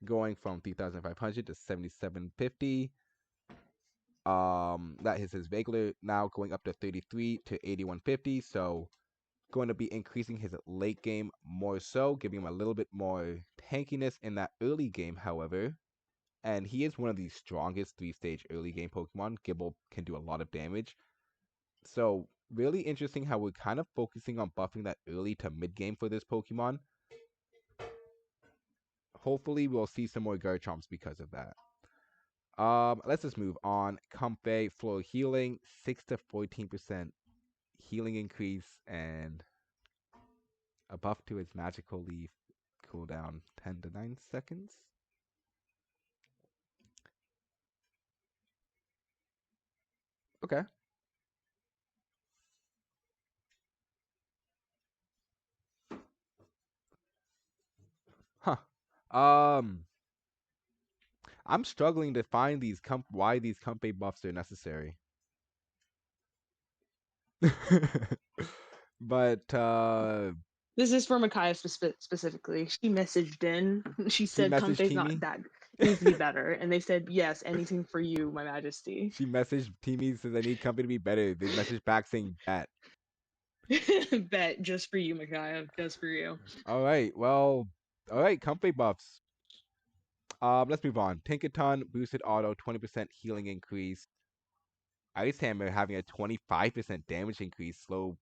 A: going from 3,500 to 7,750. That is his regular now going up to 33 to 8,150. So going to be increasing his late game more so, giving him a little bit more tankiness in that early game, however. And he is one of the strongest 3-stage early game Pokemon. Gibble can do a lot of damage. So really interesting how we're kind of focusing on buffing that early to mid game for this Pokemon. Hopefully we'll see some more Garchomps because of that. Let's just move on. Comfey, Floor Healing, 6 to 14% healing increase, and a buff to its Magical Leaf cooldown 10 to 9 seconds. Okay. Huh. I'm struggling to find why these Comfey buffs are necessary. But
B: This is for Micaiah specifically. She messaged in. She
A: she
B: said
A: messaged
B: Comfey's not
A: Teamy.
B: that needs to be better. And they said, yes, anything for you, my majesty.
A: She messaged Teamy, says I need Comfey to be better. They messaged back saying bet.
B: Bet just for you, Micaiah. Just for you.
A: Alright, Comfey buffs. Let's move on. Tinkaton, boosted auto, 20% healing increase. Ice Hammer having a 25% damage increase, slow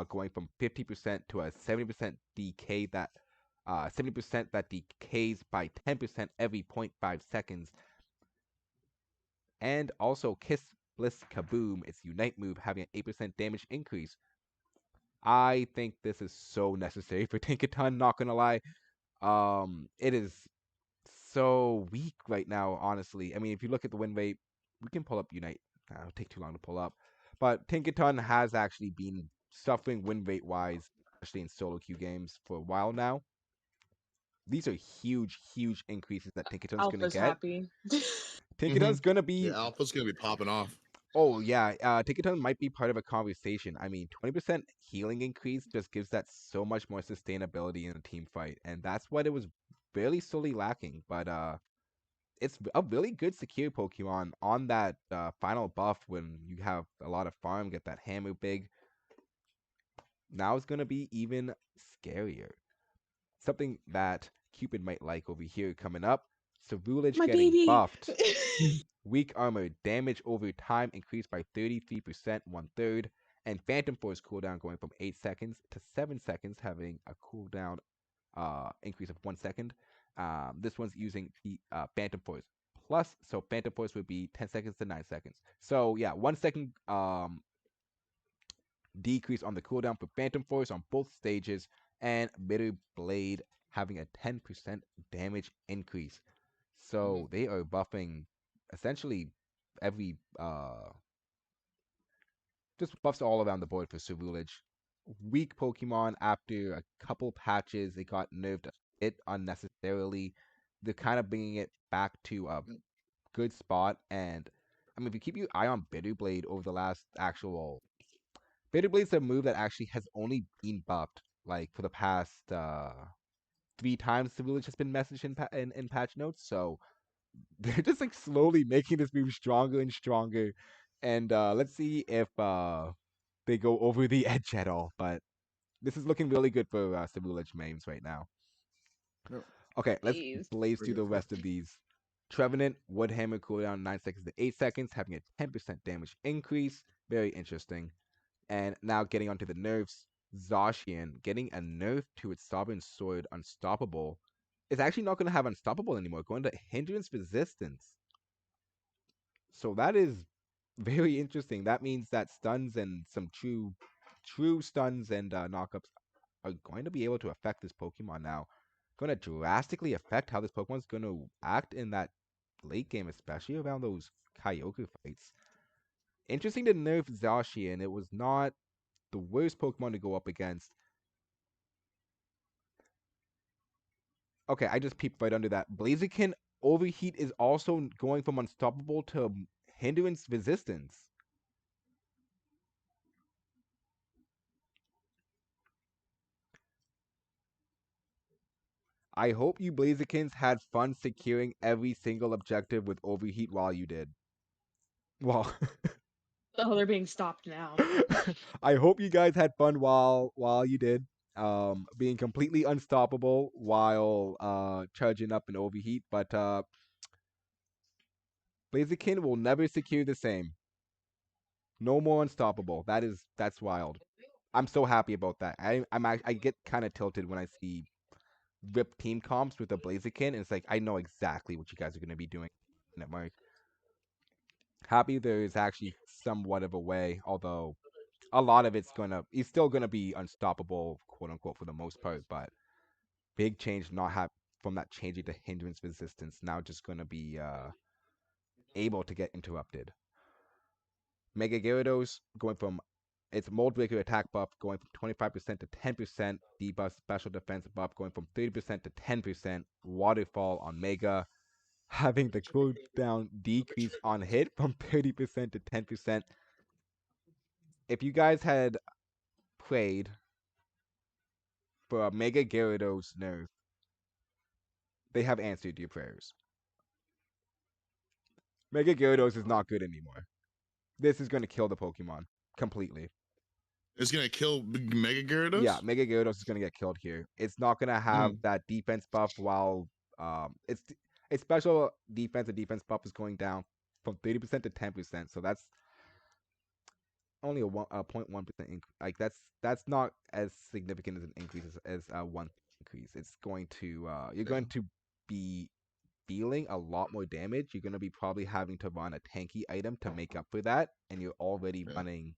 A: going from 50% to a 70% decay that 70% that decays by 10% every 0.5 seconds. And also Kiss Bliss Kaboom, its Unite move, having an 8% damage increase. I think this is so necessary for Tinkaton, not gonna lie. It is so weak right now, honestly. I mean, if you look at the win rate, we can pull up Unite. It'll take too long to pull up. But Tinkaton has actually been suffering win rate wise, especially in solo queue games, for a while now. These are huge, huge increases that Tinkaton's going to
B: Alpha's
A: get.
B: happy.
A: Tinkaton's going to be.
D: Yeah, Alpha's gonna be popping off.
A: Oh, yeah. Tinkaton might be part of a conversation. I mean, 20% healing increase just gives that so much more sustainability in a team fight. And that's what it was really solely lacking. But it's a really good secure Pokemon on that final buff when you have a lot of farm, get that hammer big. Now it's going to be even scarier. Something that Cupid might like over here coming up. Cerulege
B: My
A: getting
B: baby.
A: buffed. Weak armor damage over time increased by 33%, 1/3. And Phantom Force cooldown going from 8 seconds to 7 seconds, having a cooldown increase of 1 second. This one's using the Phantom Force Plus, so Phantom Force would be 10 seconds to 9 seconds. So yeah, 1 second decrease on the cooldown for Phantom Force on both stages, and Bitter Blade having a 10% damage increase. So they are buffing essentially every just buffs all around the board for Cerulege. Weak Pokemon after a couple patches, it got nerfed a bit unnecessarily. They're kind of bringing it back to a good spot. And I mean, if you keep your eye on Bitterblade over the last actual, Bitterblade's a move that actually has only been buffed like for the past 3 times Cerulege has been messaged in patch notes. So they're just like slowly making this move stronger and stronger. And let's see if they go over the edge at all. But this is looking really good for Cerulege memes right now.
D: Yep.
A: Okay, let's
B: Jeez.
A: blaze through
D: Pretty
A: the
D: good
A: rest of these. Trevenant, Woodhammer cooldown 9 seconds to 8 seconds, having a 10% damage increase. Very interesting. And now getting onto the nerfs, Zacian getting a nerf to its Sovereign Sword Unstoppable. It's actually not going to have Unstoppable anymore, going to Hindrance Resistance. So that is very interesting. That means that stuns and some true stuns and knockups are going to be able to affect this Pokemon now. Going to drastically affect how this Pokemon's going to act in that late game, especially around those Kyogre fights. Interesting to nerf Zacian. It was not the worst Pokemon to go up against. Okay, I just peeped right under that. Blaziken Overheat is also going from Unstoppable to Hindrance Resistance. I hope you Blazikens had fun securing every single objective with Overheat while you did. Well,
B: Oh, they're being stopped now.
A: I hope you guys had fun while you did. Being completely unstoppable while charging up an Overheat, but Blaziken will never secure the same. No more unstoppable. That's wild. I'm so happy about that. I get kind of tilted when I see rip team comps with a Blaziken, and it's like I know exactly what you guys are going to be doing. Mark. Happy there is actually somewhat of a way, although a lot of he's still gonna be unstoppable, quote unquote, for the most part. But big change not have from that changing to hindrance resistance. Now just gonna be able to get interrupted. Mega Gyarados going from its Mold Breaker attack buff going from 25% to 10%, debuff special defense buff going from 30% to 10%, Waterfall on Mega, having the cooldown decrease on hit from 30% to 10%. If you guys had prayed for a Mega Gyarados nerf, they have answered your prayers. Mega Gyarados is not good anymore. This is going to kill the Pokemon completely.
D: It's gonna kill Mega Gyarados?
A: Yeah, Mega Gyarados is going to get killed here. It's not going to have that defense buff while its special defense and defense buff is going down from 30% to 10%. So that's only a 0.1% increase. Like that's not as significant as an increase as one increase. It's going to you're going to be feeling a lot more damage. You're going to be probably having to run a tanky item to make up for that, and you're already running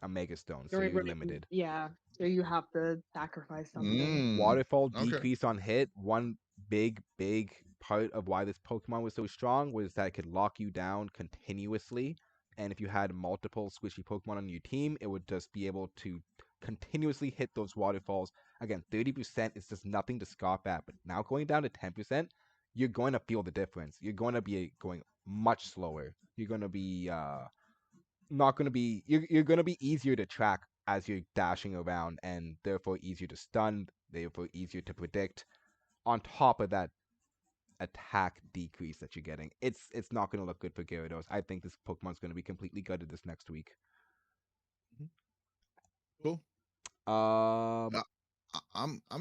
A: a Mega Stone, so you're limited.
B: Yeah, so you have to sacrifice something.
A: Waterfall decrease on hit. One big part of why this Pokemon was so strong was that it could lock you down continuously. And if you had multiple squishy Pokemon on your team, it would just be able to continuously hit those waterfalls. Again, 30% is just nothing to scoff at. But now going down to 10%, you're going to feel the difference. You're going to be going much slower. You're going to be not going to be you're going to be easier to track as you're dashing around, and therefore easier to stun, therefore easier to predict. On top of that attack decrease that you're getting, it's not going to look good for Gyarados. I think this Pokemon's going to be completely gutted this next week.
D: Cool.
A: I'm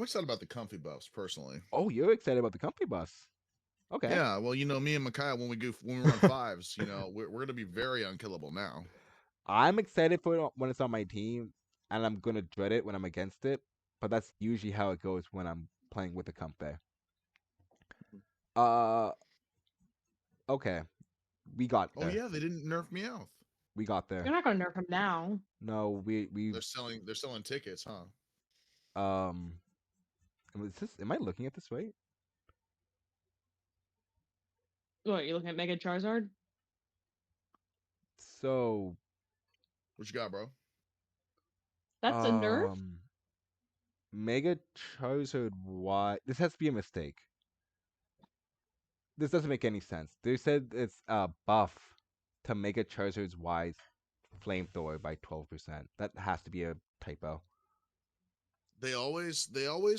D: excited about the comfy buffs personally.
A: Oh, you're excited about the comfy buffs? Okay.
D: Yeah, well, me and Micaiah, when we run fives, we're gonna be very unkillable now.
A: I'm excited for it when it's on my team, and I'm gonna dread it when I'm against it. But that's usually how it goes when I'm playing with a Comfey. Okay, we got there.
D: Oh yeah, they didn't nerf Meowth.
A: We got there.
B: You're not gonna nerf him now.
A: No, we
D: they're selling tickets, huh?
A: Am I looking at this right?
B: What, you looking at Mega Charizard?
A: So,
D: what you got, bro?
B: That's a nerf?
A: Mega Charizard Y. This has to be a mistake. This doesn't make any sense. They said it's a buff to Mega Charizard's Y's flamethrower by 12%. That has to be a typo.
D: They always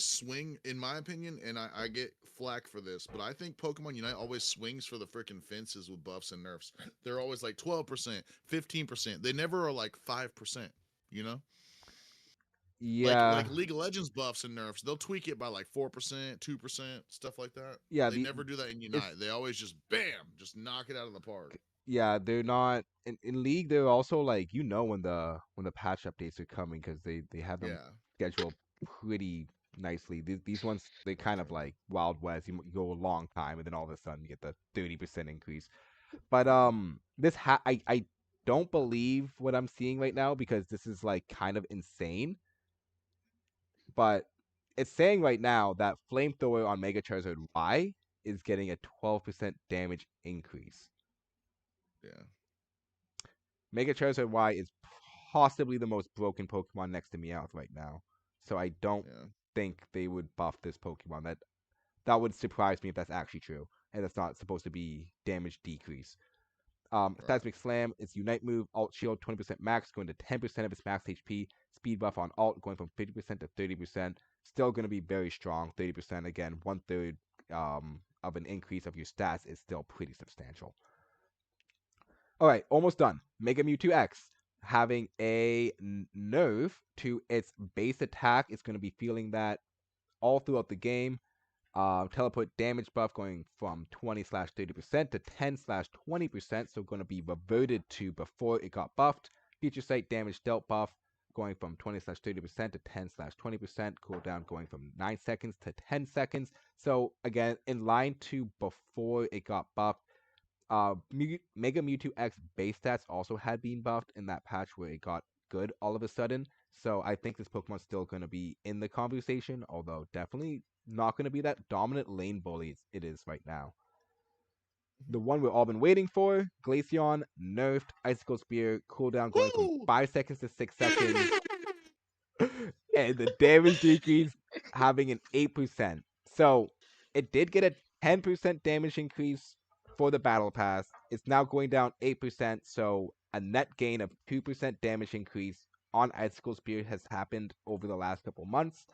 D: swing, in my opinion, and I get flack for this, but I think Pokemon Unite always swings for the freaking fences with buffs and nerfs. They're always like 12%, 15%. They never are like 5%,
A: Yeah,
D: Like League of Legends buffs and nerfs, they'll tweak it by like 4%, 2%, stuff like that.
A: yeah.
D: They never do that in
A: It's
D: Unite. They always just bam, just knock it out of the park.
A: yeah. They're not in League. They're also like when the patch updates are coming because they have them
D: Yeah,
A: scheduled pretty nicely. These ones they
D: that's
A: kind of
D: true.
A: like Wild West. You go a long time and then all of a sudden you get the 30% increase. But
D: Yeah,
A: I don't believe what I'm seeing right now because this is like kind of insane. But it's saying right now that Flamethrower on Mega Charizard Y is getting a 12% damage increase.
D: yeah,
A: Mega Charizard Y is possibly the most broken Pokemon next to Meowth right now. So I don't
D: yeah,
A: think they would buff this Pokemon. That would surprise me if that's actually true. And it's not supposed to be damage decrease.
D: right.
A: Seismic Slam, its Unite move, Alt Shield 20% max, going to 10% of its max HP. Speed buff on Alt, going from 50% to 30%. Still going to be very strong. 30%, again, one third of an increase of your stats is still pretty substantial. All right, almost done. Mega Mewtwo X having a nerf to its base attack. It's going to be feeling that all throughout the game. Teleport damage buff going from 20/30% to 10/20%, so going to be reverted to before it got buffed. Future Sight damage dealt buff going from 20/30% to 10/20%. Cooldown going from 9 seconds to 10 seconds. So again, in line to before it got buffed. Mega Mewtwo X base stats also had been buffed in that patch where it got good all of a sudden. So I think this Pokemon's still going to be in the conversation, although definitely not going to be that dominant lane bully it is right now. The one we've all been waiting for, Glaceon, nerfed, Icicle Spear, cooldown going from
D: Woo!
A: 5 seconds to 6 seconds, and the damage decrease having an 8%. So it did get a 10% damage increase for the battle pass. It's now going down 8%, so a net gain of 2% damage increase on Icicle Spear has happened over the last couple months.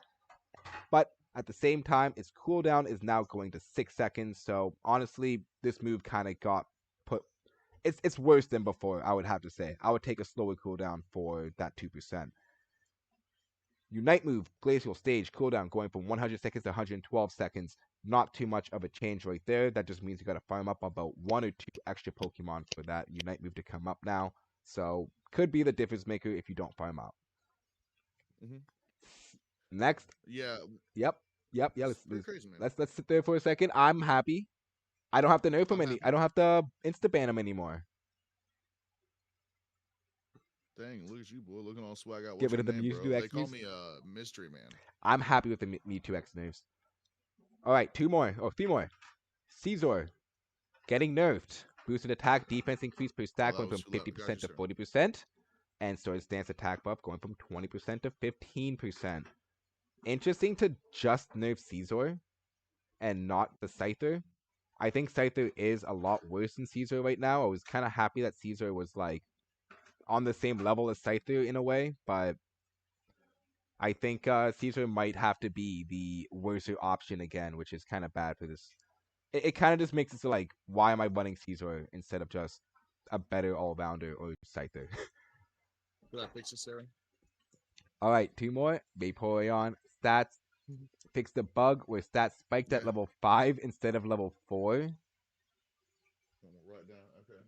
A: But at the same time, its cooldown is now going to 6 seconds. So honestly, this move kind of got put. It's worse than before, I would have to say. I would take a slower cooldown for that 2%. Unite move, Glacial Stage, cooldown going from 100 seconds to 112 seconds. Not too much of a change right there. That just means you got to farm up about 1 or 2 extra Pokemon for that Unite move to come up now. So could be the difference maker if you don't farm up.
D: Hmm.
A: Next,
D: Yeah,
A: yep. Yeah.
D: it's pretty crazy, man.
A: Let's sit there for a second. I'm happy. I don't have to nerf him
D: I'm happy.
A: I don't have to insta ban him anymore.
D: Dang, look at you, boy, looking all swag out.
A: Get
D: What's
A: rid
D: your
A: of the
D: name,
A: Mewtwo
D: bro?
A: X
D: They call
A: nerfs.
D: me Mystery Man.
A: I'm happy with the Mewtwo X nerfs. All right, 2 more. Oh, 3 more. Caesar getting nerfed. Boosted attack, defense increase per
D: Oh,
A: stack
D: that
A: going
D: was
A: from
D: who got
A: 50%
D: you,
A: to
D: sir.
A: 40%. And Sword Stance attack buff going from 20% to 15%. Interesting to just nerf Caesar and not the Scyther. I think Scyther is a lot worse than Caesar right now. I was kind of happy that Caesar was like on the same level as Scyther in a way, but I think Caesar might have to be the worser option again, which is kind of bad for this. It kind of just makes it so like, why am I running Caesar instead of just a better all-rounder or Scyther?
D: Did I fix it, Sarah?
A: All right, 2 more. Vaporeon stats fix the bug where stats spiked at
D: Yeah.
A: level 5 instead of level 4.
D: I'm gonna write down. Okay.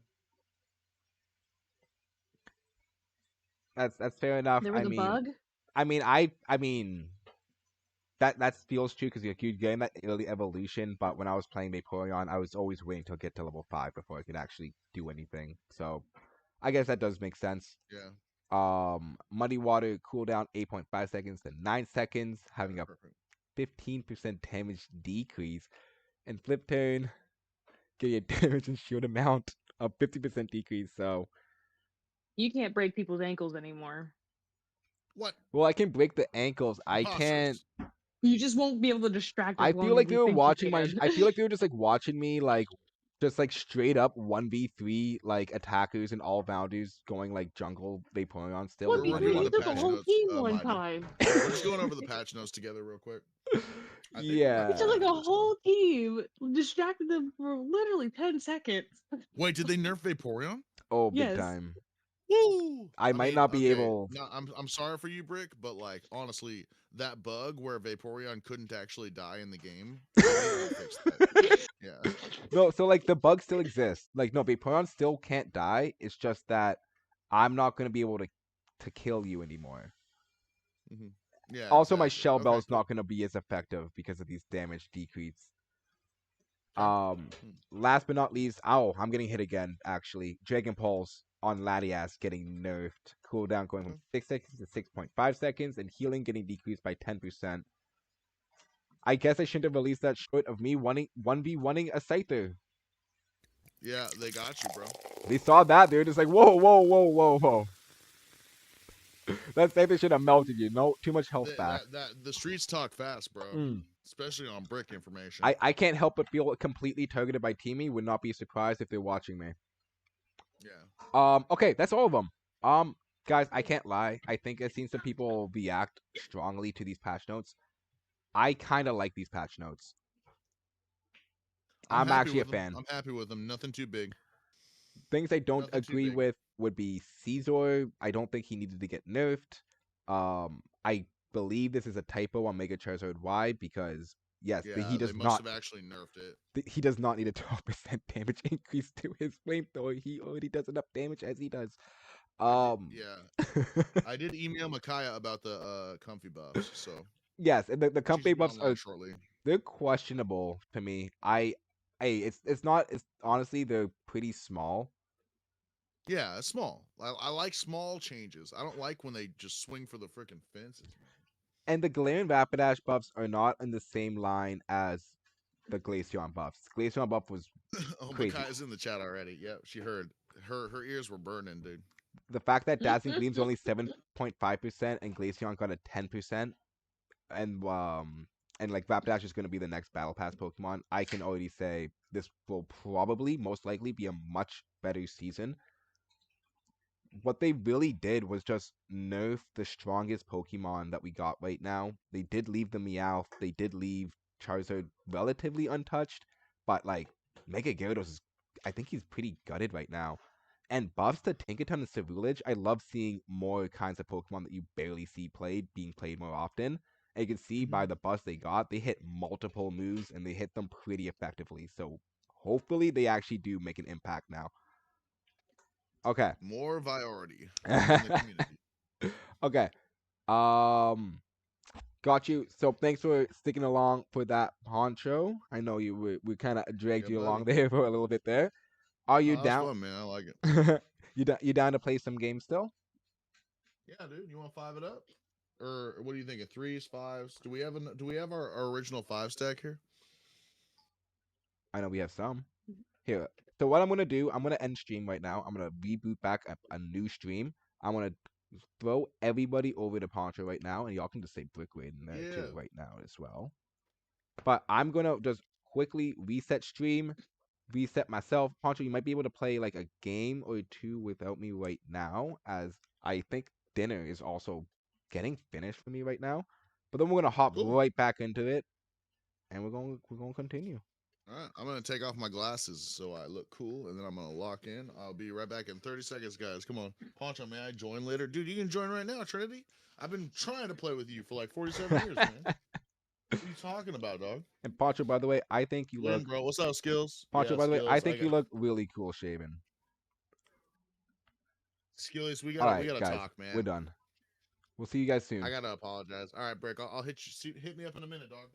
A: That's fair enough.
B: There was a bug.
A: I mean that feels true because you're getting that early evolution. But when I was playing Vaporeon, I was always waiting to get to level 5 before I could actually do anything. So I guess that does make sense.
D: Yeah.
A: Muddy Water cooldown 8.5 seconds to 9 seconds,
D: Yeah.
A: having a
D: Perfect.
A: 15% damage decrease. And Flip Turn getting a damage and shield amount of 50% decrease. So
B: You can't break people's ankles anymore.
D: What?
A: well, I can break the ankles. I can't.
D: Preposterous.
B: You just won't be able to distract as
A: I
B: long
A: feel like
B: as
A: they
B: you
A: were
B: think you
A: watching my.
B: can.
A: I feel like they were just like watching me, like just like straight up 1v3 like attackers and all boundaries going like jungle Vaporeon still
B: One
A: and
D: We're
B: v
A: Muddy
B: three.
D: reviewing
B: You
D: the
A: Water
B: took a
D: patch
A: percent.
B: whole
D: notes,
B: team one
D: Mighty.
B: time.
D: We're just going over the patch notes together real quick. I think we're about
B: You
D: to
B: took
A: Yeah.
B: like
D: dive
B: a
D: into this now.
B: whole team, distracted them for literally 10 seconds.
D: Wait, did they nerf Vaporeon?
A: Oh, big
B: Yes.
A: time.
D: Woo!
A: I might not be
D: okay,
A: able.
D: No, I'm sorry for you, Brick, but like honestly, that bug where Vaporeon couldn't actually die in the game, I needed to fix that. Yeah.
A: No, so like the bug still exists. Like no, Vaporeon still can't die. It's just that I'm not gonna be able to kill you anymore.
D: hmm Yeah,
A: Also, my
D: exactly.
A: Shell
D: Okay,
A: Bell's
D: cool.
A: not gonna be as effective because of these damage decrease.
D: Okay. Hmm.
A: Last but not least, I'm getting hit again. Actually, Dragon Pulse on Latias getting nerfed. Cooldown going from 6 seconds to 6.5 seconds, and healing getting decreased by 10%. I guess I shouldn't have released that short of me wanting 1v1ing a Scyther.
D: Yeah, they got you, bro.
A: They saw that, they're just like, whoa, whoa, whoa, whoa, whoa. That Scyther should have melted you. No, too much health back.
D: The streets talk fast, bro.
A: Mm.
D: Especially on Brick information.
A: I can't help but feel completely targeted by Teamy. Would not be surprised if they're watching me.
D: Yeah.
A: Okay, that's all of them. Guys, I can't lie. I think I've seen some people react strongly to these patch notes. I kind of like these patch notes. I'm actually a fan.
D: I'm happy with them. Nothing too big.
A: Things I don't
D: Nothing too
A: agree
D: big.
A: with would be Caesar. I don't think he needed to get nerfed. I believe this is a typo on Mega Charizard Y because yes,
D: Yeah,
A: he does
D: they must
A: not.
D: have actually nerfed it.
A: He does not need a 12% damage increase to his flamethrower. He already does enough damage as he does.
D: I did email Micaiah about the comfy buffs, so
A: yes, and the company
D: she's
A: buffs
D: online
A: are
D: shortly.
A: they're questionable to me. It's not. It's honestly they're pretty small.
D: Yeah, it's small. I like small changes. I don't like when they just swing for the freaking fences.
A: And the Galarian Rapidash buffs are not in the same line as the Glaceon buffs. Glaceon buff was
D: Oh,
A: crazy.
D: Micaiah's in the chat already. Yep, she heard. Her ears were burning, dude.
A: The fact that Dazzling Gleam's only 7.5% and Glaceon got a 10%, and like Rapidash is going to be the next Battle Pass Pokemon, I can already say this will probably, most likely, be a much better season. What they really did was just nerf the strongest Pokemon that we got right now. They did leave the Meowth, they did leave Charizard relatively untouched, but like Mega Gyarados is, I think he's pretty gutted right now. And buffs to Tinkaton and Cerulege, I love seeing more kinds of Pokemon that you barely see being played more often. And you can see by the buffs they got, they hit multiple moves and they hit them pretty effectively. So hopefully they actually do make an impact now. Okay.
D: More priority in the community.
A: Okay. Got you. So thanks for sticking along for that poncho. I know we kind of dragged
D: Yeah,
A: you along
D: buddy.
A: there for a little bit there. Are you
D: Oh, that's
A: down?
D: fun, man. I like it.
A: You down to play some games still?
D: Yeah, dude. You want to 5 it up? Or what are you thinking? 3s, 5s? Do we have our original 5 stack here?
A: I know we have some. Here. So what I'm gonna do, I'm gonna end stream right now. I'm gonna reboot back a new stream. I'm gonna throw everybody over to Poncho right now, and y'all can just say Brickwade in there too right now as well. But I'm gonna just quickly reset stream, reset myself. Poncho, you might be able to play like a game or two without me right now, as I think dinner is also getting finished for me right now. But then we're gonna hop right back into it, and we're gonna continue.
D: All right, I'm gonna take off my glasses so I look cool, and then I'm gonna lock in. I'll be right back in 30 seconds, guys. Come on, Poncho, may I join later, dude? You can join right now, Trinity. I've been trying to play with you for like 47 years, man. What are you talking about, dog?
A: And Poncho, by the way, I think you look.
D: Bro, what's up, Skills?
A: Poncho, by the way, I think you look really cool shaven.
D: Skills, we
A: All right,
D: gotta
A: guys,
D: talk, man.
A: we're done. We'll see you guys soon.
D: I gotta apologize. All right, Brick, I'll hit you. Hit me up in a minute, dog.